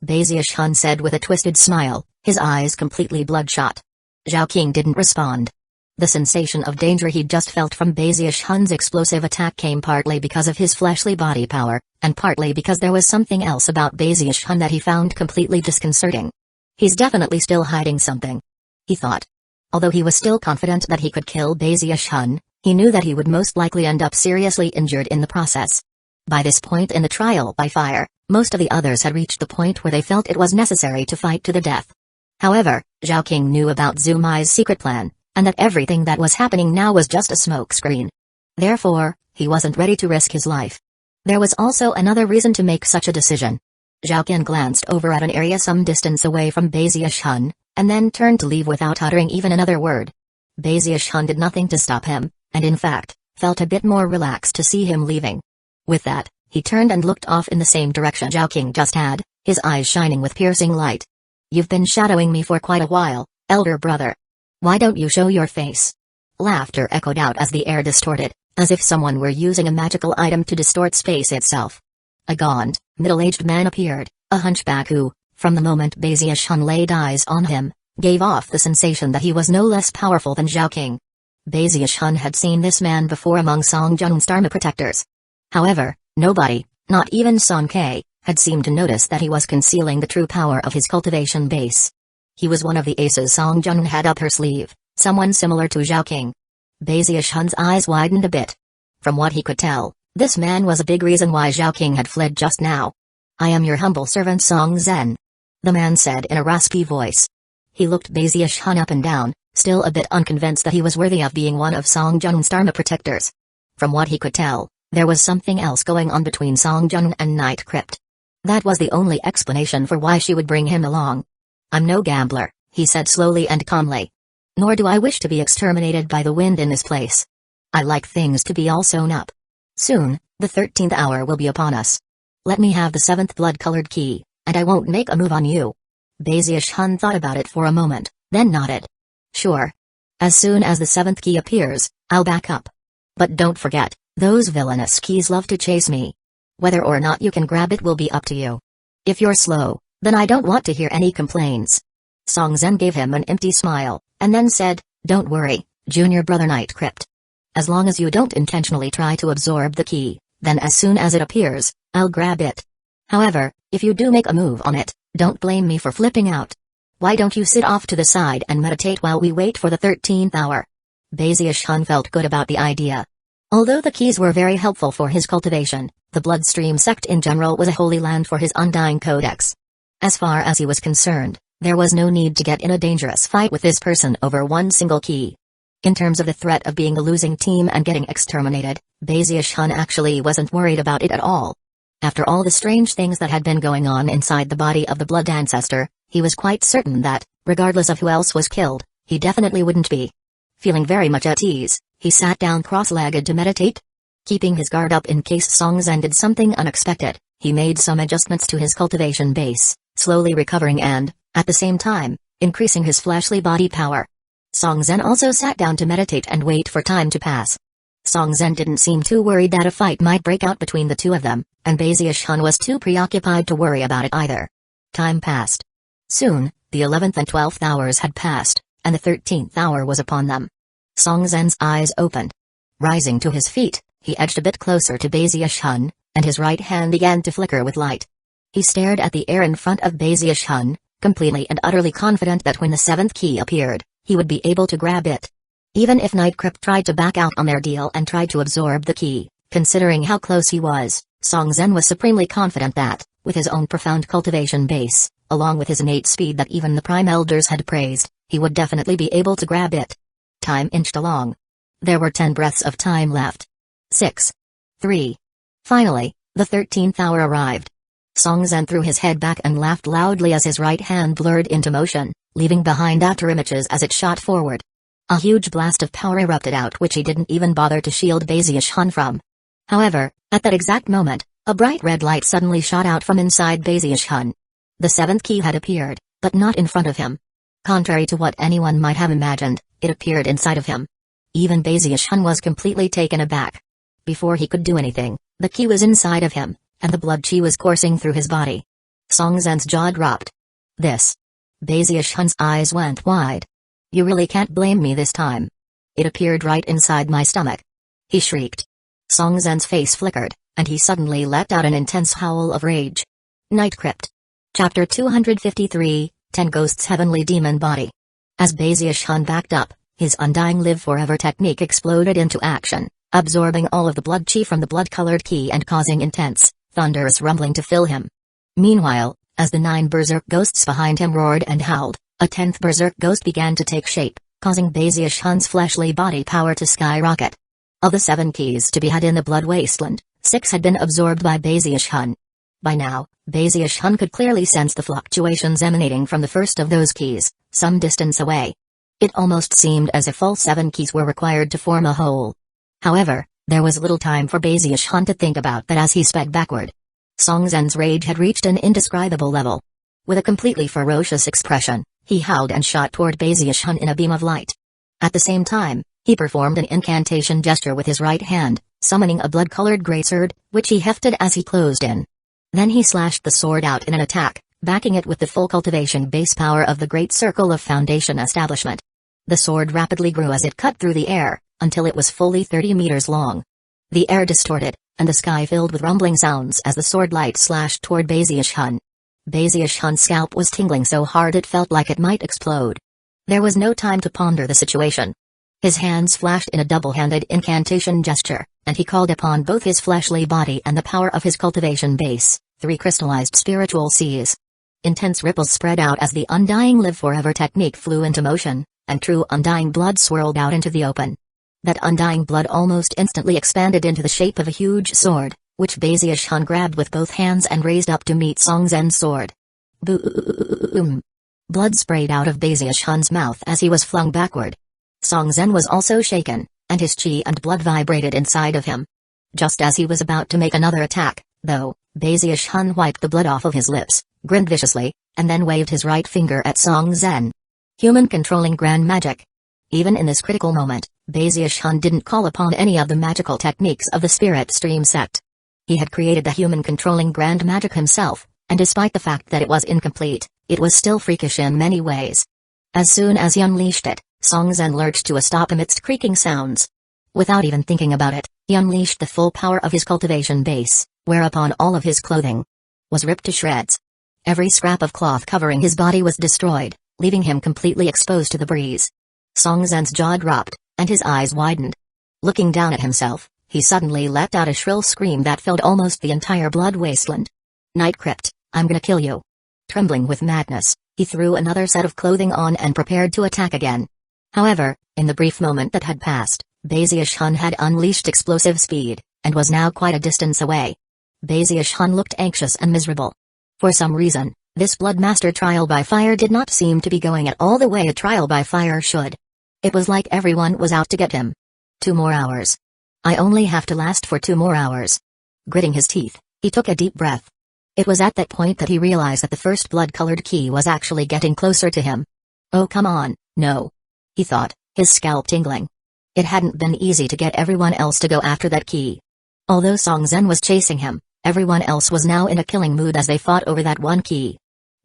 Bezier Hun said with a twisted smile, his eyes completely bloodshot. Zhao King didn't respond. The sensation of danger he'd just felt from Bezier Hun's explosive attack came partly because of his fleshly body power, and partly because there was something else about Bezier Hun that he found completely disconcerting. He's definitely still hiding something, he thought. Although he was still confident that he could kill Bezier Hun, he knew that he would most likely end up seriously injured in the process. By this point in the trial by fire, most of the others had reached the point where they felt it was necessary to fight to the death. However, Zhao King knew about Zhu Mai's secret plan, and that everything that was happening now was just a smokescreen. Therefore, he wasn't ready to risk his life. There was also another reason to make such a decision. Zhao King glanced over at an area some distance away from Bezier Hun, and then turned to leave without uttering even another word. Bezier Hun did nothing to stop him, and in fact, felt a bit more relaxed to see him leaving. With that, he turned and looked off in the same direction Zhao King just had, his eyes shining with piercing light. You've been shadowing me for quite a while, elder brother. Why don't you show your face? Laughter echoed out as the air distorted, as if someone were using a magical item to distort space itself. A gaunt, middle-aged man appeared, a hunchback who, from the moment Bezier Hun laid eyes on him, gave off the sensation that he was no less powerful than Zhao King. Bezier Hun had seen this man before among Song Jun's Dharma protectors. However, nobody, not even Song Ke, had seemed to notice that he was concealing the true power of his cultivation base. He was one of the aces Song Jun had up her sleeve, someone similar to Zhao King. Bezier Hun's eyes widened a bit. From what he could tell, this man was a big reason why Zhao King had fled just now. I am your humble servant Song Zhen, the man said in a raspy voice. He looked Bezier Hun up and down, still a bit unconvinced that he was worthy of being one of Song Jun's Dharma protectors. From what he could tell, there was something else going on between Song Jun and Night Crypt. That was the only explanation for why she would bring him along. I'm no gambler, he said slowly and calmly. Nor do I wish to be exterminated by the wind in this place. I like things to be all sewn up. Soon, the 13th hour will be upon us. Let me have the 7th blood-colored key, and I won't make a move on you. Bezier Hun thought about it for a moment, then nodded. Sure. As soon as the 7th key appears, I'll back up. But don't forget, those villainous keys love to chase me. Whether or not you can grab it will be up to you. If you're slow, then I don't want to hear any complaints. Song Zhen gave him an empty smile, and then said, Don't worry, junior brother Night Crypt. As long as you don't intentionally try to absorb the ki, then as soon as it appears, I'll grab it. However, if you do make a move on it, don't blame me for flipping out. Why don't you sit off to the side and meditate while we wait for the 13th hour? Bazius-hun felt good about the idea. Although the keys were very helpful for his cultivation, the bloodstream sect in general was a holy land for his undying codex. As far as he was concerned, there was no need to get in a dangerous fight with this person over one single key. In terms of the threat of being a losing team and getting exterminated, Bazius-hun actually wasn't worried about it at all. After all the strange things that had been going on inside the body of the blood ancestor, he was quite certain that, regardless of who else was killed, he definitely wouldn't be. Feeling very much at ease, he sat down cross-legged to meditate. Keeping his guard up in case Songzen did something unexpected, he made some adjustments to his cultivation base, slowly recovering and, at the same time, increasing his fleshly body power. Songzen also sat down to meditate and wait for time to pass. Songzen didn't seem too worried that a fight might break out between the two of them, and Bazius-hun was too preoccupied to worry about it either. Time passed. Soon, the 11th and 12th hours had passed, and the 13th hour was upon them. Songzen's eyes opened. Rising to his feet, he edged a bit closer to Bazius-hun, and his right hand began to flicker with light. He stared at the air in front of Bazius-hun, completely and utterly confident that when the 7th key appeared, he would be able to grab it. Even if Nightcrypt tried to back out on their deal and tried to absorb the key, considering how close he was, Songzen was supremely confident that, with his own profound cultivation base, along with his innate speed that even the Prime Elders had praised, he would definitely be able to grab it. Time inched along. There were 10 breaths of time left. 6. 3. Finally, the 13th hour arrived. Songzen threw his head back and laughed loudly as his right hand blurred into motion, leaving behind after images as it shot forward. A huge blast of power erupted out which he didn't even bother to shield Bazius-hun from. However, at that exact moment, a bright red light suddenly shot out from inside Bazius-hun. The 7th key had appeared, but not in front of him. Contrary to what anyone might have imagined, it appeared inside of him. Even Bazius-hun was completely taken aback. Before he could do anything, the key was inside of him, and the blood chi was coursing through his body. Songzen's jaw dropped. This. Bazius-hun's eyes went wide. You really can't blame me this time. It appeared right inside my stomach. He shrieked. Songzen's face flickered, and he suddenly let out an intense howl of rage. Nightcrypt. Chapter 253, 10 Ghosts Heavenly Demon Body. As Bazius-hun backed up, his undying live forever technique exploded into action, absorbing all of the blood chi from the blood-colored key and causing intense, thunderous rumbling to fill him. Meanwhile, as the 9 berserk ghosts behind him roared and howled, a 10th berserk ghost began to take shape, causing Bazius-hun's fleshly body power to skyrocket. Of the 7 keys to be had in the blood wasteland, 6 had been absorbed by Bazius-hun. By now, Bazius-hun could clearly sense the fluctuations emanating from the first of those keys, some distance away. It almost seemed as if all 7 keys were required to form a whole. However, there was little time for Bazius-hun to think about that as he sped backward. Songzen's rage had reached an indescribable level. With a completely ferocious expression, he howled and shot toward Bazius-hun in a beam of light. At the same time, he performed an incantation gesture with his right hand, summoning a blood-colored grey sword, which he hefted as he closed in. Then he slashed the sword out in an attack, backing it with the full cultivation base power of the Great Circle of Foundation Establishment. The sword rapidly grew as it cut through the air, until it was fully 30 meters long. The air distorted, and the sky filled with rumbling sounds as the sword light slashed toward Bazius-hun. Bazius-hun's scalp was tingling so hard it felt like it might explode. There was no time to ponder the situation. His hands flashed in a double-handed incantation gesture, and he called upon both his fleshly body and the power of his cultivation base, 3 crystallized spiritual seas. Intense ripples spread out as the undying live forever technique flew into motion, and true undying blood swirled out into the open. That undying blood almost instantly expanded into the shape of a huge sword, which Bazius-hun grabbed with both hands and raised up to meet Songzen's sword. Boom! Blood sprayed out of Bazius-hun's mouth as he was flung backward. Songzen was also shaken, and his chi and blood vibrated inside of him. Just as he was about to make another attack, though, Bazius-hun wiped the blood off of his lips, grinned viciously, and then waved his right finger at Songzen. Human controlling grand magic. Even in this critical moment, Bazius-hun didn't call upon any of the magical techniques of the Spirit Stream sect. He had created the human controlling grand magic himself, and despite the fact that it was incomplete, it was still freakish in many ways. As soon as he unleashed it, Songzen lurched to a stop amidst creaking sounds. Without even thinking about it, he unleashed the full power of his cultivation base, whereupon all of his clothing was ripped to shreds. Every scrap of cloth covering his body was destroyed, leaving him completely exposed to the breeze. Song Zhen's jaw dropped, and his eyes widened. Looking down at himself, he suddenly let out a shrill scream that filled almost the entire blood wasteland. Night Crypt, I'm gonna kill you. Trembling with madness, he threw another set of clothing on and prepared to attack again. However, in the brief moment that had passed, Bezier Hun had unleashed explosive speed, and was now quite a distance away. Bezier Hun looked anxious and miserable. For some reason, this Bloodmaster trial by fire did not seem to be going at all the way a trial by fire should. It was like everyone was out to get him. 2 more hours. I only have to last for 2 more hours. Gritting his teeth, he took a deep breath. It was at that point that he realized that the first blood-colored key was actually getting closer to him. Oh come on, no. He thought, his scalp tingling. It hadn't been easy to get everyone else to go after that key. Although Song Zhen was chasing him, everyone else was now in a killing mood as they fought over that one key.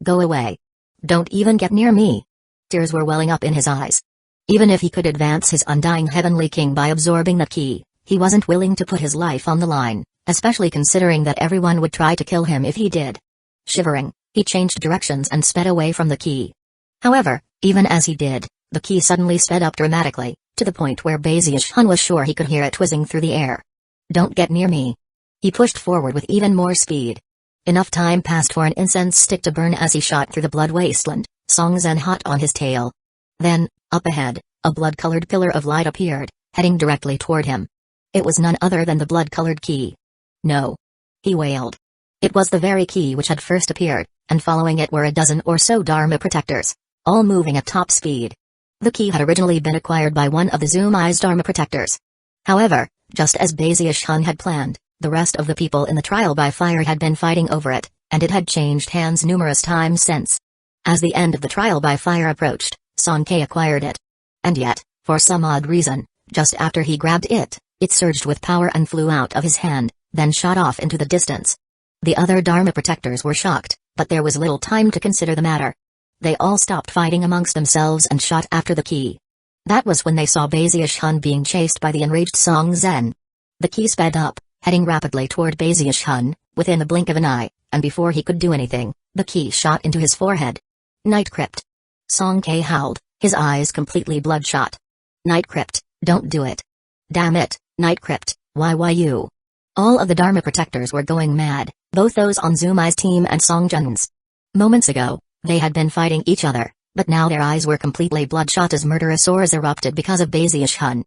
Go away. Don't even get near me. Tears were welling up in his eyes. Even if he could advance his undying heavenly king by absorbing that key, he wasn't willing to put his life on the line, especially considering that everyone would try to kill him if he did. Shivering, he changed directions and sped away from the key. However, even as he did, the key suddenly sped up dramatically, to the point where Bezier Hun was sure he could hear it whizzing through the air. Don't get near me. He pushed forward with even more speed. Enough time passed for an incense stick to burn as he shot through the blood wasteland, Song Zhen hot on his tail. Then, up ahead, a blood-colored pillar of light appeared, heading directly toward him. It was none other than the blood-colored key. No. He wailed. It was the very key which had first appeared, and following it were a dozen or so Dharma protectors, all moving at top speed. The key had originally been acquired by one of the Zumai's Dharma protectors. However, just as Bezier Hun had planned, the rest of the people in the trial by fire had been fighting over it, and it had changed hands numerous times since. As the end of the trial by fire approached, Song Ke acquired it. And yet, for some odd reason, just after he grabbed it, it surged with power and flew out of his hand, then shot off into the distance. The other Dharma protectors were shocked, but there was little time to consider the matter. They all stopped fighting amongst themselves and shot after the key. That was when they saw Bezier Hun being chased by the enraged Song Zhen. The key sped up, heading rapidly toward Bezier Hun, within the blink of an eye, and before he could do anything, the key shot into his forehead. Night Crypt. Song Ke howled, his eyes completely bloodshot. Night Crypt, don't do it. Damn it, Night Crypt, why you? All of the Dharma protectors were going mad, both those on Zumai's team and Song Zhen's. Moments ago, they had been fighting each other, but now their eyes were completely bloodshot as murderous roars erupted because of Bezier Hun.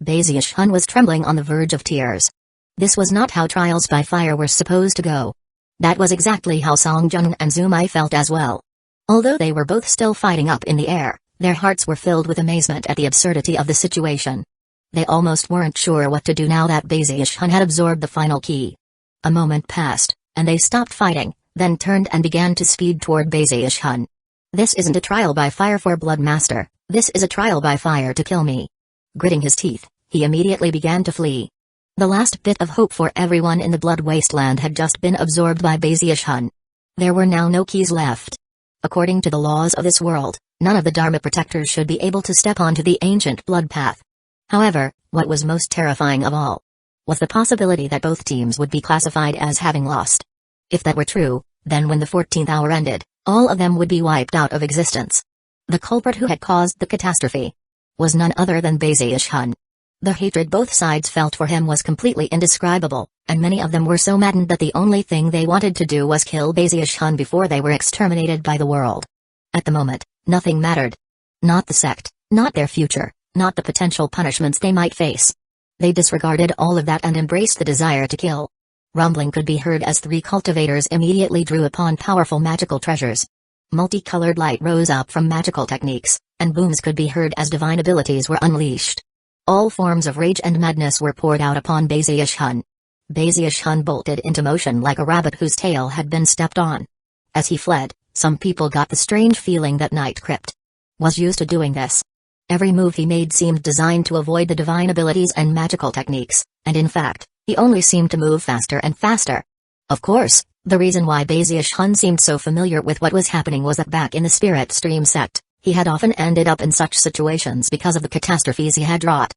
Bezier Hun was trembling on the verge of tears. This was not how trials by fire were supposed to go. That was exactly how Song Zhen and Zumai felt as well. Although they were both still fighting up in the air, their hearts were filled with amazement at the absurdity of the situation. They almost weren't sure what to do now that Bezier Hun had absorbed the final key. A moment passed, and they stopped fighting, then turned and began to speed toward Bezier Hun. This isn't a trial by fire for Bloodmaster, this is a trial by fire to kill me. Gritting his teeth, he immediately began to flee. The last bit of hope for everyone in the blood wasteland had just been absorbed by Bezier Hun. There were now no keys left. According to the laws of this world, none of the Dharma protectors should be able to step onto the ancient blood path. However, what was most terrifying of all was the possibility that both teams would be classified as having lost. If that were true, then when the 14th hour ended, all of them would be wiped out of existence. The culprit who had caused the catastrophe was none other than Bezier Hun. The hatred both sides felt for him was completely indescribable, and many of them were so maddened that the only thing they wanted to do was kill Bezier Hun before they were exterminated by the world. At the moment, nothing mattered. Not the sect, not their future, not the potential punishments they might face. They disregarded all of that and embraced the desire to kill. Rumbling could be heard as 3 cultivators immediately drew upon powerful magical treasures. Multicolored light rose up from magical techniques, and booms could be heard as divine abilities were unleashed. All forms of rage and madness were poured out upon Bezier Hun. Bezier Hun bolted into motion like a rabbit whose tail had been stepped on. As he fled, some people got the strange feeling that Night Crypt was used to doing this. Every move he made seemed designed to avoid the divine abilities and magical techniques, and in fact, he only seemed to move faster and faster. Of course, the reason why Bezier Hun seemed so familiar with what was happening was that back in the Spirit Stream sect, he had often ended up in such situations because of the catastrophes he had wrought.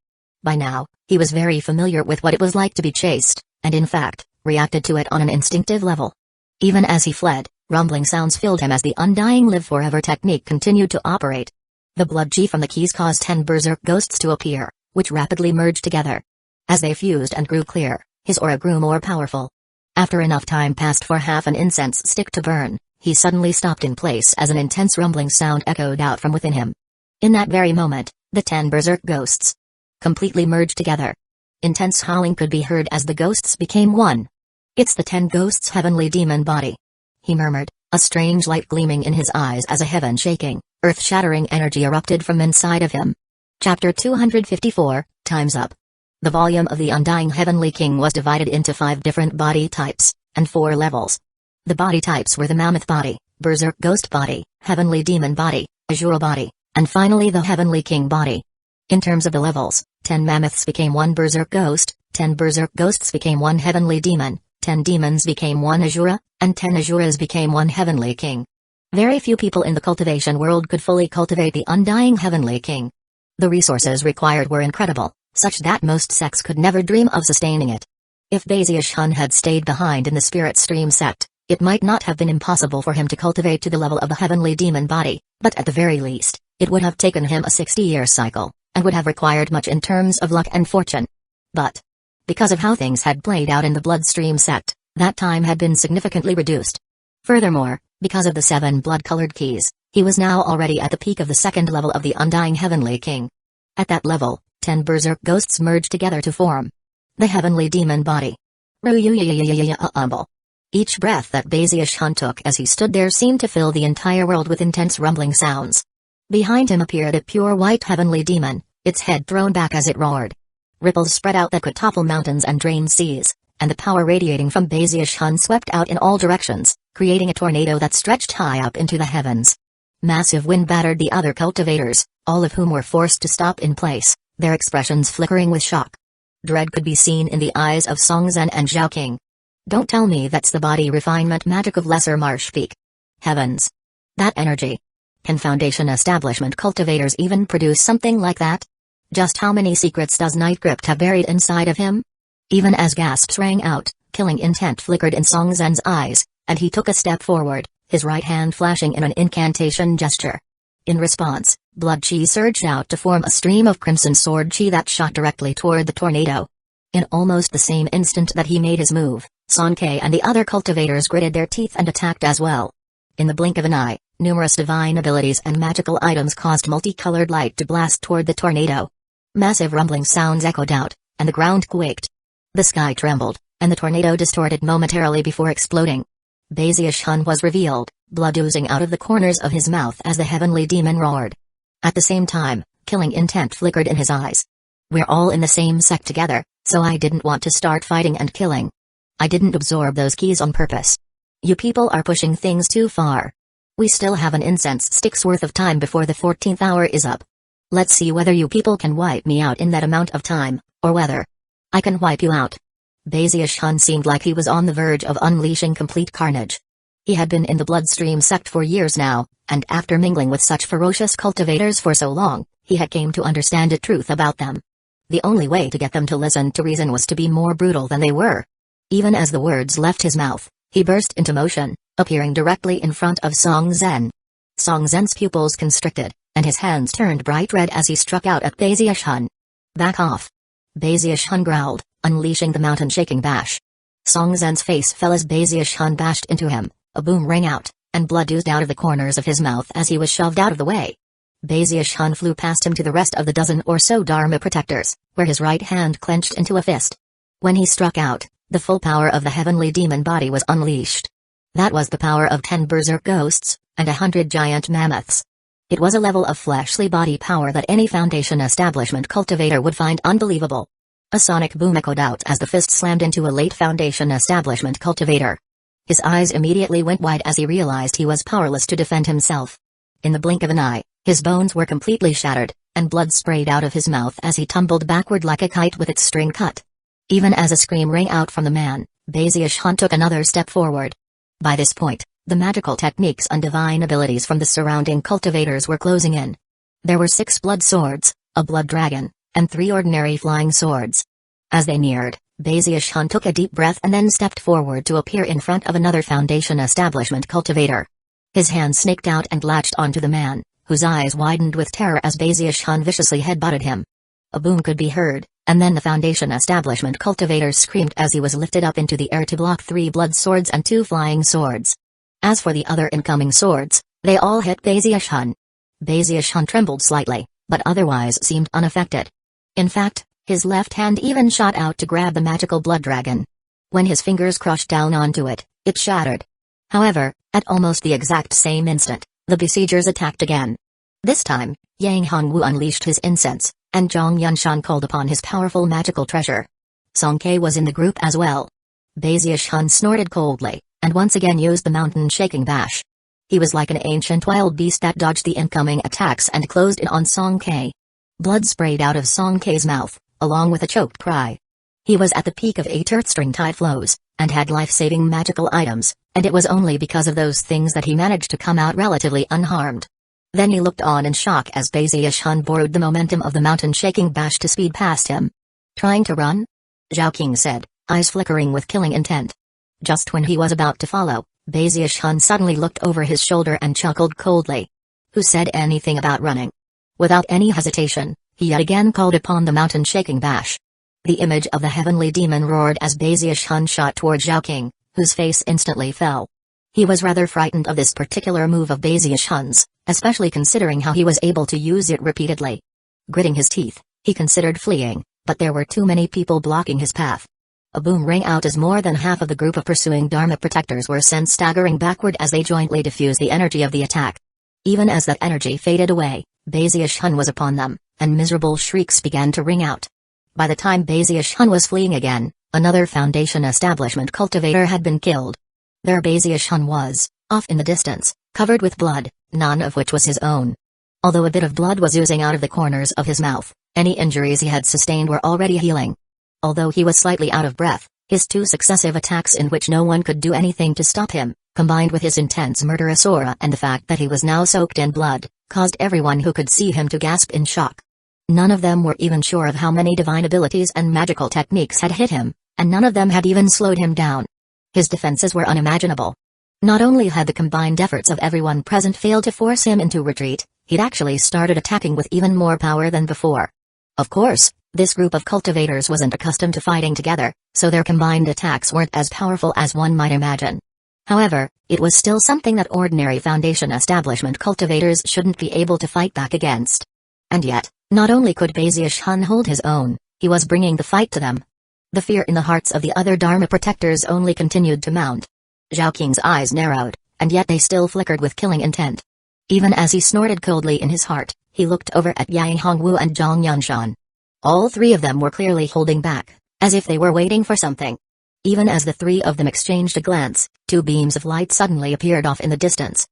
By now, he was very familiar with what it was like to be chased, and in fact, reacted to it on an instinctive level. Even as he fled, rumbling sounds filled him as the undying live forever technique continued to operate. The blood chi from the keys caused 10 berserk ghosts to appear, which rapidly merged together. As they fused and grew clear, his aura grew more powerful. After enough time passed for half an incense stick to burn, he suddenly stopped in place as an intense rumbling sound echoed out from within him. In that very moment, the 10 berserk ghosts completely merged together. Intense howling could be heard as the ghosts became one. "It's the 10 ghosts' heavenly demon body," he murmured, a strange light gleaming in his eyes as a heaven-shaking, earth-shattering energy erupted from inside of him. Chapter 254, Time's Up. The volume of the Undying Heavenly King was divided into 5 different body types, and 4 levels. The body types were the Mammoth Body, Berserk Ghost Body, Heavenly Demon Body, Azura Body, and finally the Heavenly King Body. In terms of the levels, 10 Mammoths became 1 Berserk Ghost, 10 Berserk Ghosts became 1 Heavenly Demon, 10 Demons became 1 Azura, and 10 Azuras became 1 Heavenly King. Very few people in the cultivation world could fully cultivate the Undying Heavenly King. The resources required were incredible, such that most sects could never dream of sustaining it. If Baziush-Hun had stayed behind in the Spirit Stream sect, it might not have been impossible for him to cultivate to the level of the Heavenly Demon Body, but at the very least, it would have taken him a 60-year cycle, and would have required much in terms of luck and fortune. But because of how things had played out in the Bloodstream sect, that time had been significantly reduced. Furthermore, because of the 7 blood-colored keys, he was now already at the peak of the 2nd level of the Undying Heavenly King. At that level, 10 berserk ghosts merged together to form the Heavenly Demon Body. Each breath that Baziush-Hun took as he stood there seemed to fill the entire world with intense rumbling sounds. Behind him appeared a pure white Heavenly Demon, its head thrown back as it roared. Ripples spread out that could topple mountains and drain seas, and the power radiating from Baziush-Hun swept out in all directions, creating a tornado that stretched high up into the heavens. Massive wind battered the other cultivators, all of whom were forced to stop in place, their expressions flickering with shock. Dread could be seen in the eyes of Songzhen and Zhao King. Don't tell me that's the body refinement magic of Lesser Marsh Peak. Heavens! That energy! Can Foundation establishment cultivators even produce something like that? Just how many secrets does Night Crypt have buried inside of him? Even as gasps rang out, killing intent flickered in Songzhen's eyes, and he took a step forward, his right hand flashing in an incantation gesture. In response, blood chi surged out to form a stream of crimson sword chi that shot directly toward the tornado. In almost the same instant that he made his move, Sonkei and the other cultivators gritted their teeth and attacked as well. In the blink of an eye, numerous divine abilities and magical items caused multicolored light to blast toward the tornado. Massive rumbling sounds echoed out, and the ground quaked. The sky trembled, and the tornado distorted momentarily before exploding. Baziush-Hun was revealed, blood oozing out of the corners of his mouth as the Heavenly Demon roared. At the same time, killing intent flickered in his eyes. We're all in the same sect together, so I didn't want to start fighting and killing. I didn't absorb those keys on purpose. You people are pushing things too far. We still have an incense stick's worth of time before the 14th hour is up. Let's see whether you people can wipe me out in that amount of time, or whether I can wipe you out. Baziush-Hun seemed like he was on the verge of unleashing complete carnage. He had been in the Bloodstream sect for years now, and after mingling with such ferocious cultivators for so long, he had came to understand the truth about them. The only way to get them to listen to reason was to be more brutal than they were. Even as the words left his mouth, he burst into motion, appearing directly in front of Songzhen. Songzhen's pupils constricted, and his hands turned bright red as he struck out at Baziush-Hun. Back off! Baziush-Hun growled, unleashing the mountain-shaking bash. Songzhen's face fell as Baziush-Hun bashed into him, a boom rang out, and blood oozed out of the corners of his mouth as he was shoved out of the way. Baziush-Hun flew past him to the rest of the dozen or so Dharma protectors, where his right hand clenched into a fist. When he struck out, the full power of the Heavenly Demon Body was unleashed. That was the power of 10 berserk ghosts, and 100 giant mammoths. It was a level of fleshly body power that any Foundation establishment cultivator would find unbelievable. A sonic boom echoed out as the fist slammed into a late Foundation establishment cultivator. His eyes immediately went wide as he realized he was powerless to defend himself. In the blink of an eye, his bones were completely shattered, and blood sprayed out of his mouth as he tumbled backward like a kite with its string cut. Even as a scream rang out from the man, Baziush-Hun took another step forward. By this point, the magical techniques and divine abilities from the surrounding cultivators were closing in. There were 6 blood swords, a blood dragon, and 3 ordinary flying swords. As they neared, Bazius took a deep breath and then stepped forward to appear in front of another Foundation establishment cultivator. His hand snaked out and latched onto the man, whose eyes widened with terror as Bazius viciously headbutted him. A boom could be heard, and then the Foundation establishment cultivator screamed as he was lifted up into the air to block 3 blood swords and 2 flying swords. As for the other incoming swords, they all hit Bazius. Bazius trembled slightly, but otherwise seemed unaffected. In fact, his left hand even shot out to grab the magical blood dragon. When his fingers crushed down onto it, it shattered. However, at almost the exact same instant, the besiegers attacked again. This time, Yang Hongwu unleashed his incense, and Zhang Yunshan called upon his powerful magical treasure. Song Ke was in the group as well. Bazius snorted coldly, and once again used the mountain-shaking bash. He was like an ancient wild beast that dodged the incoming attacks and closed in on Song Ke. Blood sprayed out of Song Ke's mouth, along with a choked cry. He was at the peak of 8 earth-string tide flows, and had life-saving magical items, and it was only because of those things that he managed to come out relatively unharmed. Then he looked on in shock as Bazius borrowed the momentum of the mountain-shaking bash to speed past him. "Trying to run?" Zhao King said, eyes flickering with killing intent. Just when he was about to follow, Bazius suddenly looked over his shoulder and chuckled coldly. Who said anything about running? Without any hesitation, he yet again called upon the mountain-shaking bash. The image of the heavenly demon roared as Bazius shot toward Zhao King, whose face instantly fell. He was rather frightened of this particular move of Bazius', especially considering how he was able to use it repeatedly. Gritting his teeth, he considered fleeing, but there were too many people blocking his path. A boom rang out as more than half of the group of pursuing Dharma protectors were sent staggering backward as they jointly diffused the energy of the attack. Even as that energy faded away, Bazius was upon them, and miserable shrieks began to ring out. By the time Bazius was fleeing again, another Foundation establishment cultivator had been killed. There Bazius was, off in the distance, covered with blood, none of which was his own. Although a bit of blood was oozing out of the corners of his mouth, any injuries he had sustained were already healing. Although he was slightly out of breath, his 2 successive attacks in which no one could do anything to stop him, combined with his intense murderous aura and the fact that he was now soaked in blood, caused everyone who could see him to gasp in shock. None of them were even sure of how many divine abilities and magical techniques had hit him, and none of them had even slowed him down. His defenses were unimaginable. Not only had the combined efforts of everyone present failed to force him into retreat, he'd actually started attacking with even more power than before. Of course, this group of cultivators wasn't accustomed to fighting together, so their combined attacks weren't as powerful as one might imagine. However, it was still something that ordinary Foundation establishment cultivators shouldn't be able to fight back against. And yet, not only could Bazius hold his own, he was bringing the fight to them. The fear in the hearts of the other Dharma protectors only continued to mount. Zhao Qing's eyes narrowed, and yet they still flickered with killing intent. Even as he snorted coldly in his heart, he looked over at Yang Hongwu and Zhang Yunshan. All 3 of them were clearly holding back, as if they were waiting for something. Even as the 3 of them exchanged a glance, 2 beams of light suddenly appeared off in the distance.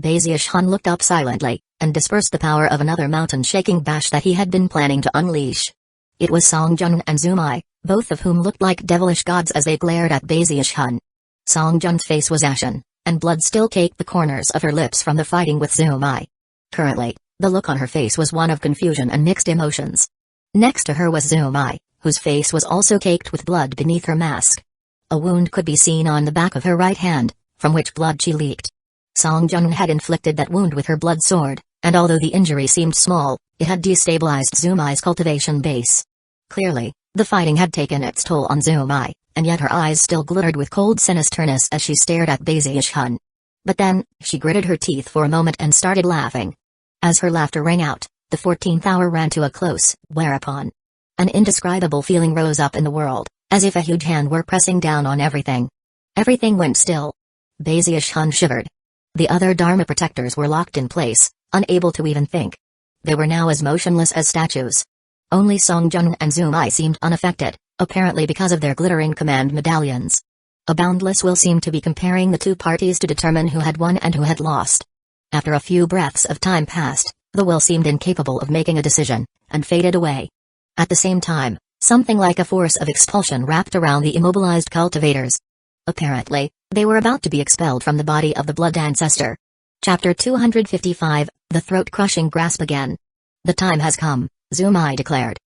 Bazius looked up silently, and dispersed the power of another mountain-shaking bash that he had been planning to unleash. It was Song Jun and Zumai, both of whom looked like devilish gods as they glared at Bazius. Song Jun's face was ashen, and blood still caked the corners of her lips from the fighting with Zumai. Currently, the look on her face was one of confusion and mixed emotions. Next to her was Zumai, whose face was also caked with blood beneath her mask. A wound could be seen on the back of her right hand, from which blood she leaked. Song Jun had inflicted that wound with her blood sword, and although the injury seemed small, it had destabilized Zumai's cultivation base. Clearly, the fighting had taken its toll on Zumai, and yet her eyes still glittered with cold sinisterness as she stared at Bazius. But then, she gritted her teeth for a moment and started laughing. As her laughter rang out, the 14th hour ran to a close, whereupon an indescribable feeling rose up in the world, as if a huge hand were pressing down on everything. Everything went still. Bazius shivered. The other Dharma protectors were locked in place, unable to even think. They were now as motionless as statues. Only Song Jun and Zumai seemed unaffected, apparently because of their glittering command medallions. A boundless will seemed to be comparing the 2 parties to determine who had won and who had lost. After a few breaths of time passed, the will seemed incapable of making a decision, and faded away. At the same time, something like a force of expulsion wrapped around the immobilized cultivators. Apparently, they were about to be expelled from the body of the blood ancestor. Chapter 255, The Throat-Crushing Grasp Again. The time has come, Zumai declared.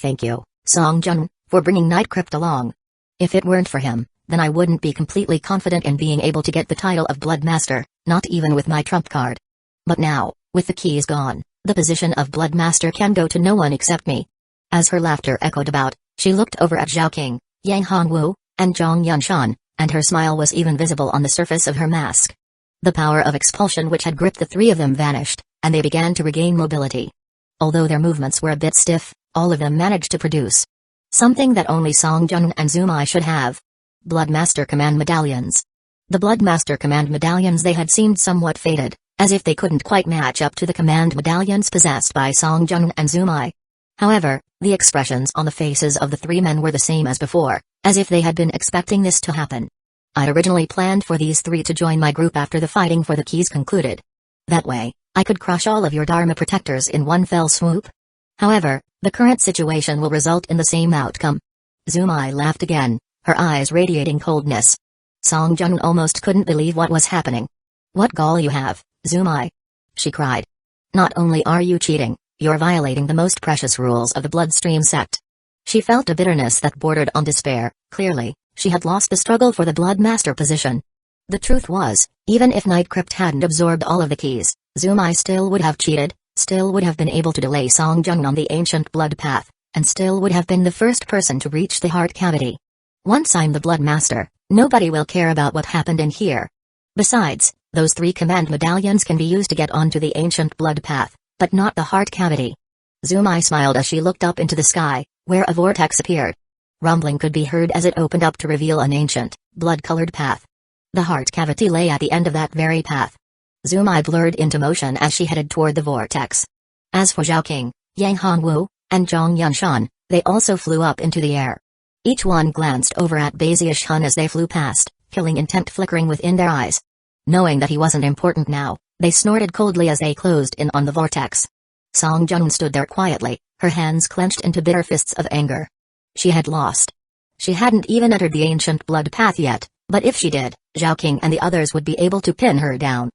Thank you, Song Jun, for bringing Night Crypt along. If it weren't for him, then I wouldn't be completely confident in being able to get the title of Blood Master, not even with my trump card. But now, with the keys gone, the position of Blood Master can go to no one except me. As her laughter echoed about, she looked over at Zhao King, Yang Hongwu, and Zhang Yunshan, and her smile was even visible on the surface of her mask. The power of expulsion which had gripped the three of them vanished, and they began to regain mobility. Although their movements were a bit stiff, all of them managed to produce something that only Song Jun and Zumai should have. Blood Master Command Medallions. The Blood Master Command Medallions they had seemed somewhat faded, as if they couldn't quite match up to the command medallions possessed by Song Jun and Zumai. However, the expressions on the faces of the three men were the same as before, as if they had been expecting this to happen. I'd originally planned for these three to join my group after the fighting for the keys concluded. That way, I could crush all of your Dharma protectors in one fell swoop. However, the current situation will result in the same outcome. Zumai laughed again, her eyes radiating coldness. Song Jun almost couldn't believe what was happening. What gall you have, Zumai! She cried. Not only are you cheating, you're violating the most precious rules of the Bloodstream sect. She felt a bitterness that bordered on despair. Clearly, she had lost the struggle for the Blood Master position. The truth was, even if Night Crypt hadn't absorbed all of the keys, Zumai still would have cheated, still would have been able to delay Song Jun on the ancient blood path, and still would have been the first person to reach the heart cavity. Once I'm the Blood Master, nobody will care about what happened in here. Besides, those three command medallions can be used to get onto the ancient blood path, but not the heart cavity. Zumai smiled as she looked up into the sky, where a vortex appeared. Rumbling could be heard as it opened up to reveal an ancient, blood-colored path. The heart cavity lay at the end of that very path. Zumai blurred into motion as she headed toward the vortex. As for Zhao King, Yang Hongwu, and Zhang Yunshan, they also flew up into the air. Each one glanced over at Bezia's Hun as they flew past, killing intent flickering within their eyes. Knowing that he wasn't important now, they snorted coldly as they closed in on the vortex. Song Jun stood there quietly, her hands clenched into bitter fists of anger. She had lost. She hadn't even entered the ancient blood path yet, but if she did, Zhao King and the others would be able to pin her down.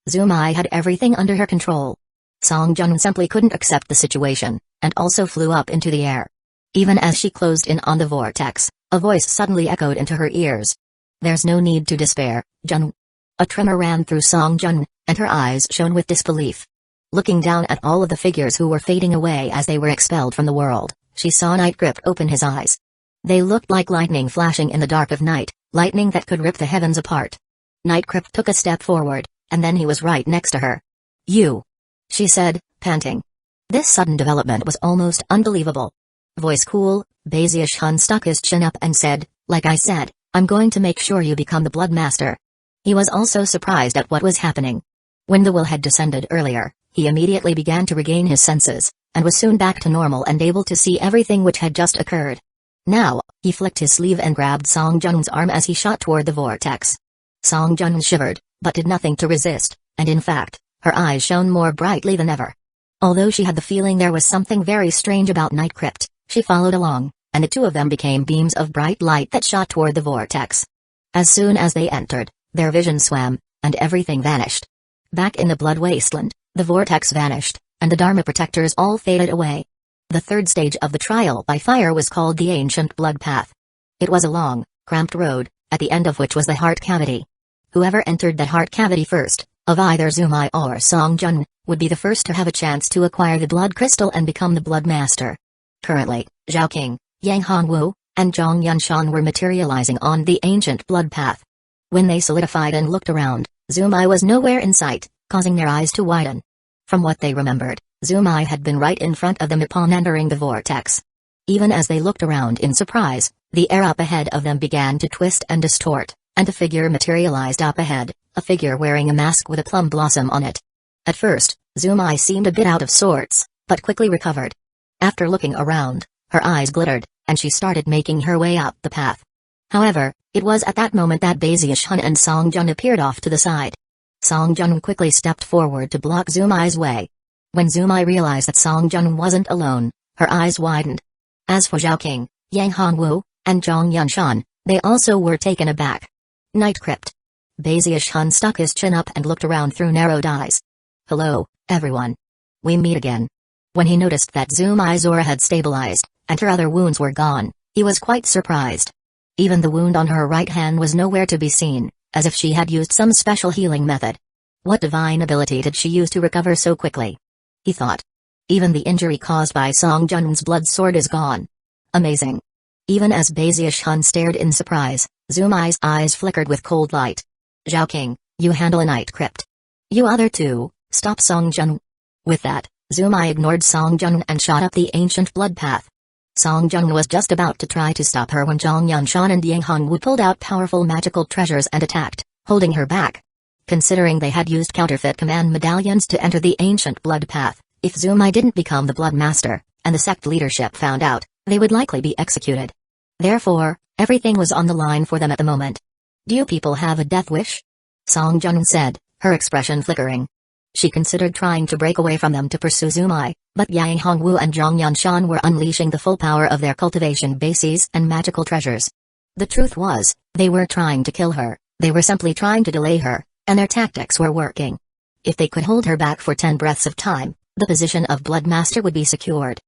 Zumai had everything under her control. Song Jun simply couldn't accept the situation, and also flew up into the air. Even as she closed in on the vortex, a voice suddenly echoed into her ears. There's no need to despair, Jun. A tremor ran through Song Jun, and her eyes shone with disbelief. Looking down at all of the figures who were fading away as they were expelled from the world, she saw Night Crypt open his eyes. They looked like lightning flashing in the dark of night, lightning that could rip the heavens apart. Night Crypt took a step forward, and then he was right next to her. You! She said, panting. This sudden development was almost unbelievable. Voice cool, Bezia's Hun stuck his chin up and said, like I said, I'm going to make sure you become the Blood Master. He was also surprised at what was happening. When the will had descended earlier, he immediately began to regain his senses, and was soon back to normal and able to see everything which had just occurred. Now, he flicked his sleeve and grabbed Song Jun's arm as he shot toward the vortex. Song Jun shivered, but did nothing to resist, and in fact, her eyes shone more brightly than ever. Although she had the feeling there was something very strange about Night Crypt, she followed along, and the two of them became beams of bright light that shot toward the vortex. As soon as they entered, their vision swam, and everything vanished. Back in the blood wasteland, the vortex vanished, and the Dharma protectors all faded away. The third stage of the trial by fire was called the Ancient Blood Path. It was a long, cramped road, at the end of which was the heart cavity. Whoever entered that heart cavity first, of either Zumai or Song Jun, would be the first to have a chance to acquire the blood crystal and become the Blood Master. Currently, Zhao King, Yang Hongwu, and Zhang Yunshan were materializing on the Ancient Blood Path. When they solidified and looked around, Zumai was nowhere in sight, causing their eyes to widen. From what they remembered, Zumai had been right in front of them upon entering the vortex. Even as they looked around in surprise, the air up ahead of them began to twist and distort, and a figure materialized up ahead, a figure wearing a mask with a plum blossom on it. At first, Zumai seemed a bit out of sorts, but quickly recovered. After looking around, her eyes glittered, and she started making her way up the path. However, it was at that moment that Bezia's Hun and Song Jun appeared off to the side. Song Jun quickly stepped forward to block Zumai's way. When Zumai realized that Song Jun wasn't alone, her eyes widened. As for Zhao King, Yang Hongwu, and Zhang Yunshan, they also were taken aback. Night Crypt. Bezia's Hun stuck his chin up and looked around through narrowed eyes. Hello, everyone. We meet again. When he noticed that Zumai's aura had stabilized, and her other wounds were gone, he was quite surprised. Even the wound on her right hand was nowhere to be seen, as if she had used some special healing method. What divine ability did she use to recover so quickly? He thought. Even the injury caused by Song Jun's blood sword is gone. Amazing. Even as Bezier Hun stared in surprise, Zumai's eyes flickered with cold light. Zhao King, you handle a night crypt. You other two, stop Song Jun. With that, Zumai ignored Song Jun and shot up the ancient blood path. Song Jun was just about to try to stop her when Zhang Yanshan and Yang Hongwu pulled out powerful magical treasures and attacked, holding her back. Considering they had used counterfeit command medallions to enter the ancient blood path, if Zumai didn't become the blood master, and the sect leadership found out, they would likely be executed. Therefore, everything was on the line for them at the moment. Do you people have a death wish? Song Jun said, her expression flickering. She considered trying to break away from them to pursue Zumai, but Yang Hongwu and Zhang Yanshan were unleashing the full power of their cultivation bases and magical treasures. The truth was, they were trying to kill her, they were simply trying to delay her, and their tactics were working. If they could hold her back for 10 breaths of time, the position of Blood Master would be secured.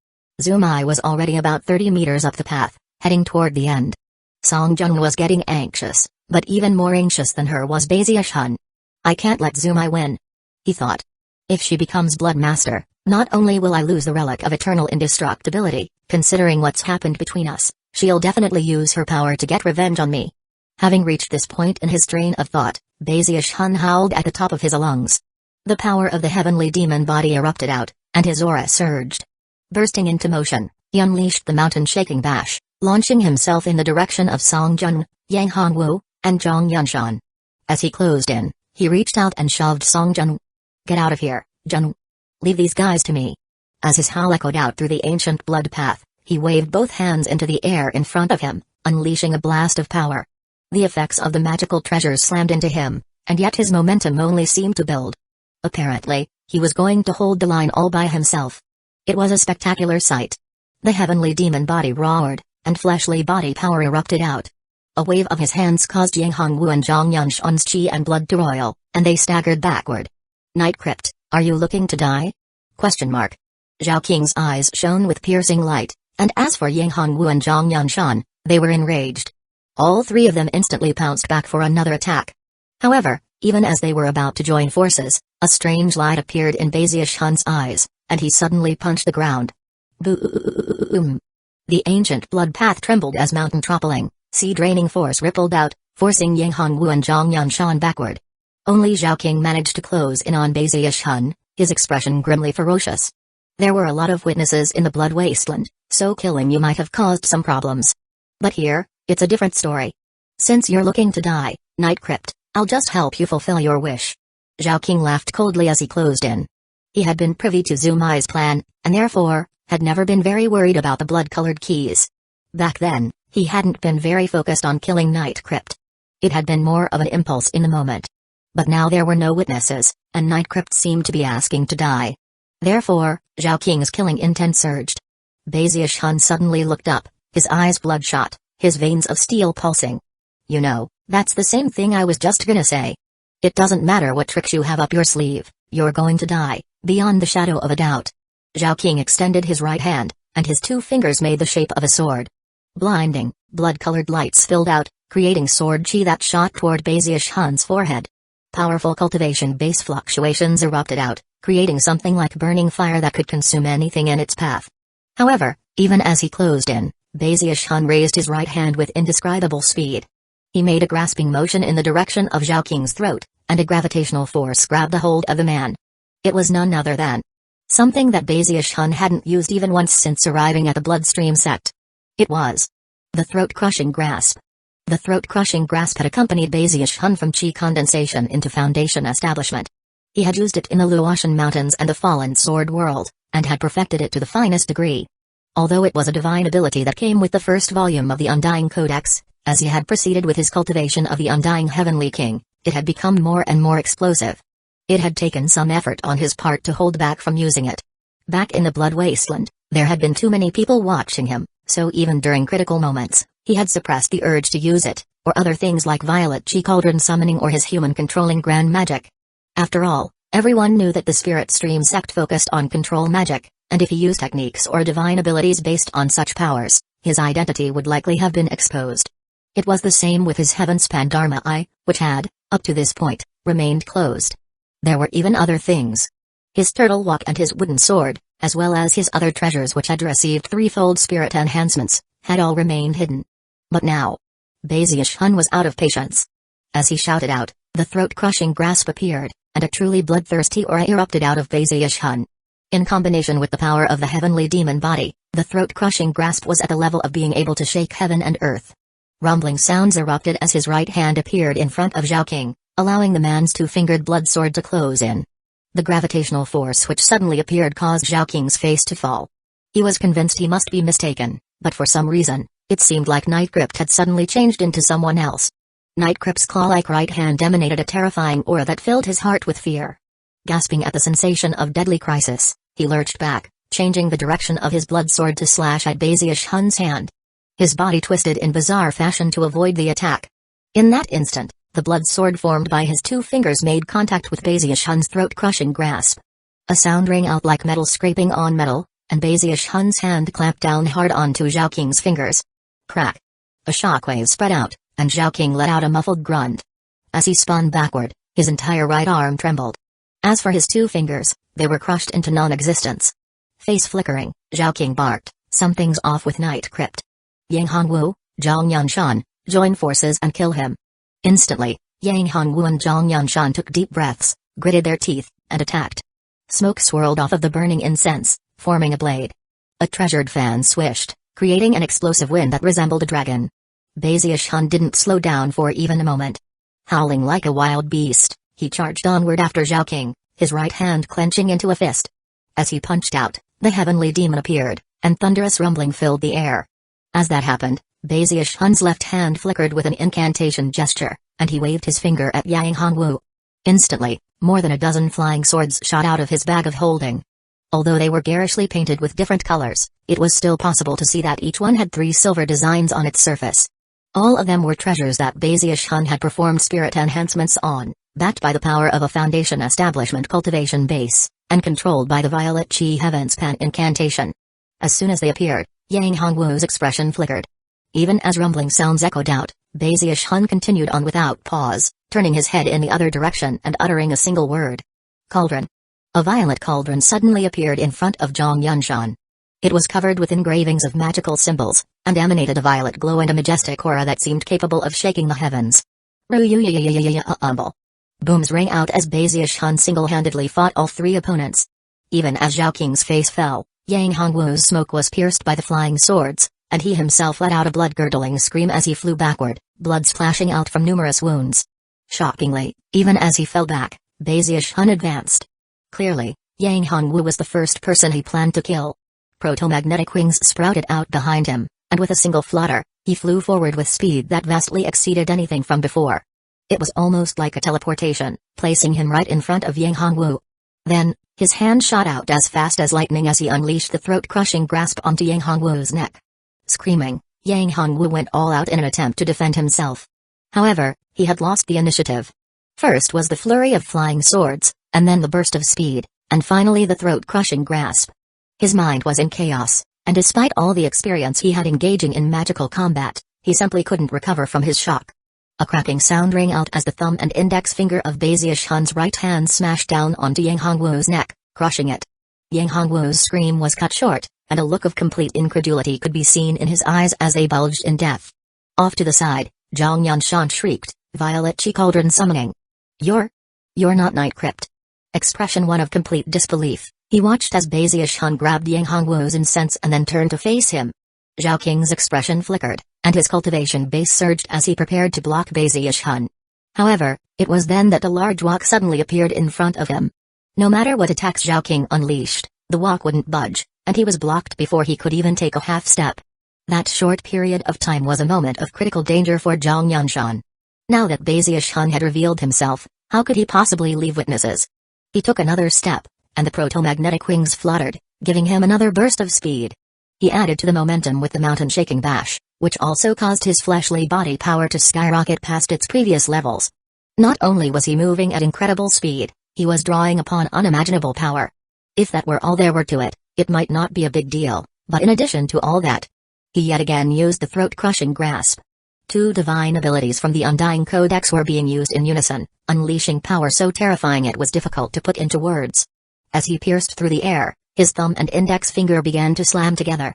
Zumai was already about 30 meters up the path, heading toward the end. Song Jun was getting anxious, but even more anxious than her was Bezier Hun. I can't let Zumai win, he thought. If she becomes Blood Master, not only will I lose the relic of eternal indestructibility, considering what's happened between us, she'll definitely use her power to get revenge on me. Having reached this point in his train of thought, Bezier Hun howled at the top of his lungs. The power of the heavenly demon body erupted out, and his aura surged. Bursting into motion, he unleashed the mountain-shaking bash, launching himself in the direction of Song Jun, Yang Hongwu, and Zhang Yanshan. As he closed in, he reached out and shoved Song Jun. Get out of here, Jun. Leave these guys to me. As his howl echoed out through the ancient blood path, he waved both hands into the air in front of him, unleashing a blast of power. The effects of the magical treasures slammed into him, and yet his momentum only seemed to build. Apparently, he was going to hold the line all by himself. It was a spectacular sight. The heavenly demon body roared, and fleshly body power erupted out. A wave of his hands caused Yang Hongwu and Zhang Yanshan's chi and blood to roil, and they staggered backward. Night Crypt, are you looking to die? Zhao Qing's eyes shone with piercing light, and as for Yang Hongwu and Zhang Yanshan, they were enraged. All three of them instantly pounced back for another attack. However, even as they were about to join forces, a strange light appeared in Bezier Hun's eyes, and he suddenly punched the ground. Boom! The ancient blood path trembled as mountain toppling, sea-draining force rippled out, forcing Yang Hongwu and Zhang Yanshan backward. Only Zhao King managed to close in on Bezier Hun, his expression grimly ferocious. There were a lot of witnesses in the blood wasteland, so killing you might have caused some problems. But here, it's a different story. Since you're looking to die, Night Crypt, I'll just help you fulfill your wish. Zhao King laughed coldly as he closed in. He had been privy to Zumai's plan, and therefore, had never been very worried about the blood-colored keys. Back then, he hadn't been very focused on killing Night Crypt. It had been more of an impulse in the moment. But now there were no witnesses, and Night Crypt seemed to be asking to die. Therefore, Zhao Qing's killing intent surged. Bezier Hun suddenly looked up, his eyes bloodshot, his veins of steel pulsing. You know, that's the same thing I was just gonna say. It doesn't matter what tricks you have up your sleeve, you're going to die, beyond the shadow of a doubt. Zhao King extended his right hand, and his two fingers made the shape of a sword. Blinding, blood-colored light spilled out, creating sword chi that shot toward Bezier Hun's forehead. Powerful cultivation base fluctuations erupted out, creating something like burning fire that could consume anything in its path. However, even as he closed in, Bezier Hun raised his right hand with indescribable speed. He made a grasping motion in the direction of Zhao Qing's throat, and a gravitational force grabbed a hold of the man. It was none other than something that Bezier Hun hadn't used even once since arriving at the Bloodstream sect. It was the throat-crushing grasp. The throat-crushing grasp had accompanied Bezier Hun from chi condensation into Foundation establishment. He had used it in the Luotian Mountains and the Fallen Sword world, and had perfected it to the finest degree. Although it was a divine ability that came with the first volume of the Undying Codex, as he had proceeded with his cultivation of the Undying Heavenly King, it had become more and more explosive. It had taken some effort on his part to hold back from using it. Back in the Blood Wasteland, there had been too many people watching him, so even during critical moments, he had suppressed the urge to use it, or other things like Violet Chi Cauldron summoning or his human-controlling grand magic. After all, everyone knew that the Spirit Stream sect focused on control magic, and if he used techniques or divine abilities based on such powers, his identity would likely have been exposed. It was the same with his heaven-span Dharma eye, which had, up to this point, remained closed. There were even other things. His turtle walk and his wooden sword, as well as his other treasures which had received threefold spirit enhancements, had all remained hidden. But now, Bazius Hun was out of patience. As he shouted out, the throat-crushing grasp appeared, and a truly bloodthirsty aura erupted out of Bazius Hun. In combination with the power of the heavenly demon body, the throat-crushing grasp was at the level of being able to shake heaven and earth. Rumbling sounds erupted as his right hand appeared in front of Zhao King, allowing the man's two-fingered blood sword to close in. The gravitational force which suddenly appeared caused Zhao King's face to fall. He was convinced he must be mistaken, but for some reason, it seemed like Nightcrypt had suddenly changed into someone else. Nightcrypt's claw-like right hand emanated a terrifying aura that filled his heart with fear. Gasping at the sensation of deadly crisis, he lurched back, changing the direction of his blood sword to slash at Bazius Hun's hand. His body twisted in bizarre fashion to avoid the attack. In that instant, the blood sword formed by his two fingers made contact with Bazius Hun's throat-crushing grasp. A sound rang out like metal scraping on metal, and Bazius Hun's hand clamped down hard onto Zhao King's fingers. Crack! A shockwave spread out, and Zhao King let out a muffled grunt. As he spun backward, his entire right arm trembled. As for his two fingers, they were crushed into non-existence. Face flickering, Zhao King barked, "Something's off with Nightcrypt. Yang Hongwu, Zhang Yanshan, join forces and kill him." Instantly, Yang Hongwu and Zhang Yanshan took deep breaths, gritted their teeth, and attacked. Smoke swirled off of the burning incense, forming a blade. A treasured fan swished, creating an explosive wind that resembled a dragon. Bazius Hun didn't slow down for even a moment. Howling like a wild beast, he charged onward after Zhao King, his right hand clenching into a fist. As he punched out, the heavenly demon appeared, and thunderous rumbling filled the air. As that happened, Bazius Hun's left hand flickered with an incantation gesture, and he waved his finger at Yang Hongwu. Instantly, more than a dozen flying swords shot out of his bag of holding. Although they were garishly painted with different colors, it was still possible to see that each one had 3 silver designs on its surface. All of them were treasures that Bazius Hun had performed spirit enhancements on, backed by the power of a Foundation Establishment cultivation base, and controlled by the Violet Chi Heavenspan incantation. As soon as they appeared, Yang Hongwu's expression flickered. Even as rumbling sounds echoed out, Bazius Hun continued on without pause, turning his head in the other direction and uttering a single word. Cauldron. A violet cauldron suddenly appeared in front of Zhang Yanshan. It was covered with engravings of magical symbols, and emanated a violet glow and a majestic aura that seemed capable of shaking the heavens. Booms rang out as Bazius Hun single-handedly fought all 3 opponents. Even as Zhao King's face fell, Yang Hongwu's smoke was pierced by the flying swords, and he himself let out a blood-curdling scream as he flew backward, blood splashing out from numerous wounds. Shockingly, even as he fell back, Bazius Hun advanced. Clearly, Yang Hongwu was the first person he planned to kill. Proto-magnetic wings sprouted out behind him, and with a single flutter, he flew forward with speed that vastly exceeded anything from before. It was almost like a teleportation, placing him right in front of Yang Hongwu. Then, his hand shot out as fast as lightning as he unleashed the throat-crushing grasp onto Yang Hongwu's neck. Screaming, Yang Hongwu went all out in an attempt to defend himself. However, he had lost the initiative. First was the flurry of flying swords, and then the burst of speed, and finally the throat-crushing grasp. His mind was in chaos, and despite all the experience he had engaging in magical combat, he simply couldn't recover from his shock. A cracking sound rang out as the thumb and index finger of Bazius Hun's right hand smashed down onto Yang Hongwu's neck, crushing it. Yang Hongwu's scream was cut short, and a look of complete incredulity could be seen in his eyes as they bulged in death. Off to the side, Zhang Yanshan shrieked, "Violet Chi Cauldron summoning! You're not Nightcrypt." Expression one of complete disbelief, he watched as Bazius Hun grabbed Yang Hongwu's incense and then turned to face him. Zhao King's expression flickered, and his cultivation base surged as he prepared to block Bazius Hun. However, it was then that a large wok suddenly appeared in front of him. No matter what attacks Zhao King unleashed, the wok wouldn't budge, and he was blocked before he could even take a half step. That short period of time was a moment of critical danger for Zhang Yanshan. Now that Bazius Hun had revealed himself, how could he possibly leave witnesses? He took another step, and the proto-magnetic wings fluttered, giving him another burst of speed. He added to the momentum with the mountain-shaking bash, which also caused his fleshly body power to skyrocket past its previous levels. Not only was he moving at incredible speed, he was drawing upon unimaginable power. If that were all there were to it, It might not be a big deal, but in addition to all that, he yet again used the throat-crushing grasp. Two divine abilities from the Undying Codex were being used in unison, unleashing power so terrifying it was difficult to put into words. As he pierced through the air, his thumb and index finger began to slam together.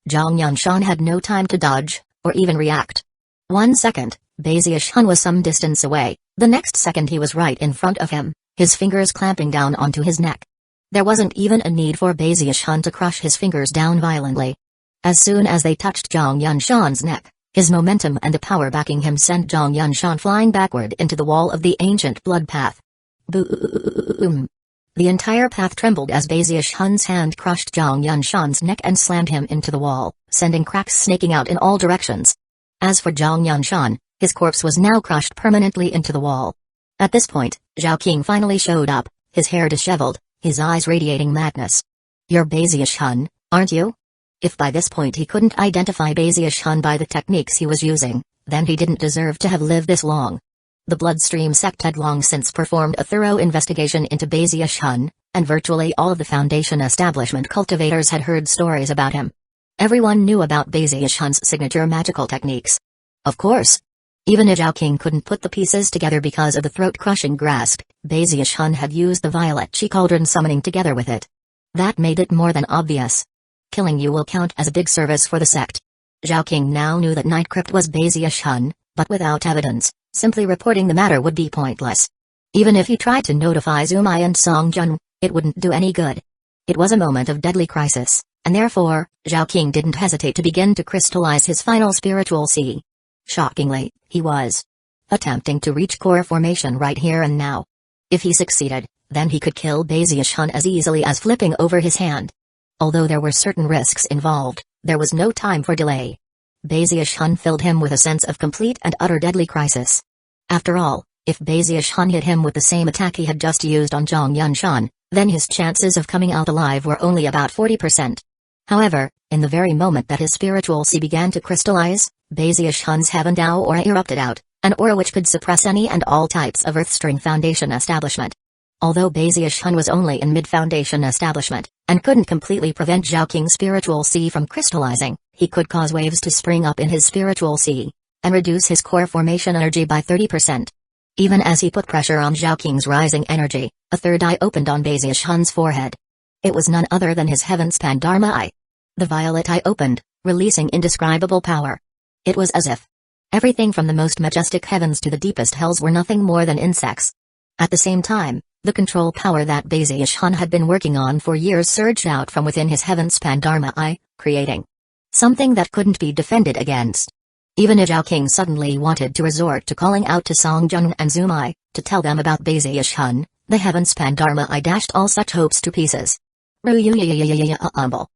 Zhang Yunshan had no time to dodge, or even react. 1 second, Baziushan was some distance away, the next second he was right in front of him, his fingers clamping down onto his neck. There wasn't even a need for Baziushan to crush his fingers down violently. As soon as they touched Zhang Yunshan's neck, his momentum and the power backing him sent Zhang Yunshan flying backward into the wall of the ancient blood path. Boom! The entire path trembled as Baziushan's hand crushed Zhang Yunshan's neck and slammed him into the wall, sending cracks snaking out in all directions. As for Zhang Yunshan, his corpse was now crushed permanently into the wall. At this point, Zhao King finally showed up, his hair disheveled, his eyes radiating madness. "You're Baziushan, aren't you?" If by this point he couldn't identify Baziushan by the techniques he was using, then he didn't deserve to have lived this long. The Bloodstream sect had long since performed a thorough investigation into Baziushan, and virtually all of the Foundation establishment cultivators had heard stories about him. Everyone knew about Baziushan's signature magical techniques. Of course. Even if Zhao King couldn't put the pieces together because of the throat-crushing grasp, Baziushan had used the Violet Chi Cauldron summoning together with it. That made it more than obvious. Killing you will count as a big service for the sect. Zhao King now knew that Night Crypt was Baziushan, but without evidence, simply reporting the matter would be pointless. Even if he tried to notify Zumai and Song Jun, it wouldn't do any good. It was a moment of deadly crisis, and therefore, Zhao King didn't hesitate to begin to crystallize his final spiritual sea. Shockingly, he was attempting to reach core formation right here and now. If he succeeded, then he could kill Baziushan as easily as flipping over his hand. Although there were certain risks involved, there was no time for delay. Baziushan filled him with a sense of complete and utter deadly crisis. After all, if Baziushan hit him with the same attack he had just used on Zhang Yunshan, then his chances of coming out alive were only about 40%. However, in the very moment that his spiritual sea began to crystallize, Baziushan's Heaven Dao aura erupted out, an aura which could suppress any and all types of Earthstring Foundation establishment. Although Baziushan was only in mid-Foundation establishment, and couldn't completely prevent Zhao King's spiritual sea from crystallizing, he could cause waves to spring up in his spiritual sea, and reduce his core formation energy by 30%. Even as he put pressure on Zhao King's rising energy, a third eye opened on Baziushan's forehead. It was none other than his Heaven-Span Dharma eye. The violet eye opened, releasing indescribable power. It was as if everything from the most majestic heavens to the deepest hells were nothing more than insects. At the same time, the control power that Baziushan had been working on for years surged out from within his Heaven-Span Dharma eye, creating something that couldn't be defended against. Even if Zhao King suddenly wanted to resort to calling out to Song Jun and Zumai, to tell them about Baziushan, the Heaven-Span Dharma eye dashed all such hopes to pieces. Zhao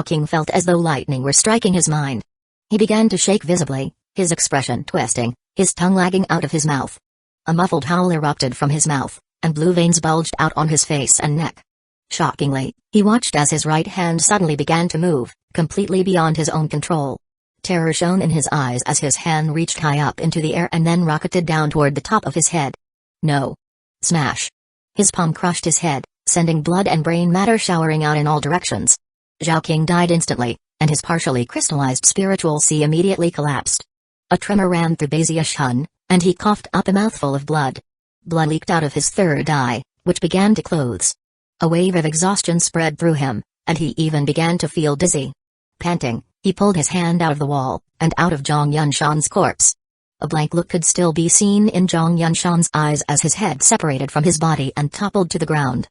King felt as though lightning were striking his mind. He began to shake visibly, his expression twisting, his tongue lagging out of his mouth. A muffled howl erupted from his mouth, and blue veins bulged out on his face and neck. Shockingly, he watched as his right hand suddenly began to move, completely beyond his own control. Terror shone in his eyes as his hand reached high up into the air and then rocketed down toward the top of his head. No. Smash. His palm crushed his head, sending blood and brain matter showering out in all directions. Zhao King died instantly, and his partially crystallized spiritual sea immediately collapsed. A tremor ran through Baziushan, and he coughed up a mouthful of blood. Blood leaked out of his third eye, which began to close. A wave of exhaustion spread through him, and he even began to feel dizzy. Panting, he pulled his hand out of the wall, and out of Zhang Yunshan's corpse. A blank look could still be seen in Zhang Yunshan's eyes as his head separated from his body and toppled to the ground.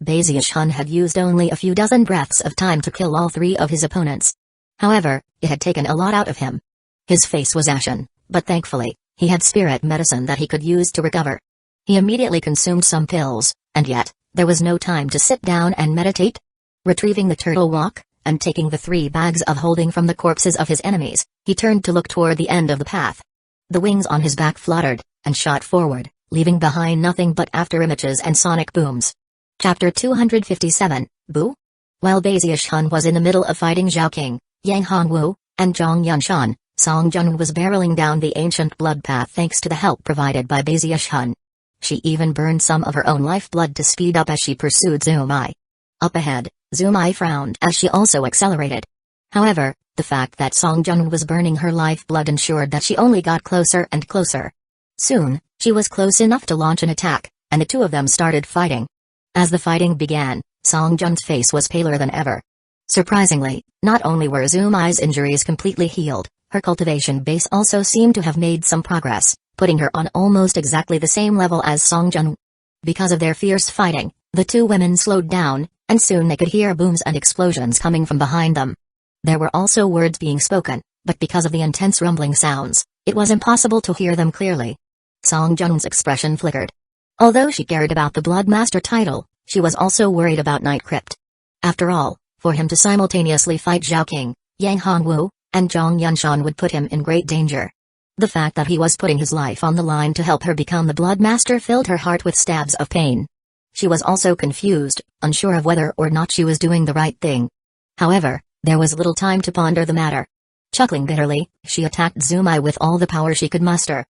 Baziushan had used only a few dozen breaths of time to kill all three of his opponents. However, it had taken a lot out of him. His face was ashen, but thankfully, he had spirit medicine that he could use to recover. He immediately consumed some pills, and yet, there was no time to sit down and meditate. Retrieving the turtle walk, and taking the 3 bags of holding from the corpses of his enemies, he turned to look toward the end of the path. The wings on his back fluttered, and shot forward, leaving behind nothing but afterimages and sonic booms. Chapter 257, Boo? While Baziushan was in the middle of fighting Zhao King, Yang Hongwu, and Zhang Yunshan, Song Jun was barreling down the ancient blood path thanks to the help provided by Baziushan. She even burned some of her own lifeblood to speed up as she pursued Zumai. Up ahead, Zumai frowned as she also accelerated. However, the fact that Song Jun was burning her lifeblood ensured that she only got closer and closer. Soon, she was close enough to launch an attack, and the two of them started fighting. As the fighting began, Song Jun's face was paler than ever. Surprisingly, not only were Zumai's injuries completely healed, her cultivation base also seemed to have made some progress, putting her on almost exactly the same level as Song Jun. Because of their fierce fighting, the two women slowed down, and soon they could hear booms and explosions coming from behind them. There were also words being spoken, but because of the intense rumbling sounds, it was impossible to hear them clearly. Song Jun's expression flickered. Although she cared about the Bloodmaster title, she was also worried about Night Crypt. After all, for him to simultaneously fight Zhao King, Yang Hongwu, and Zhang Yunshan would put him in great danger. The fact that he was putting his life on the line to help her become the Bloodmaster filled her heart with stabs of pain. She was also confused, unsure of whether or not she was doing the right thing. However, there was little time to ponder the matter. Chuckling bitterly, she attacked Zumai with all the power she could muster.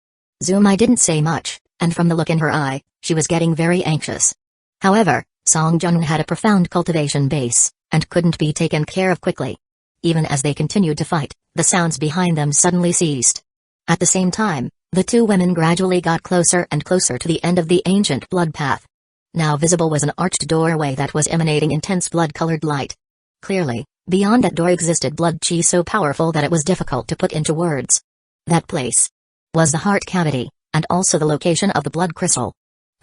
Zumai didn't say much, and from the look in her eye, she was getting very anxious. However, Song Jun had a profound cultivation base, and couldn't be taken care of quickly. Even as they continued to fight, the sounds behind them suddenly ceased. At the same time, the two women gradually got closer and closer to the end of the ancient blood path. Now visible was an arched doorway that was emanating intense blood-colored light. Clearly, beyond that door existed blood chi so powerful that it was difficult to put into words. That place was the heart cavity, and also the location of the blood crystal.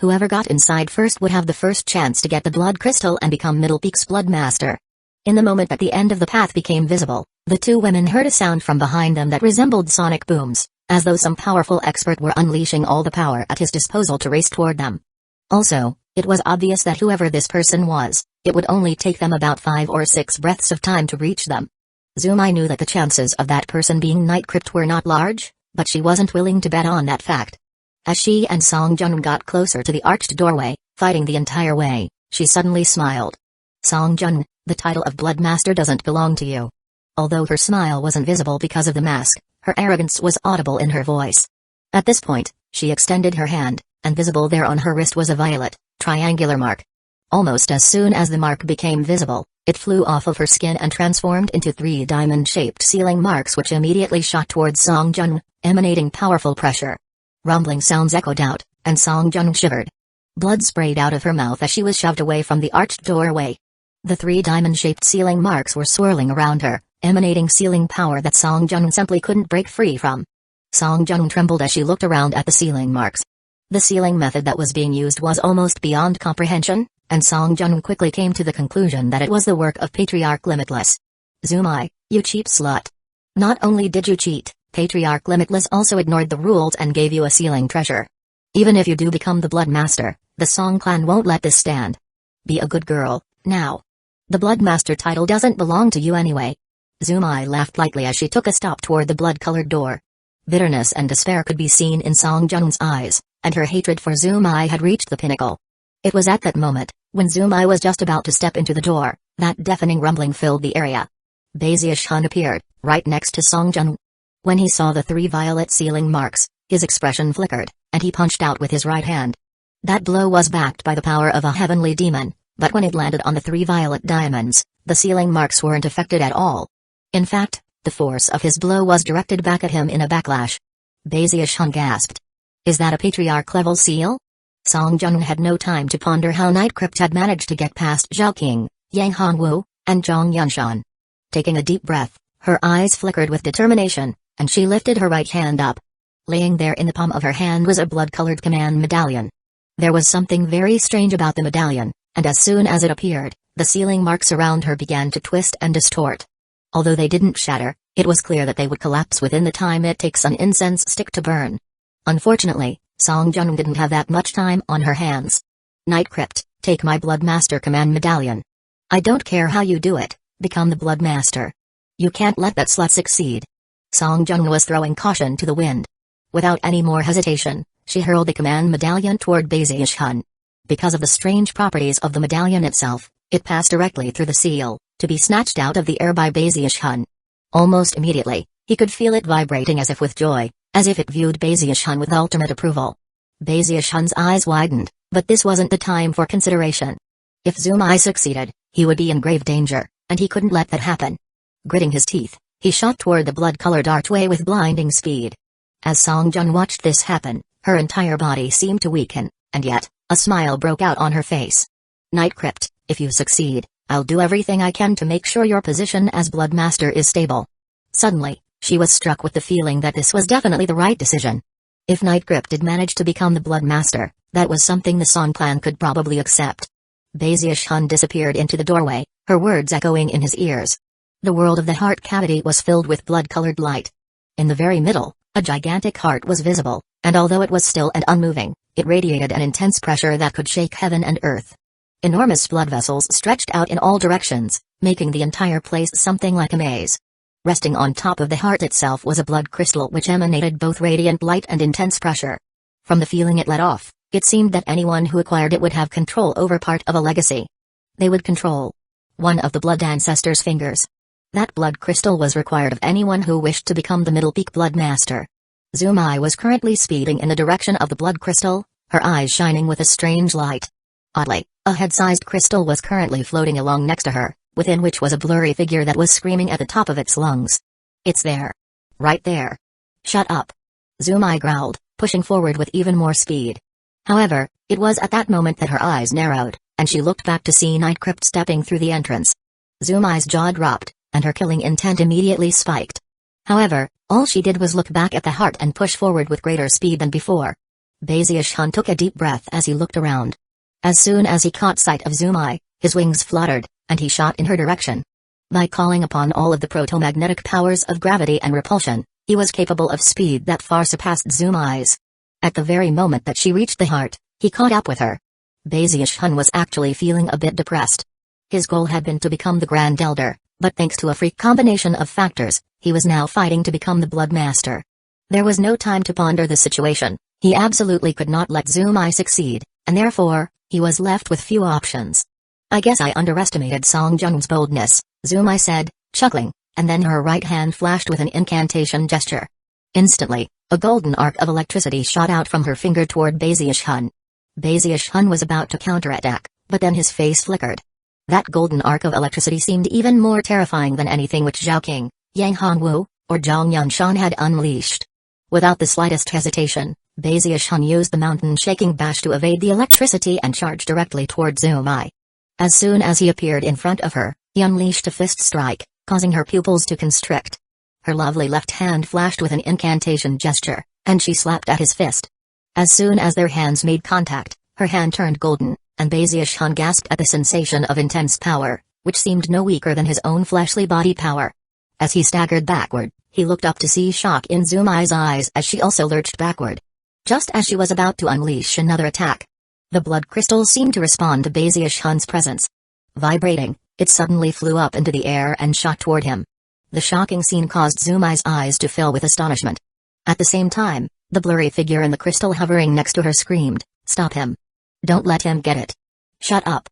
Whoever got inside first would have the first chance to get the blood crystal and become Middle Peak's Bloodmaster. In the moment that the end of the path became visible, the two women heard a sound from behind them that resembled sonic booms, as though some powerful expert were unleashing all the power at his disposal to race toward them. Also, it was obvious that whoever this person was, it would only take them about 5 or 6 breaths of time to reach them. Zumai knew that the chances of that person being Night Crypt were not large, but she wasn't willing to bet on that fact. As she and Song Jun got closer to the arched doorway, fighting the entire way, she suddenly smiled. Song Jun, the title of Bloodmaster doesn't belong to you. Although her smile wasn't visible because of the mask, her arrogance was audible in her voice. At this point, she extended her hand, and visible there on her wrist was a violet, triangular mark. Almost as soon as the mark became visible, it flew off of her skin and transformed into 3 diamond-shaped sealing marks which immediately shot towards Song Jun, emanating powerful pressure. Rumbling sounds echoed out, and Song Jun shivered. Blood sprayed out of her mouth as she was shoved away from the arched doorway. The 3 diamond-shaped sealing marks were swirling around her, emanating sealing power that Song Jun simply couldn't break free from. Song Jun trembled as she looked around at the sealing marks. The sealing method that was being used was almost beyond comprehension, and Song Jun quickly came to the conclusion that it was the work of Patriarch Limitless. Zumai, you cheap slut. Not only did you cheat, Patriarch Limitless also ignored the rules and gave you a sealing treasure. Even if you do become the Bloodmaster, the Song clan won't let this stand. Be a good girl, now. The Bloodmaster title doesn't belong to you anyway. Zumai laughed lightly as she took a step toward the blood-colored door. Bitterness and despair could be seen in Song Jun's eyes, and her hatred for Zumai had reached the pinnacle. It was at that moment, when Zumai was just about to step into the door, that deafening rumbling filled the area. Bazius Hun appeared, right next to Song Jun. When he saw the 3 violet sealing marks, his expression flickered, and he punched out with his right hand. That blow was backed by the power of a heavenly demon, but when it landed on the 3 violet diamonds, the sealing marks weren't affected at all. In fact, the force of his blow was directed back at him in a backlash. Bazius Hun gasped. Is that a Patriarch-level seal? Song Jun had no time to ponder how Night Crypt had managed to get past Zhao King, Yang Hongwu, and Zhang Yunshan. Taking a deep breath, her eyes flickered with determination, and she lifted her right hand up. Laying there in the palm of her hand was a blood-colored command medallion. There was something very strange about the medallion, and as soon as it appeared, the sealing marks around her began to twist and distort. Although they didn't shatter, it was clear that they would collapse within the time it takes an incense stick to burn. Unfortunately, Song Jun didn't have that much time on her hands. Night Crypt, take my Bloodmaster command medallion. I don't care how you do it, become the Bloodmaster. You can't let that slut succeed. Song Jun was throwing caution to the wind. Without any more hesitation, she hurled the command medallion toward Bazius Hun. Because of the strange properties of the medallion itself, it passed directly through the seal, to be snatched out of the air by Bazius Hun. Almost immediately, he could feel it vibrating as if with joy, as if it viewed Bazius Hun with ultimate approval. Bazius Hun's eyes widened, but this wasn't the time for consideration. If Zumai succeeded, He would be in grave danger, and he couldn't let that happen. Gritting his teeth, he shot toward the blood-colored archway with blinding speed. As Songjun watched this happen, her entire body seemed to weaken, and yet, a smile broke out on her face. Night Crypt, if you succeed, I'll do everything I can to make sure your position as Blood Master is stable. Suddenly, she was struck with the feeling that this was definitely the right decision. If Night Crypt did manage to become the Blood Master, that was something the Song clan could probably accept. Bazius Hun disappeared into the doorway, her words echoing in his ears. The world of the heart cavity was filled with blood-colored light. In the very middle, a gigantic heart was visible, and although it was still and unmoving, it radiated an intense pressure that could shake heaven and earth. Enormous blood vessels stretched out in all directions, making the entire place something like a maze. Resting on top of the heart itself was a blood crystal which emanated both radiant light and intense pressure. From the feeling it let off, it seemed that anyone who acquired it would have control over part of a legacy. They would control one of the blood ancestors' fingers. That blood crystal was required of anyone who wished to become the Middle Peak Blood Master. Zumai was currently speeding in the direction of the blood crystal, her eyes shining with a strange light. Oddly, a head-sized crystal was currently floating along next to her, within which was a blurry figure that was screaming at the top of its lungs. It's there. Right there. Shut up. Zumai growled, pushing forward with even more speed. However, it was at that moment that her eyes narrowed, and she looked back to see Night Crypt stepping through the entrance. Zumai's jaw dropped, and her killing intent immediately spiked. However, all she did was look back at the heart and push forward with greater speed than before. Bazius Hun took a deep breath as he looked around. As soon as he caught sight of Zumai, his wings fluttered, and he shot in her direction. By calling upon all of the proto-magnetic powers of gravity and repulsion, he was capable of speed that far surpassed Zumai's. At the very moment that she reached the heart, he caught up with her. Bazius Hun was actually feeling a bit depressed. His goal had been to become the Grand Elder, but thanks to a freak combination of factors, he was now fighting to become the Blood Master. There was no time to ponder the situation. He absolutely could not let Zumai succeed, and therefore, he was left with few options. I guess I underestimated Songjun's boldness, Zumai said, chuckling, and then her right hand flashed with an incantation gesture. Instantly, a golden arc of electricity shot out from her finger toward Bazius Hun. Bazius Hun was about to counterattack, but then his face flickered. That golden arc of electricity seemed even more terrifying than anything which Zhao King, Yang Hongwu, or Zhang Yunshan had unleashed. Without the slightest hesitation, Bazius Hun used the mountain-shaking bash to evade the electricity and charge directly toward Zumai. As soon as he appeared in front of her, he unleashed a fist strike, causing her pupils to constrict. Her lovely left hand flashed with an incantation gesture, and she slapped at his fist. As soon as their hands made contact, her hand turned golden, and Bazius Hun gasped at the sensation of intense power, which seemed no weaker than his own fleshly body power. As he staggered backward, he looked up to see shock in Zumai's eyes as she also lurched backward. Just as she was about to unleash another attack, the blood crystal seemed to respond to Bazius Hun's presence. Vibrating, it suddenly flew up into the air and shot toward him. The shocking scene caused Zumai's eyes to fill with astonishment. At the same time, the blurry figure in the crystal hovering next to her screamed, "Stop him. Don't let him get it." "Shut up,"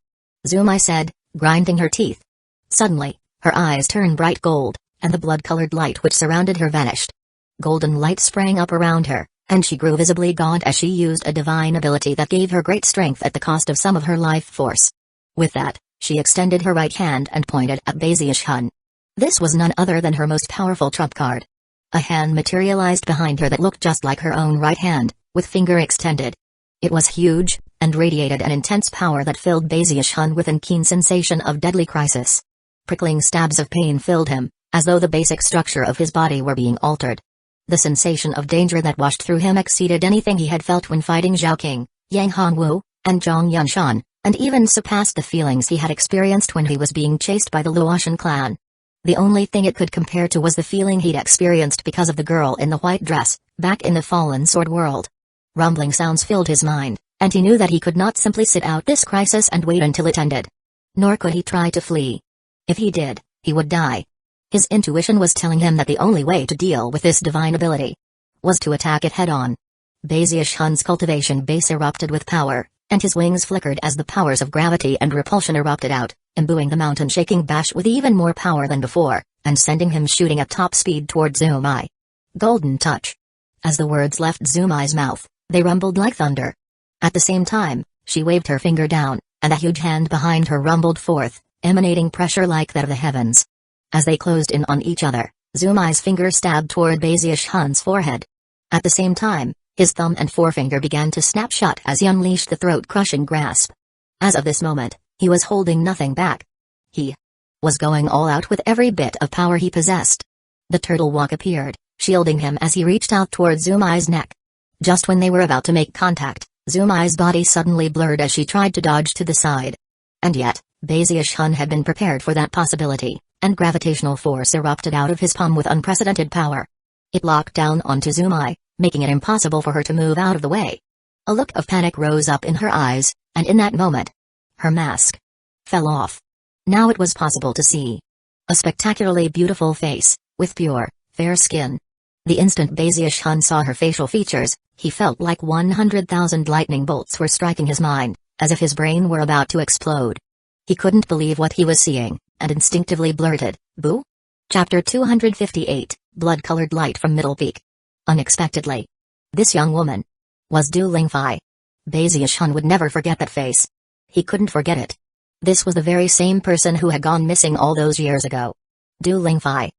Zumai said, grinding her teeth. Suddenly, her eyes turned bright gold, and the blood-colored light which surrounded her vanished. Golden light sprang up around her, and she grew visibly gaunt as she used a divine ability that gave her great strength at the cost of some of her life force. With that, she extended her right hand and pointed at Bazius Hun. This was none other than her most powerful trump card. A hand materialized behind her that looked just like her own right hand, with finger extended. It was huge, and radiated an intense power that filled Bazius Hun with a keen sensation of deadly crisis. Prickling stabs of pain filled him, as though the basic structure of his body were being altered. The sensation of danger that washed through him exceeded anything he had felt when fighting Zhao King, Yang Hongwu, and Zhang Yunshan, and even surpassed the feelings he had experienced when he was being chased by the Luotian clan. The only thing it could compare to was the feeling he'd experienced because of the girl in the white dress, back in the Fallen Sword world. Rumbling sounds filled his mind, and he knew that he could not simply sit out this crisis and wait until it ended. Nor could he try to flee. If he did, he would die. His intuition was telling him that the only way to deal with this divine ability was to attack it head-on. Bazius Hun's cultivation base erupted with power, and his wings flickered as the powers of gravity and repulsion erupted out, imbuing the mountain-shaking bash with even more power than before, and sending him shooting at top speed toward Zumai. Golden touch. As the words left Zumai's mouth, they rumbled like thunder. At the same time, she waved her finger down, and a huge hand behind her rumbled forth, emanating pressure like that of the heavens. As they closed in on each other, Zumai's finger stabbed toward Baziush-Hun's forehead. At the same time, his thumb and forefinger began to snap shut as he unleashed the throat-crushing grasp. As of this moment, he was holding nothing back. He was going all out with every bit of power he possessed. The turtle walk appeared, shielding him as he reached out toward Zumai's neck. Just when they were about to make contact, Zumai's body suddenly blurred as she tried to dodge to the side. And yet, Baziush-Hun had been prepared for that possibility, and gravitational force erupted out of his palm with unprecedented power. It locked down onto Zumai, making it impossible for her to move out of the way. A look of panic rose up in her eyes, and in that moment, her mask fell off. Now it was possible to see a spectacularly beautiful face, with pure, fair skin. The instant Baziush-Hun saw her facial features, he felt like 100,000 lightning bolts were striking his mind, as if his brain were about to explode. He couldn't believe what he was seeing, and instinctively blurted, "Boo?" Chapter 258, Blood-Colored Light from Middle Peak. Unexpectedly, this young woman was Du Lingfei. Baziush-Hun would never forget that face. He couldn't forget it. This was the very same person who had gone missing all those years ago. Du Lingfei.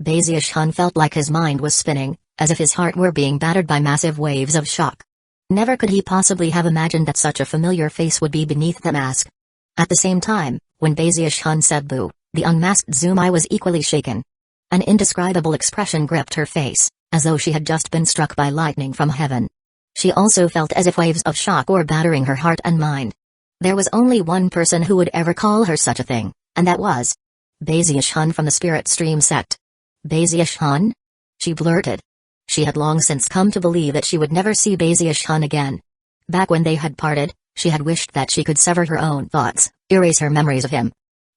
Baziush-Hun felt like his mind was spinning, as if his heart were being battered by massive waves of shock. Never could he possibly have imagined that such a familiar face would be beneath the mask. At the same time, when Baziush-Hun said boo, the unmasked Zumai was equally shaken. An indescribable expression gripped her face, as though she had just been struck by lightning from heaven. She also felt as if waves of shock were battering her heart and mind. There was only one person who would ever call her such a thing, and that was Baziush-Hun from the Spirit Stream sect. Baziush-Hun? She blurted. She had long since come to believe that she would never see Baziush-Hun again. Back when they had parted, she had wished that she could sever her own thoughts, erase her memories of him.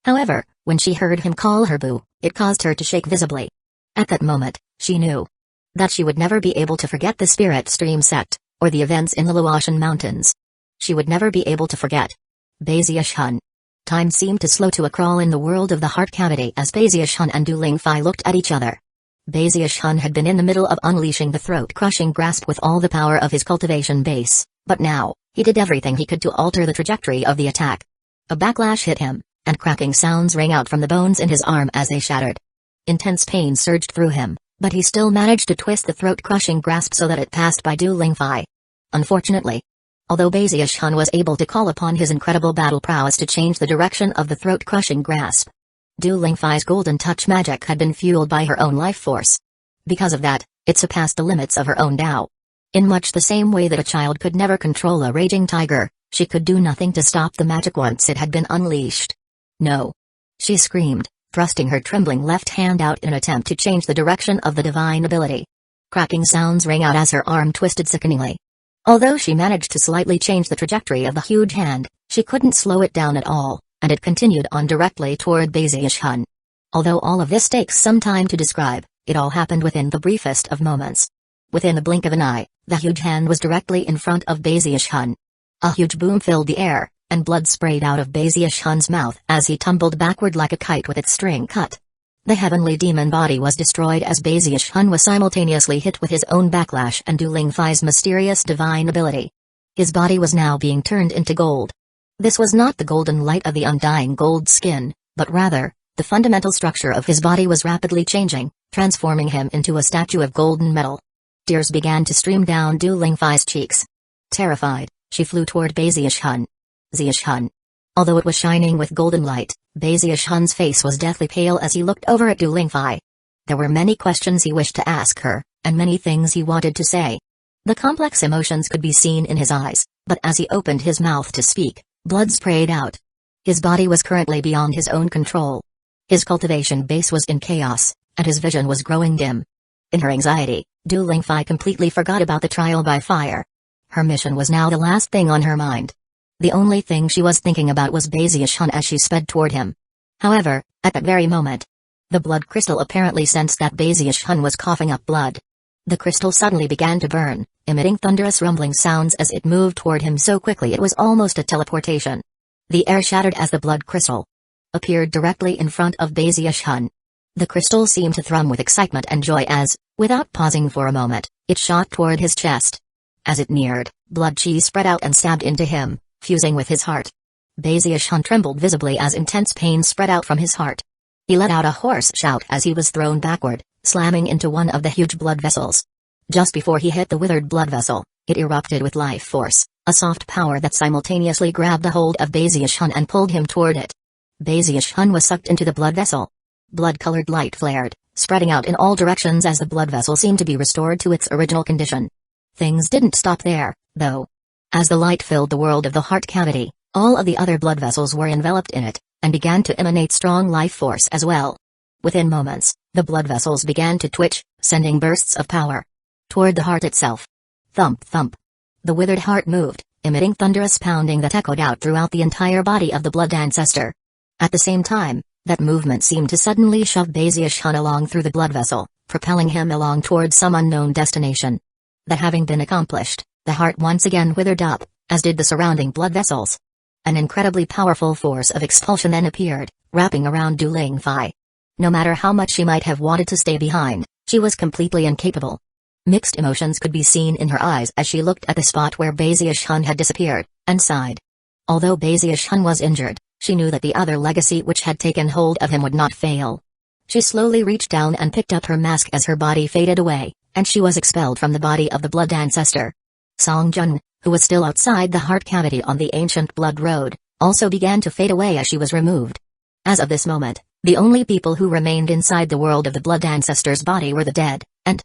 However, when she heard him call her boo, it caused her to shake visibly. At that moment, she knew that she would never be able to forget the Spirit Stream sect, or the events in the Luotian Mountains. She would never be able to forget Baziush-Hun. Time seemed to slow to a crawl in the world of the heart cavity as Baziush-Hun and Du Lingfei looked at each other. Baziush-Hun had been in the middle of unleashing the throat-crushing grasp with all the power of his cultivation base, but now, he did everything he could to alter the trajectory of the attack. A backlash hit him, and cracking sounds rang out from the bones in his arm as they shattered. Intense pain surged through him, but he still managed to twist the throat-crushing grasp so that it passed by Du Lingfei. Unfortunately, although Baziush-Hun was able to call upon his incredible battle prowess to change the direction of the throat-crushing grasp, Du Lingfei's golden touch magic had been fueled by her own life force. Because of that, it surpassed the limits of her own Tao. In much the same way that a child could never control a raging tiger, she could do nothing to stop the magic once it had been unleashed. "No!" she screamed, thrusting her trembling left hand out in an attempt to change the direction of the divine ability. Cracking sounds rang out as her arm twisted sickeningly. Although she managed to slightly change the trajectory of the huge hand, she couldn't slow it down at all, and it continued on directly toward Baziush-Hun. Although all of this takes some time to describe, it all happened within the briefest of moments. Within the blink of an eye, the huge hand was directly in front of Baziush-Hun. A huge boom filled the air, and blood sprayed out of Baziush-Hun's mouth as he tumbled backward like a kite with its string cut. The heavenly demon body was destroyed as Baziush-Hun was simultaneously hit with his own backlash and Du Lingfei's mysterious divine ability. His body was now being turned into gold. This was not the golden light of the undying gold skin, but rather, the fundamental structure of his body was rapidly changing, transforming him into a statue of golden metal. Tears began to stream down Du Lingfei's cheeks. Terrified, she flew toward Baziush-Hun. Baziush-Hun. Although it was shining with golden light, Baziush-Hun's face was deathly pale as he looked over at Du Lingfei. There were many questions he wished to ask her, and many things he wanted to say. The complex emotions could be seen in his eyes, but as he opened his mouth to speak, blood sprayed out. His body was currently beyond his own control. His cultivation base was in chaos, and his vision was growing dim. In her anxiety, Du Lingfei completely forgot about the trial by fire. Her mission was now the last thing on her mind. The only thing she was thinking about was Baziush-Hun as she sped toward him. However, at that very moment, the blood crystal apparently sensed that Baziush-Hun was coughing up blood. The crystal suddenly began to burn, emitting thunderous rumbling sounds as it moved toward him so quickly it was almost a teleportation. The air shattered as the blood crystal appeared directly in front of Baziush-Hun. The crystal seemed to thrum with excitement and joy as, without pausing for a moment, it shot toward his chest. As it neared, blood chi spread out and stabbed into him, fusing with his heart. Bazius trembled visibly as intense pain spread out from his heart. He let out a hoarse shout as he was thrown backward, slamming into one of the huge blood vessels. Just before he hit the withered blood vessel, it erupted with life force, a soft power that simultaneously grabbed a hold of Bazius and pulled him toward it. Bazius was sucked into the blood vessel. Blood-colored light flared, spreading out in all directions as the blood vessel seemed to be restored to its original condition. Things didn't stop there, though. As the light filled the world of the heart cavity, all of the other blood vessels were enveloped in it, and began to emanate strong life force as well. Within moments, the blood vessels began to twitch, sending bursts of power toward the heart itself. Thump thump. The withered heart moved, emitting thunderous pounding that echoed out throughout the entire body of the blood ancestor. At the same time, that movement seemed to suddenly shove Bazius along through the blood vessel, propelling him along towards some unknown destination. That having been accomplished, the heart once again withered up, as did the surrounding blood vessels. An incredibly powerful force of expulsion then appeared, wrapping around Du Lingfei. No matter how much she might have wanted to stay behind, she was completely incapable. Mixed emotions could be seen in her eyes as she looked at the spot where Bazius had disappeared, and sighed. Although Bazius was injured, she knew that the other legacy which had taken hold of him would not fail. She slowly reached down and picked up her mask as her body faded away, and she was expelled from the body of the blood ancestor. Songjun, who was still outside the heart cavity on the ancient blood road, also began to fade away as she was removed. As of this moment, the only people who remained inside the world of the blood ancestor's body were the dead, and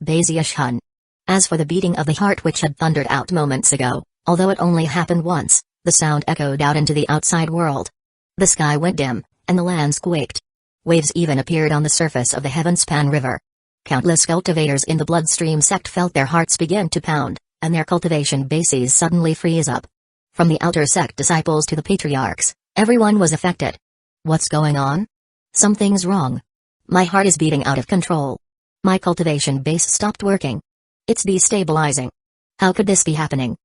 Bazius. As for the beating of the heart which had thundered out moments ago, although it only happened once, the sound echoed out into the outside world. The sky went dim, and the lands quaked. Waves even appeared on the surface of the Heavenspan River. Countless cultivators in the bloodstream sect felt their hearts begin to pound, and their cultivation bases suddenly freeze up. From the outer sect disciples to the patriarchs, everyone was affected. What's going on? Something's wrong. My heart is beating out of control. My cultivation base stopped working. It's destabilizing. How could this be happening?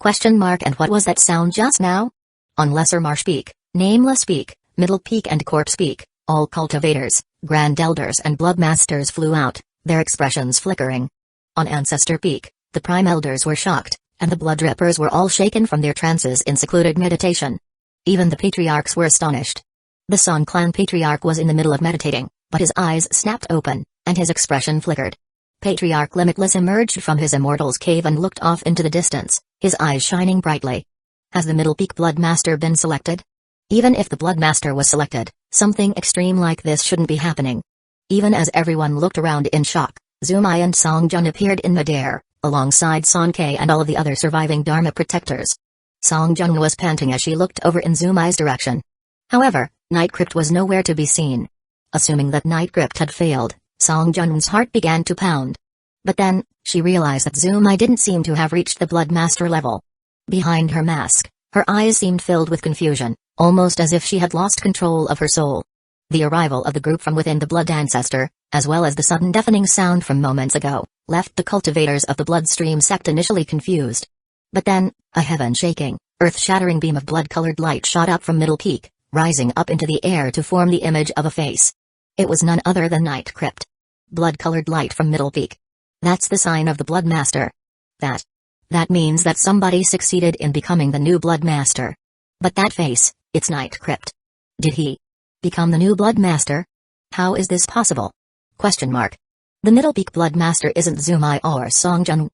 And what was that sound just now? On Lesser Marsh Peak, Nameless Peak, Middle Peak and Corpse Peak, all cultivators, Grand Elders and Bloodmasters flew out, their expressions flickering. On Ancestor Peak, the Prime Elders were shocked, and the Blood Rippers were all shaken from their trances in secluded meditation. Even the Patriarchs were astonished. The Song Clan Patriarch was in the middle of meditating, but his eyes snapped open, and his expression flickered. Patriarch Limitless emerged from his immortal's cave and looked off into the distance, his eyes shining brightly. Has the Middle Peak Bloodmaster been selected? Even if the Bloodmaster was selected, something extreme like this shouldn't be happening. Even as everyone looked around in shock, Zumai and Songjun appeared in midair, alongside Sonkei and all of the other surviving Dharma protectors. Songjun was panting as she looked over in Zumai's direction. However, Night Crypt was nowhere to be seen. Assuming that Night Crypt had failed, Songjun's heart began to pound. But then, she realized that Zumai didn't seem to have reached the Bloodmaster level. Behind her mask, her eyes seemed filled with confusion, almost as if she had lost control of her soul. The arrival of the group from within the Blood Ancestor, as well as the sudden deafening sound from moments ago, left the cultivators of the Bloodstream sect initially confused. But then, a heaven-shaking, earth-shattering beam of blood-colored light shot up from Middle Peak, rising up into the air to form the image of a face. It was none other than Night Crypt. Blood-colored light from Middle Peak. That's the sign of the Bloodmaster. That means that somebody succeeded in becoming the new Bloodmaster. But that face, it's Night Crypt. Did he become the new Bloodmaster? How is this possible? The Middle Peak Bloodmaster isn't Zumai or Songjun.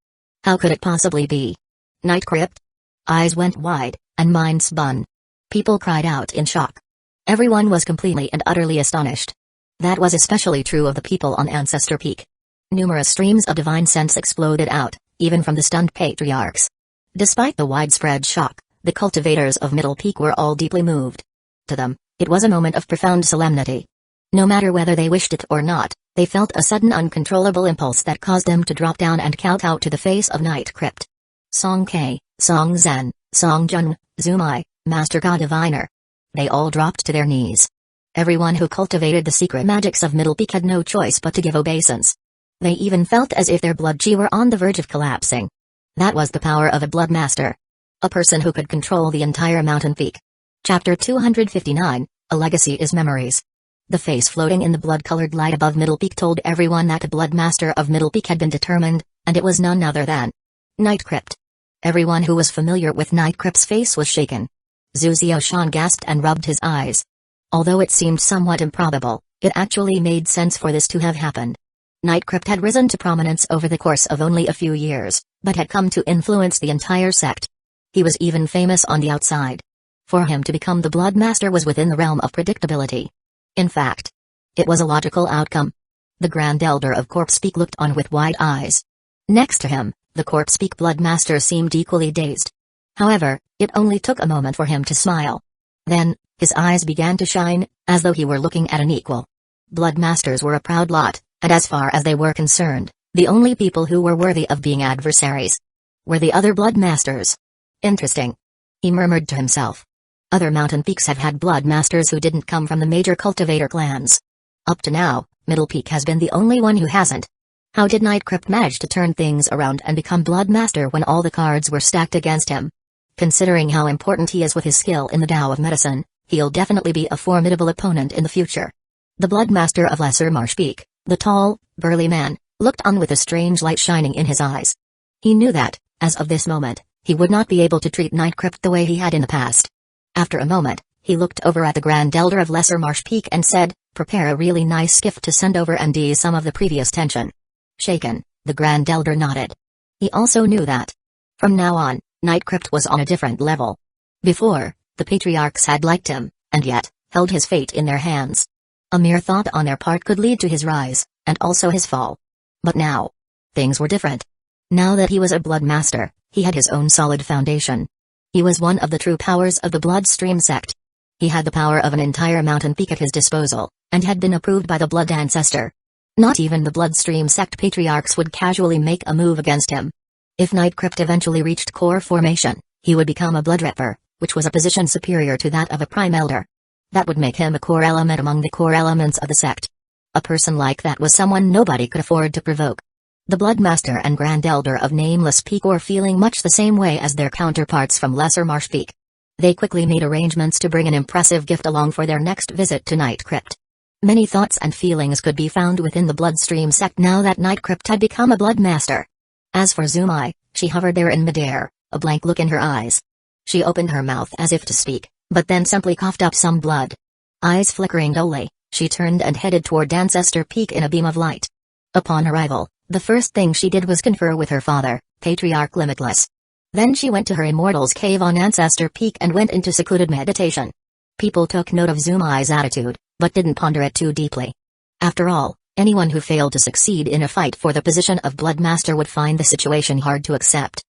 How could it possibly be Night Crypt? Eyes went wide, and minds spun. People cried out in shock. Everyone was completely and utterly astonished. That was especially true of the people on Ancestor Peak. Numerous streams of divine sense exploded out, even from the stunned patriarchs. Despite the widespread shock, the cultivators of Middle Peak were all deeply moved. To them, it was a moment of profound solemnity. No matter whether they wished it or not, they felt a sudden uncontrollable impulse that caused them to drop down and kowtow to the face of Night Crypt. Sonkei, Songzen, Songjun, Zumai, Master God Diviner. They all dropped to their knees. Everyone who cultivated the secret magics of Middle Peak had no choice but to give obeisance. They even felt as if their blood chi were on the verge of collapsing. That was the power of a Bloodmaster. A person who could control the entire mountain peak. Chapter 259, A Legacy is Memories. The face floating in the blood-colored light above Middle Peak told everyone that the Bloodmaster of Middle Peak had been determined, and it was none other than Night Crypt. Everyone who was familiar with Night Crypt's face was shaken. Zhu gasped and rubbed his eyes. Although it seemed somewhat improbable, it actually made sense for this to have happened. Nightcrypt had risen to prominence over the course of only a few years, but had come to influence the entire sect. He was even famous on the outside. For him to become the Blood Master was within the realm of predictability. In fact, it was a logical outcome. The Grand Elder of Corpse Peak looked on with wide eyes. Next to him, the Corpse Peak Blood Master seemed equally dazed. However, it only took a moment for him to smile. Then, his eyes began to shine, as though he were looking at an equal. Blood Masters were a proud lot, and as far as they were concerned, the only people who were worthy of being adversaries were the other Blood Masters. Interesting. He murmured to himself. Other mountain peaks have had Blood Masters who didn't come from the major cultivator clans. Up to now, Middle Peak has been the only one who hasn't. How did Nightcrypt manage to turn things around and become Blood Master when all the cards were stacked against him? Considering how important he is with his skill in the Tao of Medicine, he'll definitely be a formidable opponent in the future. The Blood Master of Lesser Marsh Peak, the tall, burly man, looked on with a strange light shining in his eyes. He knew that, as of this moment, he would not be able to treat Nightcrypt the way he had in the past. After a moment, he looked over at the Grand Elder of Lesser Marsh Peak and said, "Prepare a really nice gift to send over and ease some of the previous tension." Shaken, the Grand Elder nodded. He also knew that, from now on, Nightcrypt was on a different level. Before, the Patriarchs had liked him, and yet, held his fate in their hands. A mere thought on their part could lead to his rise, and also his fall. But now, things were different. Now that he was a Blood Master, he had his own solid foundation. He was one of the true powers of the Bloodstream sect. He had the power of an entire mountain peak at his disposal, and had been approved by the Blood Ancestor. Not even the Bloodstream sect Patriarchs would casually make a move against him. If Nightcrypt eventually reached core formation, he would become a Blood Ripper, which was a position superior to that of a Prime Elder. That would make him a core element among the core elements of the sect. A person like that was someone nobody could afford to provoke. The Blood Master and Grand Elder of Nameless Peak were feeling much the same way as their counterparts from Lesser Marsh Peak. They quickly made arrangements to bring an impressive gift along for their next visit to Nightcrypt. Many thoughts and feelings could be found within the Bloodstream sect now that Nightcrypt had become a Blood Master. As for Zumai, she hovered there in midair, a blank look in her eyes. She opened her mouth as if to speak, but then simply coughed up some blood. Eyes flickering dully, she turned and headed toward Ancestor Peak in a beam of light. Upon arrival, the first thing she did was confer with her father, Patriarch Limitless. Then she went to her Immortal's Cave on Ancestor Peak and went into secluded meditation. People took note of Zumai's attitude, but didn't ponder it too deeply. After all, anyone who failed to succeed in a fight for the position of Blood Master would find the situation hard to accept.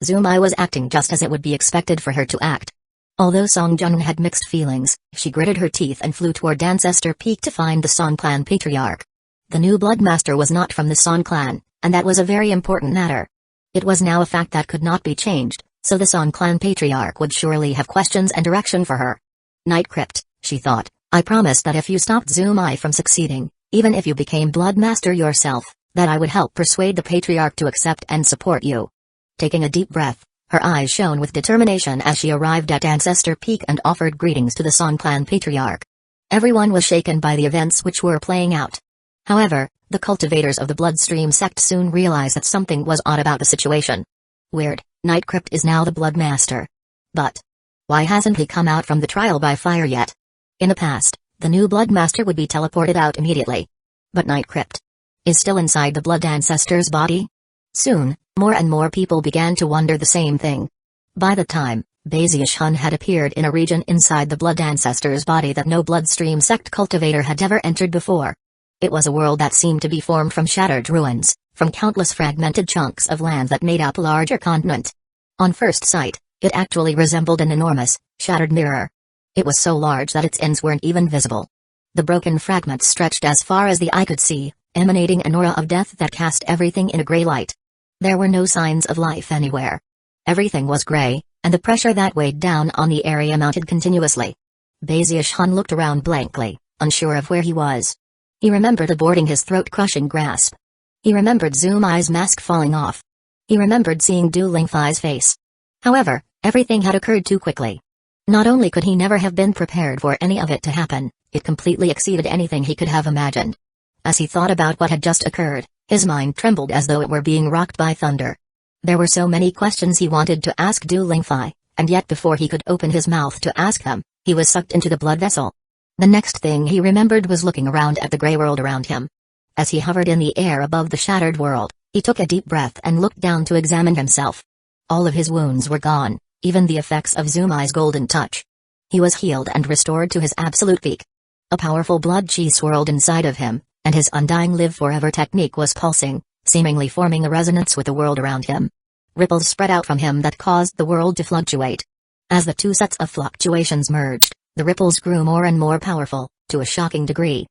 Zumai was acting just as it would be expected for her to act. Although Song Junun had mixed feelings, she gritted her teeth and flew toward Ancestor Peak to find the Song clan Patriarch. The new Blood Master was not from the Song clan, and that was a very important matter. It was now a fact that could not be changed, so the Song clan Patriarch would surely have questions and direction for her. Nightcrypt, she thought, I promised that if you stopped Zumai from succeeding, even if you became Blood Master yourself, that I would help persuade the Patriarch to accept and support you. Taking a deep breath, her eyes shone with determination as she arrived at Ancestor Peak and offered greetings to the Song clan Patriarch. Everyone was shaken by the events which were playing out. However, the cultivators of the Bloodstream sect soon realized that something was odd about the situation. Weird, Nightcrypt is now the Blood Master. But why hasn't he come out from the trial by fire yet? In the past, the new Blood Master would be teleported out immediately. But Nightcrypt is still inside the Blood Ancestor's body? Soon, more and more people began to wonder the same thing. By the time, Baziushun had appeared in a region inside the Blood Ancestor's body that no Bloodstream sect cultivator had ever entered before. It was a world that seemed to be formed from shattered ruins, from countless fragmented chunks of land that made up a larger continent. On first sight, it actually resembled an enormous, shattered mirror. It was so large that its ends weren't even visible. The broken fragments stretched as far as the eye could see, emanating an aura of death that cast everything in a gray light. There were no signs of life anywhere. Everything was gray, and the pressure that weighed down on the area mounted continuously. Baziushun looked around blankly, unsure of where he was. He remembered aborting his throat-crushing grasp. He remembered Zumai's mask falling off. He remembered seeing Du Lingfei's face. However, everything had occurred too quickly. Not only could he never have been prepared for any of it to happen, it completely exceeded anything he could have imagined. As he thought about what had just occurred, his mind trembled as though it were being rocked by thunder. There were so many questions he wanted to ask Du Lingfei, And yet before he could open his mouth to ask them, he was sucked into the blood vessel. The next thing he remembered was looking around at the grey world around him. As he hovered in the air above the shattered world, he took a deep breath and looked down to examine himself. All of his wounds were gone, even the effects of Zumai's golden touch. He was healed and restored to his absolute peak. A powerful blood chi swirled inside of him, and his undying live forever technique was pulsing, seemingly forming a resonance with the world around him. Ripples spread out from him that caused the world to fluctuate. As the two sets of fluctuations merged, the ripples grew more and more powerful, to a shocking degree.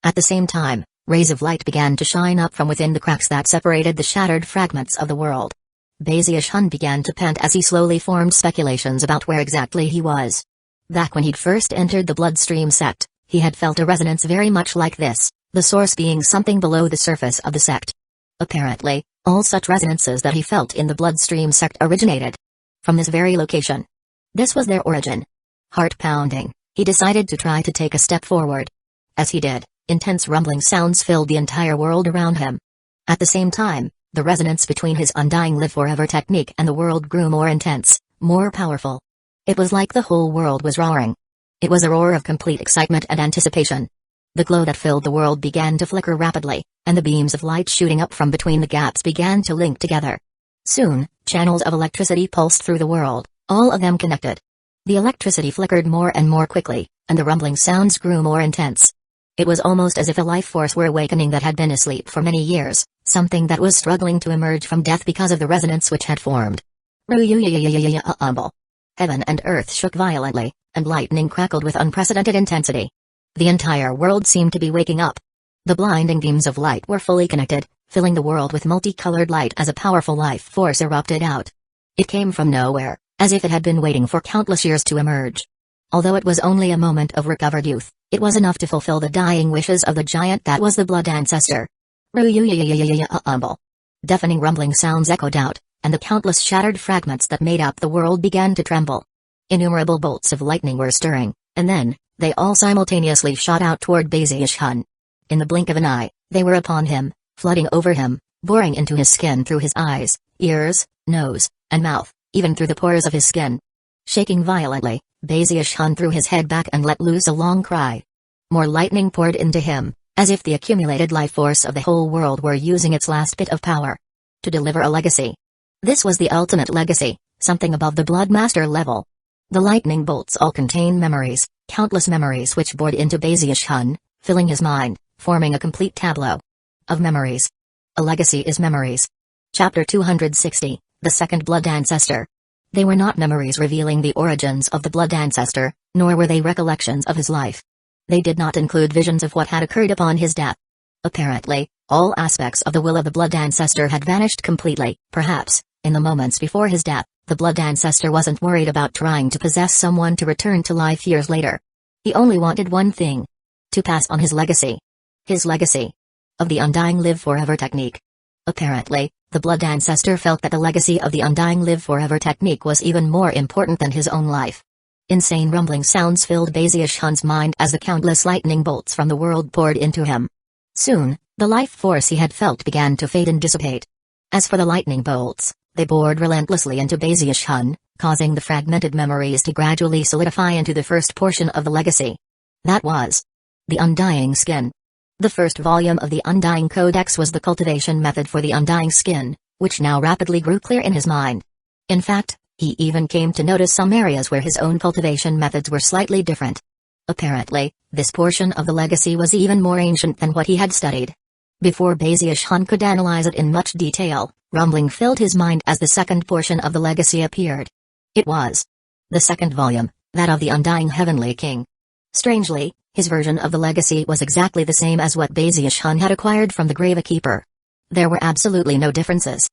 At the same time, rays of light began to shine up from within the cracks that separated the shattered fragments of the world. Bezier Hun began to pant as he slowly formed speculations about where exactly he was. Back when he'd first entered the bloodstream sect, he had felt a resonance very much like this, the source being something below the surface of the sect. Apparently, all such resonances that he felt in the bloodstream sect originated from this very location. This was their origin. Heart pounding, he decided to try to take a step forward. As he did, intense rumbling sounds filled the entire world around him. At the same time, the resonance between his undying live forever technique and the world grew more intense, more powerful. It was like the whole world was roaring. It was a roar of complete excitement and anticipation. The glow that filled the world began to flicker rapidly, and the beams of light shooting up from between the gaps began to link together. Soon, channels of electricity pulsed through the world, all of them connected. The electricity flickered more and more quickly, and the rumbling sounds grew more intense. It was almost as if a life force were awakening that had been asleep for many years, something that was struggling to emerge from death because of the resonance which had formed. Heaven and earth shook violently, and lightning crackled with unprecedented intensity. The entire world seemed to be waking up. The blinding beams of light were fully connected, filling the world with multicolored light as a powerful life force erupted out. It came from nowhere, as if it had been waiting for countless years to emerge. Although it was only a moment of recovered youth, it was enough to fulfill the dying wishes of the giant that was the blood ancestor. Deafening rumbling sounds echoed out, and the countless shattered fragments that made up the world began to tremble. Innumerable bolts of lightning were stirring, and then, they all simultaneously shot out toward Bezier Hun. In the blink of an eye, they were upon him, flooding over him, boring into his skin through his eyes, ears, nose, and mouth, even through the pores of his skin. Shaking violently, Bezier Hun threw his head back and let loose a long cry. More lightning poured into him, as if the accumulated life force of the whole world were using its last bit of power to deliver a legacy. This was the ultimate legacy, something above the Blood Master level. The lightning bolts all contain memories, countless memories which bored into Bezier Hun, filling his mind, forming a complete tableau of memories. A legacy is memories. Chapter 260, The Second Blood Ancestor. They were not memories revealing the origins of the Blood Ancestor, nor were they recollections of his life. They did not include visions of what had occurred upon his death. Apparently, all aspects of the will of the Blood Ancestor had vanished completely. Perhaps, in the moments before his death, the Blood Ancestor wasn't worried about trying to possess someone to return to life years later. He only wanted one thing: to pass on his legacy. His legacy of the Undying Live Forever technique. Apparently, the Blood Ancestor felt that the legacy of the Undying Live Forever technique was even more important than his own life. Insane rumbling sounds filled Bezier Hun's mind as the countless lightning bolts from the world poured into him. Soon, the life force he had felt began to fade and dissipate. As for the lightning bolts, they bored relentlessly into Bezier Hun, causing the fragmented memories to gradually solidify into the first portion of the legacy. That was the Undying Skin. The first volume of the Undying Codex was the cultivation method for the Undying Skin, which now rapidly grew clear in his mind. In fact, he even came to notice some areas where his own cultivation methods were slightly different. Apparently, this portion of the legacy was even more ancient than what he had studied. Before Bezier Hun could analyze it in much detail, rumbling filled his mind as the second portion of the legacy appeared. It was the second volume, that of the Undying Heavenly King. Strangely, his version of the legacy was exactly the same as what Bezier Hun had acquired from the Gravekeeper. There were absolutely no differences.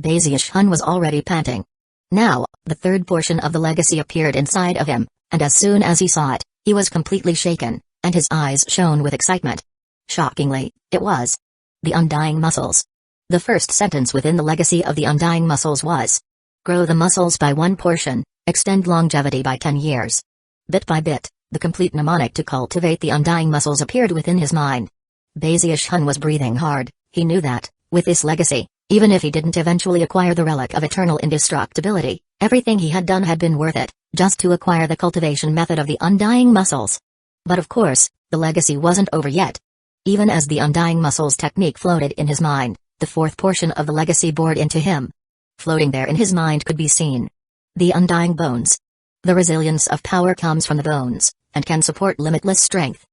Bezier Hun was already panting. Now, the third portion of the legacy appeared inside of him, and as soon as he saw it, he was completely shaken, and his eyes shone with excitement. Shockingly, it was the Undying Muscles. The first sentence within the legacy of the Undying Muscles was: grow the muscles by 1 portion, extend longevity by 10 years. Bit by bit, the complete mnemonic to cultivate the Undying Muscles appeared within his mind. Bezier Hun was breathing hard. He knew that, with this legacy, Even if he didn't eventually acquire the relic of eternal indestructibility, everything he had done had been worth it, just to acquire the cultivation method of the undying muscles. But of course, the legacy wasn't over yet. Even as the undying muscles technique floated in his mind, the fourth portion of the legacy bored into him. Floating there in his mind could be seen the undying bones. The resilience of power comes from the bones, and can support limitless strength.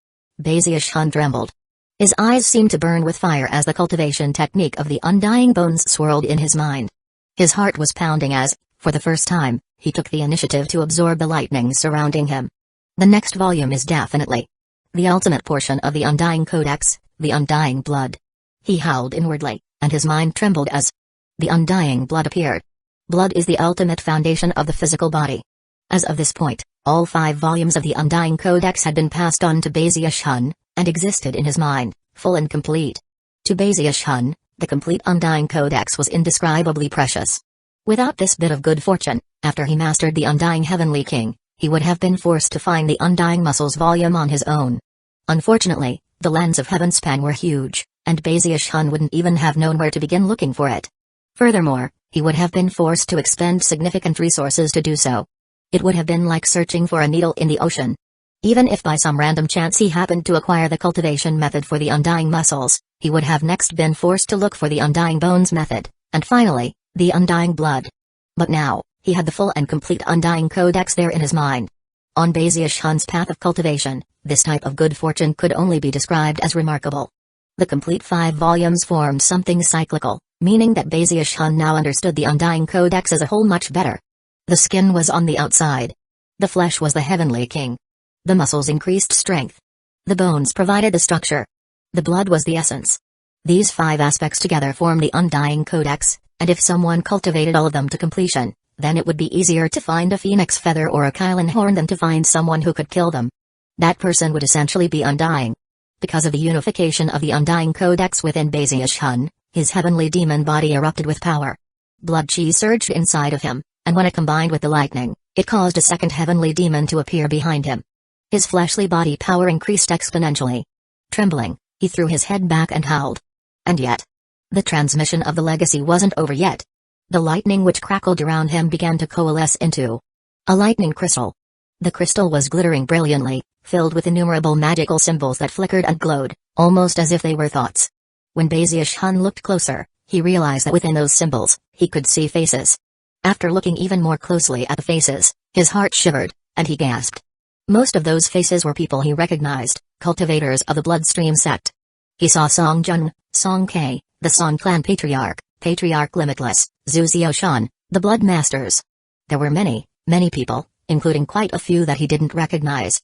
Bazius Hun trembled. His eyes seemed to burn with fire as the cultivation technique of the undying bones swirled in his mind. His heart was pounding as, for the first time, he took the initiative to absorb the lightning surrounding him. The next volume is definitely the ultimate portion of the Undying Codex, the Undying Blood. He howled inwardly, and his mind trembled as the Undying Blood appeared. Blood is the ultimate foundation of the physical body. As of this point, all 5 volumes of the Undying Codex had been passed on to Bazius Hun, and existed in his mind, full and complete. To Bazius Hun, the complete Undying Codex was indescribably precious. Without this bit of good fortune, after he mastered the Undying Heavenly King, he would have been forced to find the Undying Muscles volume on his own. Unfortunately, the lands of Heavenspan were huge, and Bazius Hun wouldn't even have known where to begin looking for it. Furthermore, he would have been forced to expend significant resources to do so. It would have been like searching for a needle in the ocean. Even if by some random chance he happened to acquire the cultivation method for the Undying Muscles, he would have next been forced to look for the Undying Bones method, and finally, the Undying Blood. But now, he had the full and complete Undying Codex there in his mind. On Bazius Hun's path of cultivation, this type of good fortune could only be described as remarkable. The complete 5 volumes formed something cyclical, meaning that Bazius Hun now understood the Undying Codex as a whole much better. The skin was on the outside. The flesh was the Heavenly King. The muscles increased strength. The bones provided the structure. The blood was the essence. These 5 aspects together form the Undying Codex, and if someone cultivated all of them to completion, then it would be easier to find a phoenix feather or a Kylan horn than to find someone who could kill them. That person would essentially be undying. Because of the unification of the Undying Codex within Bazius Hun, his heavenly demon body erupted with power. Blood chi surged inside of him, and when it combined with the lightning, it caused a second heavenly demon to appear behind him. His fleshly body power increased exponentially. Trembling, he threw his head back and howled. And yet, the transmission of the legacy wasn't over yet. The lightning which crackled around him began to coalesce into a lightning crystal. The crystal was glittering brilliantly, filled with innumerable magical symbols that flickered and glowed, almost as if they were thoughts. When Bazius Hun looked closer, he realized that within those symbols, he could see faces. After looking even more closely at the faces, his heart shivered, and he gasped. Most of those faces were people he recognized, cultivators of the Bloodstream sect. He saw Song Jun, Song Kei, the Song clan patriarch, Patriarch Limitless, Zhu Xiaoshan, the Blood Masters. There were many, many people, including quite a few that he didn't recognize.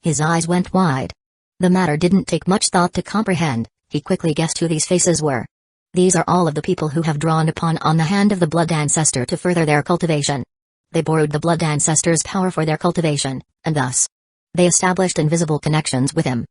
His eyes went wide. The matter didn't take much thought to comprehend, he quickly guessed who these faces were. These are all of the people who have drawn upon on the hand of the Blood Ancestor to further their cultivation. They borrowed the Blood Ancestor's power for their cultivation, and thus, they established invisible connections with him.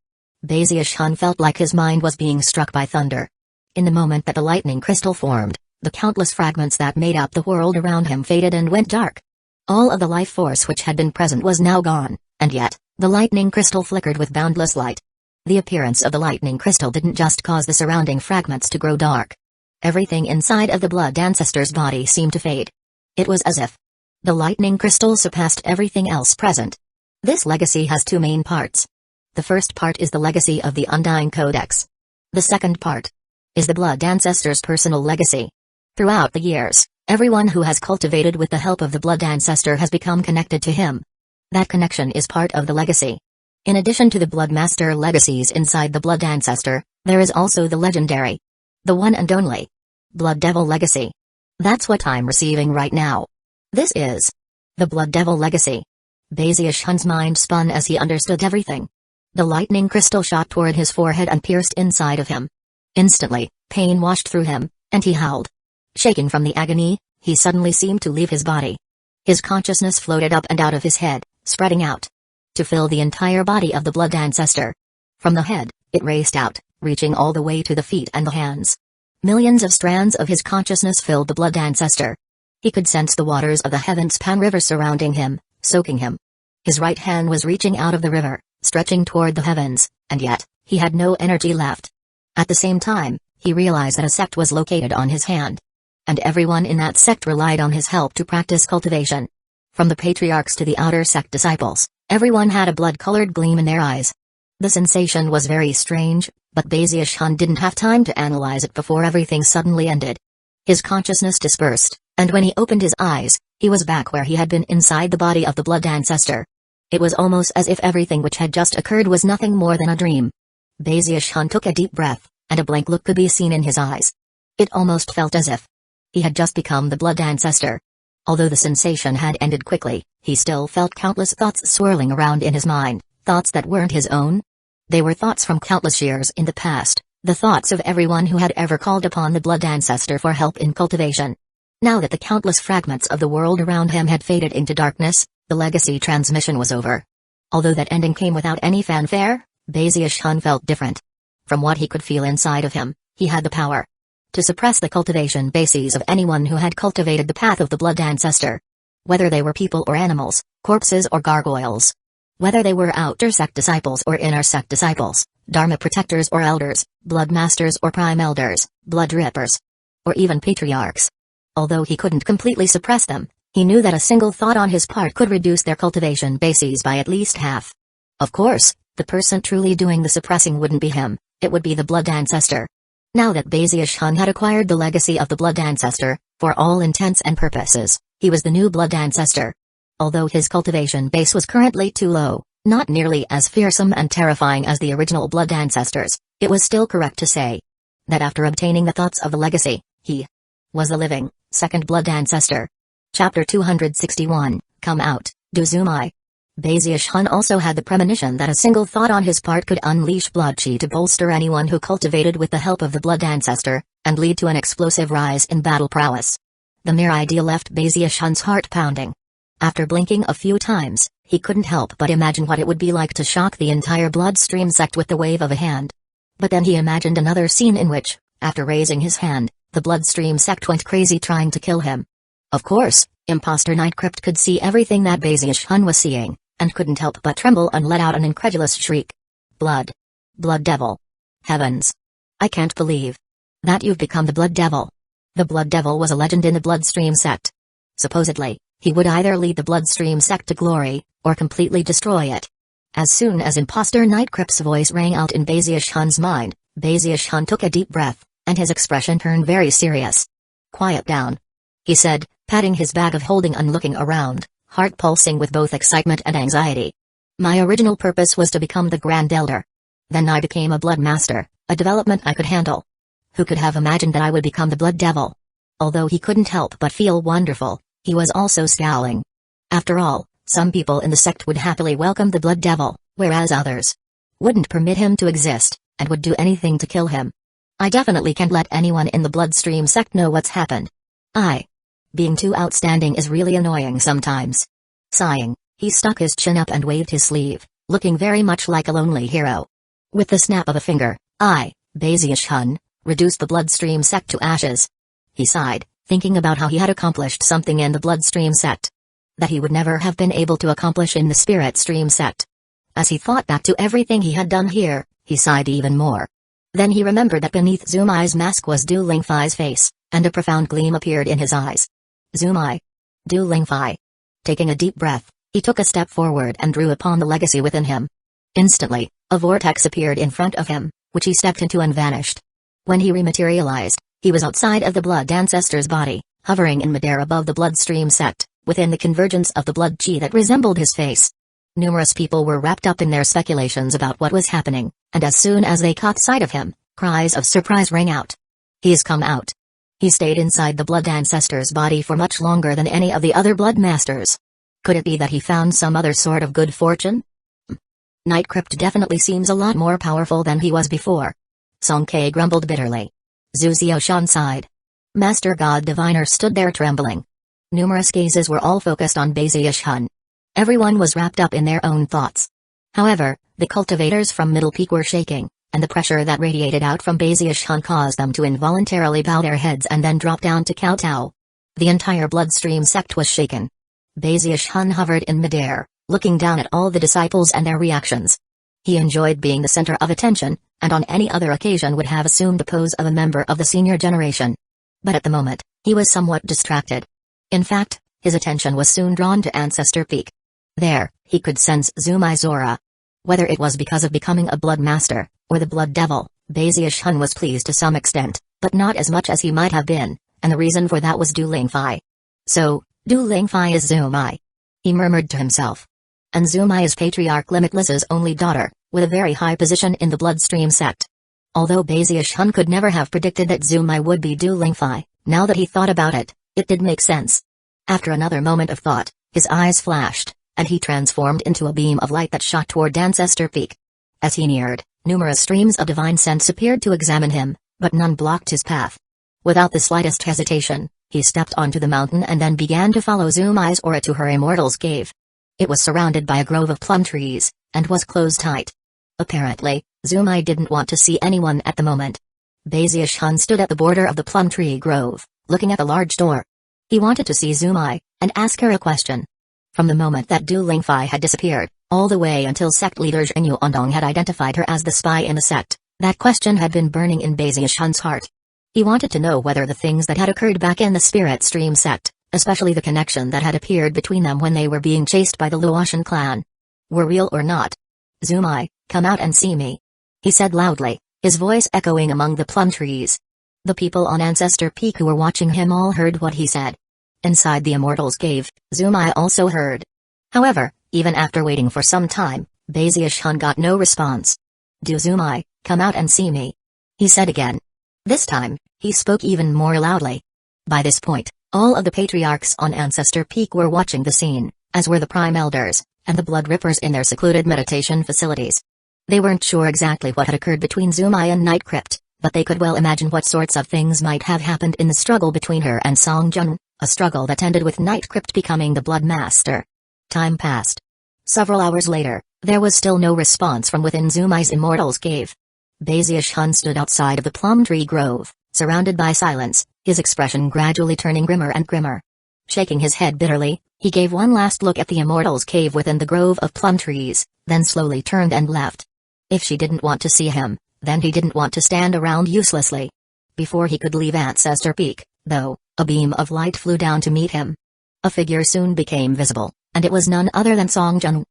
Bazius Hun felt like his mind was being struck by thunder. In the moment that the lightning crystal formed, the countless fragments that made up the world around him faded and went dark. All of the life force which had been present was now gone, and yet, the lightning crystal flickered with boundless light. The appearance of the lightning crystal didn't just cause the surrounding fragments to grow dark. Everything inside of the Blood Ancestor's body seemed to fade. It was as if the lightning crystal surpassed everything else present. This legacy has 2 main parts. The first part is the legacy of the Undying Codex. The second part is the Blood Ancestor's personal legacy. Throughout the years, everyone who has cultivated with the help of the Blood Ancestor has become connected to him. That connection is part of the legacy. In addition to the Blood Master legacies inside the Blood Ancestor, there is also the legendary, the one and only, Blood Devil legacy. That's what I'm receiving right now. This is the Blood Devil legacy. Bazius Hun's mind spun as he understood everything. The lightning crystal shot toward his forehead and pierced inside of him. Instantly, pain washed through him, and he howled. Shaking from the agony, he suddenly seemed to leave his body. His consciousness floated up and out of his head, spreading out to fill the entire body of the Blood Ancestor. From the head, it raced out, reaching all the way to the feet and the hands. Millions of strands of his consciousness filled the Blood Ancestor. He could sense the waters of the Heavenspan River surrounding him, soaking him. His right hand was reaching out of the river, stretching toward the heavens, and yet, he had no energy left. At the same time, he realized that a sect was located on his hand. And everyone in that sect relied on his help to practice cultivation. From the patriarchs to the outer sect disciples, everyone had a blood-colored gleam in their eyes. The sensation was very strange, but Baziush-hun didn't have time to analyze it before everything suddenly ended. His consciousness dispersed, and when he opened his eyes, he was back where he had been inside the body of the blood ancestor. It was almost as if everything which had just occurred was nothing more than a dream. Baziush-hun took a deep breath, and a blank look could be seen in his eyes. It almost felt as if he had just become the blood ancestor. Although the sensation had ended quickly, he still felt countless thoughts swirling around in his mind, thoughts that weren't his own. They were thoughts from countless years in the past, the thoughts of everyone who had ever called upon the blood ancestor for help in cultivation. Now that the countless fragments of the world around him had faded into darkness, the legacy transmission was over. Although that ending came without any fanfare, Baziush-hun felt different. From what he could feel inside of him, he had the power to suppress the cultivation bases of anyone who had cultivated the path of the blood ancestor. Whether they were people or animals, corpses or gargoyles. Whether they were outer sect disciples or inner sect disciples, dharma protectors or elders, blood masters or prime elders, blood rippers, or even patriarchs. Although he couldn't completely suppress them, he knew that a single thought on his part could reduce their cultivation bases by at least half. Of course, the person truly doing the suppressing wouldn't be him, it would be the blood ancestor. Now that Baziush-hun had acquired the legacy of the blood ancestor, for all intents and purposes, he was the new blood ancestor. Although his cultivation base was currently too low, not nearly as fearsome and terrifying as the original blood ancestors, it was still correct to say that after obtaining the thoughts of the legacy, he was the living, second blood ancestor. Chapter 261, Come Out, Dozumai. Baziush-hun also had the premonition that a single thought on his part could unleash blood chi to bolster anyone who cultivated with the help of the blood ancestor, and lead to an explosive rise in battle prowess. The mere idea left Baziush-hun's heart pounding. After blinking a few times, he couldn't help but imagine what it would be like to shock the entire bloodstream sect with the wave of a hand. But then he imagined another scene in which, after raising his hand, the bloodstream sect went crazy trying to kill him. Of course, Imposter Nightcrypt could see everything that Baziush-hun was seeing, and couldn't help but tremble and let out an incredulous shriek. Blood. Blood Devil. Heavens. I can't believe that you've become the Blood Devil. The Blood Devil was a legend in the Bloodstream sect. Supposedly, he would either lead the Bloodstream sect to glory, or completely destroy it. As soon as Imposter Nightcrypt's voice rang out in Baziush-hun's mind, Baziush-hun took a deep breath, and his expression turned very serious. Quiet down, he said, patting his bag of holding and looking around, heart pulsing with both excitement and anxiety. My original purpose was to become the Grand Elder. Then I became a Blood Master, a development I could handle. Who could have imagined that I would become the Blood Devil? Although he couldn't help but feel wonderful, he was also scowling. After all, some people in the sect would happily welcome the Blood Devil, whereas others wouldn't permit him to exist, and would do anything to kill him. I definitely can't let anyone in the Bloodstream sect know what's happened. Being too outstanding is really annoying sometimes. Sighing, he stuck his chin up and waved his sleeve, looking very much like a lonely hero. With the snap of a finger, Baziush-hun, reduced the Bloodstream sect to ashes. He sighed, thinking about how he had accomplished something in the Bloodstream sect that he would never have been able to accomplish in the Spirit Stream sect. As he thought back to everything he had done here, he sighed even more. Then he remembered that beneath Zumai's mask was Du Lingfei's face, and a profound gleam appeared in his eyes. Zumai. Du Lingfei. Taking a deep breath, he took a step forward and drew upon the legacy within him. Instantly, a vortex appeared in front of him, which he stepped into and vanished. When he rematerialized, he was outside of the blood ancestor's body, hovering in midair above the bloodstream sect, within the convergence of the blood chi that resembled his face. Numerous people were wrapped up in their speculations about what was happening, and as soon as they caught sight of him, cries of surprise rang out. He's come out. He stayed inside the blood ancestor's body for much longer than any of the other blood masters. Could it be that he found some other sort of good fortune? Nightcrypt definitely seems a lot more powerful than he was before. Song K grumbled bitterly. Zhu Xiaoshan sighed. Master God Diviner stood there trembling. Numerous gazes were all focused on Baziush-hun. Everyone was wrapped up in their own thoughts. However, the cultivators from Middle Peak were shaking, and the pressure that radiated out from Baziush-hun caused them to involuntarily bow their heads and then drop down to kowtow. The entire bloodstream sect was shaken. Baziush-hun hovered in midair, looking down at all the disciples and their reactions. He enjoyed being the center of attention, and on any other occasion would have assumed the pose of a member of the senior generation. But at the moment, he was somewhat distracted. In fact, his attention was soon drawn to Ancestor Peak. There, he could sense Zumai's aura. Whether it was because of becoming a Blood Master, or the Blood Devil, Baziush-hun was pleased to some extent, but not as much as he might have been, and the reason for that was Du Lingfei. So, Du Lingfei is Zumai. He murmured to himself. And Zumai is Patriarch Limitless's only daughter, with a very high position in the Bloodstream sect. Although Baziush-hun could never have predicted that Zumai would be Du Lingfei, now that he thought about it, it did make sense. After another moment of thought, his eyes flashed, and he transformed into a beam of light that shot toward Ancestor Peak. As he neared, numerous streams of divine sense appeared to examine him, but none blocked his path. Without the slightest hesitation, he stepped onto the mountain and then began to follow Zumai's aura to her Immortal's Cave. It was surrounded by a grove of plum trees, and was closed tight. Apparently, Zumai didn't want to see anyone at the moment. Baziush-hun stood at the border of the plum tree grove, looking at the large door. He wanted to see Zumai, and ask her a question. From the moment that Du Lingfei had disappeared, all the way until sect leader Zhen Yuandong had identified her as the spy in the sect, that question had been burning in Baziush-hun's heart. He wanted to know whether the things that had occurred back in the Spirit Stream sect, especially the connection that had appeared between them when they were being chased by the Luotian clan, were real or not. "Zumai, come out and see me," he said loudly, his voice echoing among the plum trees. The people on Ancestor Peak who were watching him all heard what he said. Inside the Immortal's Cave, Zumai also heard. However, even after waiting for some time, Baziush-hun got no response. "Do Zumai, come out and see me," he said again. This time, he spoke even more loudly. By this point, all of the patriarchs on Ancestor Peak were watching the scene, as were the Prime Elders, and the Blood Rippers in their secluded meditation facilities. They weren't sure exactly what had occurred between Zumai and Night Crypt, but they could well imagine what sorts of things might have happened in the struggle between her and Song Jun, a struggle that ended with Night Crypt becoming the Blood Master. Time passed. Several hours later, there was still no response from within Zumai's Immortal's Cave. Baziush-hun stood outside of the plum tree grove, surrounded by silence, his expression gradually turning grimmer and grimmer. Shaking his head bitterly, he gave one last look at the Immortal's Cave within the grove of plum trees, then slowly turned and left. If she didn't want to see him, then he didn't want to stand around uselessly. Before he could leave Ancestor Peak, though, a beam of light flew down to meet him. A figure soon became visible, and it was none other than Song Jun.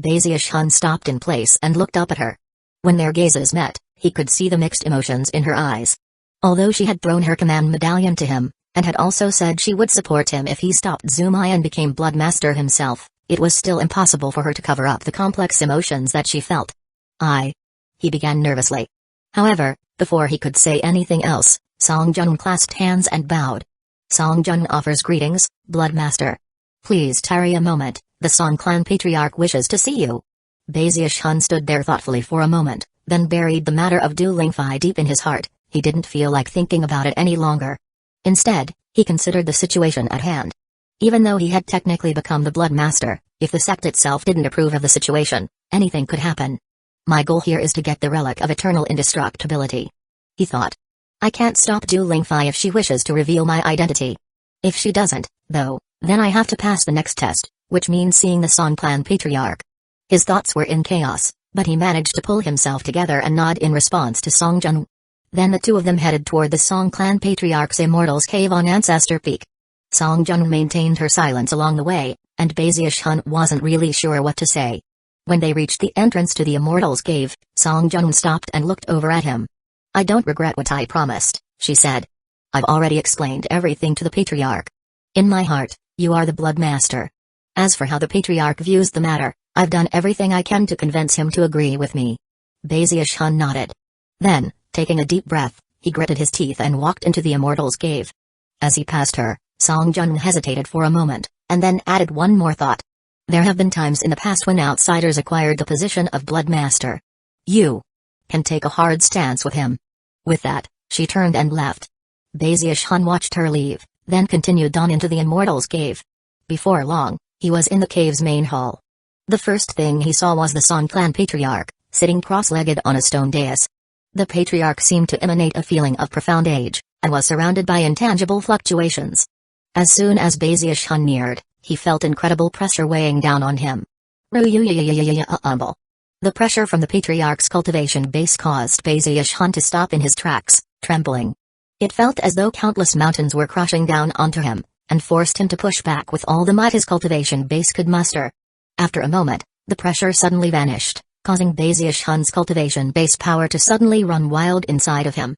Baziush-hun stopped in place and looked up at her. When their gazes met, he could see the mixed emotions in her eyes. Although she had thrown her command medallion to him, and had also said she would support him if he stopped Zumai and became Blood Master himself, it was still impossible for her to cover up the complex emotions that she felt. He began nervously. However, before he could say anything else, Song Jun clasped hands and bowed. "Song Jun offers greetings, Blood Master. Please tarry a moment, the Song clan patriarch wishes to see you." Baziush-hun stood there thoughtfully for a moment, then buried the matter of Du Lingfei deep in his heart. He didn't feel like thinking about it any longer. Instead, he considered the situation at hand. Even though he had technically become the Blood Master, if the sect itself didn't approve of the situation, anything could happen. "My goal here is to get the relic of eternal indestructibility," he thought. "I can't stop Du Lingfei if she wishes to reveal my identity. If she doesn't, though, then I have to pass the next test, which means seeing the Song clan patriarch." His thoughts were in chaos, but he managed to pull himself together and nod in response to Song Jun. Then the two of them headed toward the Song clan patriarch's Immortal's Cave on Ancestor Peak. Song Jun maintained her silence along the way, and Baziush-hun wasn't really sure what to say. When they reached the entrance to the Immortal's Cave, Song Jun stopped and looked over at him. "I don't regret what I promised," she said. "I've already explained everything to the Patriarch. In my heart, you are the Blood Master. As for how the Patriarch views the matter, I've done everything I can to convince him to agree with me." Baziush-hun nodded. Then, taking a deep breath, he gritted his teeth and walked into the Immortal's Cave. As he passed her, Song Jun hesitated for a moment, and then added one more thought. "There have been times in the past when outsiders acquired the position of Blood Master. You can take a hard stance with him." With that, she turned and left. Baziush-hun watched her leave, then continued on into the Immortal's Cave. Before long, he was in the cave's main hall. The first thing he saw was the Song clan patriarch, sitting cross-legged on a stone dais. The patriarch seemed to emanate a feeling of profound age, and was surrounded by intangible fluctuations. As soon as Baziush-hun neared, he felt incredible pressure weighing down on him. The pressure from the Patriarch's cultivation base caused Baziushan to stop in his tracks, trembling. It felt as though countless mountains were crushing down onto him, and forced him to push back with all the might his cultivation base could muster. After a moment, the pressure suddenly vanished, causing Baziushan's cultivation base power to suddenly run wild inside of him.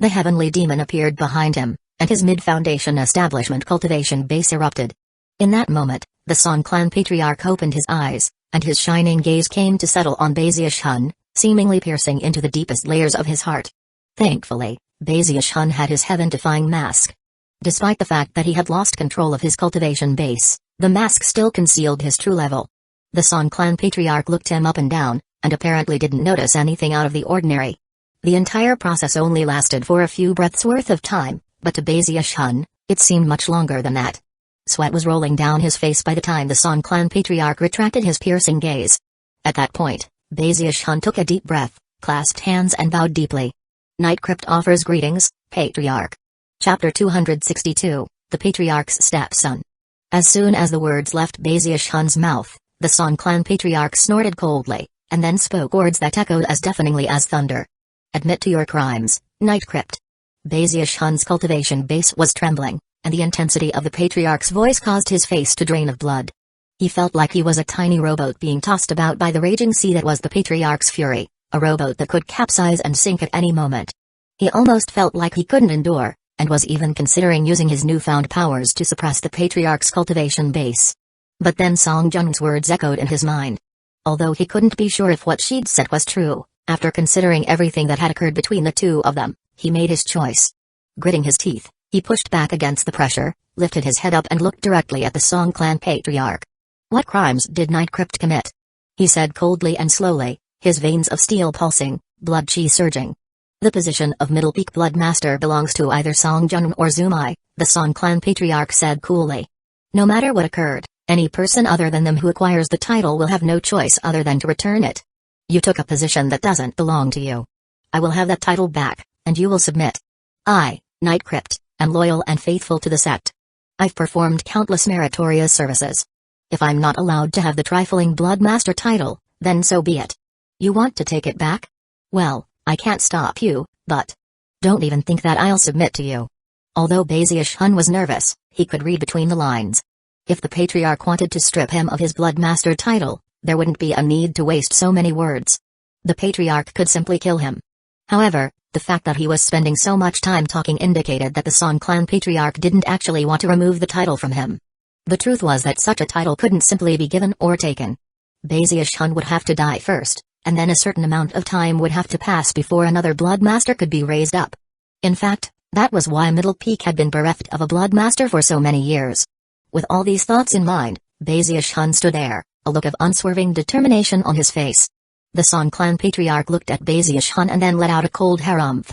The heavenly demon appeared behind him, and his mid-foundation establishment cultivation base erupted. In that moment, the Song clan patriarch opened his eyes, and his shining gaze came to settle on Baziushan, seemingly piercing into the deepest layers of his heart. Thankfully, Baziushan had his heaven-defying mask. Despite the fact that he had lost control of his cultivation base, the mask still concealed his true level. The Song clan patriarch looked him up and down, and apparently didn't notice anything out of the ordinary. The entire process only lasted for a few breaths worth of time, but to Baziushan, it seemed much longer than that. Sweat was rolling down his face by the time the Song clan patriarch retracted his piercing gaze. At that point, Baziushan took a deep breath, clasped hands and bowed deeply. Night Crypt offers greetings, Patriarch. Chapter 262, The Patriarch's Stepson. As soon as the words left Baziushan's mouth, the Song clan patriarch snorted coldly, and then spoke words that echoed as deafeningly as thunder. Admit to your crimes, Night Crypt. Baziushan's cultivation base was trembling, and the intensity of the patriarch's voice caused his face to drain of blood. He felt like he was a tiny rowboat being tossed about by the raging sea that was the patriarch's fury, a rowboat that could capsize and sink at any moment. He almost felt like he couldn't endure, and was even considering using his newfound powers to suppress the patriarch's cultivation base. But then Song Jun's words echoed in his mind. Although he couldn't be sure if what she'd said was true, after considering everything that had occurred between the two of them, he made his choice. Gritting his teeth, he pushed back against the pressure, lifted his head up and looked directly at the Song clan patriarch. What crimes did Night Crypt commit? He said coldly and slowly, his veins of steel pulsing, blood chi surging. The position of Middle Peak Blood Master belongs to either Song Jun or Zumai, the Song clan patriarch said coolly. No matter what occurred, any person other than them who acquires the title will have no choice other than to return it. You took a position that doesn't belong to you. I will have that title back, and you will submit. I, Night Crypt, am loyal and faithful to the sect. I've performed countless meritorious services. If I'm not allowed to have the trifling Blood Master title, then so be it. You want to take it back? Well, I can't stop you, but don't even think that I'll submit to you. Although Baziushan was nervous, he could read between the lines. If the Patriarch wanted to strip him of his Blood Master title, there wouldn't be a need to waste so many words. The Patriarch could simply kill him. However, the fact that he was spending so much time talking indicated that the Song clan Patriarch didn't actually want to remove the title from him. The truth was that such a title couldn't simply be given or taken. Baziushan would have to die first, and then a certain amount of time would have to pass before another Blood Master could be raised up. In fact, that was why Middle Peak had been bereft of a Blood Master for so many years. With all these thoughts in mind, Baziushan stood there, a look of unswerving determination on his face. The Song clan patriarch looked at Baziushan and then let out a cold harumph.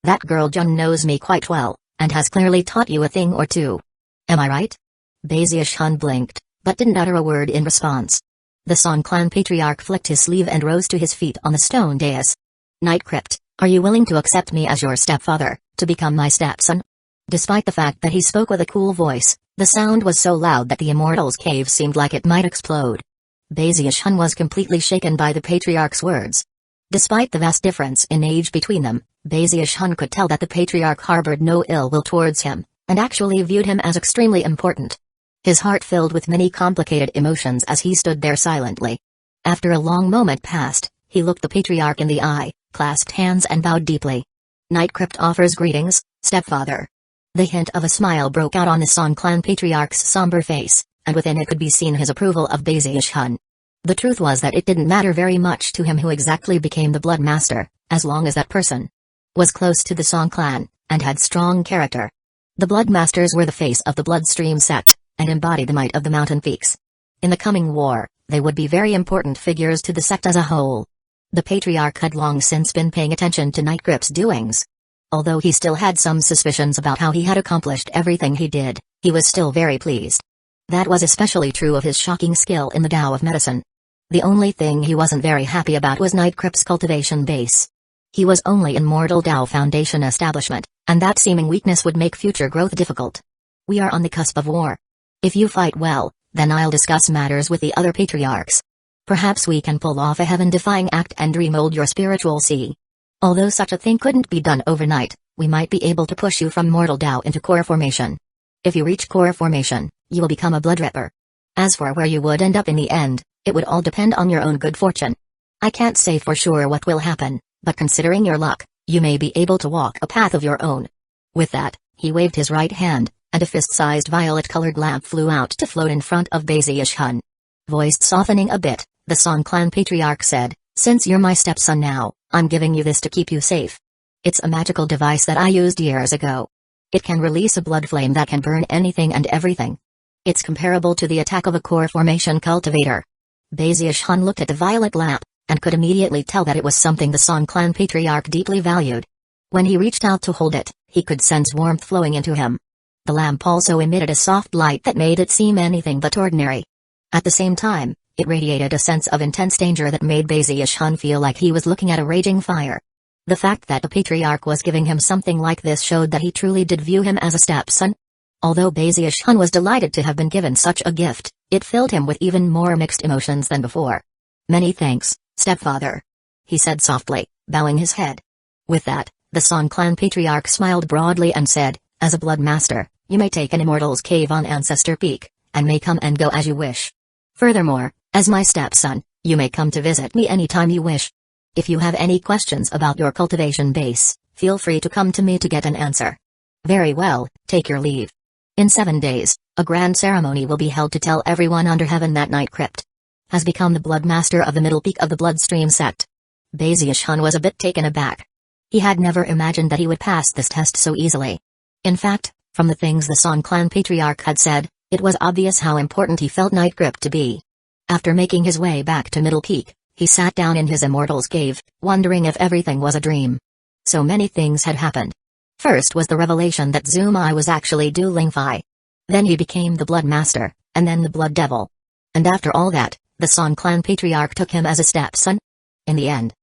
That girl Jun knows me quite well, and has clearly taught you a thing or two. Am I right? Baziushan blinked, but didn't utter a word in response. The Song clan patriarch flicked his sleeve and rose to his feet on the stone dais. Night Crypt, are you willing to accept me as your stepfather, to become my stepson? Despite the fact that he spoke with a cool voice, the sound was so loud that the Immortal's cave seemed like it might explode. Baziushan was completely shaken by the Patriarch's words. Despite the vast difference in age between them, Baziushan could tell that the Patriarch harbored no ill will towards him, and actually viewed him as extremely important. His heart filled with many complicated emotions as he stood there silently. After a long moment passed, he looked the Patriarch in the eye, clasped hands and bowed deeply. Night Crypt offers greetings, stepfather. The hint of a smile broke out on the Song clan patriarch's somber face, and within it could be seen his approval of Baziushan. The truth was that it didn't matter very much to him who exactly became the Blood Master, as long as that person was close to the Song clan, and had strong character. The Blood Masters were the face of the Bloodstream sect, and embodied the might of the mountain peaks. In the coming war, they would be very important figures to the sect as a whole. The Patriarch had long since been paying attention to Night Crypt's doings. Although he still had some suspicions about how he had accomplished everything he did, he was still very pleased. That was especially true of his shocking skill in the Tao of medicine. The only thing he wasn't very happy about was Night Crypt's cultivation base. He was only in Mortal Tao Foundation establishment, and that seeming weakness would make future growth difficult. We are on the cusp of war. If you fight well, then I'll discuss matters with the other patriarchs. Perhaps we can pull off a heaven-defying act and remold your spiritual sea. Although such a thing couldn't be done overnight, we might be able to push you from mortal Dao into core formation. If you reach core formation, you will become a blood ripper. As for where you would end up in the end, it would all depend on your own good fortune. I can't say for sure what will happen, but considering your luck, you may be able to walk a path of your own. With that, he waved his right hand, and a fist-sized violet-colored lamp flew out to float in front of Baziush-hun. Voice softening a bit, the Song Clan Patriarch said, "Since you're my stepson now, I'm giving you this to keep you safe. It's a magical device that I used years ago. It can release a blood flame that can burn anything and everything. It's comparable to the attack of a core formation cultivator." Baziush-hun looked at the violet lamp, and could immediately tell that it was something the Song Clan Patriarch deeply valued. When he reached out to hold it, he could sense warmth flowing into him. The lamp also emitted a soft light that made it seem anything but ordinary. At the same time, it radiated a sense of intense danger that made Baziush-hun feel like he was looking at a raging fire. The fact that the Patriarch was giving him something like this showed that he truly did view him as a stepson. Although Baziush-hun was delighted to have been given such a gift, it filled him with even more mixed emotions than before. "Many thanks, stepfather," he said softly, bowing his head. With that, the Song Clan Patriarch smiled broadly and said, "As a blood master, you may take an immortal's cave on Ancestor Peak, and may come and go as you wish. Furthermore, as my stepson, you may come to visit me anytime you wish. If you have any questions about your cultivation base, feel free to come to me to get an answer. Very well, take your leave. In 7 days, a grand ceremony will be held to tell everyone under heaven that Night Crypt has become the blood master of the middle peak of the Bloodstream sect." Baziush-hun was a bit taken aback. He had never imagined that he would pass this test so easily. In fact, from the things the Song Clan Patriarch had said, it was obvious how important he felt Night Crypt to be. After making his way back to Middle Peak, he sat down in his immortal's cave, wondering if everything was a dream. So many things had happened. First was the revelation that Zumai was actually Du Lingfei. Then he became the Blood Master, and then the Blood Devil. And after all that, the Song Clan Patriarch took him as a stepson? In the end,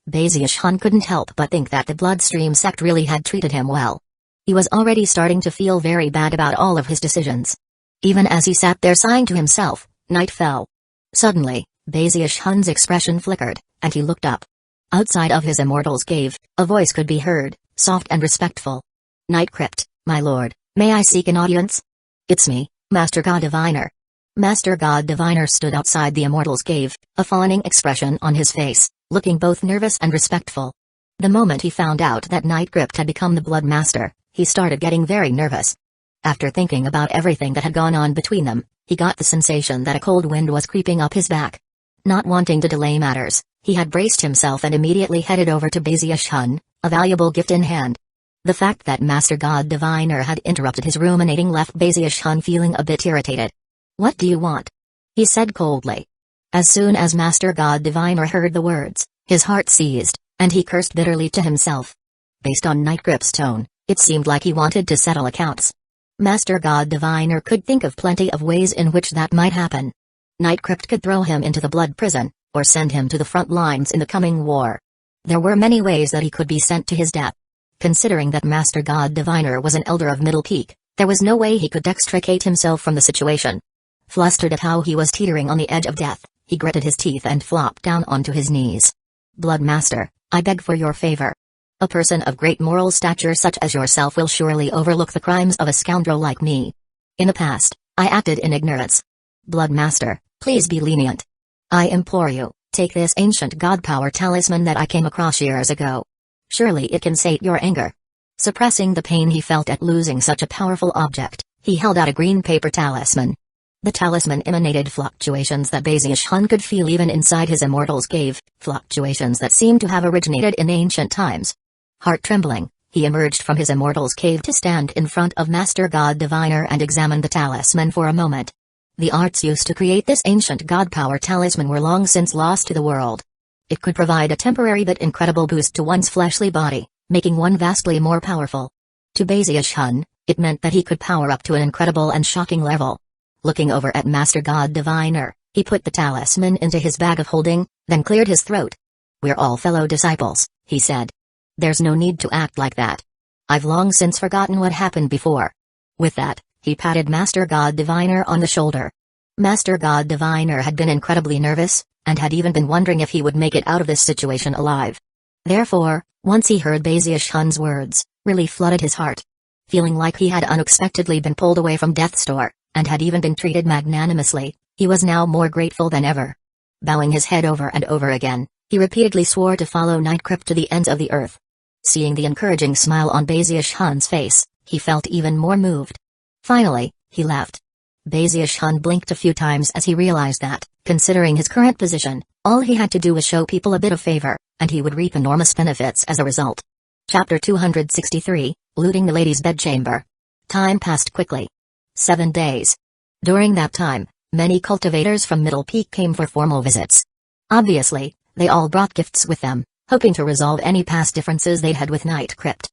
Baziush-hun couldn't help but think that the Bloodstream sect really had treated him well. He was already starting to feel very bad about all of his decisions. Even as he sat there sighing to himself, night fell. Suddenly, Baziush-hun's expression flickered, and he looked up. Outside of his immortal's cave, a voice could be heard, soft and respectful. "Night Crypt, my lord, may I seek an audience?" "It's me, Master God Diviner." Master God Diviner stood outside the immortal's cave, a fawning expression on his face, looking both nervous and respectful. The moment he found out that Night Crypt had become the Blood Master, he started getting very nervous. After thinking about everything that had gone on between them, he got the sensation that a cold wind was creeping up his back. Not wanting to delay matters, he had braced himself and immediately headed over to Baziush-hun, a valuable gift in hand. The fact that Master God Diviner had interrupted his ruminating left Baziush-hun feeling a bit irritated. "What do you want?" he said coldly. As soon as Master God Diviner heard the words, his heart seized, and he cursed bitterly to himself. Based on Night Crypt's tone, it seemed like he wanted to settle accounts. Master God Diviner could think of plenty of ways in which that might happen. Night Crypt could throw him into the blood prison, or send him to the front lines in the coming war. There were many ways that he could be sent to his death. Considering that Master God Diviner was an elder of Middle Peak, there was no way he could extricate himself from the situation. Flustered at how he was teetering on the edge of death, he gritted his teeth and flopped down onto his knees. "Blood Master, I beg for your favor. A person of great moral stature such as yourself will surely overlook the crimes of a scoundrel like me. In the past, I acted in ignorance. Blood Master, please be lenient. I implore you, take this ancient god power talisman that I came across years ago. Surely it can sate your anger." Suppressing the pain he felt at losing such a powerful object, he held out a green paper talisman. The talisman emanated fluctuations that Baziush-hun could feel even inside his immortal's cave, fluctuations that seemed to have originated in ancient times. Heart trembling, he emerged from his immortal's cave to stand in front of Master God Diviner and examine the talisman for a moment. The arts used to create this ancient god power talisman were long since lost to the world. It could provide a temporary but incredible boost to one's fleshly body, making one vastly more powerful. To Baziush-hun, it meant that he could power up to an incredible and shocking level. Looking over at Master God Diviner, he put the talisman into his bag of holding, then cleared his throat. "We're all fellow disciples," he said. "There's no need to act like that. I've long since forgotten what happened before." With that, he patted Master God Diviner on the shoulder. Master God Diviner had been incredibly nervous, and had even been wondering if he would make it out of this situation alive. Therefore, once he heard Bazius Hun's words, relief flooded his heart. Feeling like he had unexpectedly been pulled away from death's door, and had even been treated magnanimously, he was now more grateful than ever. Bowing his head over and over again, he repeatedly swore to follow Nightcrypt to the ends of the earth. Seeing the encouraging smile on Bazius Hun's face, he felt even more moved. Finally, he left. Bazius Hun blinked a few times as he realized that, considering his current position, all he had to do was show people a bit of favor, and he would reap enormous benefits as a result. Chapter 263, Looting the Lady's Bedchamber. Time passed quickly. 7 days. During that time, many cultivators from Middle Peak came for formal visits. Obviously, they all brought gifts with them, hoping to resolve any past differences they'd had with Nightcrypt.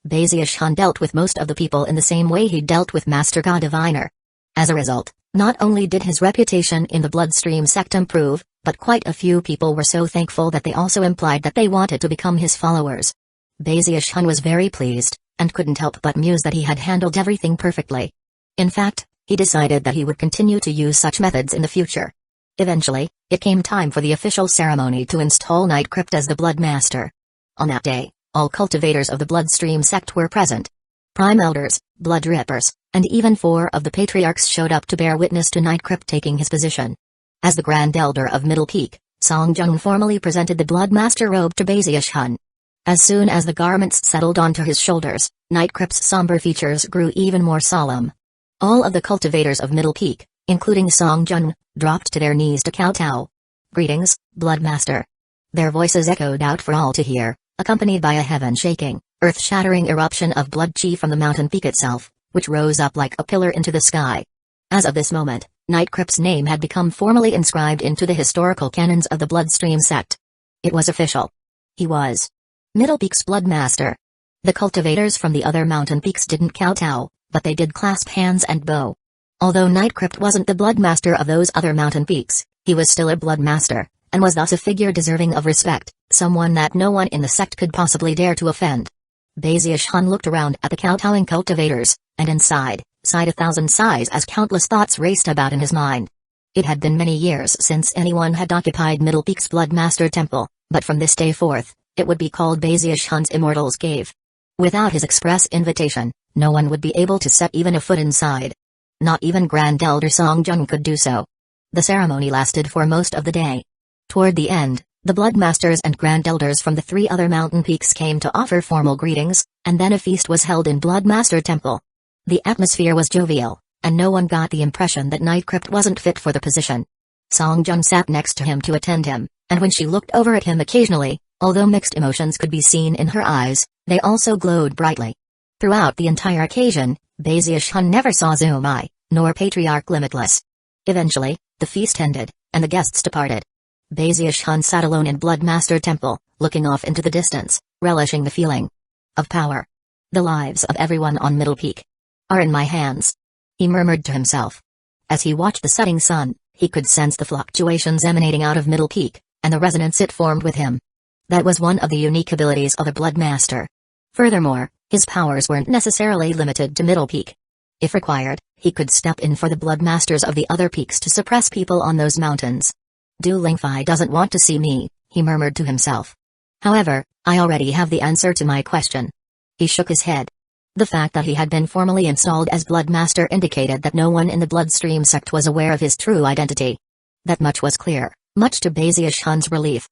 Bazius Hun dealt with most of the people in the same way he dealt with Master God Diviner. As a result, not only did his reputation in the Bloodstream sect improve, but quite a few people were so thankful that they also implied that they wanted to become his followers. Bazius Hun was very pleased, and couldn't help but muse that he had handled everything perfectly. In fact, he decided that he would continue to use such methods in the future. Eventually, it came time for the official ceremony to install Nightcrypt as the Blood Master. On that day, all cultivators of the Bloodstream sect were present. Prime Elders, Blood Rippers, and even 4 of the Patriarchs showed up to bear witness to Nightcrypt taking his position. As the Grand Elder of Middle Peak, Song Jun formally presented the Blood Master robe to Bazius Hun. As soon as the garments settled onto his shoulders, Nightcrypt's somber features grew even more solemn. All of the cultivators of Middle Peak, including Song Jun, dropped to their knees to kowtow. "Greetings, Blood Master." Their voices echoed out for all to hear, accompanied by a heaven-shaking, earth-shattering eruption of blood chi from the mountain peak itself, which rose up like a pillar into the sky. As of this moment, Nightcrypt's name had become formally inscribed into the historical canons of the Bloodstream sect. It was official. He was Middle Peak's Blood Master. The cultivators from the other mountain peaks didn't kowtow, but they did clasp hands and bow. Although Nightcrypt wasn't the Blood Master of those other mountain peaks, he was still a Blood Master, and was thus a figure deserving of respect, someone that no one in the sect could possibly dare to offend. Bazius Hun looked around at the kowtowing cultivators, and sighed 1,000 sighs as countless thoughts raced about in his mind. It had been many years since anyone had occupied Middle Peak's Blood Master Temple, but from this day forth, it would be called Bazius Hun's Immortal's Cave. Without his express invitation, no one would be able to set even a foot inside. Not even Grand Elder Song Jun could do so. The ceremony lasted for most of the day. Toward the end, the Blood Masters and Grand Elders from the 3 other mountain peaks came to offer formal greetings, and then a feast was held in Blood Master Temple. The atmosphere was jovial, and no one got the impression that Nightcrypt wasn't fit for the position. Song Jun sat next to him to attend him, and when she looked over at him occasionally, although mixed emotions could be seen in her eyes, they also glowed brightly. Throughout the entire occasion, Bazius Hun never saw Zumai, nor Patriarch Limitless. Eventually, the feast ended, and the guests departed. Bazius Hun sat alone in Blood Master Temple, looking off into the distance, relishing the feeling of power. The lives of everyone on Middle Peak are in my hands, he murmured to himself. As he watched the setting sun, he could sense the fluctuations emanating out of Middle Peak, and the resonance it formed with him. That was one of the unique abilities of a Blood Master. Furthermore, his powers weren't necessarily limited to Middle Peak. If required, he could step in for the Blood Masters of the other peaks to suppress people on those mountains. Du Lingfei doesn't want to see me, he murmured to himself. However, I already have the answer to my question. He shook his head. The fact that he had been formally installed as Blood Master indicated that no one in the Bloodstream sect was aware of his true identity. That much was clear, much to Bazius Hun's relief.